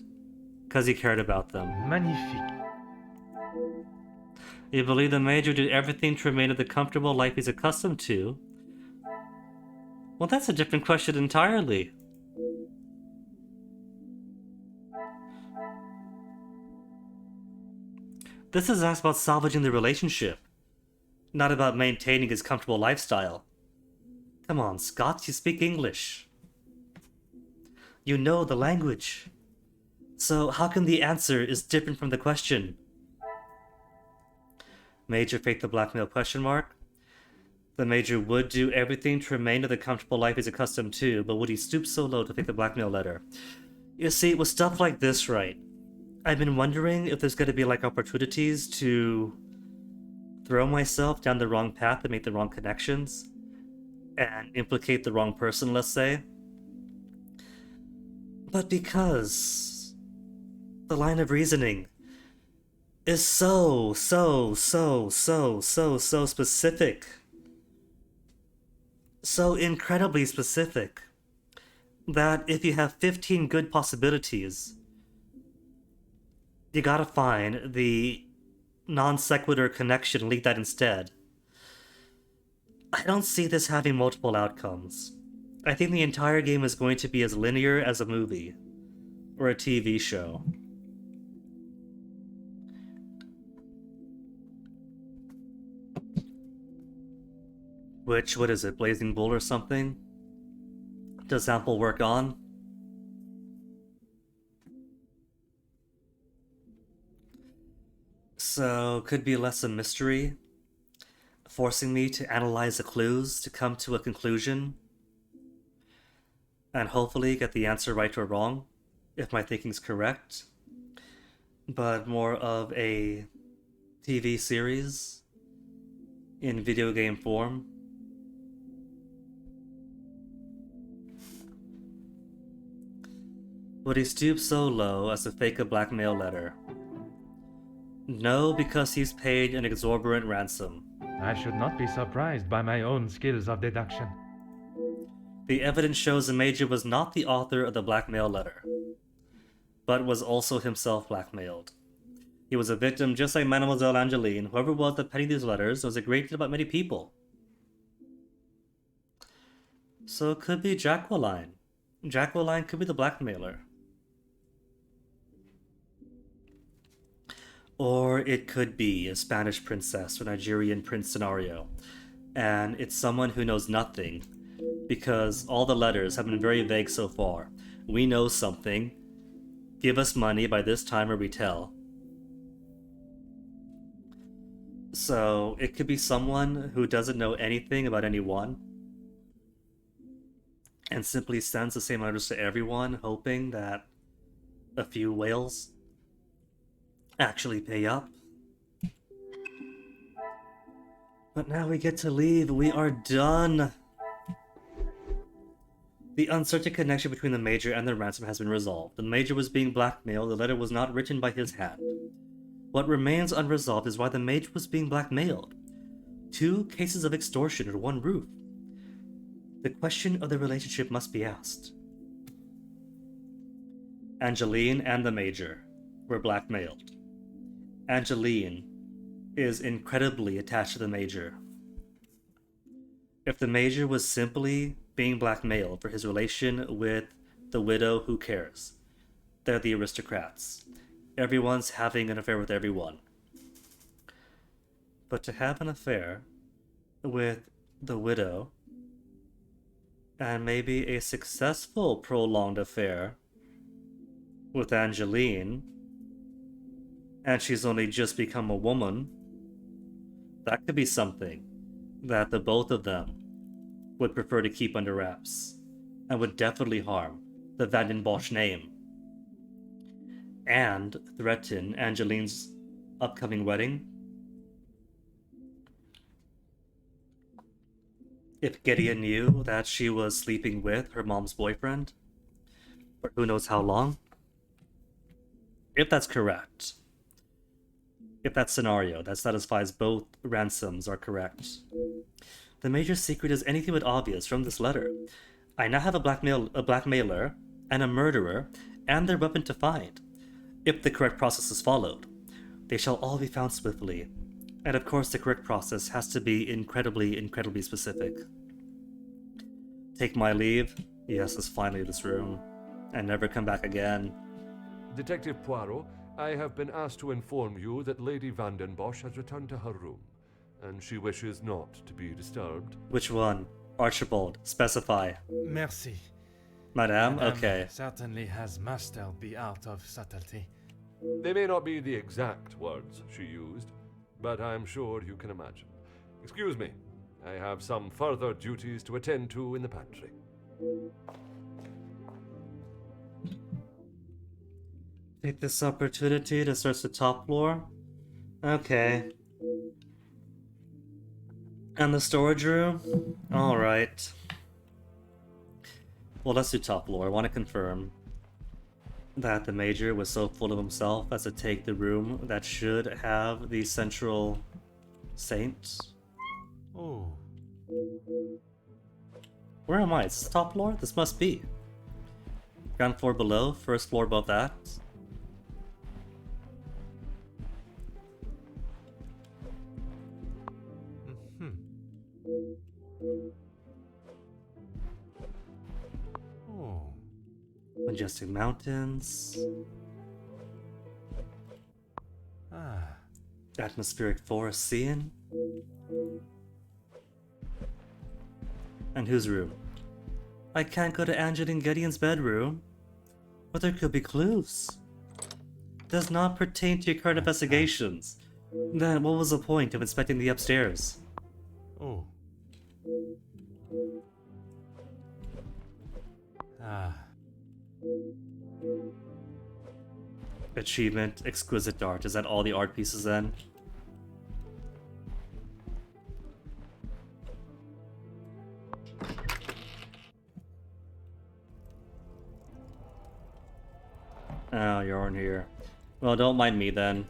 Because he cared about them. Magnifique. You believe the Major did everything to remain in the comfortable life he's accustomed to? Well, that's a different question entirely. This is asked about salvaging the relationship, not about maintaining his comfortable lifestyle. Come on, Scott, you speak English. You know the language. So how come the answer is different from the question? Major faked the blackmail question mark? The Major would do everything to remain in the comfortable life he's accustomed to, but would he stoop so low to fake the blackmail letter? You see, with stuff like this, right, I've been wondering if there's going to be like opportunities to throw myself down the wrong path and make the wrong connections and implicate the wrong person, let's say. But because the line of reasoning is so specific, so incredibly specific, that if you have 15 good possibilities, you gotta find the non sequitur connection and leave that instead. I don't see this having multiple outcomes. I think the entire game is going to be as linear as a movie or a TV show. Which, what is it, Blazing Bull or something? Does sample work on? So, could be less a mystery, forcing me to analyze the clues to come to a conclusion, and hopefully get the answer right or wrong, if my thinking's correct, but more of a TV series in video game form. Would he stoop so low as to fake a blackmail letter? No, because he's paid an exorbitant ransom. I should not be surprised by my own skills of deduction. The evidence shows the Major was not the author of the blackmail letter, but was also himself blackmailed. He was a victim just like Mademoiselle Angeline. Whoever was that penning these letters was a great deal about many people. So it could be Jacqueline. Jacqueline could be the blackmailer. Or it could be a Spanish princess or Nigerian prince scenario. And it's someone who knows nothing, because all the letters have been very vague so far. We know something. Give us money by this time or we tell. So it could be someone who doesn't know anything about anyone and simply sends the same letters to everyone, hoping that a few whales actually pay up. But now we get to leave. We are done. The uncertain connection between the Major and the ransom has been resolved. The Major was being blackmailed. The letter was not written by his hand. What remains unresolved is why the Major was being blackmailed. 2 cases of extortion under one roof. The question of the relationship must be asked. Angeline and the Major were blackmailed. Angeline is incredibly attached to the Major. If the Major was simply being blackmailed for his relation with the widow, who cares? They're the aristocrats. Everyone's having an affair with everyone. But to have an affair with the widow, and maybe a successful prolonged affair with Angeline, and she's only just become a woman, that could be something that the both of them would prefer to keep under wraps, and would definitely harm the Van den Bosch name, and threaten Angeline's upcoming wedding. if Gideon knew that she was sleeping with her mom's boyfriend for who knows how long. If that's correct, if that scenario that satisfies both ransoms are correct, the major secret is anything but obvious from this letter. I now have a blackmailer and a murderer and their weapon to find. If the correct process is followed, they shall all be found swiftly. And of course, the correct process has to be incredibly, incredibly specific. Take my leave. Yes, it's finally this room. And never come back again. Detective Poirot, I have been asked to inform you that Lady Van den Bosch has returned to her room, and she wishes not to be disturbed. Which one? Archibald, specify. Merci. Madame? Madame Okay. certainly has mastered the art of subtlety. They may not be the exact words she used, but I'm sure you can imagine. Excuse me, I have some further duties to attend to in the pantry. Take this opportunity to search the top floor. Okay. And the storage room? Alright. Well, let's do top floor. I want to confirm that the Major was so full of himself as to take the room that should have the central saint. Oh. Where am I? Is this the top floor? This must be. Ground floor below, first floor above that. Oh. Majestic mountains. Ah. Atmospheric forest scene. And whose room? I can't go to Angeline Gideon's bedroom. But there could be clues. Does not pertain to your current investigations. Then what was the point of inspecting the upstairs? Oh. Ah. Achievement, exquisite art. Is that all the art pieces then? Oh, you aren't here. Well, don't mind me then.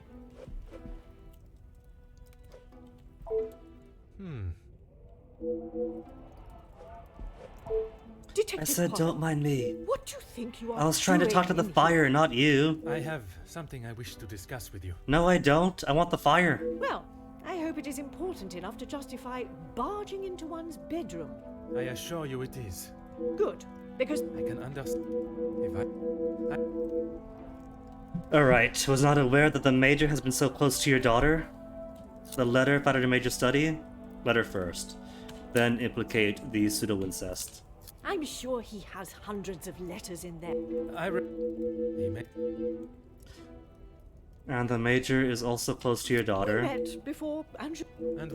Detective I said Poirot, don't mind me. What do you think you are I was trying to talk to the doing in fire, not you. I have something I wish to discuss with you. No, I don't. I want the fire. here? Well, I hope it is important enough to justify barging into one's bedroom. I assure you it is. Good, because I can understand if I... Alright, was not aware that the Major has been so close to your daughter. The letter found in your Major's study? Letter first. Then implicate the pseudo-incest. I'm sure he has hundreds of letters in there. And the Major is also close to your We daughter. met before Andrew. And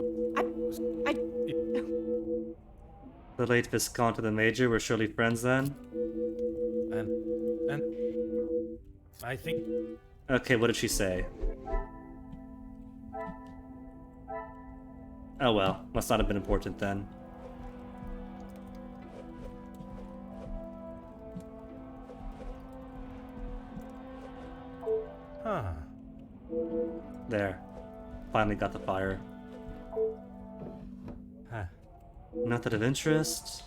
The late Viscount and the Major were surely friends then? And I think... Okay, what did she say? Oh well, must not have been important then. Huh. There. Finally got the fire. Huh. Method of interest.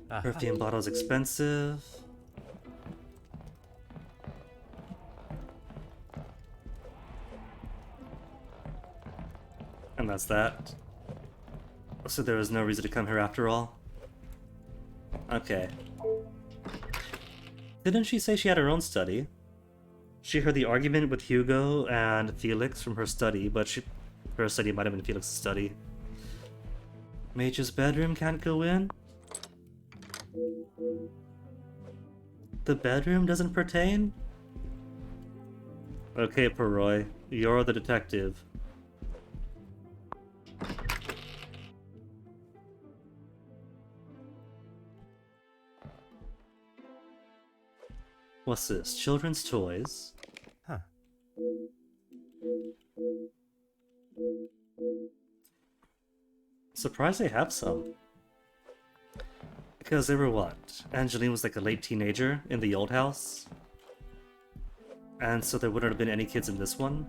Perfume bottle's expensive. And that's that. So there was no reason to come here after all? Okay. Didn't she say she had her own study? She heard the argument with Hugo and Felix from her study, but her study might have been Felix's study. Mage's bedroom can't go in? The bedroom doesn't pertain? Okay, Perroy, you're the detective. What's this? Children's toys? Huh. surprised they have some. Because they were what? Angeline was like a late teenager in the old house. And so there wouldn't have been any kids in this one.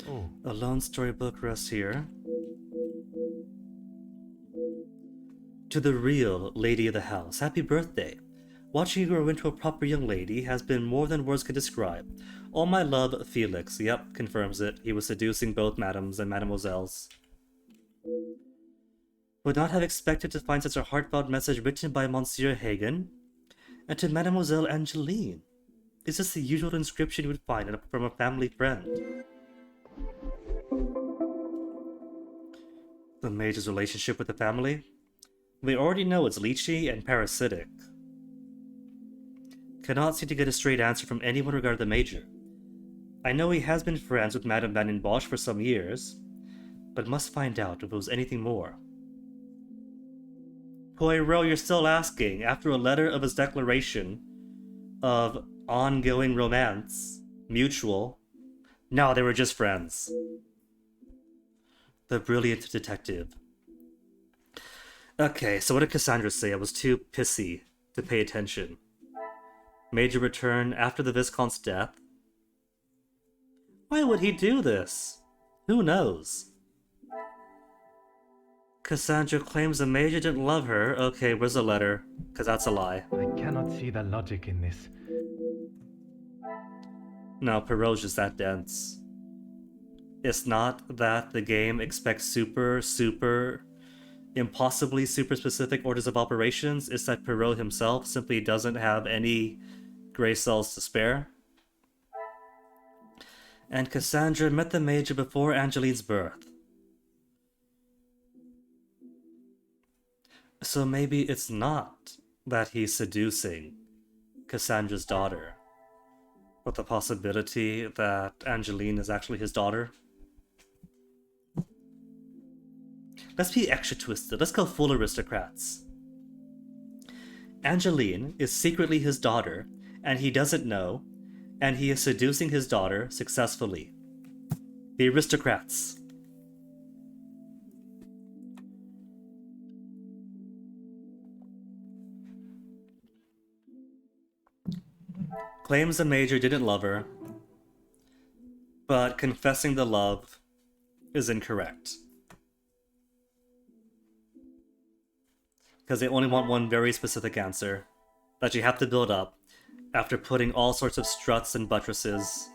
Oh. A lone storybook rests here. To the real lady of the house, happy birthday. Watching you grow into a proper young lady has been more than words can describe. All my love, Felix. Yep, confirms it. He was seducing both madams and mademoiselles. Would not have expected to find such a heartfelt message written by Monsieur Hagen. And to Mademoiselle Angeline. Is this the usual inscription you would find from a family friend? The mage's relationship with the family? We already know it's leechy and parasitic. Cannot seem to get a straight answer from anyone regarding the major. I know he has been friends with Madame Van den Bosch for some years, but must find out if it was anything more. Poirot, you're still asking, after a letter of his declaration of ongoing romance, mutual. No, they were just friends. The brilliant detective. Okay, so what did Cassandra say? I was too pissy to pay attention. Major returned after the Viscount's death. Why would he do this? Who knows? Cassandra claims the Major didn't love her. Okay, where's the letter? Because that's a lie. I cannot see the logic in this. No, Perot's just that dense. It's not that the game expects super, impossibly super specific orders of operations. It's that Perot himself simply doesn't have any gray cells to spare. And Cassandra met the Major before Angeline's birth. So maybe it's not that he's seducing Cassandra's daughter, but the possibility that Angeline is actually his daughter. Let's be extra twisted. Let's go full aristocrats. Angeline is secretly his daughter, and he doesn't know, and he is seducing his daughter successfully. The aristocrats. Claims the Major didn't love her, but confessing the love is incorrect. Because they only want one very specific answer that you have to build up after putting all sorts of struts and buttresses.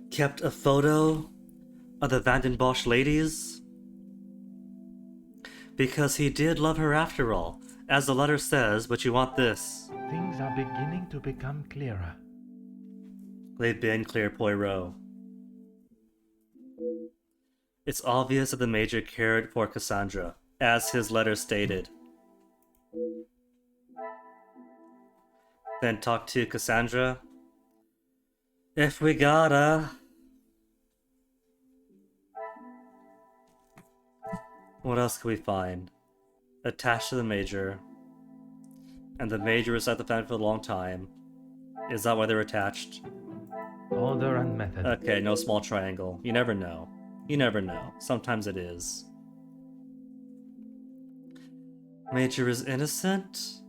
Kept a photo of the Van den Bosch ladies because he did love her after all, as the letter says, but you want this. Things are beginning to become clearer. They've been clear, Poirot. It's obvious that the Major cared for Cassandra, as his letter stated. Then talk to Cassandra. If we gotta. What else can we find? Attached to the Major. And the Major was at the family for a long time. Is that why they're attached? Order and method. Okay, no small triangle. You never know. You never know. Sometimes it is. Major is innocent?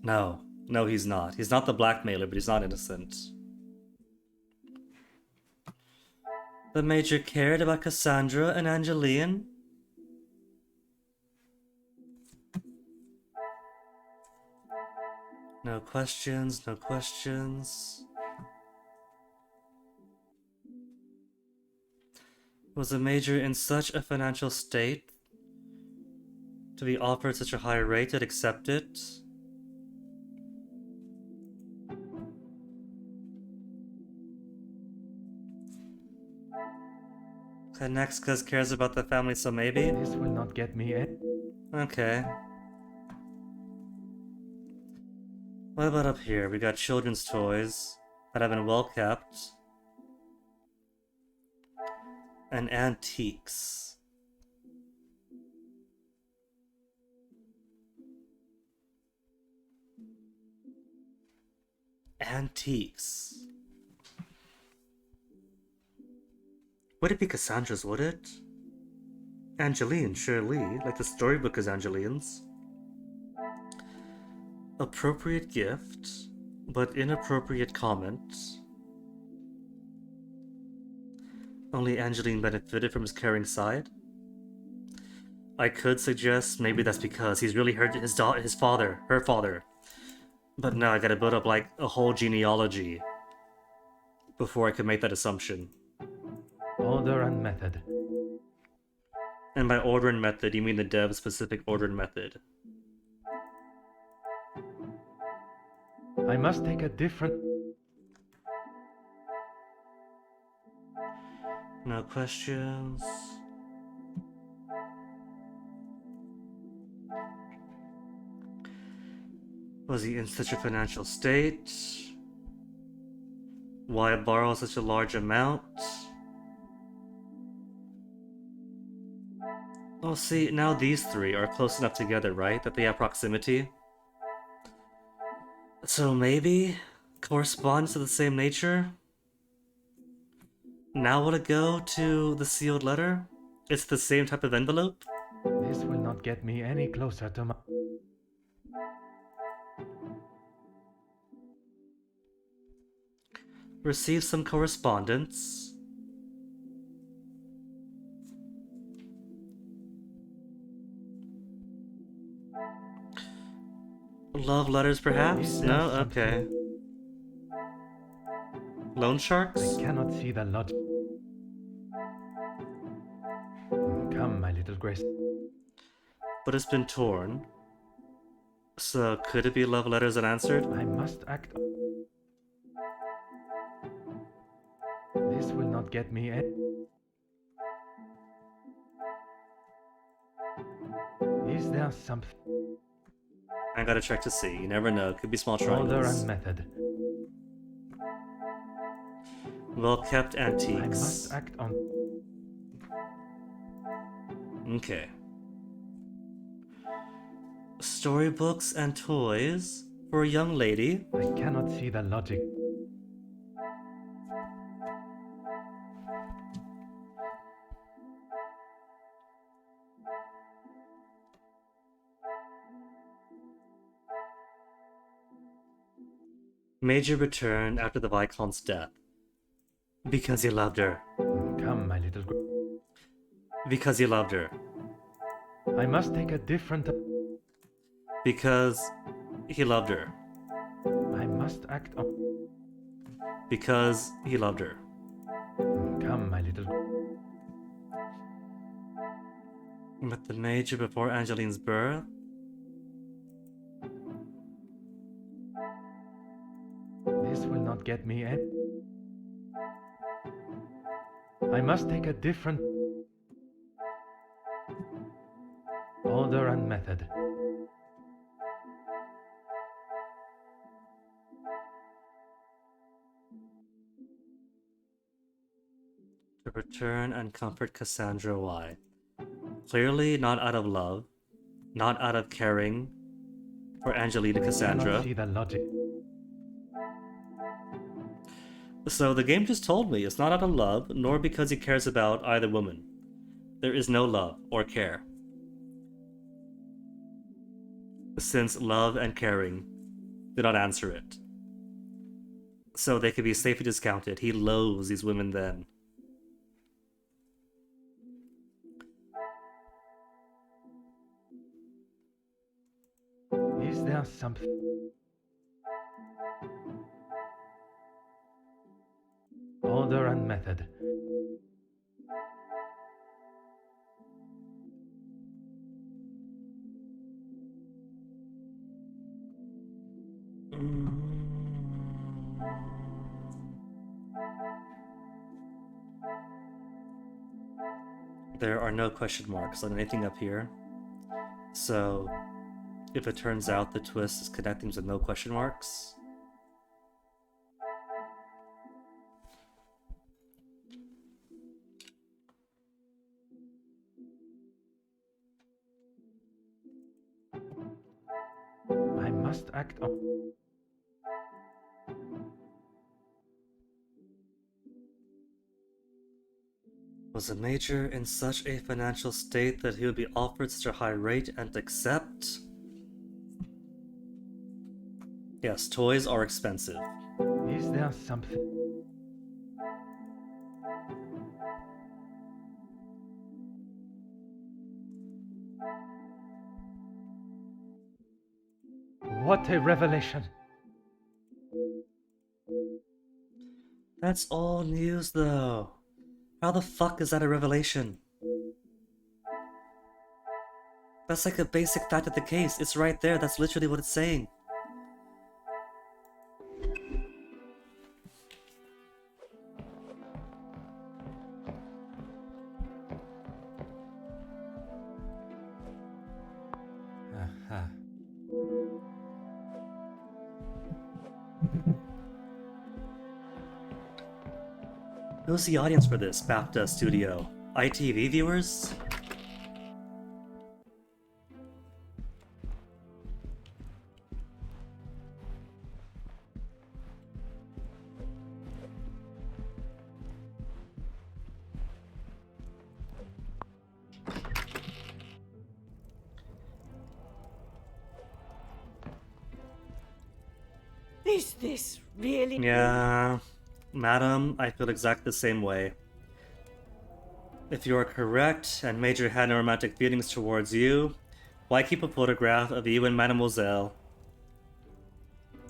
No. No, he's not. He's not the blackmailer, but he's not innocent. The Major cared about Cassandra and Angeline? No questions, no questions. Was the Major in such a financial state to be offered such a high rate to accept it? Okay, next, because cares about the family, so maybe? This will not get me in. Okay. What about up here? We got children's toys that have been well kept. And antiques. Antiques. Would it be Cassandra's, would it? Angeline, surely, like the storybook is Angeline's. Appropriate gift, but inappropriate comment. Only Angeline benefited from his caring side. I could suggest maybe that's because he's really hurt her father. But no, I gotta build up like a whole genealogy before I can make that assumption. Order and method. And by order and method, you mean the dev-specific order and method. I must take a different... No questions. Was he in such a financial state? Why borrow such a large amount? Oh, see, now these three are close enough together, right? That they have proximity. So maybe corresponds to the same nature? Now will it go to the sealed letter? It's the same type of envelope? This will not get me any closer to my... Receive some correspondence. Love letters, perhaps? No? Okay. Loan sharks? I cannot see the logic. Come, my little grace. But it's been torn. So, could it be love letters unanswered? I must act... This will not get me any... Is there something... I gotta check to see. You never know. Could be small triangles. Order and method. Well-kept antiques. I must act on... Okay. Storybooks and toys for a young lady. I cannot see the logic. Major returned after the Viscount's death. Because he loved her. Come, my little... Because he loved her. I must take a different... Because he loved her. I must act on... Because he loved her. Come, my little... Met the Major before Angeline's birth? This will not get me any... I must take a different... Order and method. To return and comfort Cassandra, why? Clearly not out of love, not out of caring for Angelina Cassandra. I cannot see the logic. So the game just told me it's not out of love, nor because he cares about either woman. There is no love or care. Since love and caring did not answer it. So they could be safely discounted. He loathes these women then. Is there something... Order and method. There are no question marks on anything up here. So, if it turns out the twist is connecting with no question marks, I must act on... Was the Major in such a financial state that he would be offered such a high rate and accept? Yes, toys are expensive. Is there something? What a revelation! That's all news, though. How the fuck is that a revelation? That's like a basic fact of the case. It's right there. That's literally what it's saying. Aha. Who's the audience for this BAFTA studio? ITV viewers? Is this really? Yeah, madam, I feel exactly the same way. If you are correct, and Major had no romantic feelings towards you, why keep a photograph of you and Mademoiselle?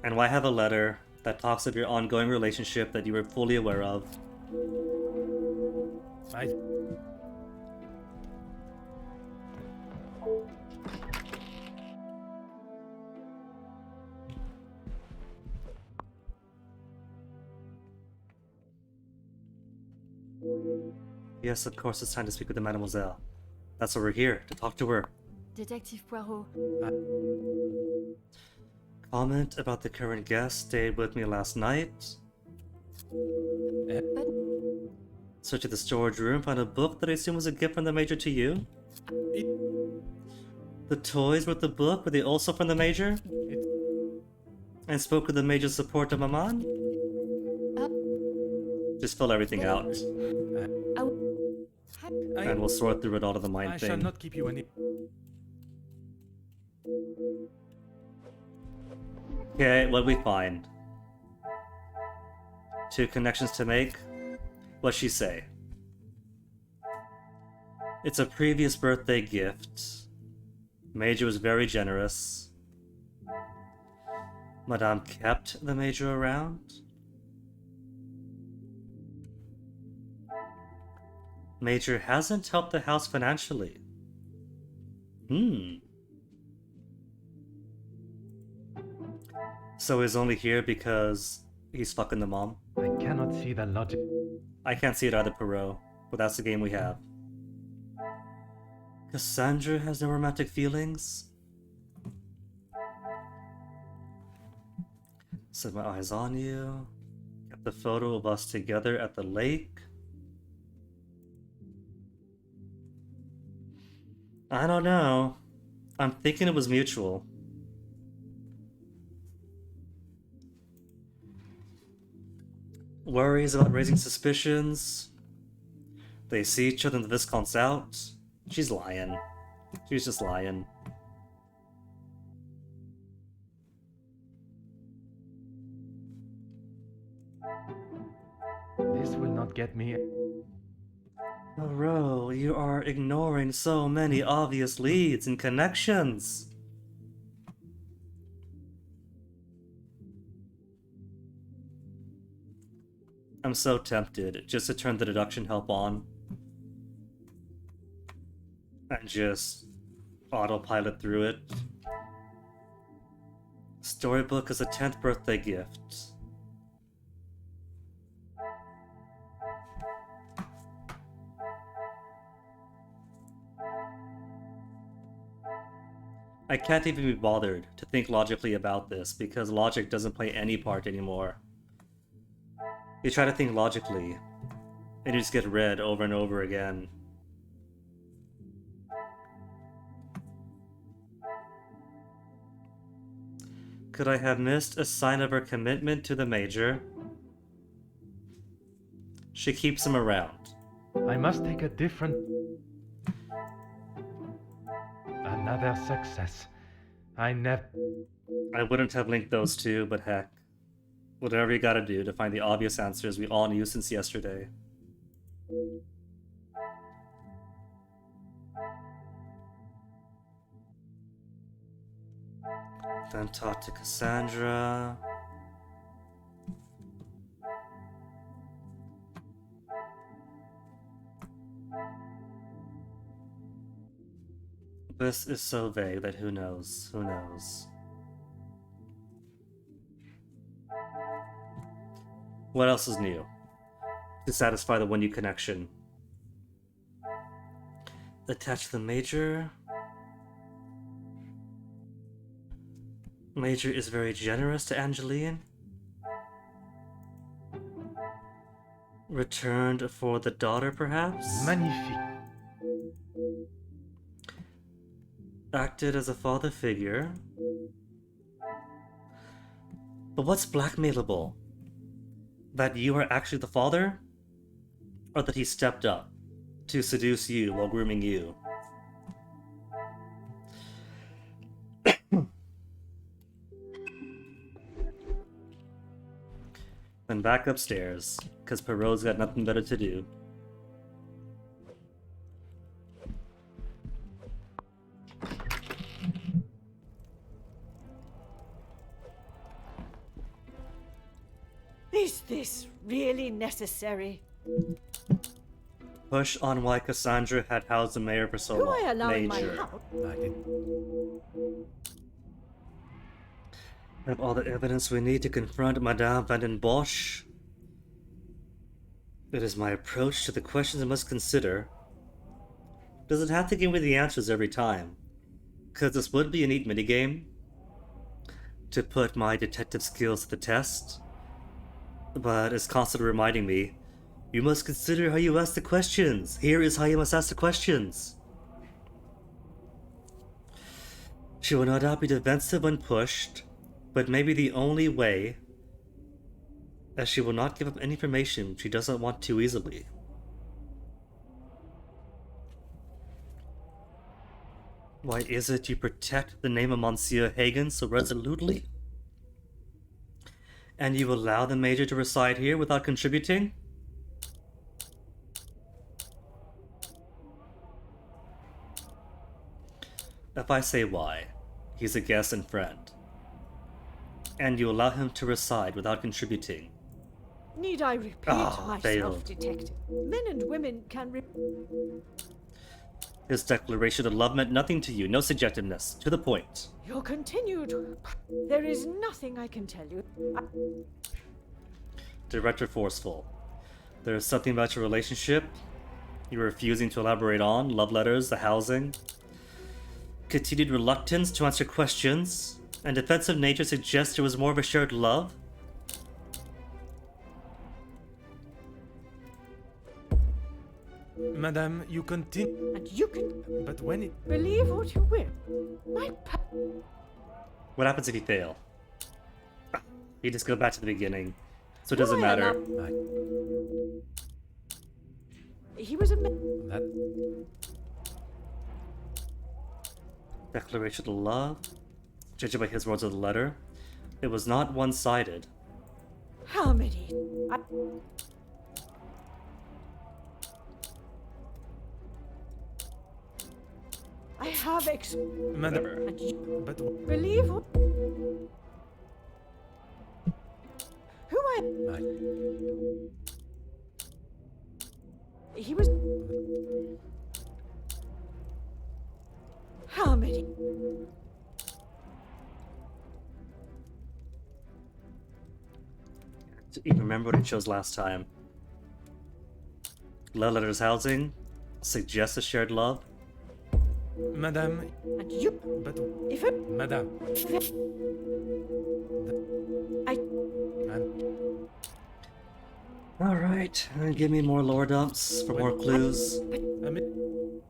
And why have a letter that talks of your ongoing relationship that you were fully aware of? Yes, of course it's time to speak with the Mademoiselle. That's why we're here, to talk to her. Detective Poirot. Comment about the current guest stayed with me last night. But Searched the storage room, found a book that I assume was a gift from the Major to you. The toys with the book, were they also from the Major? And spoke with the Major's support of Maman? Just fill everything out. And we'll sort through it all to the mind I thing. shall not keep you any. Okay, what'd we find? 2 connections to make? What'd she say? It's a previous birthday gift. Major was very generous. Madame kept the Major around? Major hasn't helped the house financially. So he's only here because he's fucking the mom? I cannot see the logic. I can't see it either, Perot, but that's the game we have. Cassandra has no romantic feelings? Set my eyes on you. Kept the photo of us together at the lake. I don't know. I'm thinking it was mutual. Worries about raising suspicions. They see each other in the Viscount's out. She's lying. She's just lying. This will not get me. Moreau, you are ignoring so many obvious leads and connections. I'm so tempted just to turn the deduction help on and just autopilot through it. Storybook is a 10th birthday gift. I can't even be bothered to think logically about this because logic doesn't play any part anymore. You try to think logically, and you just get read over and over again. Could I have missed a sign of her commitment to the Major? She keeps him around. I must take a different... Another success. I wouldn't have linked those two, but heck. Whatever you gotta do to find the obvious answers we all knew since yesterday. Then talk to Cassandra. This is so vague that who knows? Who knows? What else is new to satisfy the one new connection? Attach the Major. Major is very generous to Angeline. Returned for the daughter, perhaps? Magnifique. Acted as a father figure. But what's blackmailable? That you are actually the father? Or that he stepped up to seduce you while grooming you? Then back upstairs, because Perrault's got nothing better to do. Is this really necessary? Push on why Cassandra had housed the mayor for so Do long. I allow in my Major. house? Have all the evidence we need to confront Madame Van den Bosch. It is my approach to the questions I must consider. Does it have to give me the answers every time? Cause this would be a neat minigame to put my detective skills to the test. But it's constantly reminding me, you must consider how you ask the questions. Here is how you must ask the questions. She will no doubt be defensive when pushed, but maybe the only way, as she will not give up any information she doesn't want too easily. Why is it you protect the name of Monsieur Hagen so resolutely? And you allow the Major to reside here without contributing? If I say why, he's a guest and friend. And you allow him to reside without contributing. Need I repeat myself, failed. detective? Men and women can His declaration of love meant nothing to you, no subjectiveness, to the point. You're continued. There is nothing I can tell you. Direct or forceful. There is something about your relationship you're refusing to elaborate on, love letters, the housing. Continued reluctance to answer questions, and defensive nature suggests there was more of a shared love. Madame, you continue. And you can But when it. believe what you will. My What happens if you fail? You just go back to the beginning, so it doesn't Do I matter. He was a That. Declaration of love? Judging by his words of the letter, it was not one-sided. How many? I have Madame. and you But. believe what? Who I? He was. How many? To even remember what I chose last time. Love letters housing suggests a shared love. Madame. And you. But. If it. Madame. I. Alright, give me more lore dumps for more clues. I mean.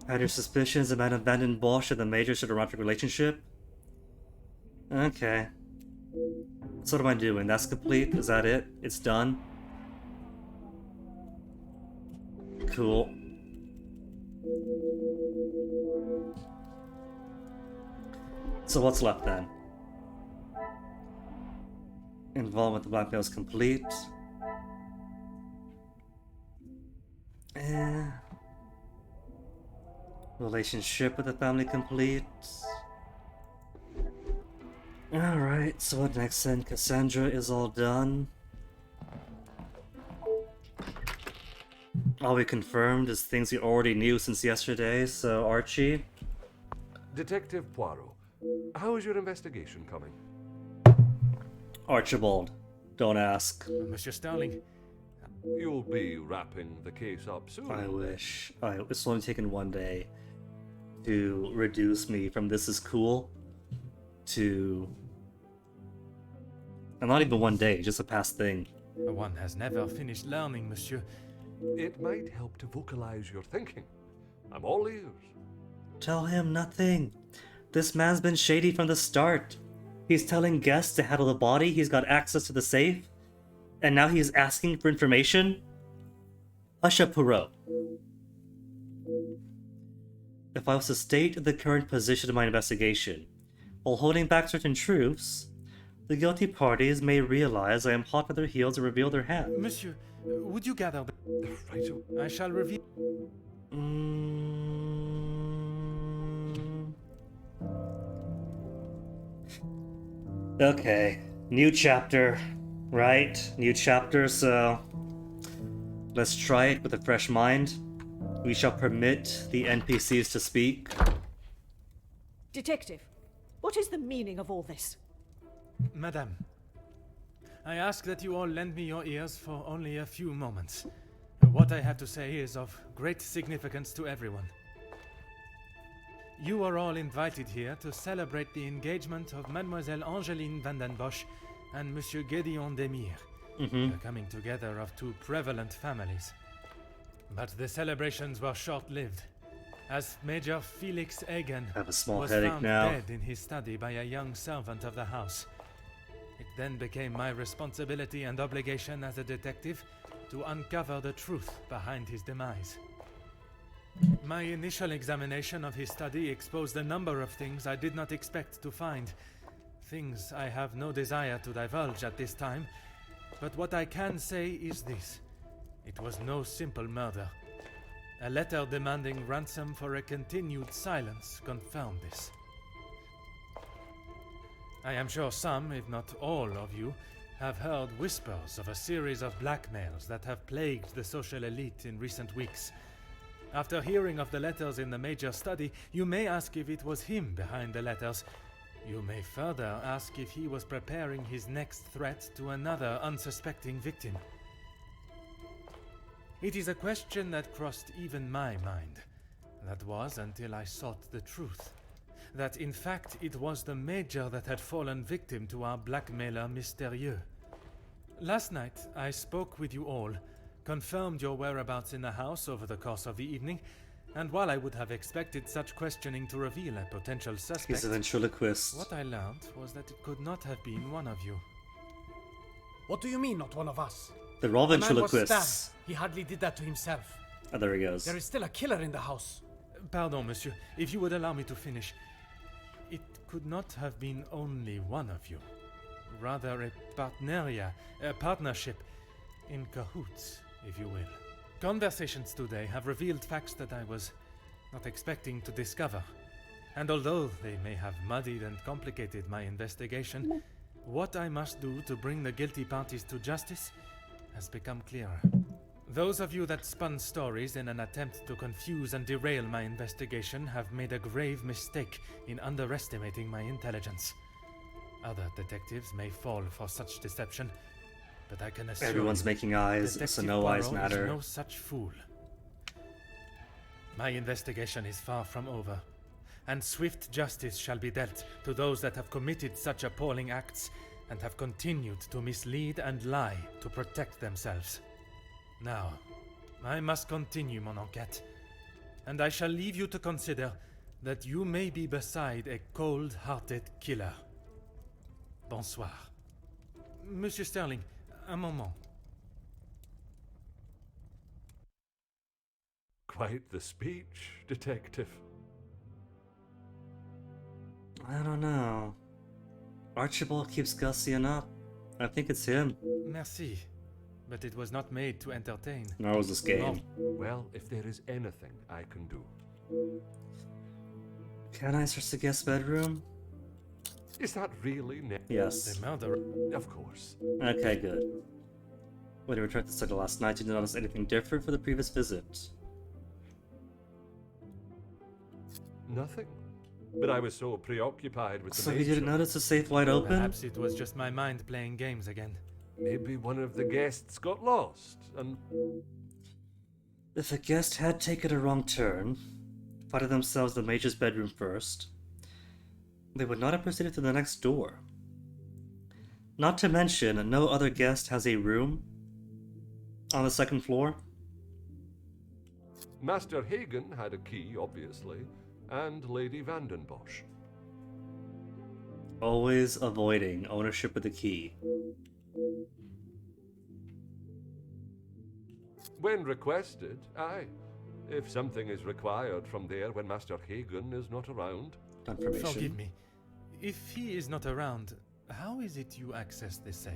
Had your suspicions about abandoned Bosch and the Major's romantic relationship? Okay. So what am I doing? That's complete? Is that it? It's done? Cool. So what's left then? Involvement with the blackmail is complete. Relationship with the family complete. Alright, so what next then? Cassandra is all done. All we confirmed is things we already knew since yesterday, so Archie. Detective Poirot, how is your investigation coming? Archibald, don't ask. Monsieur Starling. You'll be wrapping the case up soon. I wish. It's only taken one day to reduce me from this is cool to... And not even one day, just a past thing. One has never finished learning, monsieur. It might help to vocalize your thinking. I'm all ears. Tell him nothing. This man's been shady from the start. He's telling guests to handle the body, he's got access to the safe, and now he's asking for information? Hush up, Poirot. If I was to state the current position of my investigation, while holding back certain truths, the guilty parties may realize I am hot at their heels and reveal their hand. Monsieur, would you gather the... Right. I shall reveal... Okay, new chapter, right? New chapter, so let's try it with a fresh mind. We shall permit the NPCs to speak. Detective, what is the meaning of all this? Madame, I ask that you all lend me your ears for only a few moments. What I have to say is of great significance to everyone. You are all invited here to celebrate the engagement of Mademoiselle Angeline van den Bosch and Monsieur Gédéon Demire, the coming together of two prevalent families. But the celebrations were short-lived, as Major Felix Egan was found dead in his study by a young servant of the house. It then became my responsibility and obligation as a detective to uncover the truth behind his demise. My initial examination of his study exposed a number of things I did not expect to find. Things I have no desire to divulge at this time, but what I can say is this. It was no simple murder. A letter demanding ransom for a continued silence confirmed this. I am sure some, if not all of you, have heard whispers of a series of blackmails that have plagued the social elite in recent weeks. After hearing of the letters in the Major study, you may ask if it was him behind the letters. You may further ask if he was preparing his next threat to another unsuspecting victim. It is a question that crossed even my mind. That was until I sought the truth. That in fact it was the Major that had fallen victim to our blackmailer Mystérieux. Last night I spoke with you all, confirmed your whereabouts in the house over the course of the evening, and while I would have expected such questioning to reveal a potential suspect, he's a ventriloquist. What I learned was that it could not have been one of you. What do you mean, not one of us? They're all The man was ventriloquists. stabbed. He hardly did that to himself. Oh, there he goes. There is still a killer in the house. Pardon, monsieur, if you would allow me to finish. It could not have been only one of you. Rather a partneria, a partnership, in cahoots, if you will. Conversations today have revealed facts that I was not expecting to discover. And although they may have muddied and complicated my investigation, what I must do to bring the guilty parties to justice has become clearer. Those of you that spun stories in an attempt to confuse and derail my investigation have made a grave mistake in underestimating my intelligence. Other detectives may fall for such deception, but I can assure Everyone's you, making eyes, so Detective no eyes Poirot matter. is no such fool. My investigation is far from over, and swift justice shall be dealt to those that have committed such appalling acts and have continued to mislead and lie to protect themselves. Now, I must continue mon enquête, and I shall leave you to consider that you may be beside a cold-hearted killer. Bonsoir. Monsieur Sterling, un moment. Quite the speech, Detective. I don't know. Archibald keeps gussying up. I think it's him. Merci. But it was not made to entertain. Nor was this game. Well, if there is anything I can do. Can I search the guest bedroom? Is that really Yes. The murderer. Of course. Okay, good. When you returned to the study last night, you didn't notice anything different from the previous visit. Nothing. But I was so preoccupied with the So you major. didn't notice the safe wide open? Perhaps it was just my mind playing games again. Maybe one of the guests got lost, and... If a guest had taken a wrong turn, finding themselves in the Major's bedroom first, they would not have proceeded to the next door. Not to mention, no other guest has a room on the second floor. Master Hagen had a key, obviously, and Lady Vandenbosch. Always avoiding ownership of the key. When requested, aye. If something is required from there when Master Hagen is not around. Confirmation. Forgive me. If he is not around, how is it you access the safe?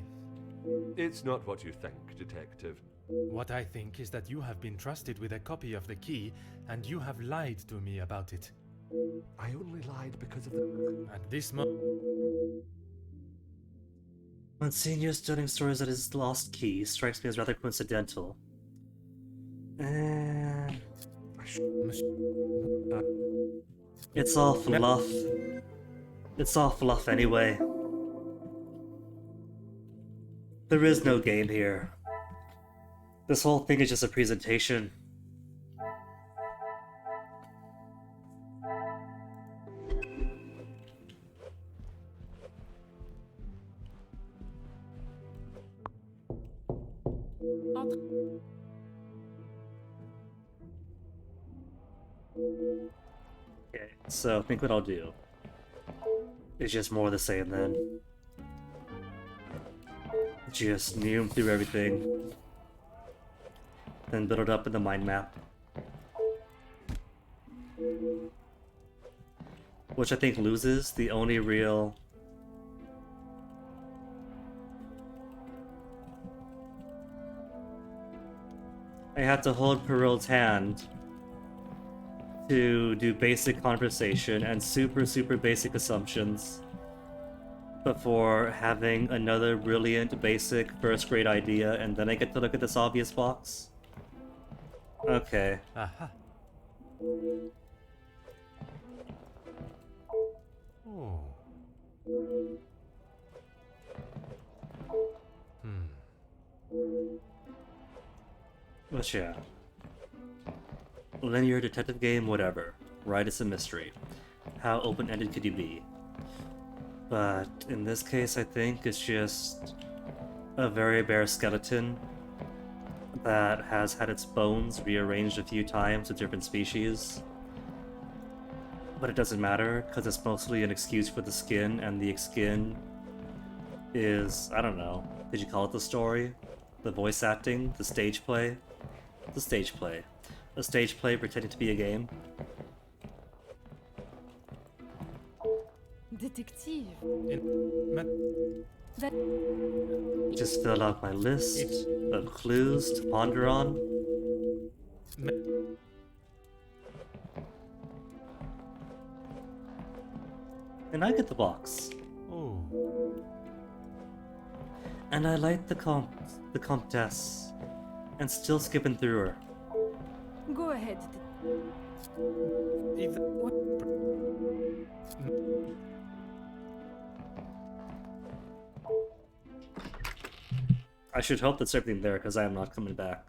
It's not what you think, Detective. What I think is that you have been trusted with a copy of the key, and you have lied to me about it. I only lied because of the... At this moment... Monsignor's stunning stories of his lost key strikes me as rather coincidental. It's all fluff. It's all fluff anyway. There is no game here. This whole thing is just a presentation. Okay, so I think what I'll do is just more of the same then. Just neum through everything. Then build it up in the mind map. Which I think loses the only real... I have to hold Perrault's hand to do basic conversation and super basic assumptions before having another brilliant basic first grade idea, and then I get to look at this obvious box. Okay. Aha. Oh. But yeah. Linear detective game, whatever. Right, it's a mystery. How open-ended could you be? But in this case, I think it's just a very bare skeleton that has had its bones rearranged a few times with different species. But it doesn't matter, because it's mostly an excuse for the skin, and the skin is, I don't know, did you call it the story? The voice acting? The stage play? The stage play. A stage play pretending to be a game. Detective. Just filled out my list of clues to ponder on. And I get the box. Oh. And I like the Comtesse, and still skipping through her. Go ahead. I should hope that's everything there, because I am not coming back.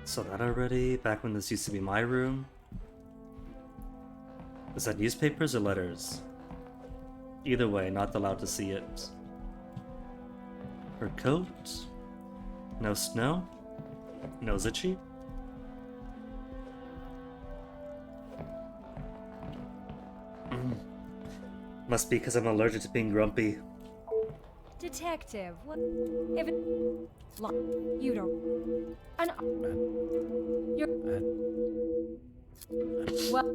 So that already, back when this used to be my room. Is that newspapers or letters? Either way, not allowed to see it. Her coat. No snow. No itchy. Must be because I'm allergic to being grumpy. Detective, what if it... Look, you don't... And... You're... Well...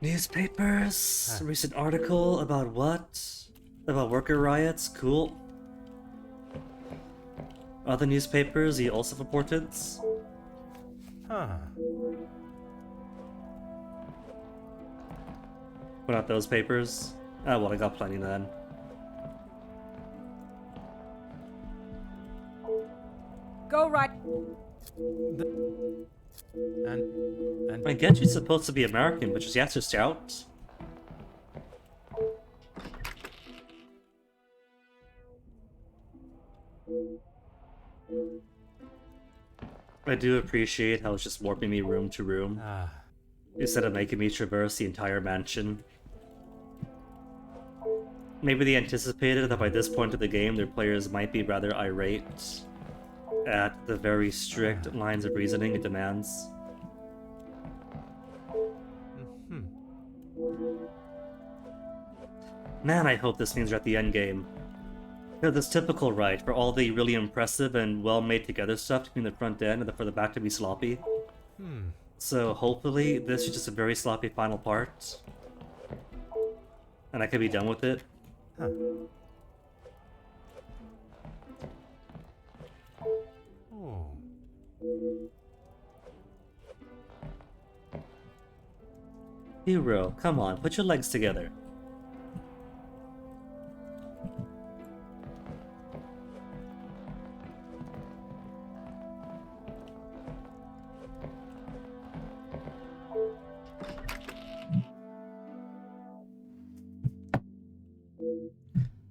Newspapers? Recent article about what? About worker riots? Cool. Other newspapers he also reported? Huh. What about those papers? Oh well, I got plenty then. Go right... I guess she's supposed to be American, but she's just out. I do appreciate how it's just warping me room to room, instead of making me traverse the entire mansion. Maybe they anticipated that by this point of the game their players might be rather irate at the very strict lines of reasoning it demands. Man, I hope this means we're at the end game. You know, this typical, right, for all the really impressive and well-made together stuff between the front end and for the back to be sloppy. So hopefully this is just a very sloppy final part. And I can be done with it. Oh. Hero, come on, put your legs together.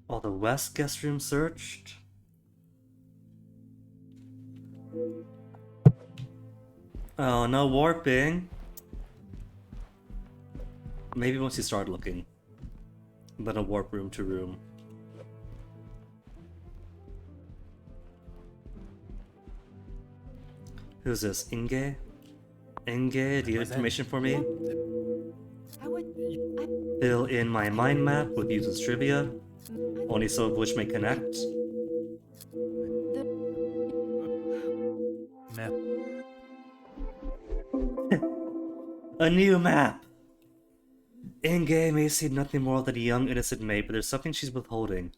All the West guest room searched. Oh, no warping. Maybe once you start looking. Then a warp room to room. Who's this? Inge? Inge, do you have information for me? Fill in my mind map with useless trivia, only some of which may connect. Map. A new map! Inge may seem nothing more than a young innocent maid, but there's something she's withholding.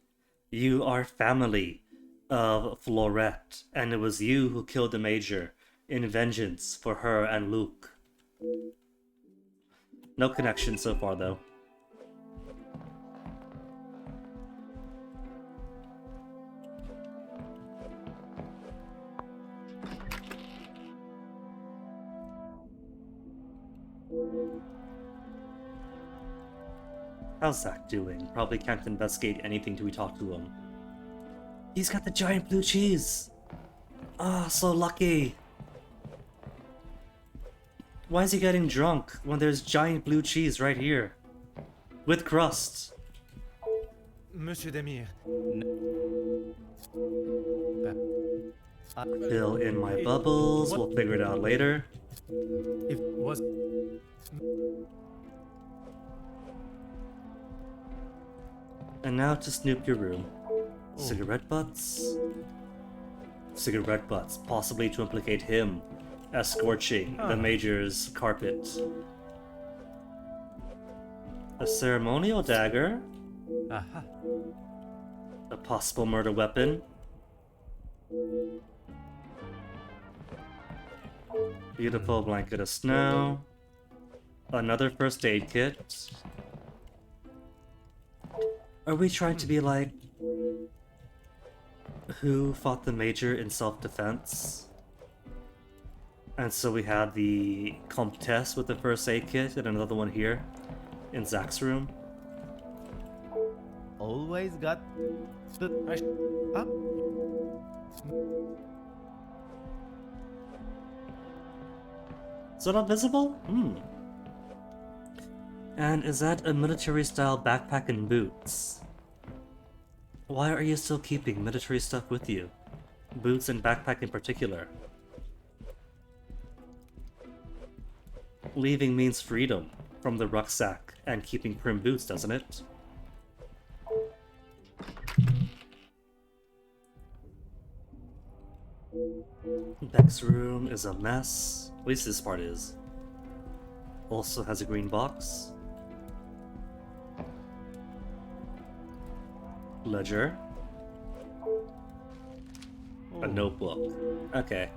You are family of Florette, and it was you who killed the Major in vengeance for her and Luke. No connection so far, though. How's Zach doing? Probably can't investigate anything till we talk to him. He's got the giant blue cheese! Ah, so lucky! Why is he getting drunk when there's giant blue cheese right here? With crust. Monsieur Demir. Fill in my bubbles, we'll figure it out later. It was... And now to snoop your room. Cigarette butts? Cigarette butts, possibly to implicate him as scorching the Major's carpet. A ceremonial dagger? Aha. A possible murder weapon? Beautiful blanket of snow. Another first aid kit. Are we trying to be like... who fought the Major in self-defense? And so we had the Comtesse with the first aid kit and another one here in Zach's room. Always got the... up. Is that not visible? And is that a military-style backpack and boots? Why are you still keeping military stuff with you? Boots and backpack in particular. Leaving means freedom from the rucksack and keeping prim boots, doesn't it? Beck's room is a mess. At least this part is. Also has a green box. Ledger. A notebook. Okay.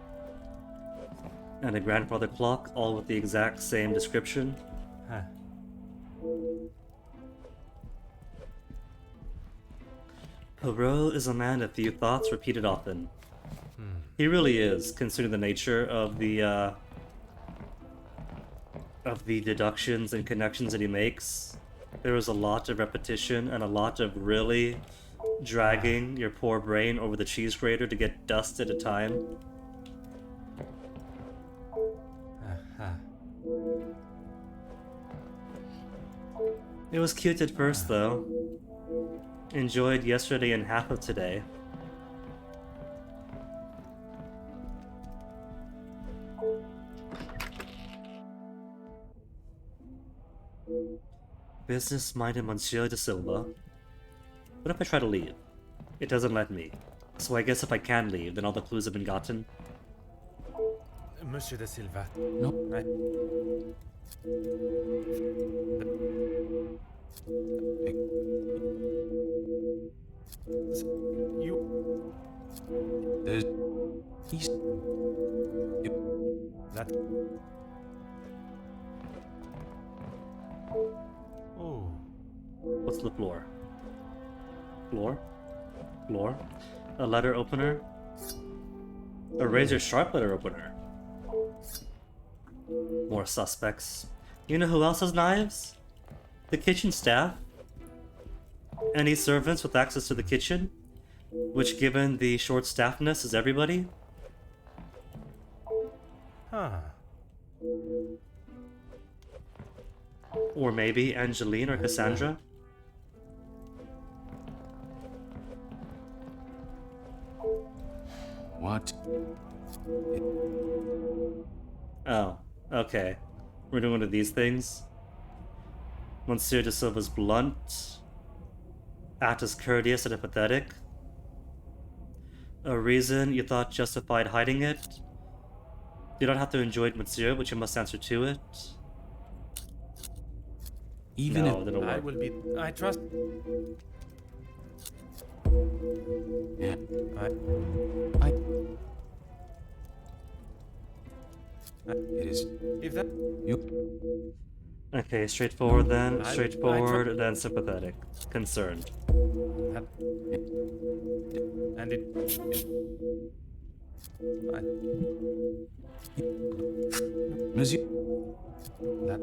And a grandfather clock, all with the exact same description. Huh. Poirot is a man of few thoughts repeated often. He really is, considering the nature of the deductions and connections that he makes. There is a lot of repetition and a lot of really dragging your poor brain over the cheese grater to get dust at a time. It was cute at first, though. Enjoyed yesterday and half of today. Business-minded Monsieur de Silva. What if I try to leave? It doesn't let me. So I guess if I can leave, then all the clues have been gotten. Monsieur de Silva. No. You. There's. He's. That. Oh. What's the floor? Floor? Floor? A letter opener? A razor-sharp letter opener. More suspects. You know who else has knives? The kitchen staff. Any servants with access to the kitchen? Which, given the short-staffedness, is everybody? Huh. Or maybe Angeline or Cassandra? What? Oh, okay. We're doing one of these things. Monsieur de Silva's blunt. Act as courteous and empathetic. A reason you thought justified hiding it. You don't have to enjoy it, Monsieur, but you must answer to it. Even no, if didn't work. I will be. I trust. Yeah. I. It is. If that. You. Okay, straightforward then. I Straightforward, then sympathetic. Concerned. That, and it. Monsieur. That.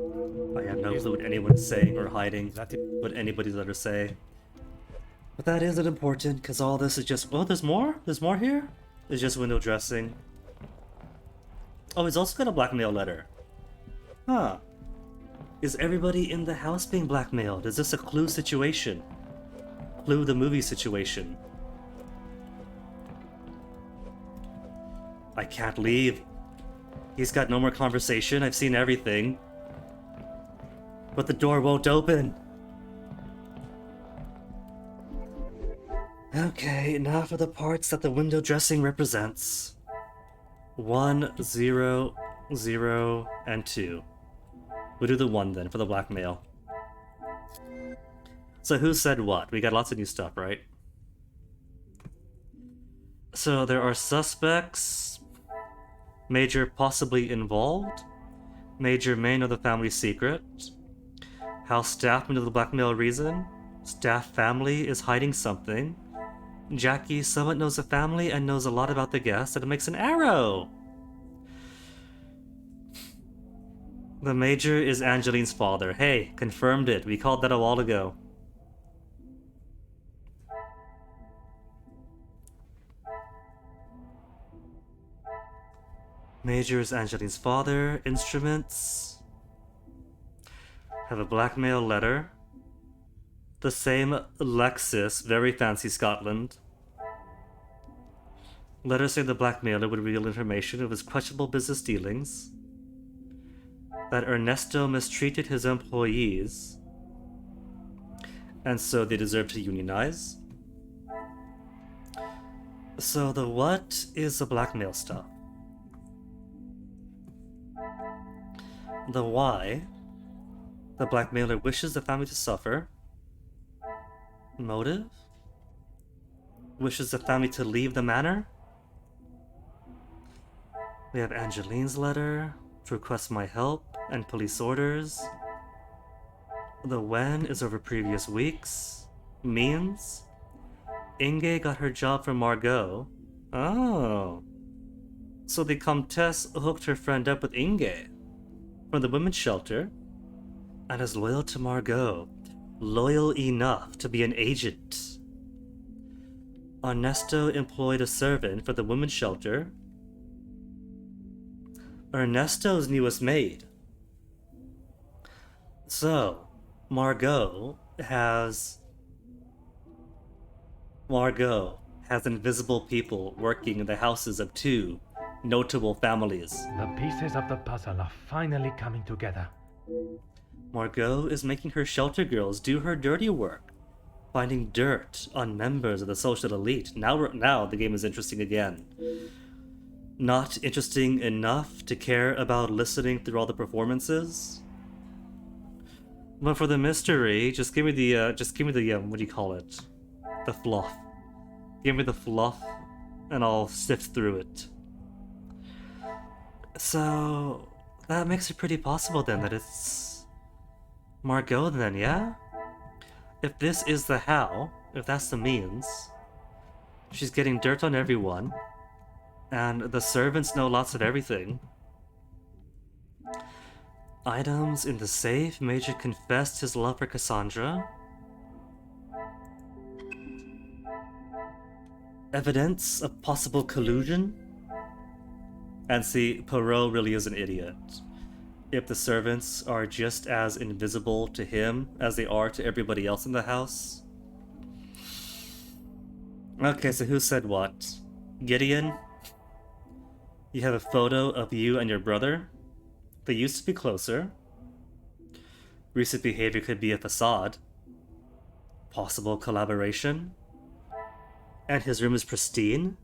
I have no clue what anyone is saying or hiding. That is, What anybody's let her say. But that isn't important, because all this is just... Oh, there's more? There's more here? It's just window dressing. Oh, he's also got a blackmail letter. Huh. Is everybody in the house being blackmailed? Is this a Clue situation? Clue the movie situation. I can't leave. He's got no more conversation. I've seen everything. But the door won't open. Okay, now for the parts that the window dressing represents. 1, 0, 0, and 2. We'll do the 1 then, for the blackmail. So who said what? We got lots of new stuff, right? So there are suspects. Major possibly involved. Major may know the family secret. How staff know the blackmail reason. Staff family is hiding something. Jackie somewhat knows the family and knows a lot about the guest, and it makes an arrow! The Major is Angeline's father. Hey, confirmed it. We called that a while ago. Major is Angeline's father. Instruments. Have a blackmail letter. The same Lexus, very fancy Scotland. Letter saying the blackmailer would reveal information of his questionable business dealings. That Ernesto mistreated his employees. And so they deserve to unionize. So the what is the blackmail stuff? The why, the blackmailer wishes the family to suffer. Motive? Wishes the family to leave the manor. We have Angeline's letter to request my help and police orders. The when is over previous weeks. Means Inge got her job from Margot. Oh. So the Comtesse hooked her friend up with Inge from the women's shelter and is loyal to Margot. Loyal enough to be an agent. Ernesto employed a servant for the women's shelter. Ernesto's newest maid. So, Margot has invisible people working in the houses of two notable families. The pieces of the puzzle are finally coming together. Margot is making her shelter girls do her dirty work, finding dirt on members of the social elite. Now the game is interesting again. Not interesting enough to care about listening through all the performances. But for the mystery, just give me the what do you call it? The fluff. Give me the fluff, and I'll sift through it. So that makes it pretty possible then that it's Margot then, yeah? If this is the how, if that's the means, she's getting dirt on everyone, and the servants know lots of everything. Items in the safe. Major confessed his love for Cassandra. Evidence of possible collusion. And see, Poirot really is an idiot. If the servants are just as invisible to him as they are to everybody else in the house. Okay, so who said what? Gideon? You have a photo of you and your brother? They used to be closer. Recent behavior could be a facade. Possible collaboration. And his room is pristine?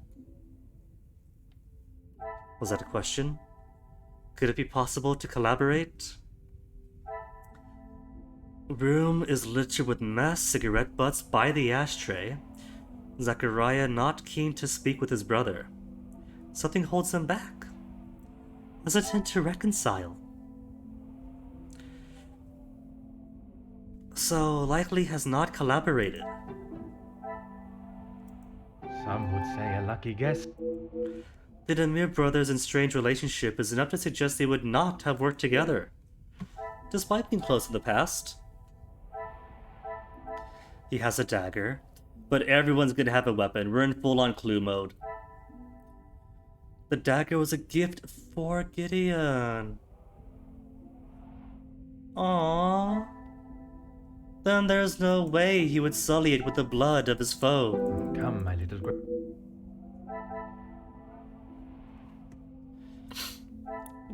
Was that a question? Could it be possible to collaborate? Room is littered with mess, cigarette butts by the ashtray. Zachariah not keen to speak with his brother. Something holds him back. Hesitant to reconcile. So likely has not collaborated. Some would say a lucky guess. The Demir brothers' strange relationship is enough to suggest they would not have worked together, despite being close in the past. He has a dagger, but everyone's gonna have a weapon. We're in full-on Clue mode. The dagger was a gift for Gideon. Aww. Then there's no way he would sully it with the blood of his foe. Come, my little girl.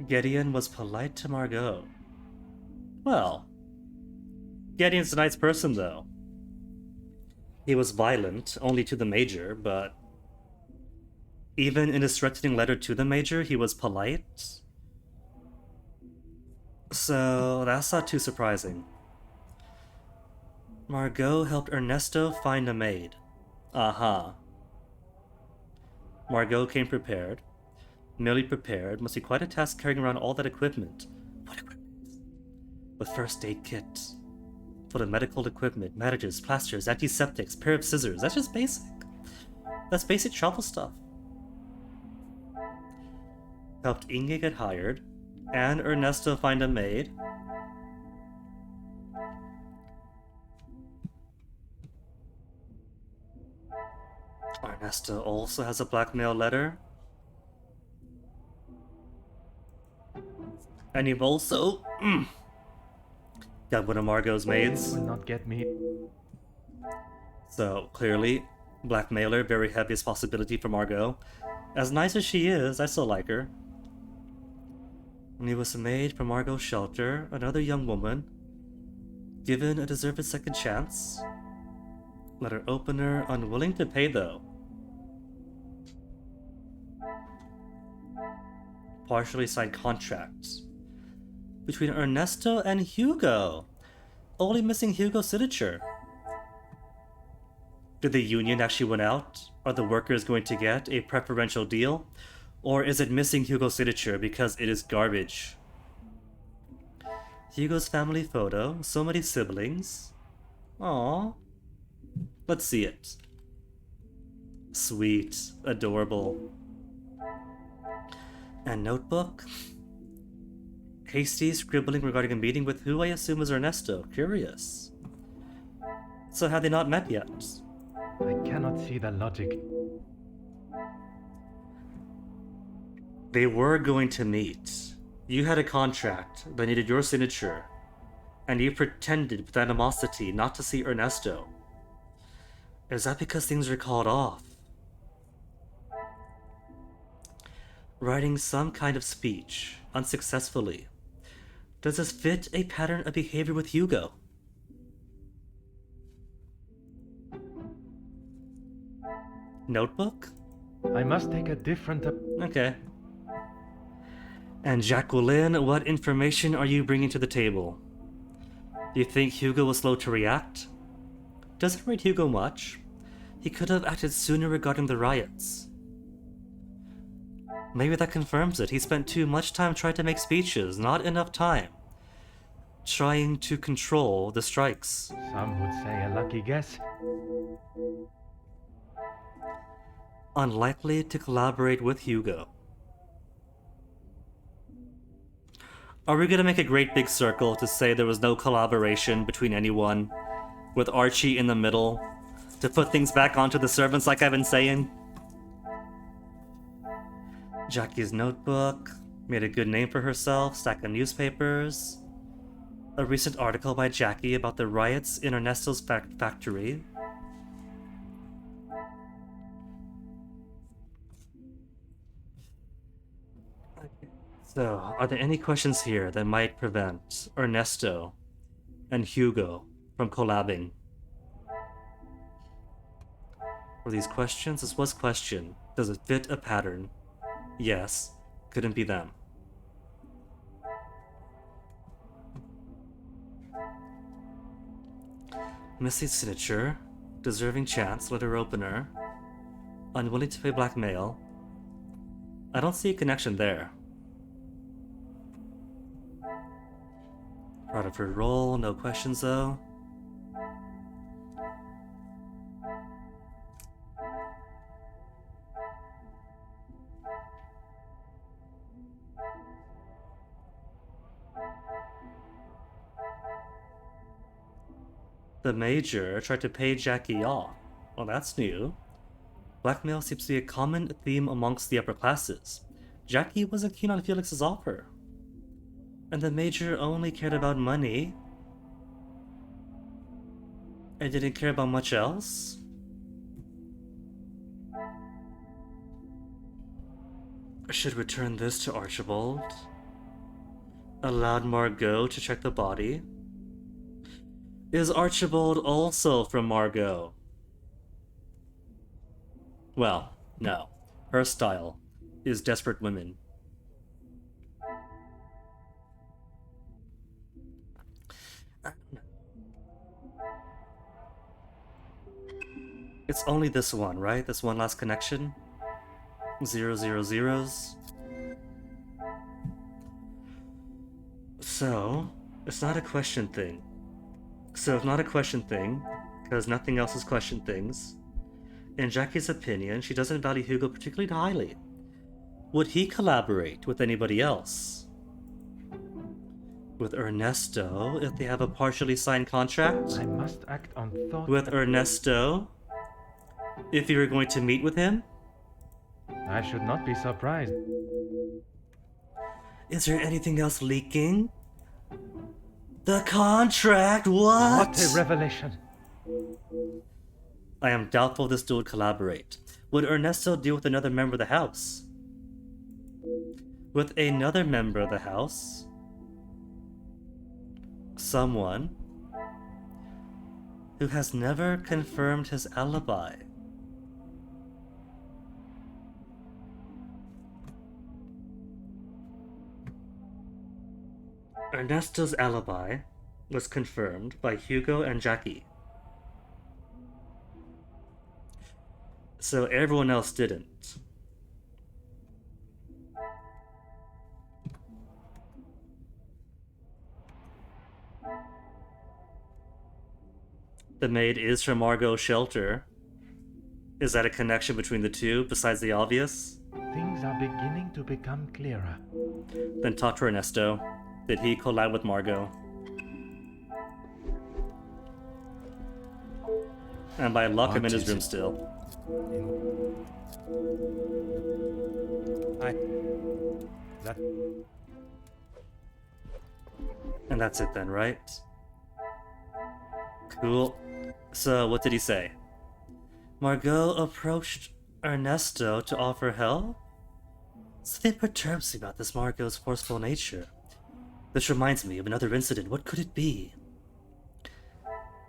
Gideon was polite to Margot. Well, Gideon's a nice person, though. He was violent, only to the Major, but even in his threatening letter to the Major, he was polite. So that's not too surprising. Margot helped Ernesto find a maid. Aha. Margot came prepared. Merely prepared must be quite a task carrying around all that equipment. What equipment? With first aid kit. For the medical equipment, bandages, plasters, antiseptics, pair of scissors. That's just basic. That's basic travel stuff. Helped Inge get hired, and Ernesto find a maid. Ernesto also has a blackmail letter. And you've also Got one of Margot's maids. Will not get me. So, clearly, blackmailer, very heaviest possibility for Margot. As nice as she is, I still like her. And he was a maid from Margot's shelter, another young woman, given a deserved second chance. Letter opener, unwilling to pay though. Partially signed contracts between Ernesto and Hugo. Only missing Hugo's signature. Did the union actually win out? Are the workers going to get a preferential deal? Or is it missing Hugo's signature because it is garbage? Hugo's family photo, so many siblings. Aww. Let's see it. Sweet, adorable. And notebook. Hasty scribbling regarding a meeting with who I assume is Ernesto. Curious. So have they not met yet? I cannot see the logic. They were going to meet. You had a contract that needed your signature, and you pretended with animosity not to see Ernesto. Is that because things were called off? Writing some kind of speech, unsuccessfully. Does this fit a pattern of behavior with Hugo? Notebook? I must take a different Okay. And Jacqueline, what information are you bringing to the table? Do you think Hugo was slow to react? Doesn't rate Hugo much. He could have acted sooner regarding the riots. Maybe that confirms it. He spent too much time trying to make speeches, not enough time trying to control the strikes. Some would say a lucky guess. Unlikely to collaborate with Hugo. Are we gonna make a great big circle to say there was no collaboration between anyone, with Archie in the middle, to put things back onto the servants like I've been saying? Jackie's notebook, made a good name for herself, stack of newspapers, a recent article by Jackie about the riots in Ernesto's factory. So, are there any questions here that might prevent Ernesto and Hugo from collabing? Were these questions? This was question. Does it fit a pattern? Yes. Couldn't be them. Missing signature. Deserving chance. Letter opener. Unwilling to pay blackmail. I don't see a connection there. Proud of her role, no questions though. The Major tried to pay Jackie off. Well, that's new. Blackmail seems to be a common theme amongst the upper classes. Jackie wasn't keen on Felix's offer. And the Major only cared about money and didn't care about much else? I should return this to Archibald. Allowed Margot to check the body. Is Archibald also from Margot? Well, no. Her style is desperate women. It's only this one, right? This one last connection? 000s. So, it's not a question thing. So it's not a question thing, because nothing else is question things. In Jackie's opinion, she doesn't value Hugo particularly highly. Would he collaborate with anybody else? With Ernesto, if they have a partially signed contract? I must act on thought. With Ernesto? If you were going to meet with him? I should not be surprised. Is there anything else leaking? The contract? What? What a revelation! I am doubtful this duo would collaborate. Would Ernesto deal with another member of the house? With another member of the house? Someone who has never confirmed his alibi. Ernesto's alibi was confirmed by Hugo and Jackie. So everyone else didn't. The maid is from Margot's shelter. Is that a connection between the two, besides the obvious? Things are beginning to become clearer. Then talk to Ernesto. Did he collide with Margot? And by lock him in his room still. And that's it then, right? Cool. So, what did he say? Margot approached Ernesto to offer help? Something perturbs me about this Margot's forceful nature. This reminds me of another incident. What could it be?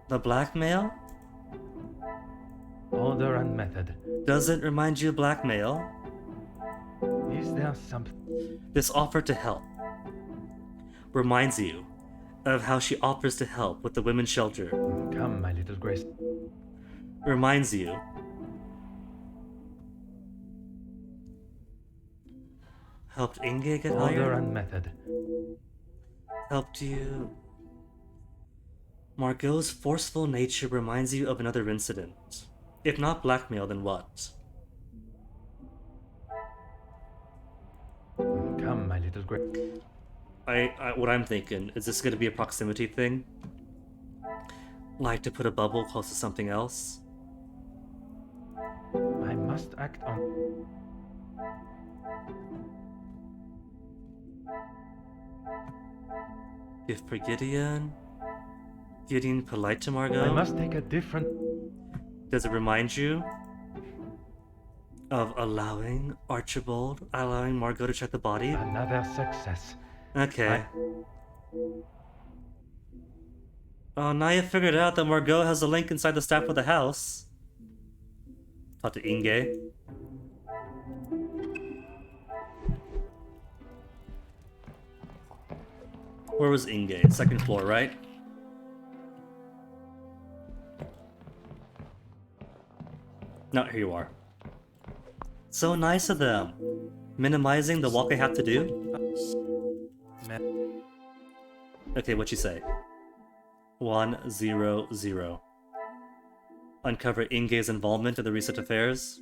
The blackmail? Order and method. Does it remind you of blackmail? Is there something? This offer to help reminds you of how she offers to help with the women's shelter. Come, my little Grace. Reminds you helped Inge get hired? Order and method. Helped you. Margot's forceful nature reminds you of another incident. If not blackmail, then what? Come, my little Grace. What I'm thinking, is this going to be a proximity thing? Like to put a bubble close to something else? I must act on... If for Gideon? Gideon polite to Margot? I must take a different... Does it remind you of allowing Margot to check the body? Another success. Okay. Oh, now you figured out that Margot has a link inside the staff of the house. Talk to Inge. Where was Inge? Second floor, right? No, here you are. So nice of them. Minimizing the walk I have to do? Okay, what'd you say? 100. Uncover Inge's involvement in the recent affairs.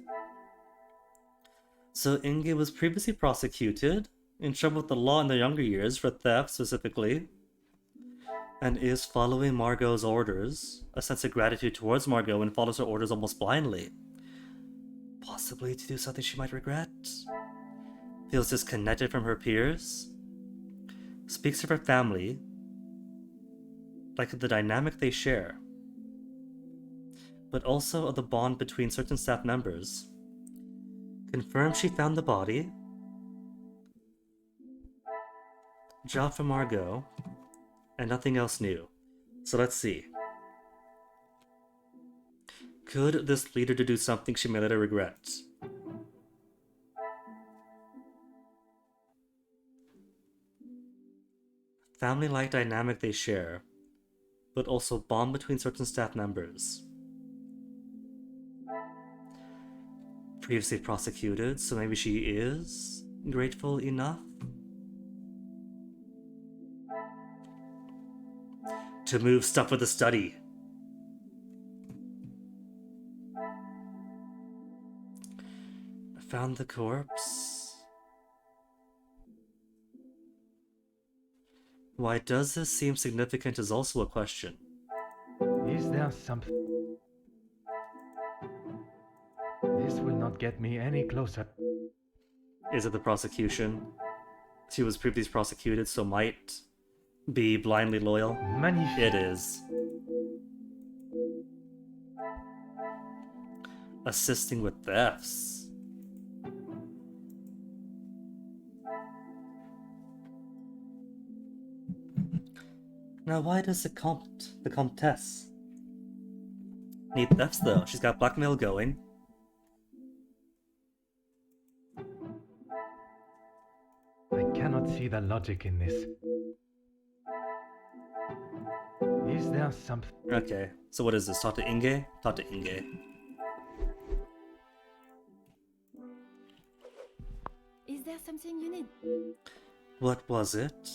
So Inge was previously prosecuted, in trouble with the law in their younger years for theft specifically, and is following Margot's orders, a sense of gratitude towards Margot, and follows her orders almost blindly. Possibly to do something she might regret. Feels disconnected from her peers. Speaks of her family, like the dynamic they share, but also of the bond between certain staff members. Confirms she found the body. Job for Margot, and nothing else new. So let's see. Could this lead her to do something she may later regret? Family-like dynamic they share, but also bond between certain staff members. Previously prosecuted, so maybe she is grateful enough to move stuff with the study. Found the corpse. Why does this seem significant is also a question. Is there something? This will not get me any closer. Is it the prosecution? She was previously prosecuted, so might be blindly loyal? Magnifique. It is. Assisting with thefts. Now why does the Comtesse need thefts though? She's got blackmail going. I cannot see the logic in this. Is there something? Okay, so what is this? Talk to Inge? Talk to Inge. Is there something you need? What was it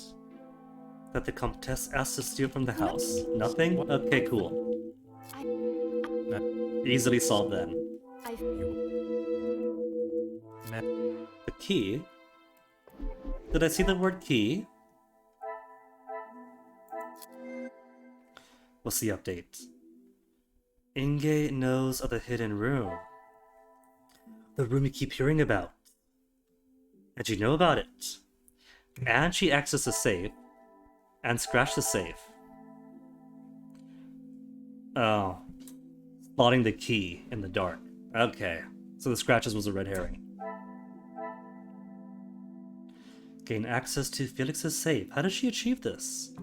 that the Comtesse asked to steal from the house? Nothing? Okay, cool. Easily solved then. The key? Did I see the word key? What's the update? Inge knows of the hidden room. The room you keep hearing about. And you know about it. And she accessed the safe. And scratched the safe. Oh. Spotting the key in the dark. Okay. So the scratches was a red herring. Gain access to Felix's safe. How did she achieve this?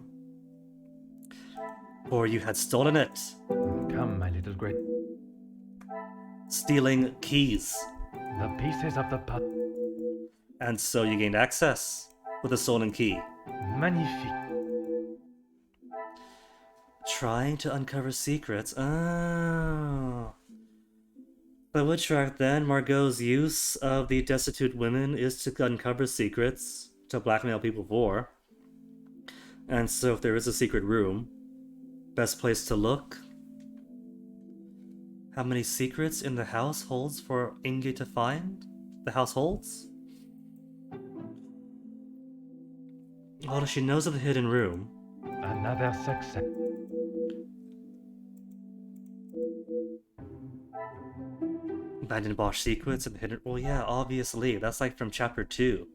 Or you had stolen it. Come, my little great. Stealing keys. The pieces of the pot. And so you gained access with a stolen key. Magnifique. Trying to uncover secrets. Oh. By which fact then, Margot's use of the destitute women is to uncover secrets, to blackmail people for. And so if there is a secret room, best place to look. How many secrets in the house holds for Inge to find? The house holds? Well, she knows of the hidden room. Another success. Abandoned Bosch secrets and the hidden... Well, yeah, obviously. That's like from chapter 2.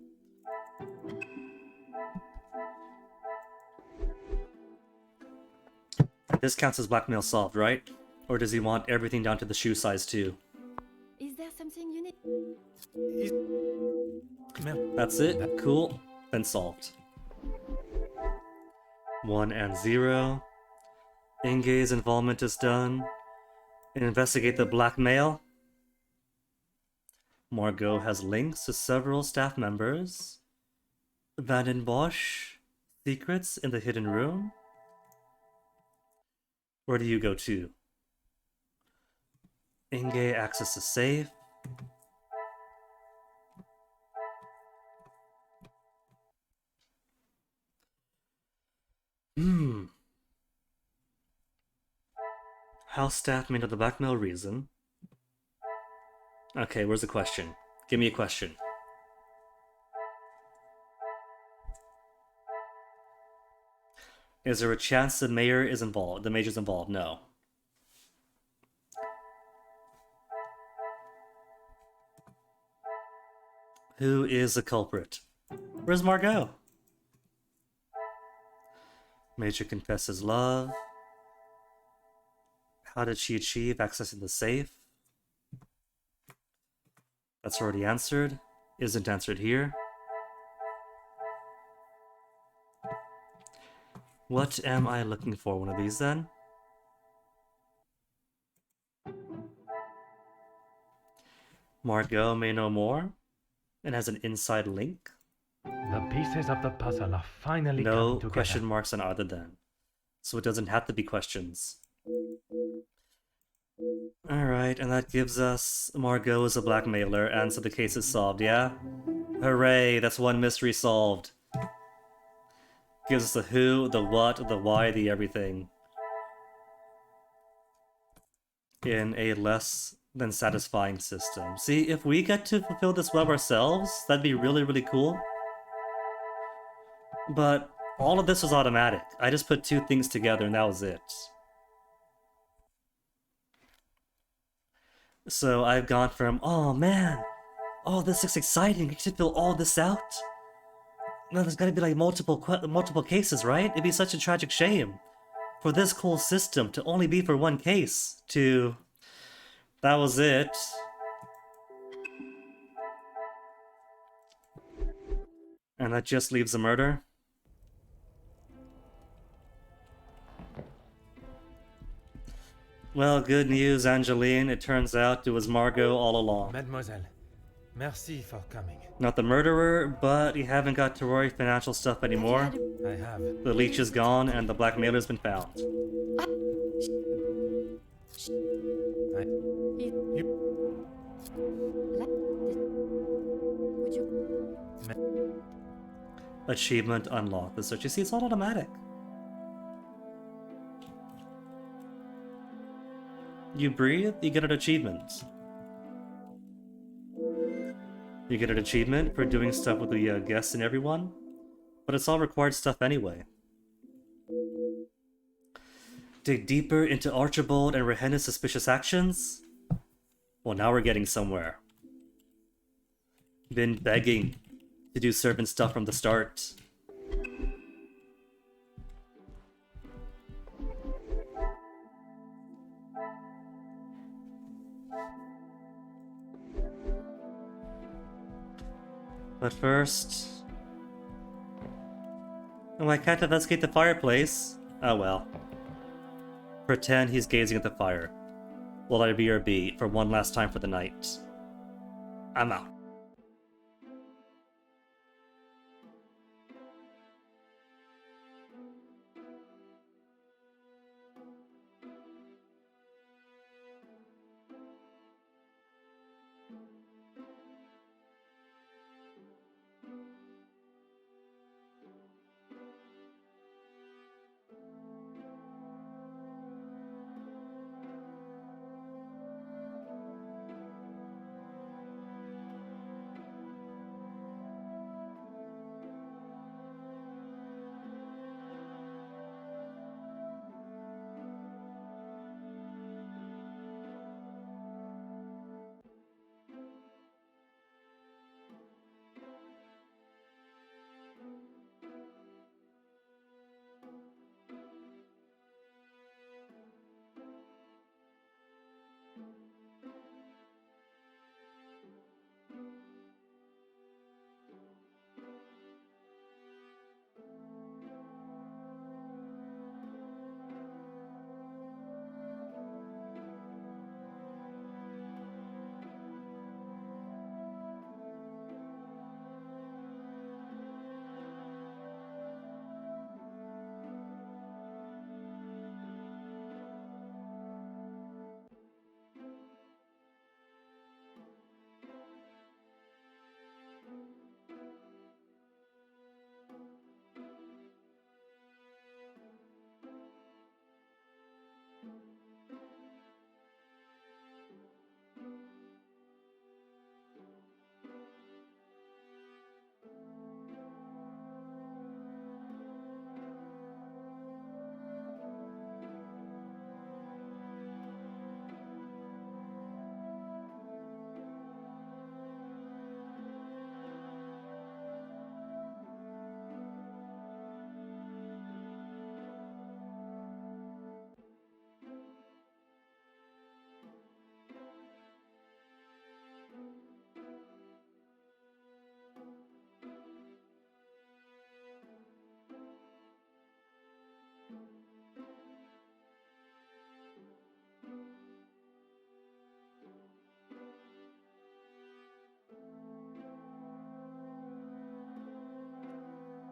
This counts as blackmail solved, right? Or does he want everything down to the shoe size too? Is there something you need? That's it? Cool. Then solved. 1 and 0. Inge's involvement is done. Investigate the blackmail. Margot has links to several staff members. Van Bosch. Secrets in the hidden room. Where do you go to? Inge access the safe. House staff may know the blackmail reason. Okay, where's the question? Give me a question. Is there a chance the mayor is involved? The major's involved? No. Who is the culprit? Where's Margot? Major confesses love. How did she achieve accessing the safe? That's already answered. Isn't answered here. What am I looking for? One of these then? Margot may know more and has an inside link. The pieces of the puzzle are finally No coming together. question marks on either then. So it doesn't have to be questions. Alright, and that gives us Margot as a blackmailer, and so the case is solved, yeah? Hooray, that's one mystery solved. Gives us the who, the what, the why, the everything. In a less than satisfying system. See, if we get to fulfill this web ourselves, that'd be really, really cool. But all of this was automatic. I just put two things together and that was it. So I've gone from, oh man, oh this looks exciting, I should fill all this out. No, there's gotta be like multiple cases, right? It'd be such a tragic shame for this cool system to only be for one case. That was it. And that just leaves a murder. Well, good news, Angeline. It turns out it was Margot all along. Mademoiselle, merci for coming. Not the murderer, but you haven't got to worry financial stuff anymore. I have. The leech is gone and the blackmailer's been found. Achievement unlocked. The search, you see, it's all automatic. You breathe, you get an achievement. You get an achievement for doing stuff with the guests and everyone, but it's all required stuff anyway. Dig deeper into Archibald and Rehenna's suspicious actions? Well, now we're getting somewhere. Been begging to do servant stuff from the start. But first... Oh, I can't investigate the fireplace. Oh well. Pretend he's gazing at the fire. Will I BRB for one last time for the night? I'm out.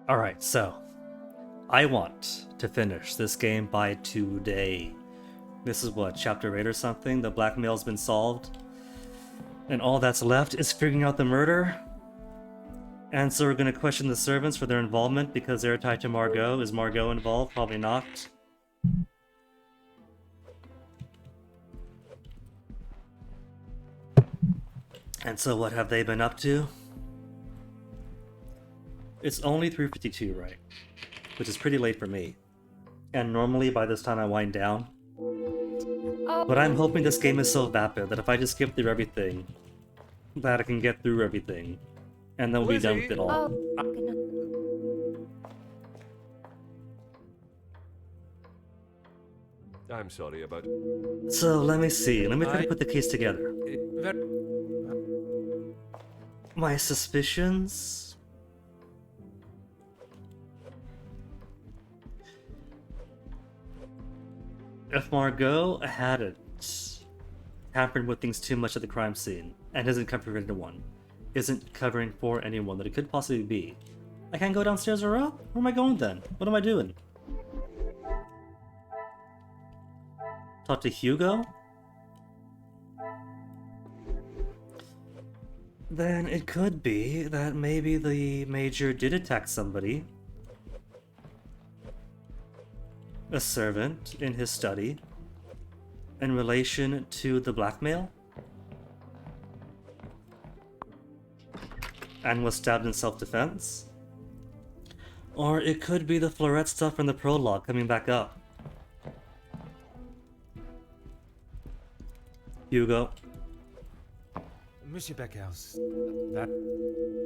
Alright, so I want to finish this game by today. This is what, chapter 8 or something? The blackmail's been solved. And all that's left is figuring out the murder. And so we're going to question the servants for their involvement because they're tied to Margot. Is Margot involved? Probably not. And so what have they been up to? It's only 3:52, right? Which is pretty late for me. And normally by this time I wind down. But I'm hoping this game is so vapid that if I just skip through everything, that I can get through everything. And then we'll be done with it all. I'm sorry about... So let me see. Let me try to put the case together. My suspicions? If Margot hadn't tampered with things too much at the crime scene and isn't covering anyone, isn't covering for anyone that it could possibly be, I can't go downstairs or up? Where am I going then? What am I doing? Talk to Hugo? Then it could be that maybe the Major did attack somebody. A servant in his study. In relation to the blackmail. And was stabbed in self-defense. Or it could be the Florette stuff from the prologue coming back up. Hugo. Monsieur Beckhouse, that...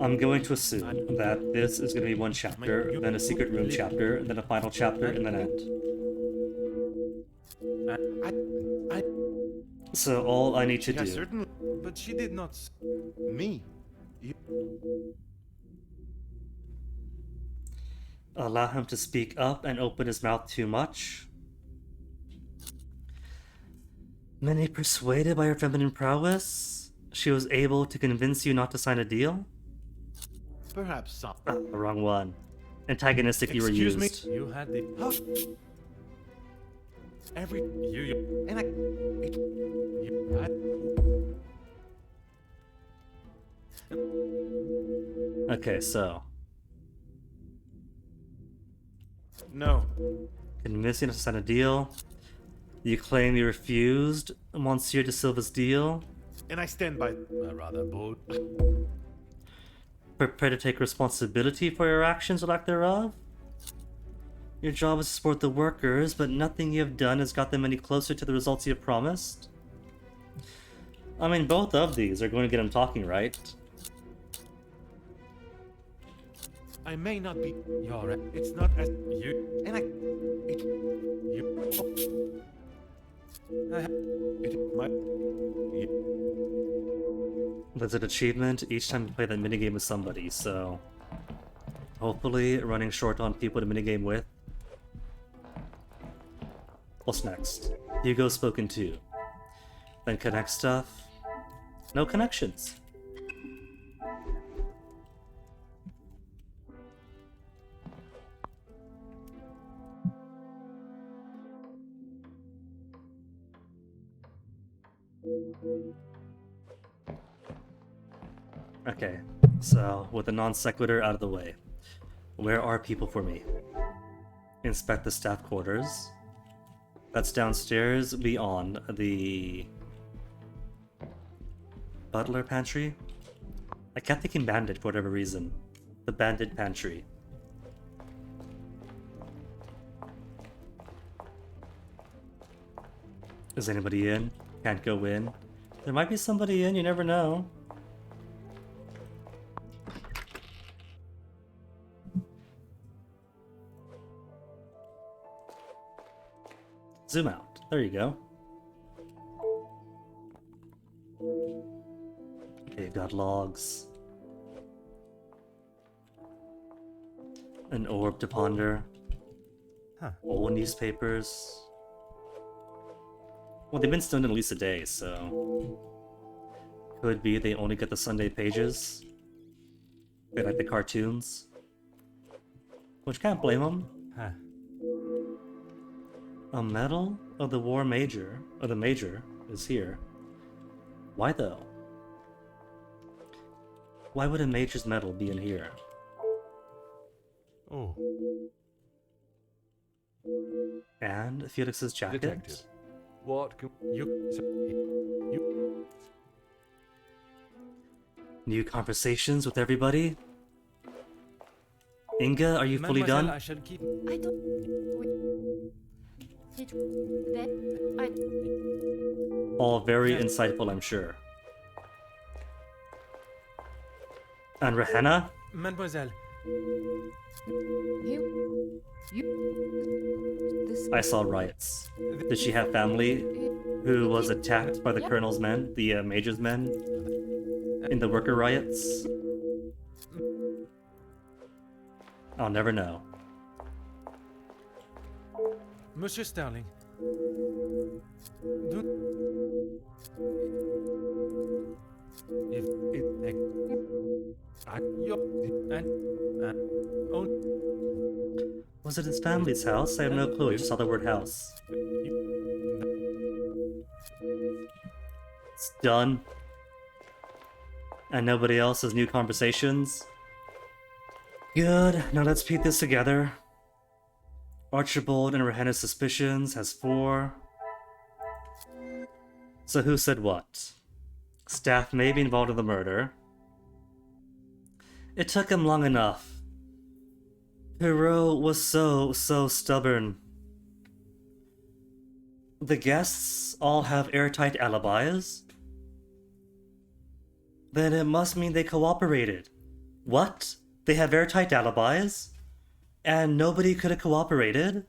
I'm going to assume that this is going to be one chapter, then a secret room chapter, then a final chapter, and then end. So all I need to do... Certainly. But she did not... Me? Allow him to speak up and open his mouth too much. Many persuaded by her feminine prowess, she was able to convince you not to sign a deal? Perhaps some. Wrong one. Antagonistic you were used. Excuse me? You had the... Every... You... And I... Okay, so... No. Convince you not to sign a deal. You claim you refused Monsieur de Silva's deal. And I stand by... rather bold. Prepare to take responsibility for your actions or lack thereof? Your job is to support the workers, but nothing you have done has got them any closer to the results you have promised. I mean, both of these are going to get him talking, right? I may not be... You're right. It's not as... You... And I... It... You... It might... There's an achievement each time you play that minigame with somebody, so... Hopefully, running short on people to minigame with. What's next? Hugo's spoken to. Then connect stuff. No connections. Okay, so with the non sequitur out of the way, where are people for me? Inspect the staff quarters. That's downstairs beyond the butler pantry. I kept thinking bandit for whatever reason. The bandit pantry. Is anybody in? Can't go in. There might be somebody in, you never know. Zoom out. There you go. Okay, you've got logs. An orb to ponder. Huh. Old newspapers. Well, they've been stoned in at least a day, so... Could be they only get the Sunday pages. They like the cartoons. Which can't blame them. Huh. A medal of the War Major, or the Major, is here. Why though? Why would a Major's medal be in here? Oh. And Felix's jacket? Detective. What can... New conversations with everybody? Inga, are you fully Mademoiselle, done? I shall keep... I don't... All very insightful, I'm sure. And Rehenna? Mademoiselle, I saw riots. Did she have family who was attacked by the colonel's men, the major's men, in the worker riots? I'll never know. Monsieur Sterling. If it Was it his family's house? I have no clue. I just saw the word house. It's done. And nobody else has new conversations. Good. Now let's piece this together. Archibald and Rehenna's suspicions has 4. So who said what? Staff may be involved in the murder. It took him long enough. Perrault was so stubborn. The guests all have airtight alibis? Then it must mean they cooperated. What? They have airtight alibis? And nobody could have cooperated?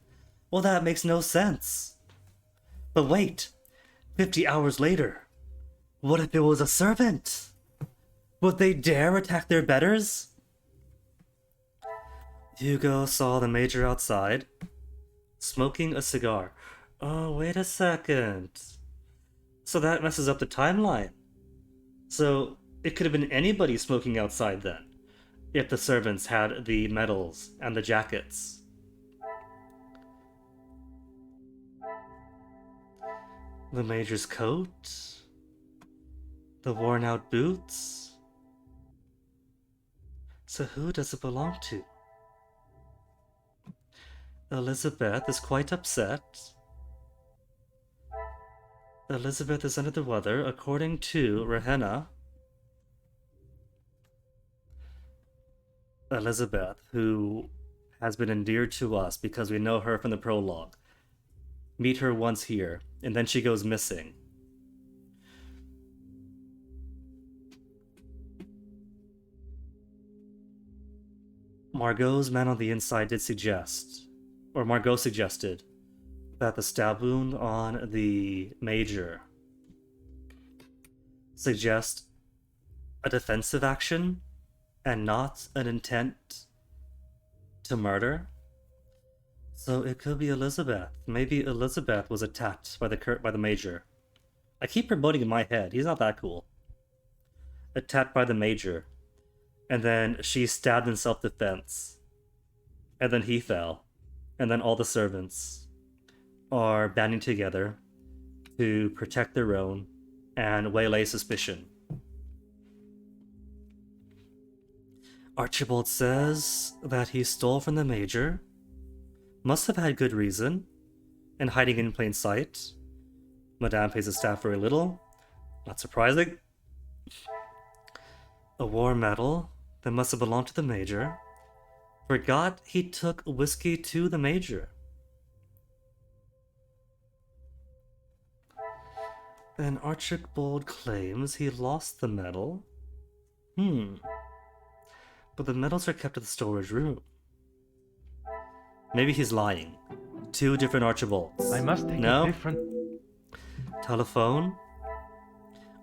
Well, that makes no sense. But wait, 50 hours later, what if it was a servant? Would they dare attack their betters? Hugo saw the major outside, smoking a cigar. Oh, wait a second. So that messes up the timeline. So it could have been anybody smoking outside then, if the servants had the medals and the jackets. The major's coat, the worn out boots. So who does it belong to? Elizabeth is quite upset. Elizabeth is under the weather, according to Rehenna. Elizabeth, who has been endeared to us because we know her from the prologue. Meet her once here, and then she goes missing. Margot's man on the inside did suggest, or Margot suggested, that the stab wound on the major suggest a defensive action and not an intent to murder. So it could be Elizabeth. Maybe Elizabeth was attacked by the major. I keep promoting in my head. He's not that cool. Attacked by the major. And then she stabbed in self-defense. And then he fell. And then all the servants are banding together to protect their own and waylay suspicion. Archibald says that he stole from the major. Must have had good reason. And hiding in plain sight. Madame pays the staff very little. Not surprising. A war medal that must have belonged to the major. Forgot he took whiskey to the major. And Archibald claims he lost the medal. But the medals are kept in the storage room. Maybe he's lying. 2 different Archibalds. I must take no? a different... Telephone.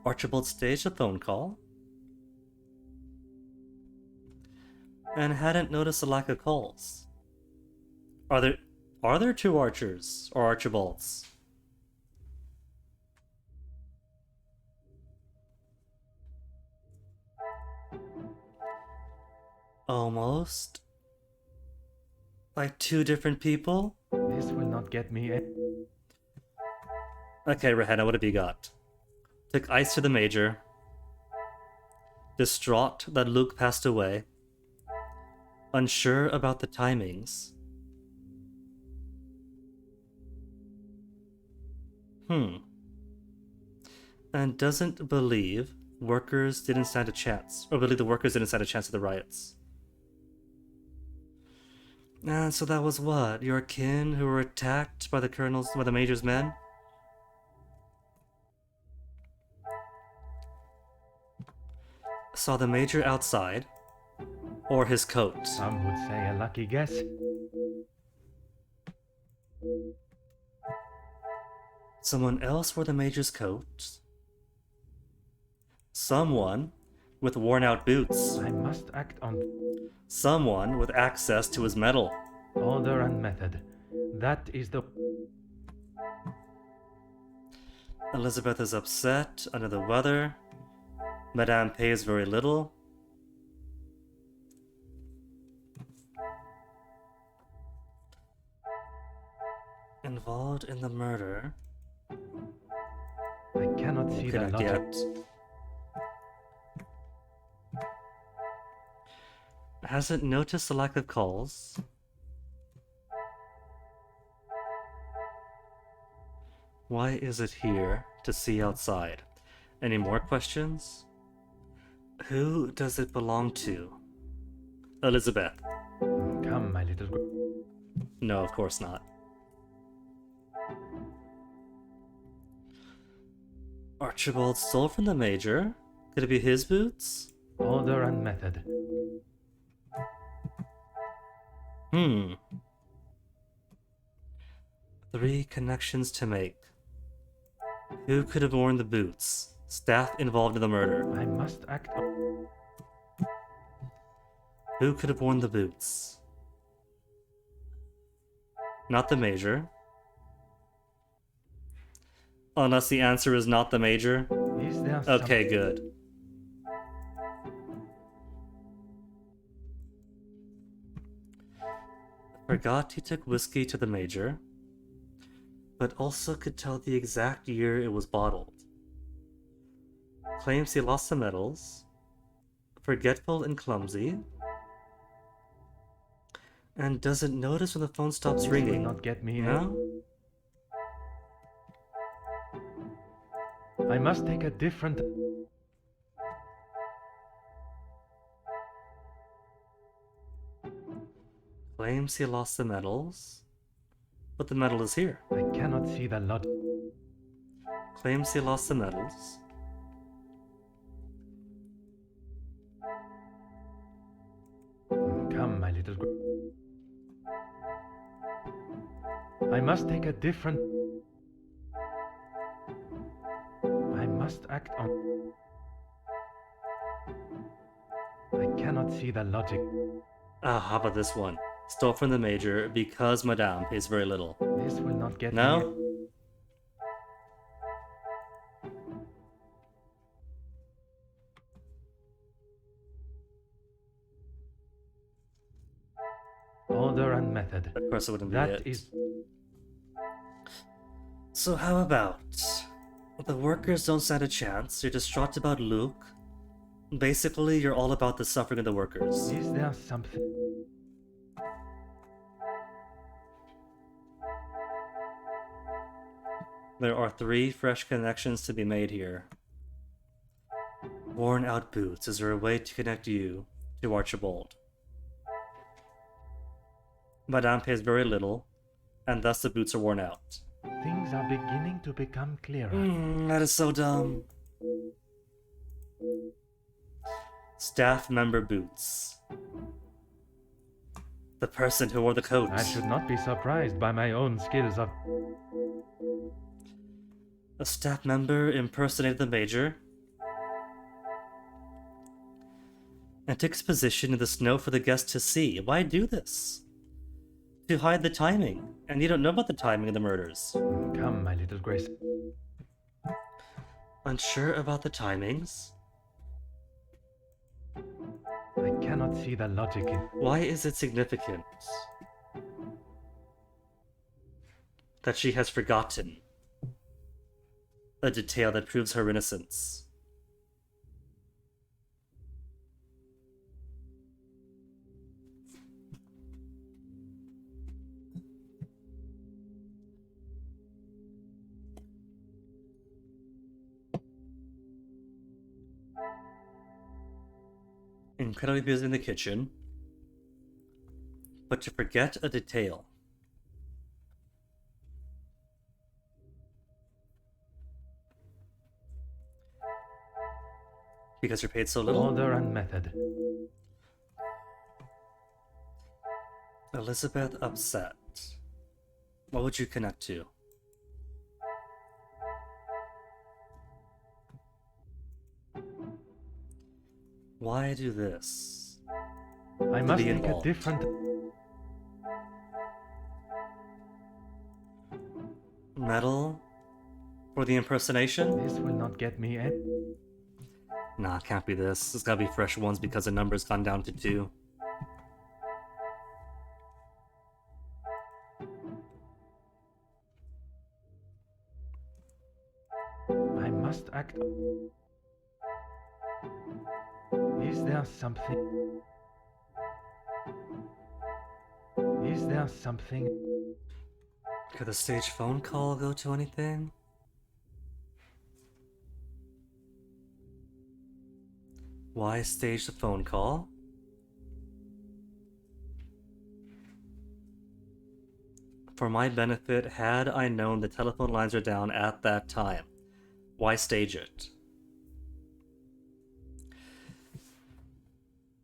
Archibald staged a phone call. And hadn't noticed a lack of calls. Are there 2 Archers or Archibalds? Almost. Like 2 different people? This will not get me a... Okay, Rehenna, what have you got? Took ice to the major. Distraught that Luke passed away. Unsure about the timings. And doesn't believe workers didn't stand a chance. Or believe the workers didn't stand a chance at the riots. And so that was what? Your kin who were attacked by the major's men? Saw the major outside. Or his coat. Some would say a lucky guess. Someone else wore the Major's coat. Someone with worn out boots. I must act on Someone with access to his medal. order and method. That is the... Elizabeth is upset, under the weather. Madame pays very little. Involved in the murder. I cannot see the Not logic. yet. Hasn't noticed the lack of calls. Why is it here to see outside? Any more questions? Who does it belong to? Elizabeth. Come, my little... No, of course not. Archibald stole from the Major. Could it be his boots? Order and method. 3 connections to make. Who could have worn the boots? Staff involved in the murder. I must act on... Who could have worn the boots? Not the Major. Unless the answer is not the Major. Is there Okay, good. Forgot he took whiskey to the Major, but also could tell the exact year it was bottled. Claims he lost the medals, forgetful and clumsy, and doesn't notice when the phone stops This ringing. will not get me No? I must take a different... Claims he lost the medals, but the medal is here. I cannot see the logic. Claims he lost the medals. Come, my little... I must take a different... I must act on... I cannot see the logic. Ah, how about this one? Stole from the Major because Madame pays very little. This will not get No? me... Order and method. Of course it wouldn't be That it. is... So how about... The workers don't stand a chance, you're distraught about Luke. Basically, you're all about the suffering of the workers. Is there something... There are 3 fresh connections to be made here. Worn out boots. Is there a way to connect you to Archibald? Madame pays very little, and thus the boots are worn out. Things are beginning to become clearer. That is so dumb. Staff member boots. The person who wore the coat. I should not be surprised by my own skills of... A staff member impersonated the Major and took his position in the snow for the guests to see. Why do this? To hide the timing, and you don't know about the timing of the murders. Come, my little Grace. Unsure about the timings? I cannot see the logic in... Why is it significant that she has forgotten a detail that proves her innocence? Incredibly busy in the kitchen, but to forget a detail. Because you're paid so little? Order and method. Elizabeth upset. What would you connect to? Why do this? I To must be take a involved. different. Metal? For the impersonation? This will not get me in. Nah, can't be this. It's gotta be fresh ones because the number's gone down to 2. I must act. Is there something? Is there something? Could the stage phone call go to anything? Why stage the phone call? For my benefit, had I known the telephone lines are down at that time, why stage it?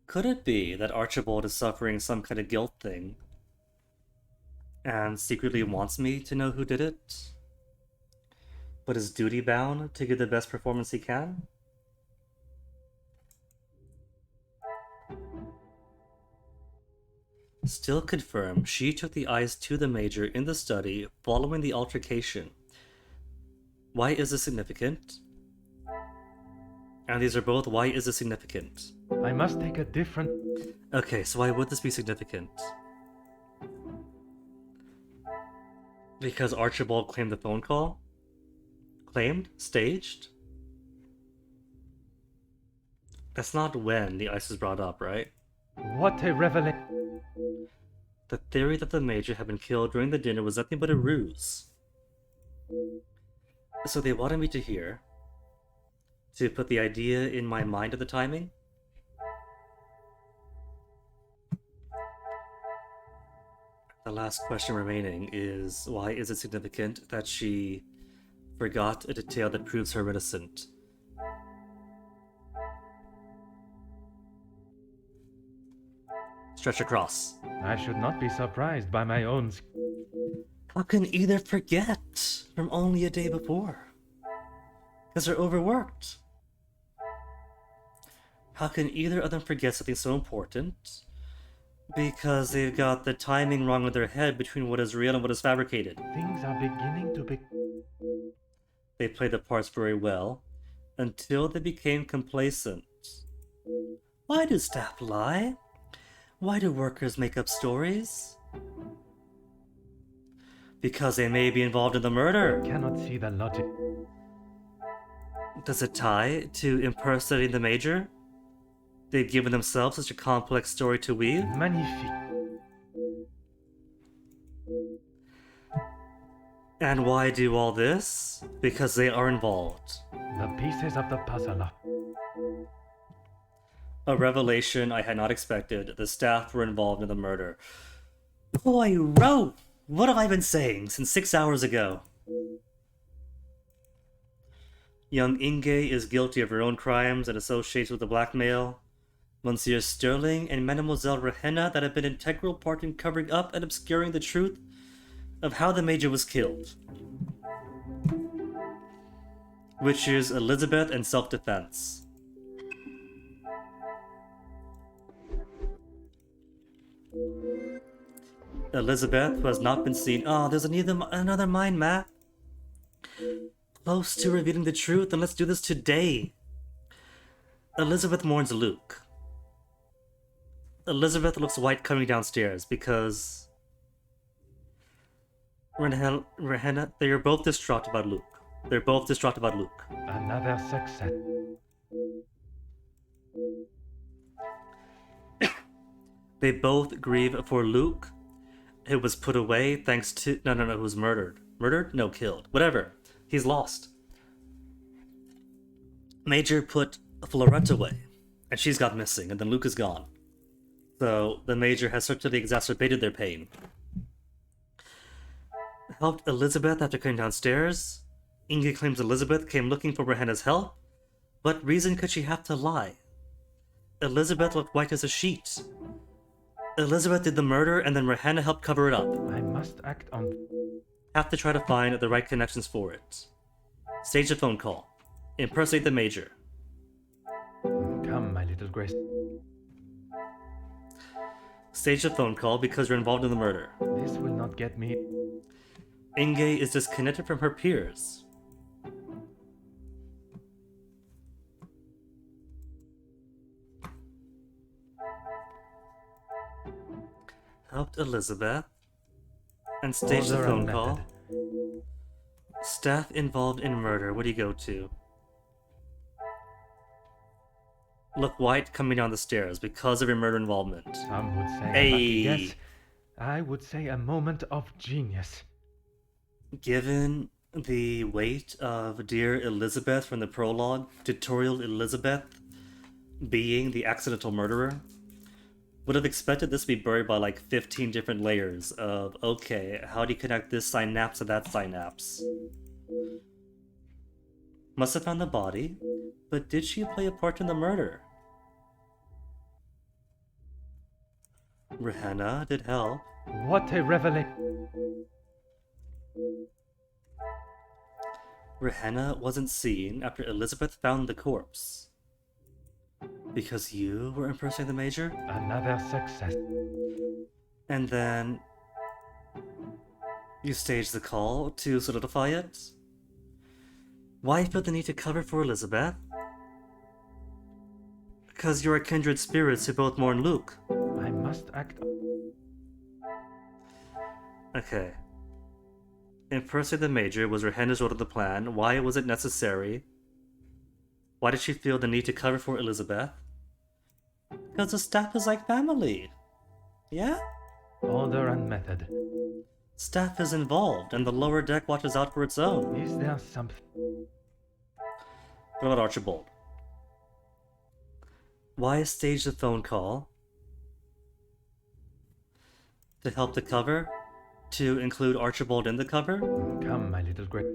Could it be that Archibald is suffering some kind of guilt thing and secretly wants me to know who did it, but is duty bound to give the best performance he can? Still confirmed, she took the eyes to the Major in the study following the altercation. Why is this significant? And these are both, why is this significant? I must take a different. Okay, so why would this be significant? Because Archibald claimed the phone call? Claimed? Staged? That's not when the ice is brought up, right? What a revelation! The theory that the Major had been killed during the dinner was nothing but a ruse. So they wanted me to hear, to put the idea in my mind of the timing? The last question remaining is, why is it significant that she forgot a detail that proves her innocent? Stretch across. I should not be surprised by my own. How can either forget from only a day before? Because they're overworked. How can either of them forget something so important? Because they've got the timing wrong in their head between what is real and what is fabricated. Things are beginning to be. They played the parts very well, until they became complacent. Why do staff lie? Why do workers make up stories? Because they may be involved in the murder. I cannot see the logic. Does it tie to impersonating the Major? They've given themselves such a complex story to weave? Magnifique. And why do all this? Because they are involved. The pieces of the puzzle are. A revelation I had not expected. The staff were involved in the murder. Poirot! What have I been saying since 6 hours ago? Young Inge is guilty of her own crimes and associates with the blackmail. Monsieur Sterling and Mademoiselle Rehenna that have been an integral part in covering up and obscuring the truth of how the Major was killed. Which is Elizabeth and self-defense. Elizabeth, who has not been seen. Oh, there's another mind map. Close to revealing the truth, and let's do this today. Elizabeth mourns Luke. Elizabeth looks white coming downstairs because Rehenna, they are both distraught about Luke. They're both distraught about Luke. Another success. They both grieve for Luke, who was put away thanks to... No, who was murdered. Murdered? No, killed. Whatever. He's lost. Major put Florette away, and she's got missing, and then Luke is gone. So the Major has certainly exacerbated their pain. Helped Elizabeth after coming downstairs. Inge claims Elizabeth came looking for Rehenna's help. What reason could she have to lie? Elizabeth looked white as a sheet. Elizabeth did the murder and then Rihanna helped cover it up. I must act on... Have to try to find the right connections for it. Stage a phone call. Impersonate the Major. Come, my little Grace. Stage a phone call because you're involved in the murder. This will not get me... Inge is disconnected from her peers. Helped Elizabeth. And staged the phone call. Staff involved in murder. What do you go to? Look white coming down the stairs because of your murder involvement. Some would say Hey. a lucky guess. I would say a moment of genius. Given the weight of Dear Elizabeth from the prologue, Tutorial Elizabeth being the accidental murderer, would have expected this to be buried by like 15 different layers of, okay, how do you connect this synapse to that synapse? Must have found the body, but did she play a part in the murder? Rihanna did help. What a revelation. Rihanna wasn't seen after Elizabeth found the corpse. Because you were impersonating the Major? Another success. And then you staged the call to solidify it? Why feel the need to cover for Elizabeth? Because you're a kindred spirits who both mourn Luke. I must act... Okay. Impersonate the Major was Rihanna's role of the plan. Why was it necessary? Why did she feel the need to cover for Elizabeth? Because the staff is like family. Yeah? Order and method. Staff is involved, and the lower deck watches out for its own. Is there something... What about Archibald? Why stage the phone call? To help the cover? To include Archibald in the cover? Come, my little Grace.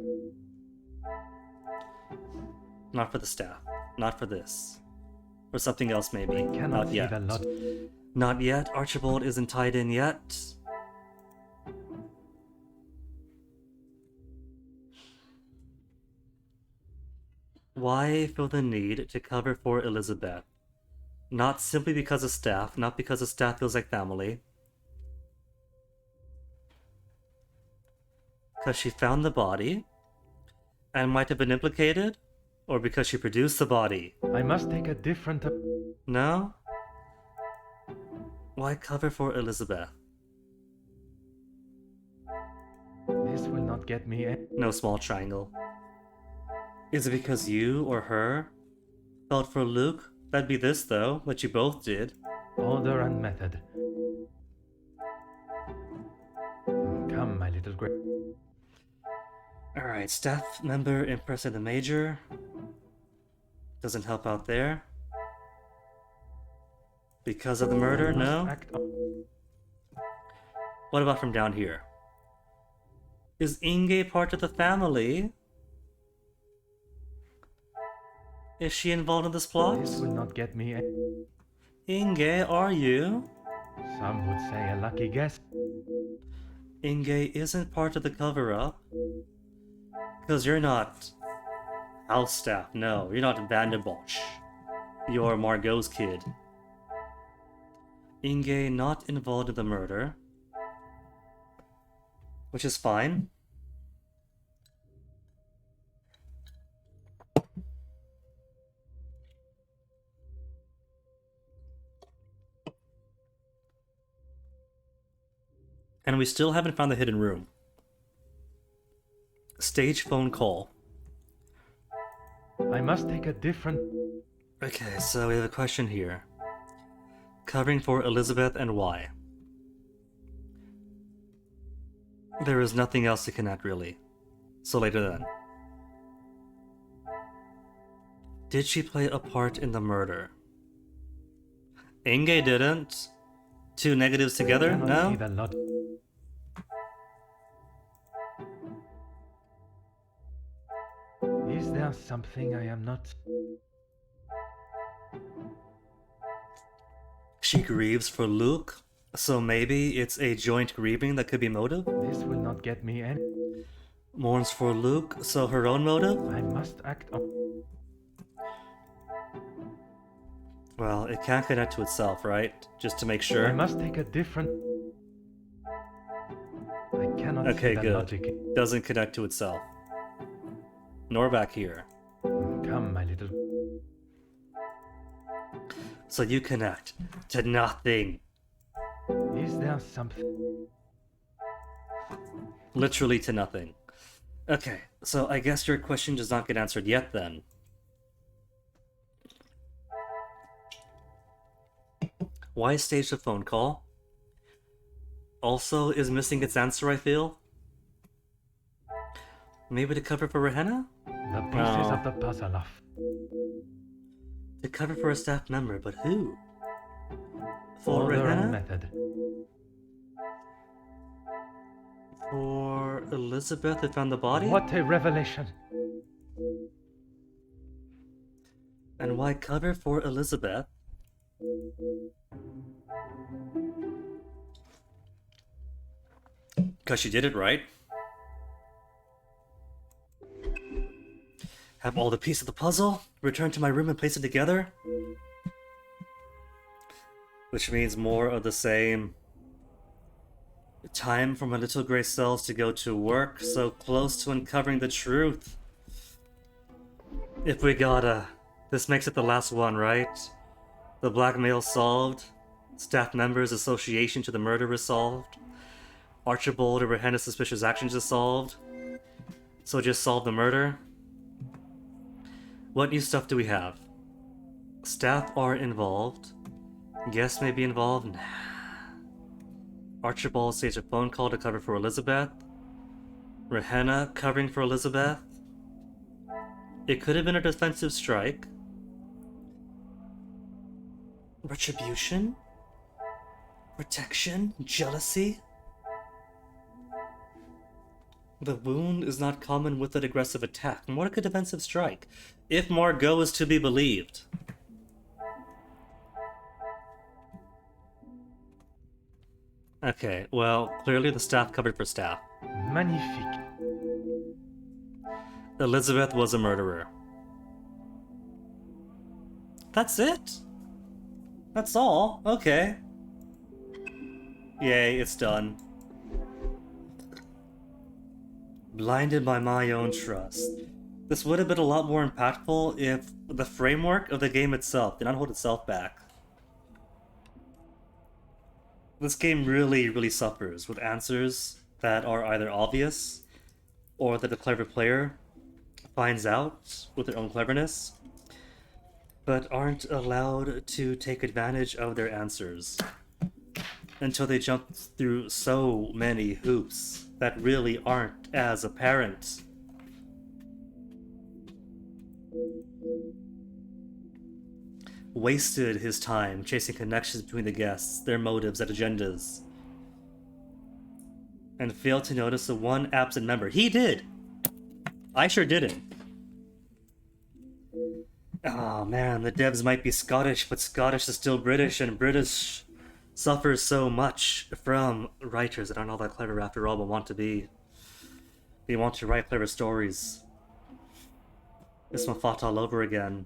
Not for the staff. Not for this. For something else, maybe. I cannot Not see yet. the lot. Not yet. Archibald isn't tied in yet. Why feel the need to cover for Elizabeth? Not simply because of staff, not because the staff feels like family. Because she found the body and might have been implicated? Or because she produced the body? I must take a different... No? Why cover for Elizabeth? This will not get me... No small triangle. Is it because you or her felt for Luke? That'd be this, though, what you both did. Order and method. Come, my little Grace. Alright, staff member impersonate the Major. Doesn't help out there. Because of the murder? No? What about from down here? Is Inge part of the family? Is she involved in this plot? This will not get me... Inge, are you? Some would say a lucky guess. Inge isn't part of the cover-up. Because you're not house staff. No, you're not Vanderbosch. You're Margot's kid. Inge not involved in the murder. Which is fine. And we still haven't found the hidden room. Stage phone call. I must take a different... Okay, so we have a question here. Covering for Elizabeth and why? There is nothing else to connect, really. So later then. Did she play a part in the murder? Inge didn't. Two negatives together? No? Is there something I am not... She grieves for Luke, So maybe it's a joint grieving that could be motive? This will not get me any. Mourns for Luke, so her own motive? I must act on. Well, it can't connect to itself, right? Just to make sure. I must take a different. I cannot Okay, see that good. logic. Doesn't connect to itself. Nor back here. Come, my little. So you connect to nothing. Is there something? Literally to nothing. Okay, so I guess your question does not get answered yet then. Why stage a phone call? Also is missing its answer, I feel. Maybe to cover for Rehenna? The pieces of the puzzle off. To cover for a staff member, but who? For Order Rehenna? and method. For Elizabeth who found the body? What a revelation! And why cover for Elizabeth? Because she did it right. Have all the pieces of the puzzle, return to my room and place it together. Which means more of the same. Time for my little gray cells to go to work, so close to uncovering the truth. If we gotta. This makes it the last one, right? The blackmail solved. Staff members' association to the murder is solved. Archibald or Rehenna's suspicious actions is solved. So just solve the murder. What new stuff do we have? Staff are involved. Guests may be involved. Nah. Archibald staged a phone call to cover for Elizabeth. Rehenna covering for Elizabeth. It could have been a defensive strike. Retribution? Protection? Jealousy? The wound is not common with an aggressive attack. More like a defensive strike. If Margot is to be believed. Okay, well, clearly the staff covered for staff. Magnifique. Elizabeth was a murderer. That's it? That's all? Okay. Yay, it's done. Blinded by my own trust. This would have been a lot more impactful if the framework of the game itself did not hold itself back. This game really suffers with answers that are either obvious or that the clever player finds out with their own cleverness, but aren't allowed to take advantage of their answers until they jump through so many hoops that really aren't as apparent. Wasted his time chasing connections between the guests, their motives and agendas, and failed to notice the one absent member. He did! I sure didn't. Oh man, the devs might be Scottish, but Scottish is still British, and British suffers so much from writers that aren't all that clever after all, but want to be. They want to write clever stories. It's my fault all over again.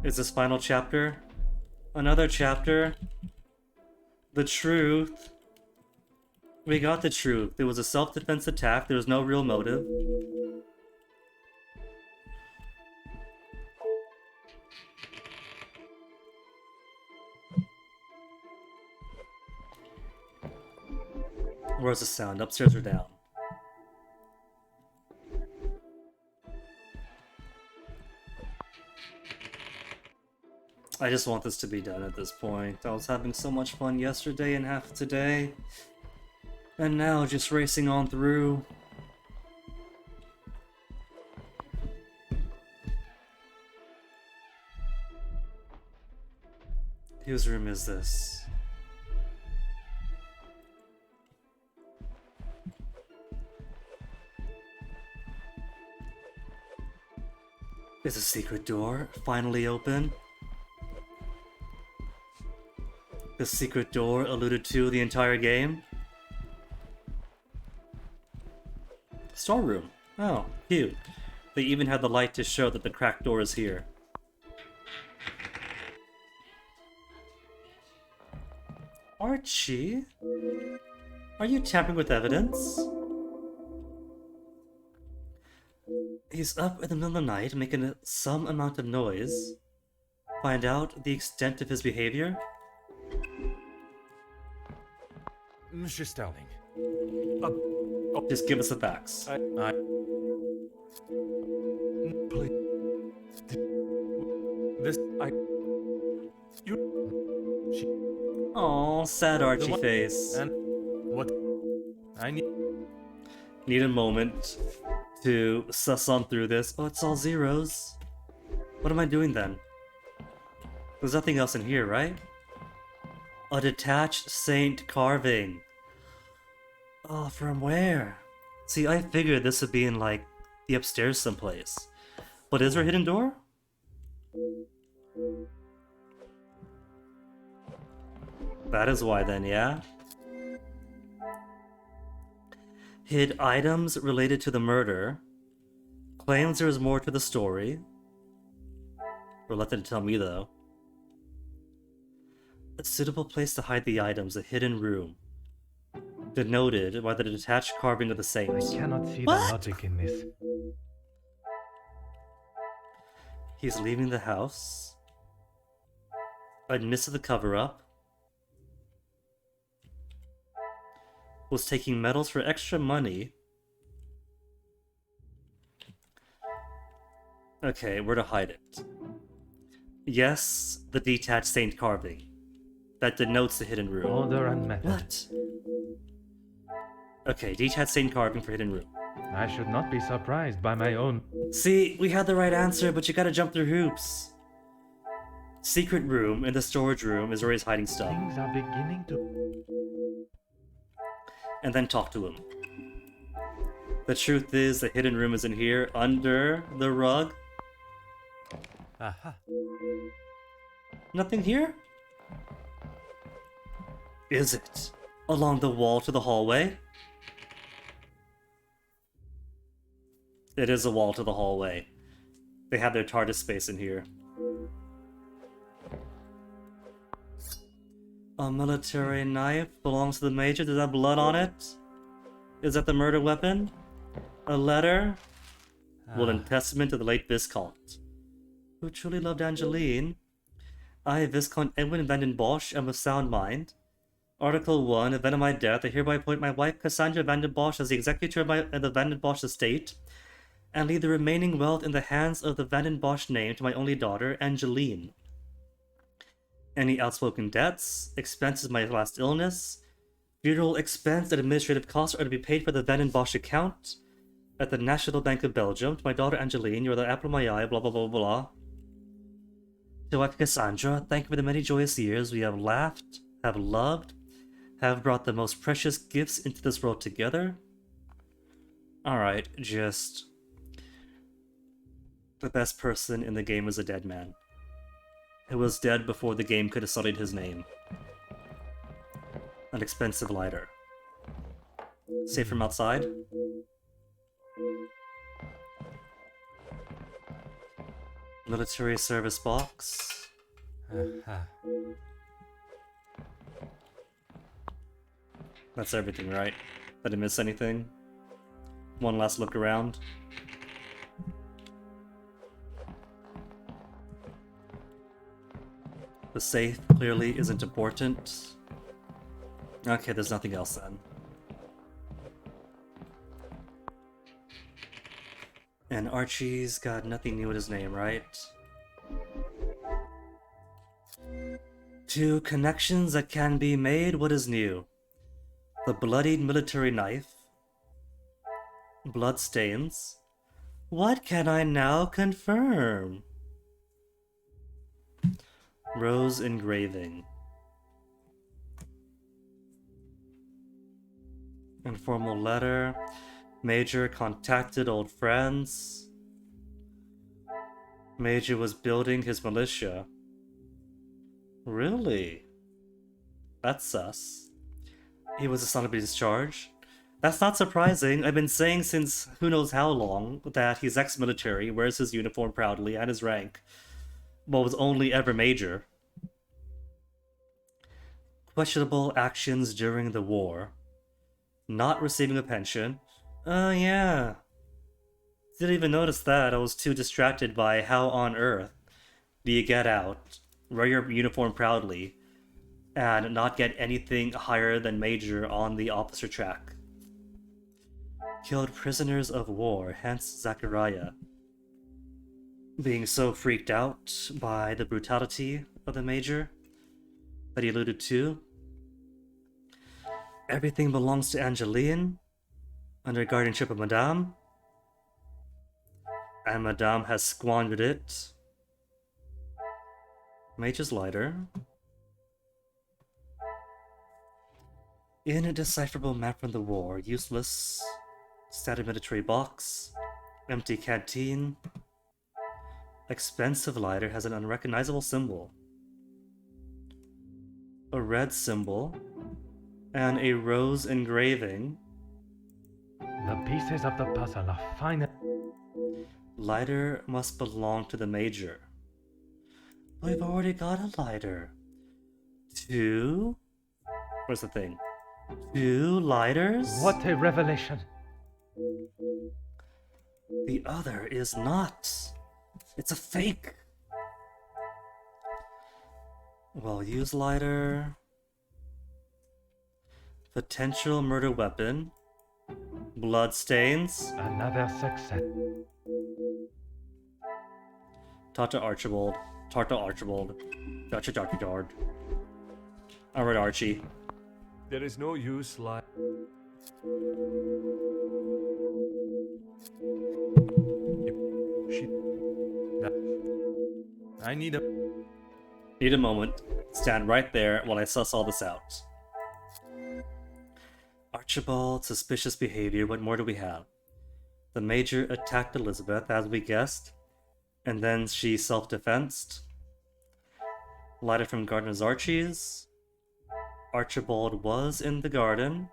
Is this final chapter? Another chapter? The truth. We got the truth. It was a self-defense attack. There was no real motive. Where's the sound? Upstairs or down? I just want this to be done at this point. I was having so much fun yesterday and half today. And now just racing on through. Whose room is this? Is a secret door finally open? The secret door alluded to the entire game? Storeroom. Oh, cute. They even had the light to show that the cracked door is here. Archie? Are you tampering with evidence? He's up in the middle of the night making some amount of noise. Find out the extent of his behavior? Monsieur Sterling. Just give us the facts. Please. Aw, sad Archie face. And what? I need a moment to suss on through this. Oh, it's all zeros. What am I doing then? There's nothing else in here, right? A detached saint carving. Oh, from where? See, I figured this would be in, like, the upstairs someplace. But is there a hidden door? That is why then, yeah? Hid items related to the murder. Claims there is more to the story. Reluctant to tell me, though. A suitable place to hide the items, a hidden room. Denoted by the detached carving of the saint. I cannot see What? the logic in this. He's leaving the house. I'd missed the cover-up. Was taking medals for extra money. Okay, where to hide it? Yes, the detached saint carving. That denotes the hidden room. Order and method. What? Okay, detached saint carving for hidden room. I should not be surprised by my own. See, we had the right answer, but you gotta jump through hoops. Secret room in the storage room is where he's hiding stuff. Things are beginning to... And then talk to him. The truth is, the hidden room is in here, under the rug. Aha. Nothing here? Is it? Along the wall to the hallway? It is a wall to the hallway. They have their TARDIS space in here. A military knife belongs to the Major. Does that have blood on it? Is that the murder weapon? A letter? Well, in testament to the late Viscount, who truly loved Angeline. I, Viscount Edwin van den Bosch, am of sound mind. Article 1, event of my death, I hereby appoint my wife Cassandra van den Bosch as the executor of the Van den Bosch estate, and leave the remaining wealth in the hands of the Van den Bosch name to my only daughter, Angeline. Any outspoken debts, expenses of my last illness, funeral expense and administrative costs are to be paid for the Van den Bosch account at the National Bank of Belgium. To my daughter Angeline, you are the apple of my eye, blah blah blah blah. To wife Cassandra, thank you for the many joyous years we have laughed, have loved, have brought the most precious gifts into this world together. Alright, just... the best person in the game is a dead man. Who was dead before the game could have studied his name. An expensive lighter. Safe from outside? Military service box. That's everything, right? Did I miss anything? One last look around. The safe clearly isn't important. Okay, there's nothing else then. And Archie's got nothing new in his name, right? Two connections that can be made, what is new? The bloodied military knife. Bloodstains. What can I now confirm? Rose engraving. Informal letter. Major contacted old friends. Major was building his militia. Really? That's sus. He was a son of a discharge. That's not surprising. I've been saying since who knows how long that he's ex-military, wears his uniform proudly, and his rank, but was only ever major. Questionable actions during the war. Not receiving a pension. Yeah. Didn't even notice that. I was too distracted by how on earth do you get out, wear your uniform proudly, and not get anything higher than major on the officer track. Killed prisoners of war, hence Zachariah. Being so freaked out by the brutality of the major that he alluded to. Everything belongs to Angeline, under guardianship of Madame. And Madame has squandered it. Major's lighter. Indecipherable map from the war. Useless. Static military box. Empty canteen. Expensive lighter has an unrecognizable symbol. A red symbol. And a rose engraving. The pieces of the puzzle are fine. Lighter must belong to the major. We've already got a lighter. 2? Where's the thing? 2 lighters? What a revelation! The other is not. It's a fake. Well, use lighter. Potential murder weapon. Blood stains. Another success. Talk to Archibald. Talk to Archibald. Dr. Yard. Alright, Archie. There is no use lying. I need a... Need a moment. Stand right there while I suss all this out. Archibald, suspicious behavior. What more do we have? The major attacked Elizabeth, as we guessed, and then she self-defensed. Lighter from Gardener's Archies. Archibald was in the garden.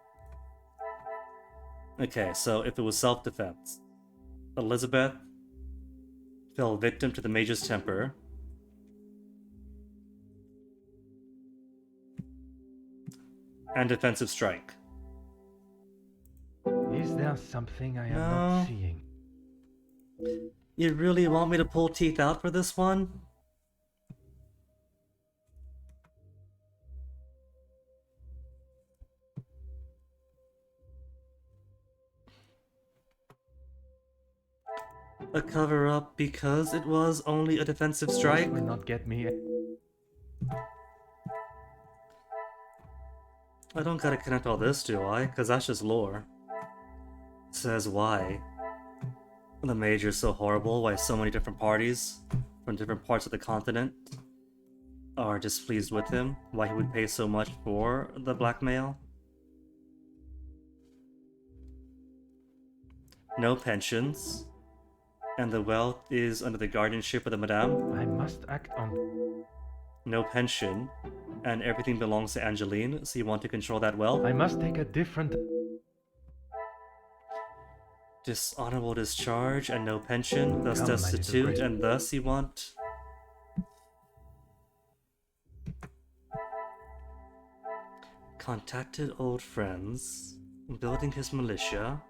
Okay, so if it was self-defense, Elizabeth fell victim to the major's temper. And defensive strike. Is there something I am not seeing? You really want me to pull teeth out for this one? A cover-up because it was only a defensive strike? This will not get me. I don't gotta connect all this, do I? Because that's just lore. It says why the major's so horrible, why so many different parties from different parts of the continent are displeased with him, why he would pay so much for the blackmail. No pensions, and the wealth is under the guardianship of the Madame. I must act on... No pension, and everything belongs to Angeline, so you want to control that wealth? I must take a different... Dishonorable discharge and no pension, thus destitute, and thus you want... Contacted old friends, building his militia.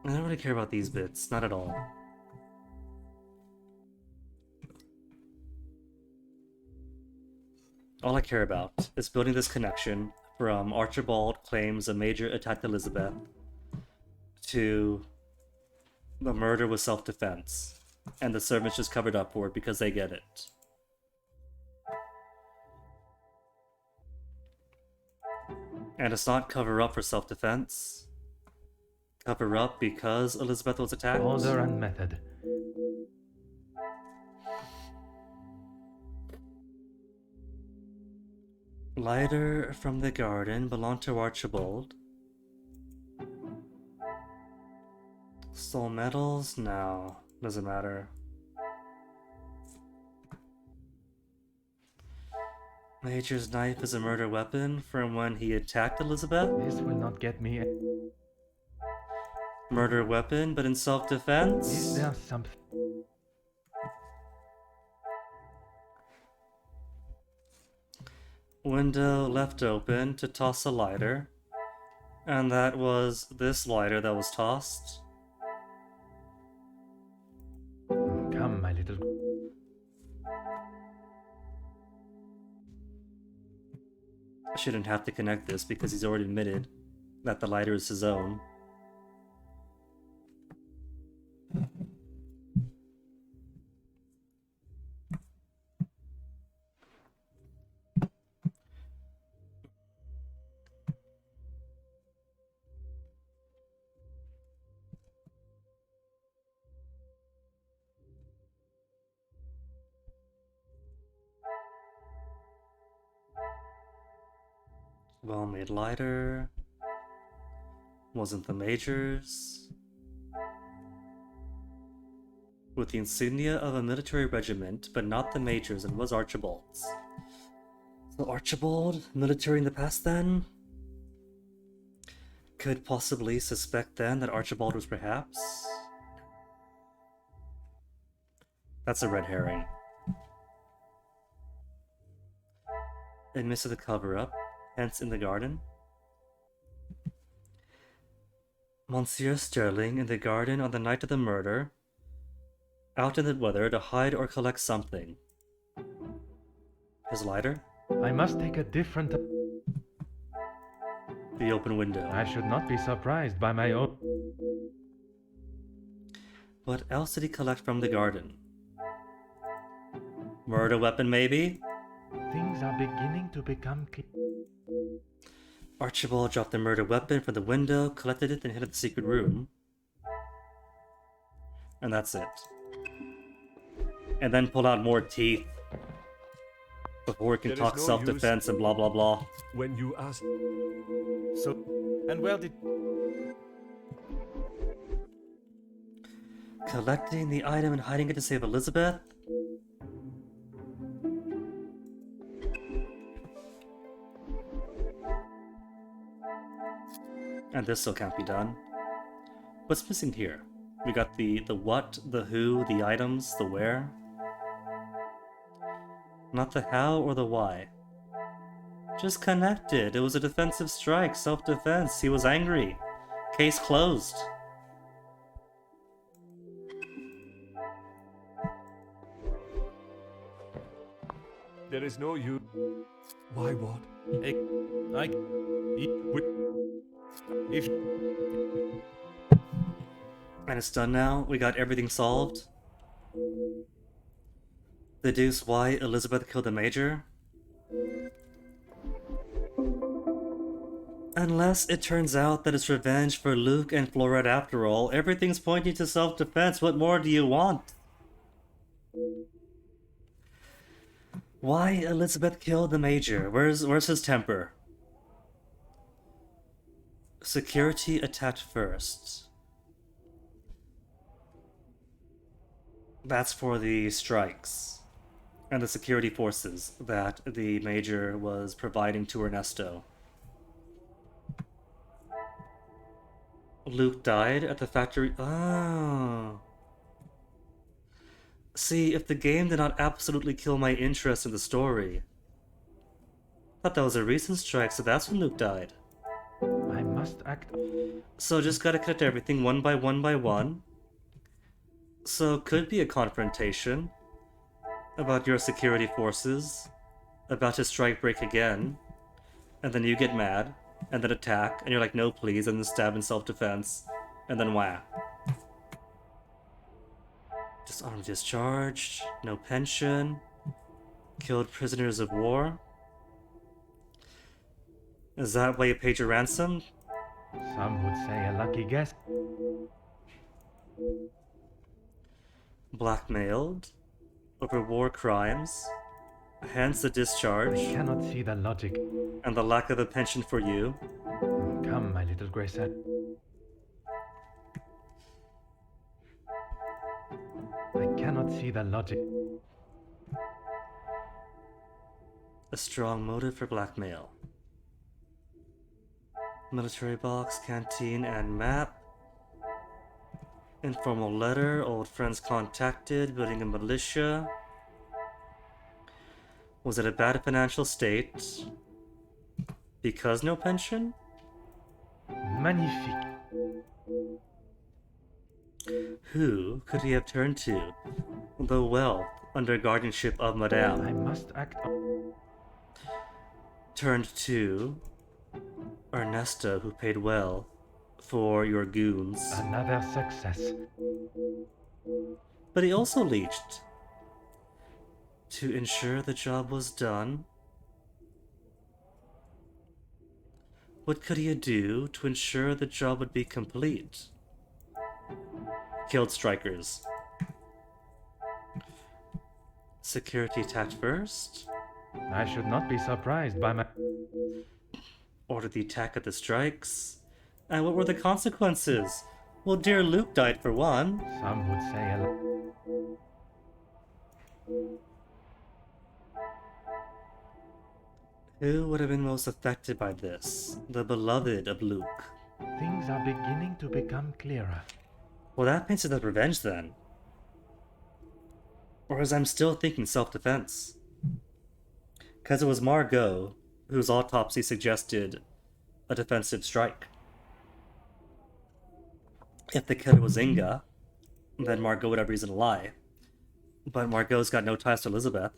I don't really care about these bits, not at all. All I care about is building this connection from Archibald claims a major attacked Elizabeth to the murder was self-defense, and the servants just covered up for it because they get it. And it's not cover up for self-defense. Cover up because Elizabeth was attacked. Order and method. Lighter from the garden belonged to Archibald. Stole medals? No. Doesn't matter. Major's knife is a murder weapon from when he attacked Elizabeth? This will not get me. Murder weapon, but in self-defense? Is there something? Window left open to toss a lighter. And that was this lighter that was tossed. Come, my little. I shouldn't have to connect this because he's already admitted that the lighter is his own. Well-made lighter. Wasn't the Major's. With the insignia of a military regiment, but not the Major's, and was Archibald's. So Archibald, military in the past then? Could possibly suspect then that Archibald was perhaps? That's a red herring. And missed the cover-up. Hence in the garden. Monsieur Sterling in the garden on the night of the murder. Out in the weather to hide or collect something. His lighter? I must take a different. The open window. I should not be surprised by my own. What else did he collect from the garden? Murder weapon, maybe? Things are beginning to become clear. Archibald dropped the murder weapon from the window, collected it, and hid at the secret room. And that's it. And then pulled out more teeth. Before we can talk self-defense and blah blah blah. When you ask... So, and where did... Collecting the item and hiding it to save Elizabeth? And this still can't be done. What's missing here? We got the what, the who, the items, the where. Not the how or the why. Just connected. It was a defensive strike, self-defense. He was angry. Case closed. There is no use. Why what? If... And it's done now. We got everything solved. Deduce why Elizabeth killed the Major. Unless it turns out that it's revenge for Luke and Florette after all. Everything's pointing to self-defense. What more do you want? Why Elizabeth killed the Major? Where's his temper? Security attacked first. That's for the strikes and the security forces that the Major was providing to Ernesto. Luke died at the factory. Oh. See, if the game did not absolutely kill my interest in the story. I thought that was a recent strike, so that's when Luke died. I must act. So just gotta connect everything one by one by one. So could be a confrontation about your security forces, about to strike break again, and then you get mad, and then attack, and you're like, no please, and then stab in self-defense, and then wah. Disarmed discharged, no pension, killed prisoners of war. Is that why you paid your ransom? Some would say a lucky guess. Blackmailed over war crimes, hence the discharge. I cannot see the logic. And the lack of a pension for you. Come, my little Graysette. see the logic. A strong motive for blackmail. Military box, canteen, and map. Informal letter, old friends contacted, building a militia. Was it a bad financial state? Because no pension? Magnifique. Who could he have turned to? The wealth under guardianship of Madame. I must act. Turned to Ernesta, who paid well for your goons. Another success. But he also leached to ensure the job was done. What could he do to ensure the job would be complete? Killed strikers. Security attacked first. I should not be surprised by my. Ordered the attack at the strikes. And what were the consequences? Well, dear Luke died for one. Some would say Who would have been most affected by this? The beloved of Luke. Things are beginning to become clearer. Well, that paints it as revenge then. Or as I'm still thinking self-defense. Because it was Margot whose autopsy suggested a defensive strike. If the killer was Inga, then Margot would have reason to lie. But Margot's got no ties to Elizabeth.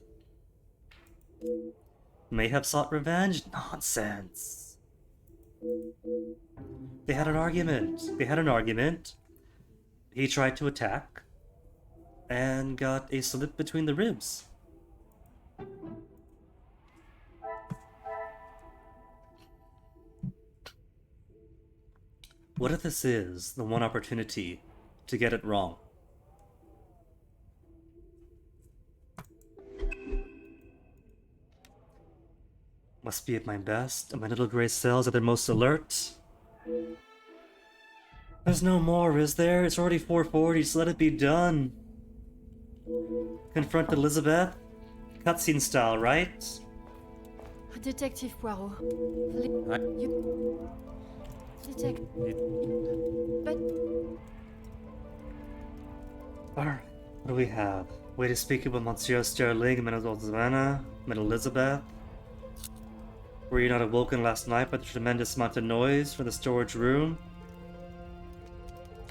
May have sought revenge? Nonsense. They had an argument. He tried to attack and got a slip between the ribs. What if this is the one opportunity to get it wrong? Must be at my best, and my little gray cells at their most alert. There's no more, is there? It's already 4:40, so let it be done. Confront Elizabeth? Cutscene style, right? Detective Poirot. Detective. But Alright, what do we have? Way to speak with Monsieur Sterling, Mademoiselle Savannah, Miss Elizabeth. Were you not awoken last night by the tremendous amount of noise from the storage room?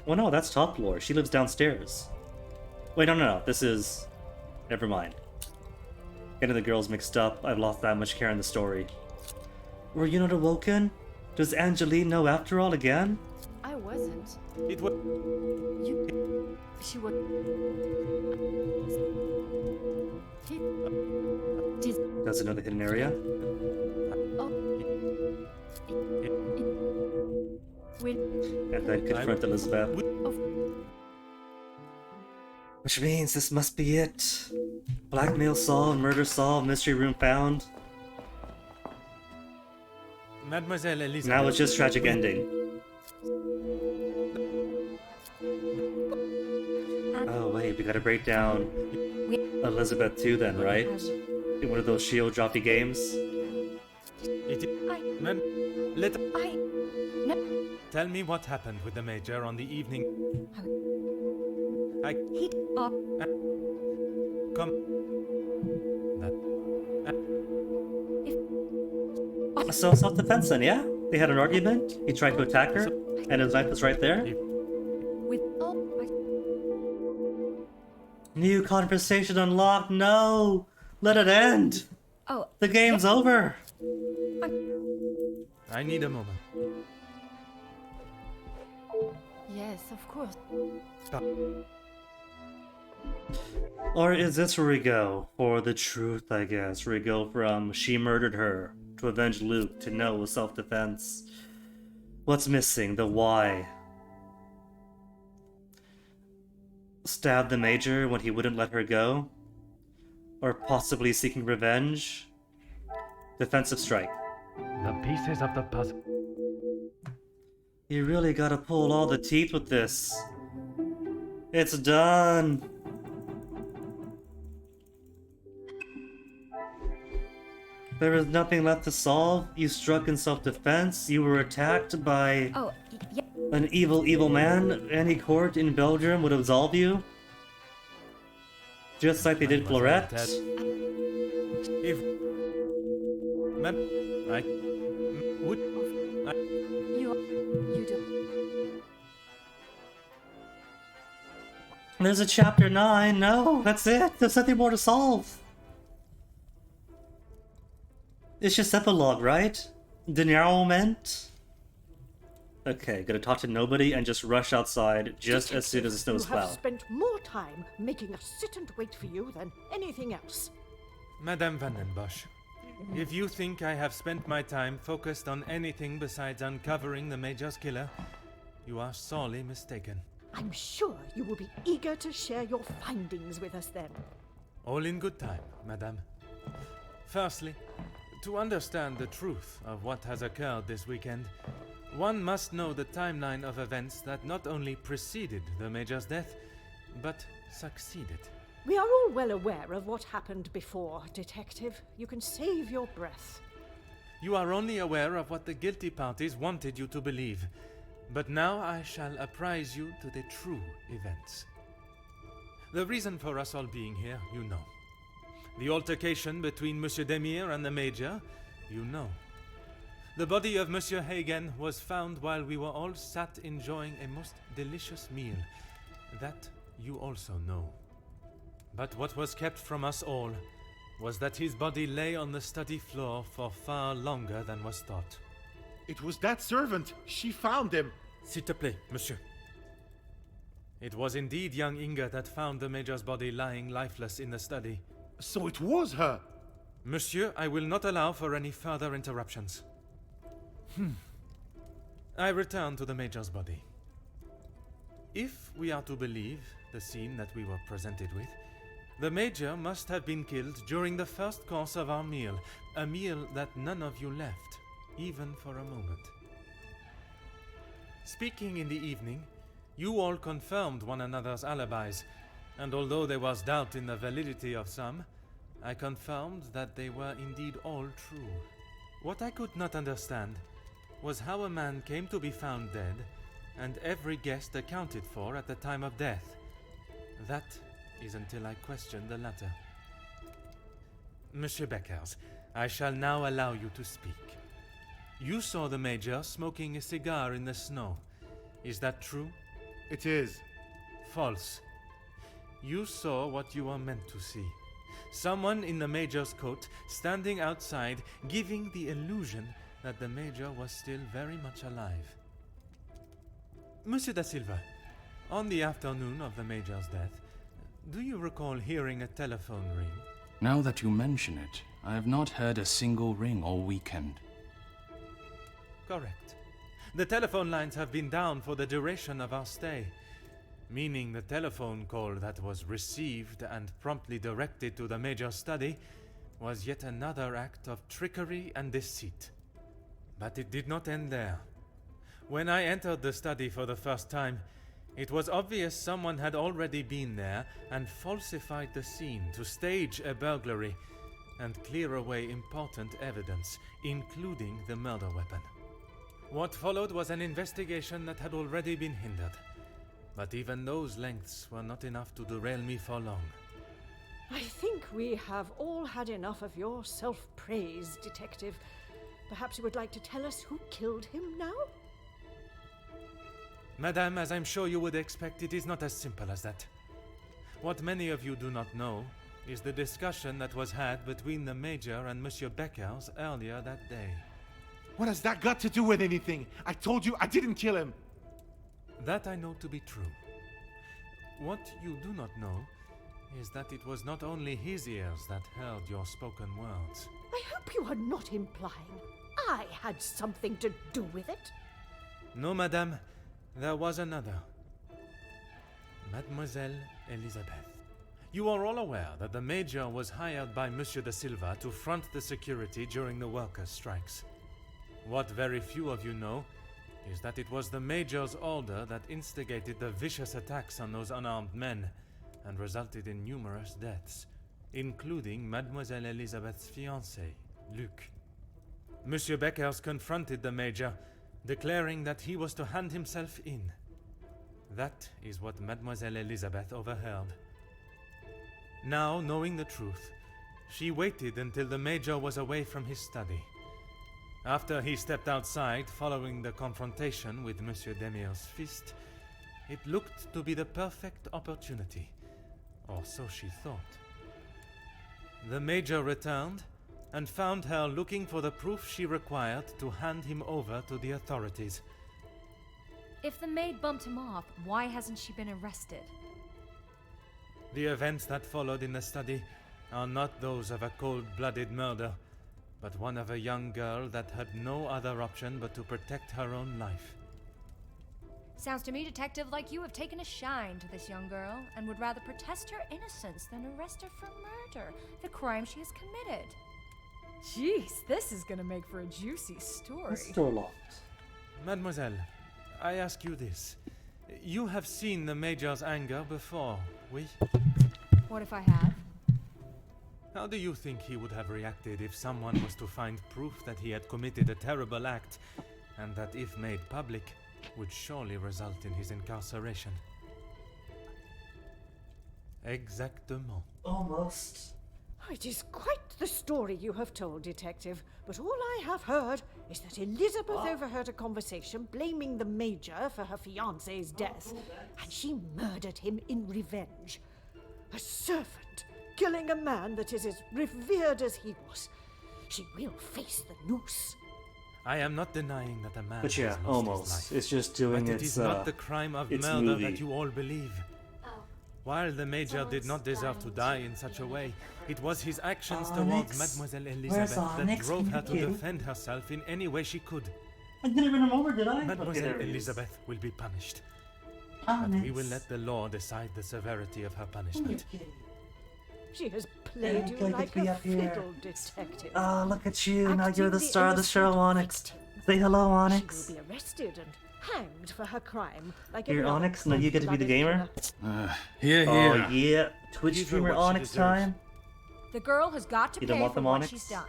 Well, no, that's top floor. She lives downstairs. Wait, no. This is... Never mind. Getting the girls mixed up. I've lost that much care in the story. Were you not awoken? Does Angeline know after all again? I wasn't. It was. She was. Doesn't know the hidden area? And then confront Elizabeth. Which means this must be it. Blackmail solved, murder solved, mystery room found. Mademoiselle Elizabeth. Now it's just tragic ending. Oh wait, we gotta break down Elizabeth too then, right? In one of those shield droppy games. Tell me what happened with the Major on the evening. So self-defense then, yeah? They had an argument, he tried to attack her, and his knife was right there. New conversation unlocked, no! Let it end! Oh. The game's over! I need a moment. Yes, of course. Or is this where we go? For the truth, I guess. Where we go from she murdered her to avenge Luke to no, it was self-defense. What's missing? The why. Stab the Major when he wouldn't let her go? Or possibly seeking revenge? Defensive strike. The pieces of the puzzle. You really gotta pull all the teeth with this. It's done! There is nothing left to solve. You struck in self-defense. You were attacked by an evil man. Any court in Belgium would absolve you. Just like they did Florette. If I would You do. There's a chapter 9. No, that's it. There's nothing more to solve. It's just epilogue, right? Denouement? Okay, gonna talk to nobody and just rush outside just as soon as the snow is You have plowed. spent more time making us sit and wait for you than anything else. Madame Van den Bosch, if you think I have spent my time focused on anything besides uncovering the Major's killer, you are sorely mistaken. I'm sure you will be eager to share your findings with us then. All in good time, Madame. Firstly, to understand the truth of what has occurred this weekend, one must know the timeline of events that not only preceded the Major's death, but succeeded. We are all well aware of what happened before, Detective. You can save your breath. You are only aware of what the guilty parties wanted you to believe, but now I shall apprise you to the true events. The reason for us all being here, you know. The altercation between Monsieur Demire and the Major, you know. The body of Monsieur Hagen was found while we were all sat enjoying a most delicious meal. That you also know. But what was kept from us all was that his body lay on the study floor for far longer than was thought. It was that servant. She found him. S'il te plaît, monsieur. It was indeed young Inga that found the Major's body lying lifeless in the study. So it was her. Monsieur, I will not allow for any further interruptions. I return to the Major's body. If we are to believe the scene that we were presented with, the Major must have been killed during the first course of our meal, a meal that none of you left, even for a moment. Speaking in the evening, you all confirmed one another's alibis, and although there was doubt in the validity of some, I confirmed that they were indeed all true. What I could not understand was how a man came to be found dead, and every guest accounted for at the time of death. That is until I questioned the latter. Monsieur Beckers, I shall now allow you to speak. You saw the Major smoking a cigar in the snow. Is that true? It is. False. You saw what you were meant to see. Someone in the Major's coat standing outside, giving the illusion that the Major was still very much alive. Monsieur da Silva, on the afternoon of the Major's death, do you recall hearing a telephone ring? Now that you mention it, I have not heard a single ring all weekend. Correct. The telephone lines have been down for the duration of our stay, meaning the telephone call that was received and promptly directed to the Major's study was yet another act of trickery and deceit. But it did not end there. When I entered the study for the first time, it was obvious someone had already been there and falsified the scene to stage a burglary and clear away important evidence, including the murder weapon. What followed was an investigation that had already been hindered. But even those lengths were not enough to derail me for long. I think we have all had enough of your self-praise, Detective. Perhaps you would like to tell us who killed him now? Madame, as I'm sure you would expect, it is not as simple as that. What many of you do not know is the discussion that was had between the Major and Monsieur Beckers earlier that day. What has that got to do with anything? I told you I didn't kill him. That I know to be true. What you do not know is that it was not only his ears that heard your spoken words. I hope you are not implying I had something to do with it. No, madame, there was another. Mademoiselle Elizabeth. You are all aware that the Major was hired by Monsieur de Silva to front the security during the workers' strikes. What very few of you know is that it was the Major's order that instigated the vicious attacks on those unarmed men and resulted in numerous deaths, including Mademoiselle Elizabeth's fiancé, Luc. Monsieur Beckers confronted the Major, declaring that he was to hand himself in. That is what Mademoiselle Elizabeth overheard. Now, knowing the truth, she waited until the Major was away from his study. After he stepped outside, following the confrontation with Monsieur Demir's fist, it looked to be the perfect opportunity, or so she thought. The Major returned and found her looking for the proof she required to hand him over to the authorities. If the maid bumped him off, why hasn't she been arrested? The events that followed in the study are not those of a cold-blooded murder, but one of a young girl that had no other option but to protect her own life. Sounds to me, Detective, like you have taken a shine to this young girl and would rather protest her innocence than arrest her for murder, the crime she has committed. Jeez, this is gonna make for a juicy story. It's still locked. Mademoiselle, I ask you this. You have seen the Major's anger before, oui? What if I have? How do you think he would have reacted if someone was to find proof that he had committed a terrible act, and that if made public, would surely result in his incarceration? Exactement. Almost. It is quite the story you have told, Detective, but all I have heard is that Elizabeth overheard a conversation blaming the Major for her fiancé's death, and she murdered him in revenge. A servant killing a man that is as revered as he was. She will face the noose. I am not denying that a man But yeah, has lost almost. his life. It's just doing but it is not the crime of murder movie. that you all believe. While the Major did not deserve to die in such a way, it was his actions towards Mademoiselle Elizabeth that drove her to defend herself in any way she could. I didn't even remember, did I? Mademoiselle Elizabeth will be punished. But we will let the law decide the severity of her punishment. She has played you like a fiddle, Detective. Oh, look at you. Now you're the Acting star of the show, innocent Onyx. victim. Say hello, Onyx. She will be arrested and hanged for her crime, like You're every other Onyx? No, you get to be the gamer? Here, Oh, here. yeah. Twitch Give her streamer what she Onyx deserves. time? The girl has got to You don't pay want for them, what Onyx? she's done.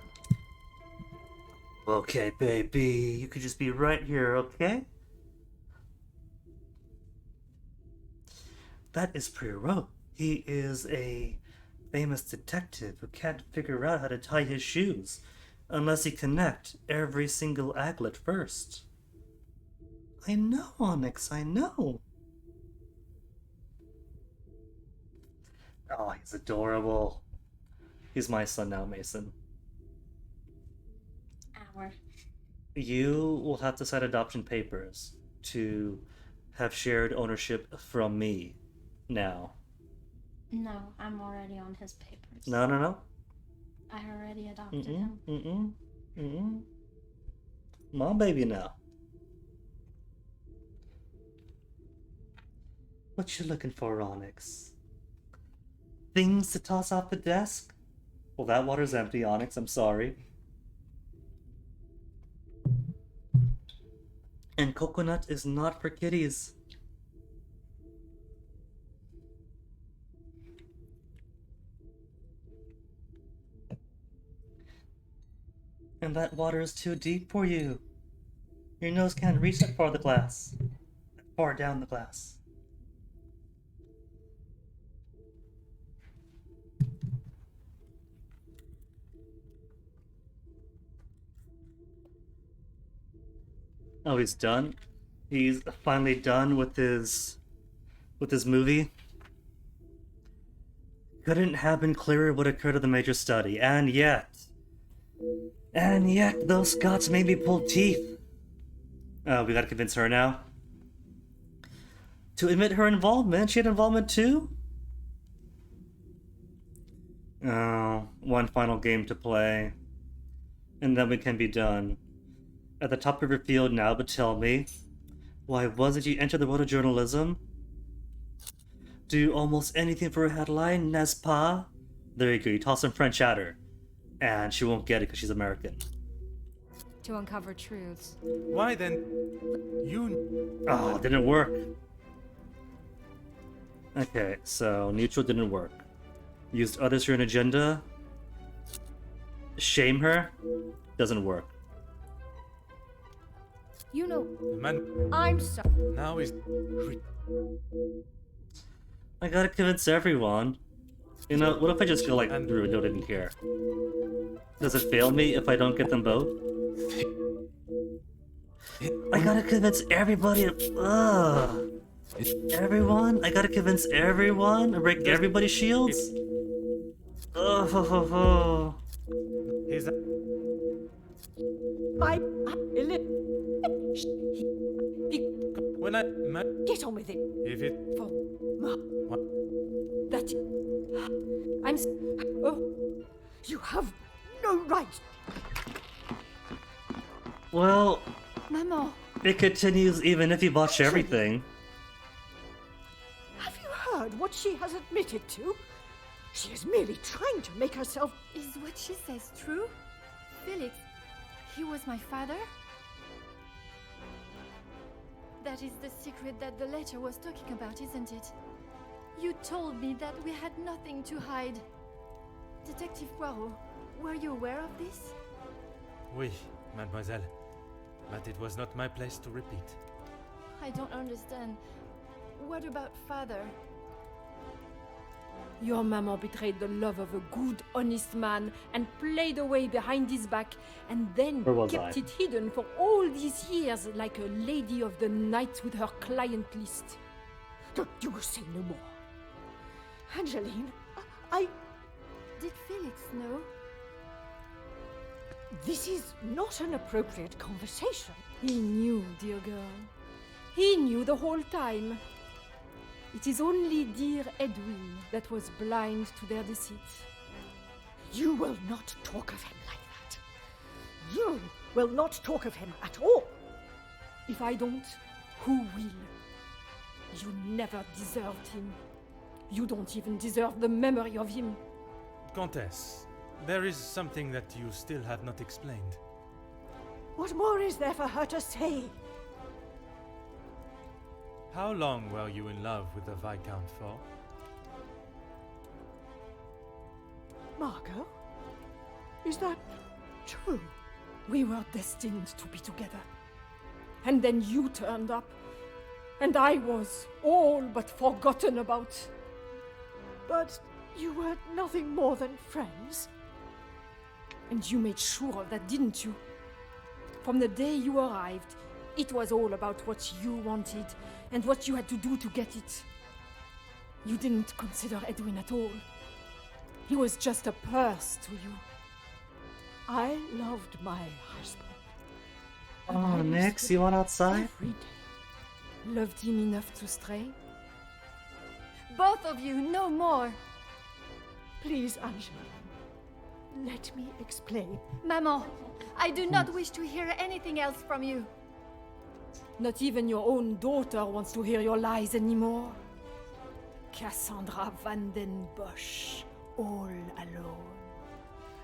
Okay, baby. You could just be right here, okay? That is Poirot. He is a famous detective who can't figure out how to tie his shoes unless he connect every single aglet first. I know, Onyx, I know. Oh, he's adorable. He's my son now, Mason. Our. You will have to sign adoption papers to have shared ownership from me now. No, I'm already on his papers. No, no, no. I already adopted him. Mom, baby, now. What you looking for, Onyx? Things to toss off the desk? Well, that water's empty, Onyx. I'm sorry. And coconut is not for kitties. And that water is too deep for you. Your nose can't reach that far the glass. Far down the glass. Oh, he's done? He's finally done with his movie? Couldn't have been clearer what occurred to the Major study, and yet those Scots made me pull teeth. Oh, we gotta convince her now? To admit her involvement? She had involvement too? Oh, one final game to play. And then we can be done. At the top of your field now, but tell me, why wasn't you enter the world of journalism? Do almost anything for a headline, n'est-ce pas? There you go, you toss some French at her. And she won't get it because she's American. To uncover truths. Why then? You. Oh, it didn't work. Okay, so neutral didn't work. Used others for an agenda. shame her, doesn't work. You know, Man, I'm sorry. now is. I gotta convince everyone. You know, what if I just feel like Rudo didn't care? Does it fail me if I don't get them both? I gotta convince everybody. Ugh. Everyone? I gotta convince everyone and break everybody's shields? Oh, ho, ho, ho. He's My when I get on with it. if it For what? that oh, you have no right. Well, Maman, it continues even if you botch everything. Have you heard what she has admitted to? She is merely trying to make herself. is what she says true? Felix, he was my father? That is the secret that the letter was talking about, isn't it? You told me that we had nothing to hide. Detective Poirot, were you aware of this? Oui, mademoiselle. But it was not my place to repeat. I don't understand. What about father? Your mama betrayed the love of a good, honest man and played away behind his back and then Where was kept I? it hidden for all these years like a lady of the night with her client list. Don't you say no more. Angeline, I. Did Felix know? This is not an appropriate conversation. He knew, dear girl. He knew the whole time. It is only dear Edwin that was blind to their deceit. You will not talk of him like that. You will not talk of him at all. If I don't, who will? You never deserved him. You don't even deserve the memory of him. Countess, there is something that you still have not explained. What more is there for her to say? How long were you in love with the Viscount for? Margot? Is that true? We were destined to be together. And then you turned up. And I was all but forgotten about. But you were nothing more than friends. And you made sure of that, didn't you? From the day you arrived, it was all about what you wanted and what you had to do to get it. You didn't consider Edwin at all. He was just a purse to you. I loved my husband. Oh, Nix, you want outside? Every day. Loved him enough to stray? Both of you, no more! Please, Angeline, let me explain. Maman, I do not wish to hear anything else from you. Not even your own daughter wants to hear your lies anymore. Cassandra Van den Bosch, all alone.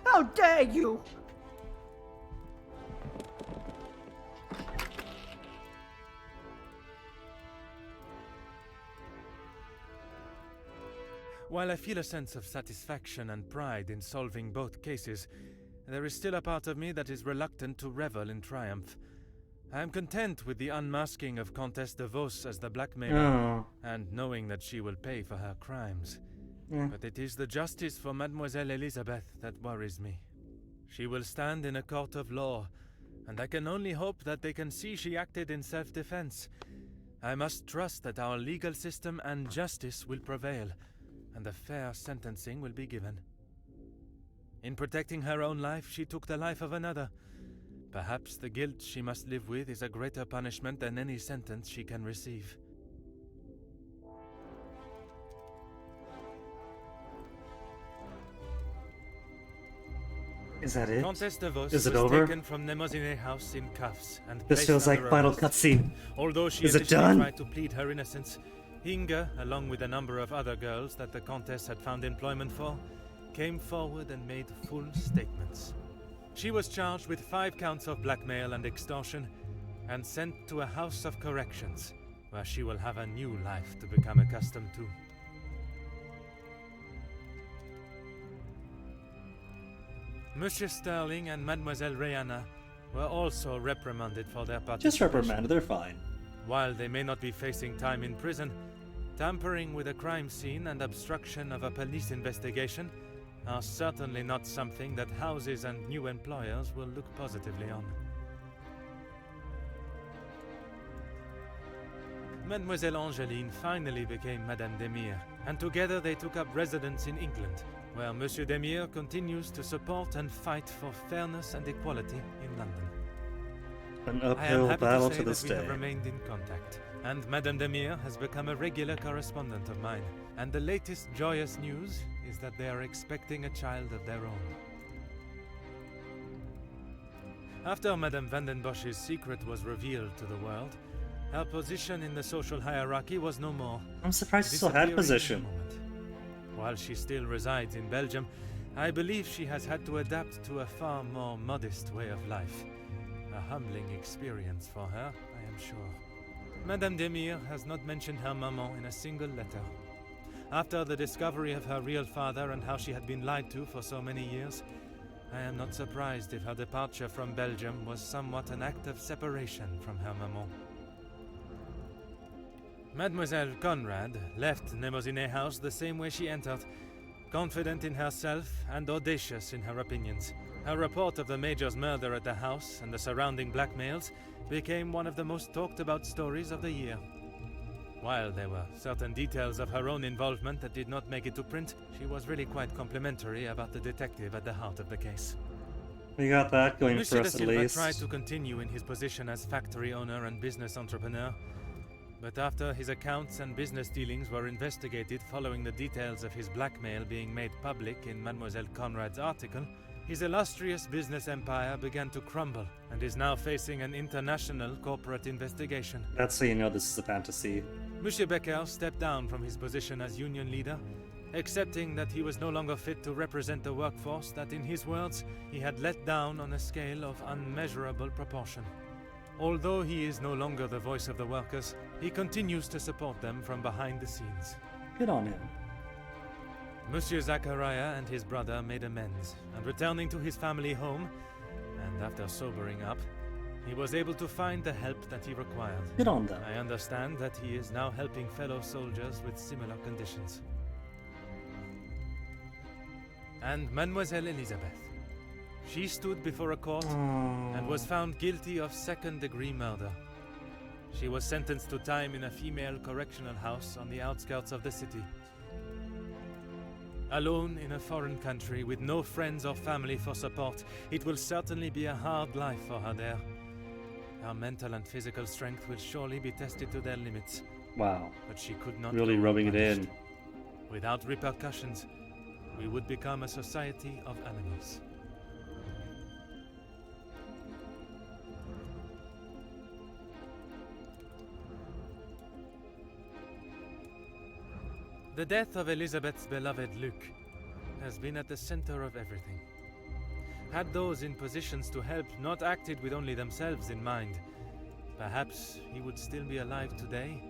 How dare you! While I feel a sense of satisfaction and pride in solving both cases, there is still a part of me that is reluctant to revel in triumph. I am content with the unmasking of Comtesse de Vos as the blackmailer, and knowing that she will pay for her crimes. But it is the justice for Mademoiselle Elizabeth that worries me. She will stand in a court of law, and I can only hope that they can see she acted in self-defense. I must trust that our legal system and justice will prevail, and a fair sentencing will be given. In protecting her own life, she took the life of another. Perhaps the guilt she must live with is a greater punishment than any sentence she can receive. Is that it? Comtesse de Vos Is it was over? taken from Nemozinet House in cuffs and This placed feels like under final arrest. cutscene. Although she Is it initially done? tried to plead her innocence, Inga, along with a number of other girls that the Comtesse had found employment for, came forward and made full statements. She was charged with 5 counts of blackmail and extortion and sent to a house of corrections, where she will have a new life to become accustomed to. Monsieur Sterling and Mademoiselle Rihanna were also reprimanded for their participation. Just reprimanded, they're fine. While they may not be facing time in prison, tampering with a crime scene and obstruction of a police investigation are certainly not something that houses and new employers will look positively on. Mademoiselle Angeline finally became Madame Demire, and together they took up residence in England, where Monsieur Demire continues to support and fight for fairness and equality in London. An I am uphill happy battle to say to this that we day. have remained in contact, and Madame Demire has become a regular correspondent of mine. And the latest joyous news is that they are expecting a child of their own. After Madame Vandenbosch's secret was revealed to the world, her position in the social hierarchy was no more. I'm surprised she still had Disappearing position. in a moment. While she still resides in Belgium, I believe she has had to adapt to a far more modest way of life. A humbling experience for her, I am sure. Madame Demire has not mentioned her maman in a single letter. After the discovery of her real father and how she had been lied to for so many years, I am not surprised if her departure from Belgium was somewhat an act of separation from her maman. Mademoiselle Conrad left Nemoziné House the same way she entered, confident in herself and audacious in her opinions. Her report of the Major's murder at the house and the surrounding blackmails became one of the most talked about stories of the year. While there were certain details of her own involvement that did not make it to print, she was really quite complimentary about the detective at the heart of the case. We got that going Monsieur for de us at Silva least. tried to continue in his position as factory owner and business entrepreneur, but after his accounts and business dealings were investigated following the details of his blackmail being made public in Mademoiselle Conrad's article, his illustrious business empire began to crumble and is now facing an international corporate investigation. That's so you know this is a fantasy. Monsieur Becker stepped down from his position as union leader, accepting that he was no longer fit to represent the workforce that, in his words, he had let down on a scale of unmeasurable proportion. Although he is no longer the voice of the workers, he continues to support them from behind the scenes. Good on him. Monsieur Zachariah and his brother made amends, and returning to his family home, and after sobering up, he was able to find the help that he required. Good on them. I understand that he is now helping fellow soldiers with similar conditions. And Mademoiselle Elizabeth. She stood before a court and was found guilty of second-degree murder. She was sentenced to time in a female correctional house on the outskirts of the city. Alone in a foreign country with no friends or family for support, it will certainly be a hard life for her there. Her mental and physical strength will surely be tested to their limits. Wow. But she could not Really go rubbing it unpunished. in. Without repercussions, we would become a society of animals. The death of Elizabeth's beloved Luc has been at the center of everything. Had those in positions to help not acted with only themselves in mind, perhaps he would still be alive today,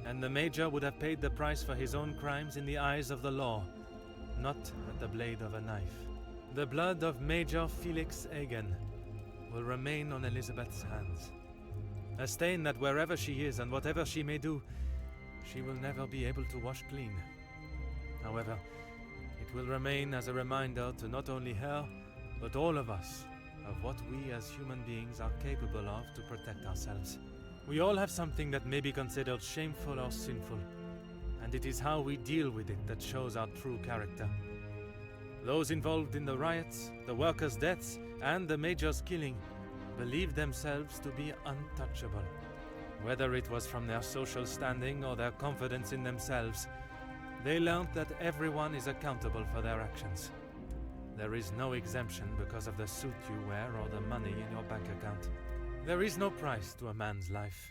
and the Major would have paid the price for his own crimes in the eyes of the law, not at the blade of a knife. The blood of Major Felix Egan will remain on Elizabeth's hands. A stain that wherever she is and whatever she may do, she will never be able to wash clean. However, it will remain as a reminder to not only her, but all of us, of what we as human beings are capable of to protect ourselves. We all have something that may be considered shameful or sinful, and it is how we deal with it that shows our true character. Those involved in the riots, the workers' deaths, and the Major's killing believed themselves to be untouchable. Whether it was from their social standing or their confidence in themselves, they learned that everyone is accountable for their actions. There is no exemption because of the suit you wear or the money in your bank account. There is no price to a man's life.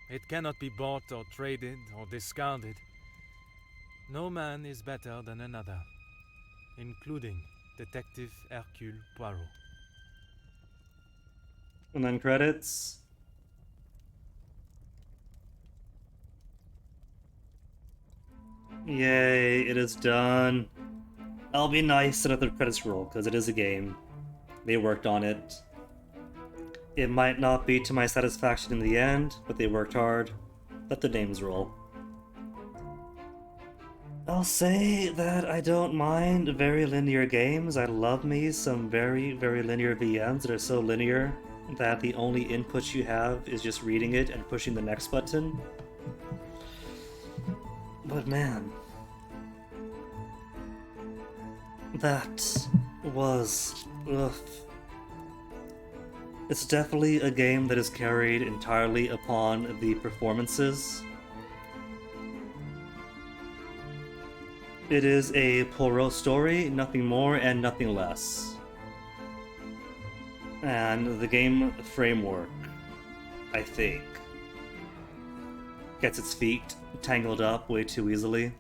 It cannot be bought or traded or discarded. No man is better than another, including Detective Hercule Poirot. And then credits. Yay, it is done. I'll be nice to let the credits roll, because it is a game. They worked on it. It might not be to my satisfaction in the end, but they worked hard. Let the names roll. I'll say that I don't mind very linear games. I love me some very, very linear VMs that are so linear that the only input you have is just reading it and pushing the next button. But man, that was... ugh. It's definitely a game that is carried entirely upon the performances. It is a Poirot story, nothing more and nothing less. And the game framework, I think, gets its feet tangled up way too easily.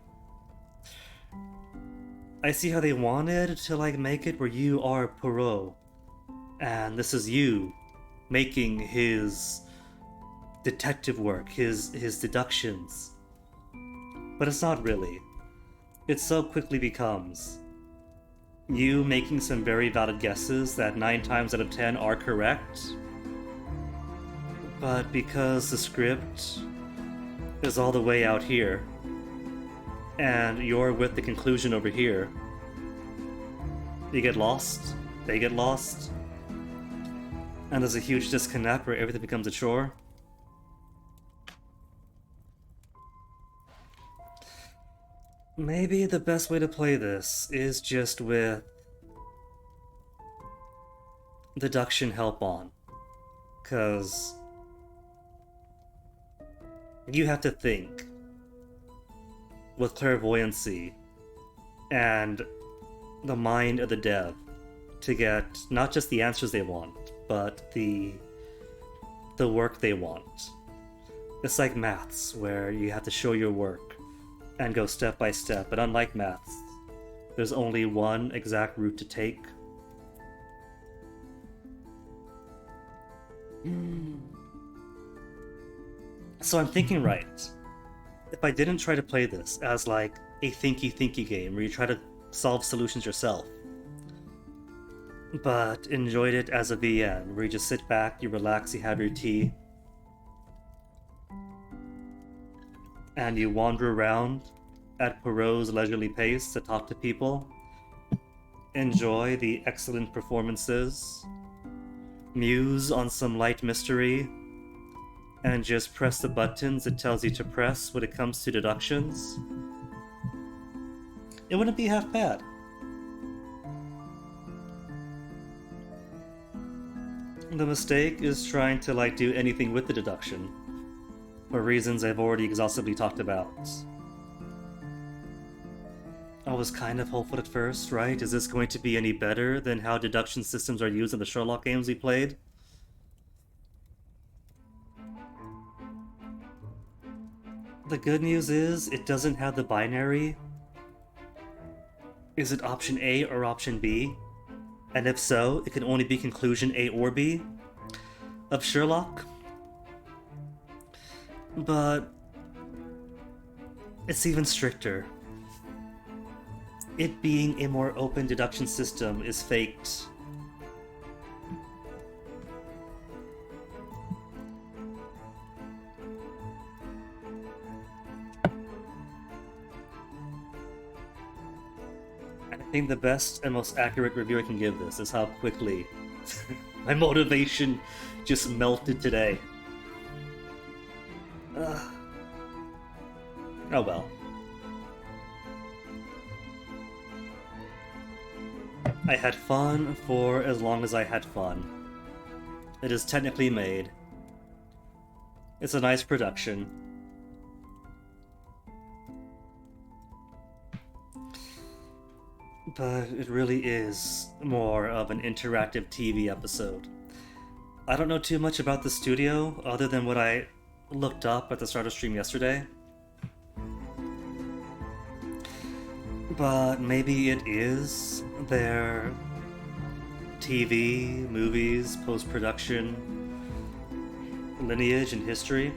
I see how they wanted to like make it where you are Poirot, and this is you making his detective work, his deductions. But it's not really. It so quickly becomes you making some very valid guesses that 9 times out of 10 are correct, but because the script is all the way out here, and you're with the conclusion over here, you get lost, they get lost, and there's a huge disconnect where everything becomes a chore. Maybe the best way to play this is just with deduction help on, because you have to think with clairvoyancy and the mind of the dev to get not just the answers they want, but the work they want. It's like maths, where you have to show your work and go step by step, but unlike maths, there's only one exact route to take. So I'm thinking, right, if I didn't try to play this as like a thinky game where you try to solve solutions yourself, but enjoyed it as a VN where you just sit back, you relax, you have your tea, and you wander around at Poirot's leisurely pace to talk to people, enjoy the excellent performances, muse on some light mystery, and just press the buttons it tells you to press when it comes to deductions, it wouldn't be half bad. The mistake is trying to like do anything with the deduction, for reasons I've already exhaustively talked about. I was kind of hopeful at first, right? Is this going to be any better than how deduction systems are used in the Sherlock games we played? The good news is, it doesn't have the binary. Is it option A or option B? And if so, it can only be conclusion A or B of Sherlock. But it's even stricter. It being a more open deduction system is faked. I think the best and most accurate review I can give this is how quickly my motivation just melted today. Oh well. I had fun for as long as I had fun. It is technically made. It's a nice production. But it really is more of an interactive TV episode. I don't know too much about the studio, other than what I looked up at the start of stream yesterday. But maybe it is their TV, movies, post-production, lineage and history.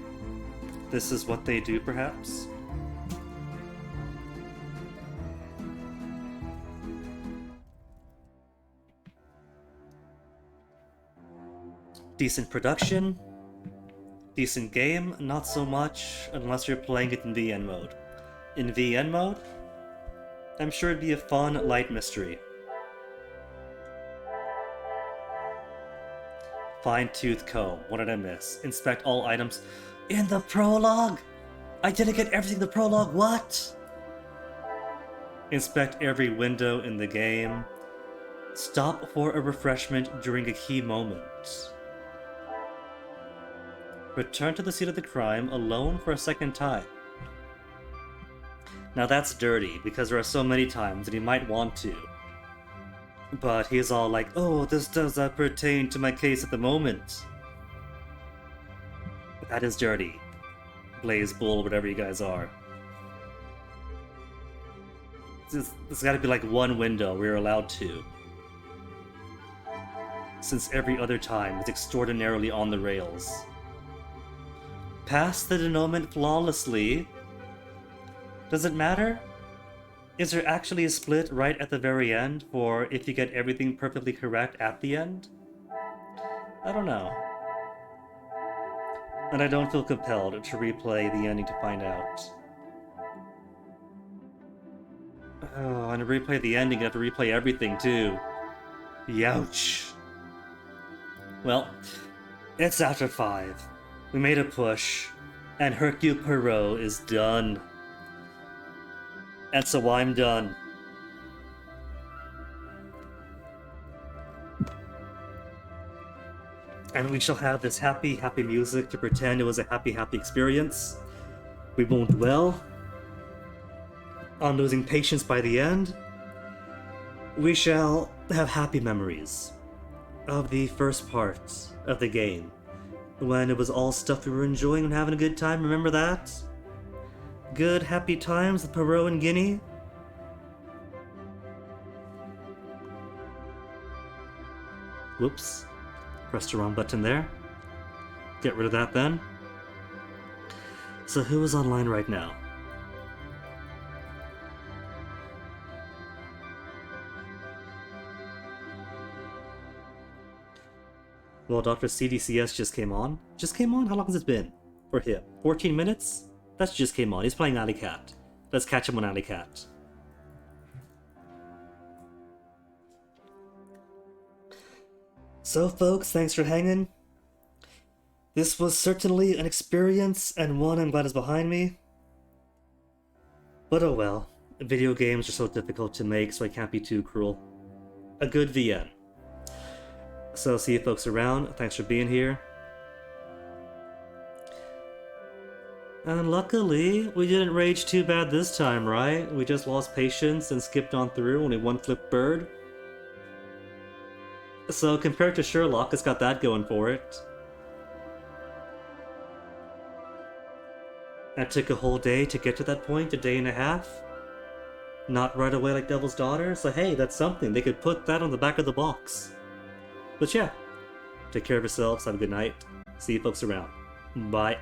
This is what they do, perhaps? Decent production. Decent game, not so much unless you're playing it in VN mode. In VN mode, I'm sure it'd be a fun, light mystery. Fine-tooth comb. What did I miss? Inspect all items in the prologue! I didn't get everything in the prologue, what? Inspect every window in the game. Stop for a refreshment during a key moment. Return to the scene of the crime alone for a second time. Now that's dirty, because there are so many times that he might want to. But he's all like, oh, this does not pertain to my case at the moment. That is dirty. Blaze Bull, whatever you guys are. There's gotta be like one window where you're allowed to. Since every other time is extraordinarily on the rails. Pass the denouement flawlessly. Does it matter? Is there actually a split right at the very end for if you get everything perfectly correct at the end? I don't know. And I don't feel compelled to replay the ending to find out. Oh, and to replay the ending, you have to replay everything too. Youch. Well, it's after 5. We made a push, and Hercule Poirot is done. And so I'm done. And we shall have this happy, happy music to pretend it was a happy, happy experience. We won't dwell on losing patience by the end. We shall have happy memories of the first part of the game, when it was all stuff we were enjoying and having a good time. Remember that? Good, happy times with Perot and Guinea? Whoops. Pressed the wrong button there. Get rid of that then. So who is online right now? Well, Dr. CDCS just came on. Just came on? How long has it been? For him? 14 minutes? That's just came on. He's playing Alley Cat. Let's catch him on Alley Cat. So, folks, thanks for hanging. This was certainly an experience, and one I'm glad is behind me. But oh well. Video games are so difficult to make, so I can't be too cruel. A good VN. So, see you folks around. Thanks for being here. And luckily, we didn't rage too bad this time, right? We just lost patience and skipped on through, only one flip bird. So compared to Sherlock, it's got that going for it. It took a whole day to get to that point, a day and a half. Not right away like Devil's Daughter, so hey, that's something. They could put that on the back of the box. But yeah, take care of yourselves, have a good night. See you folks around. Bye.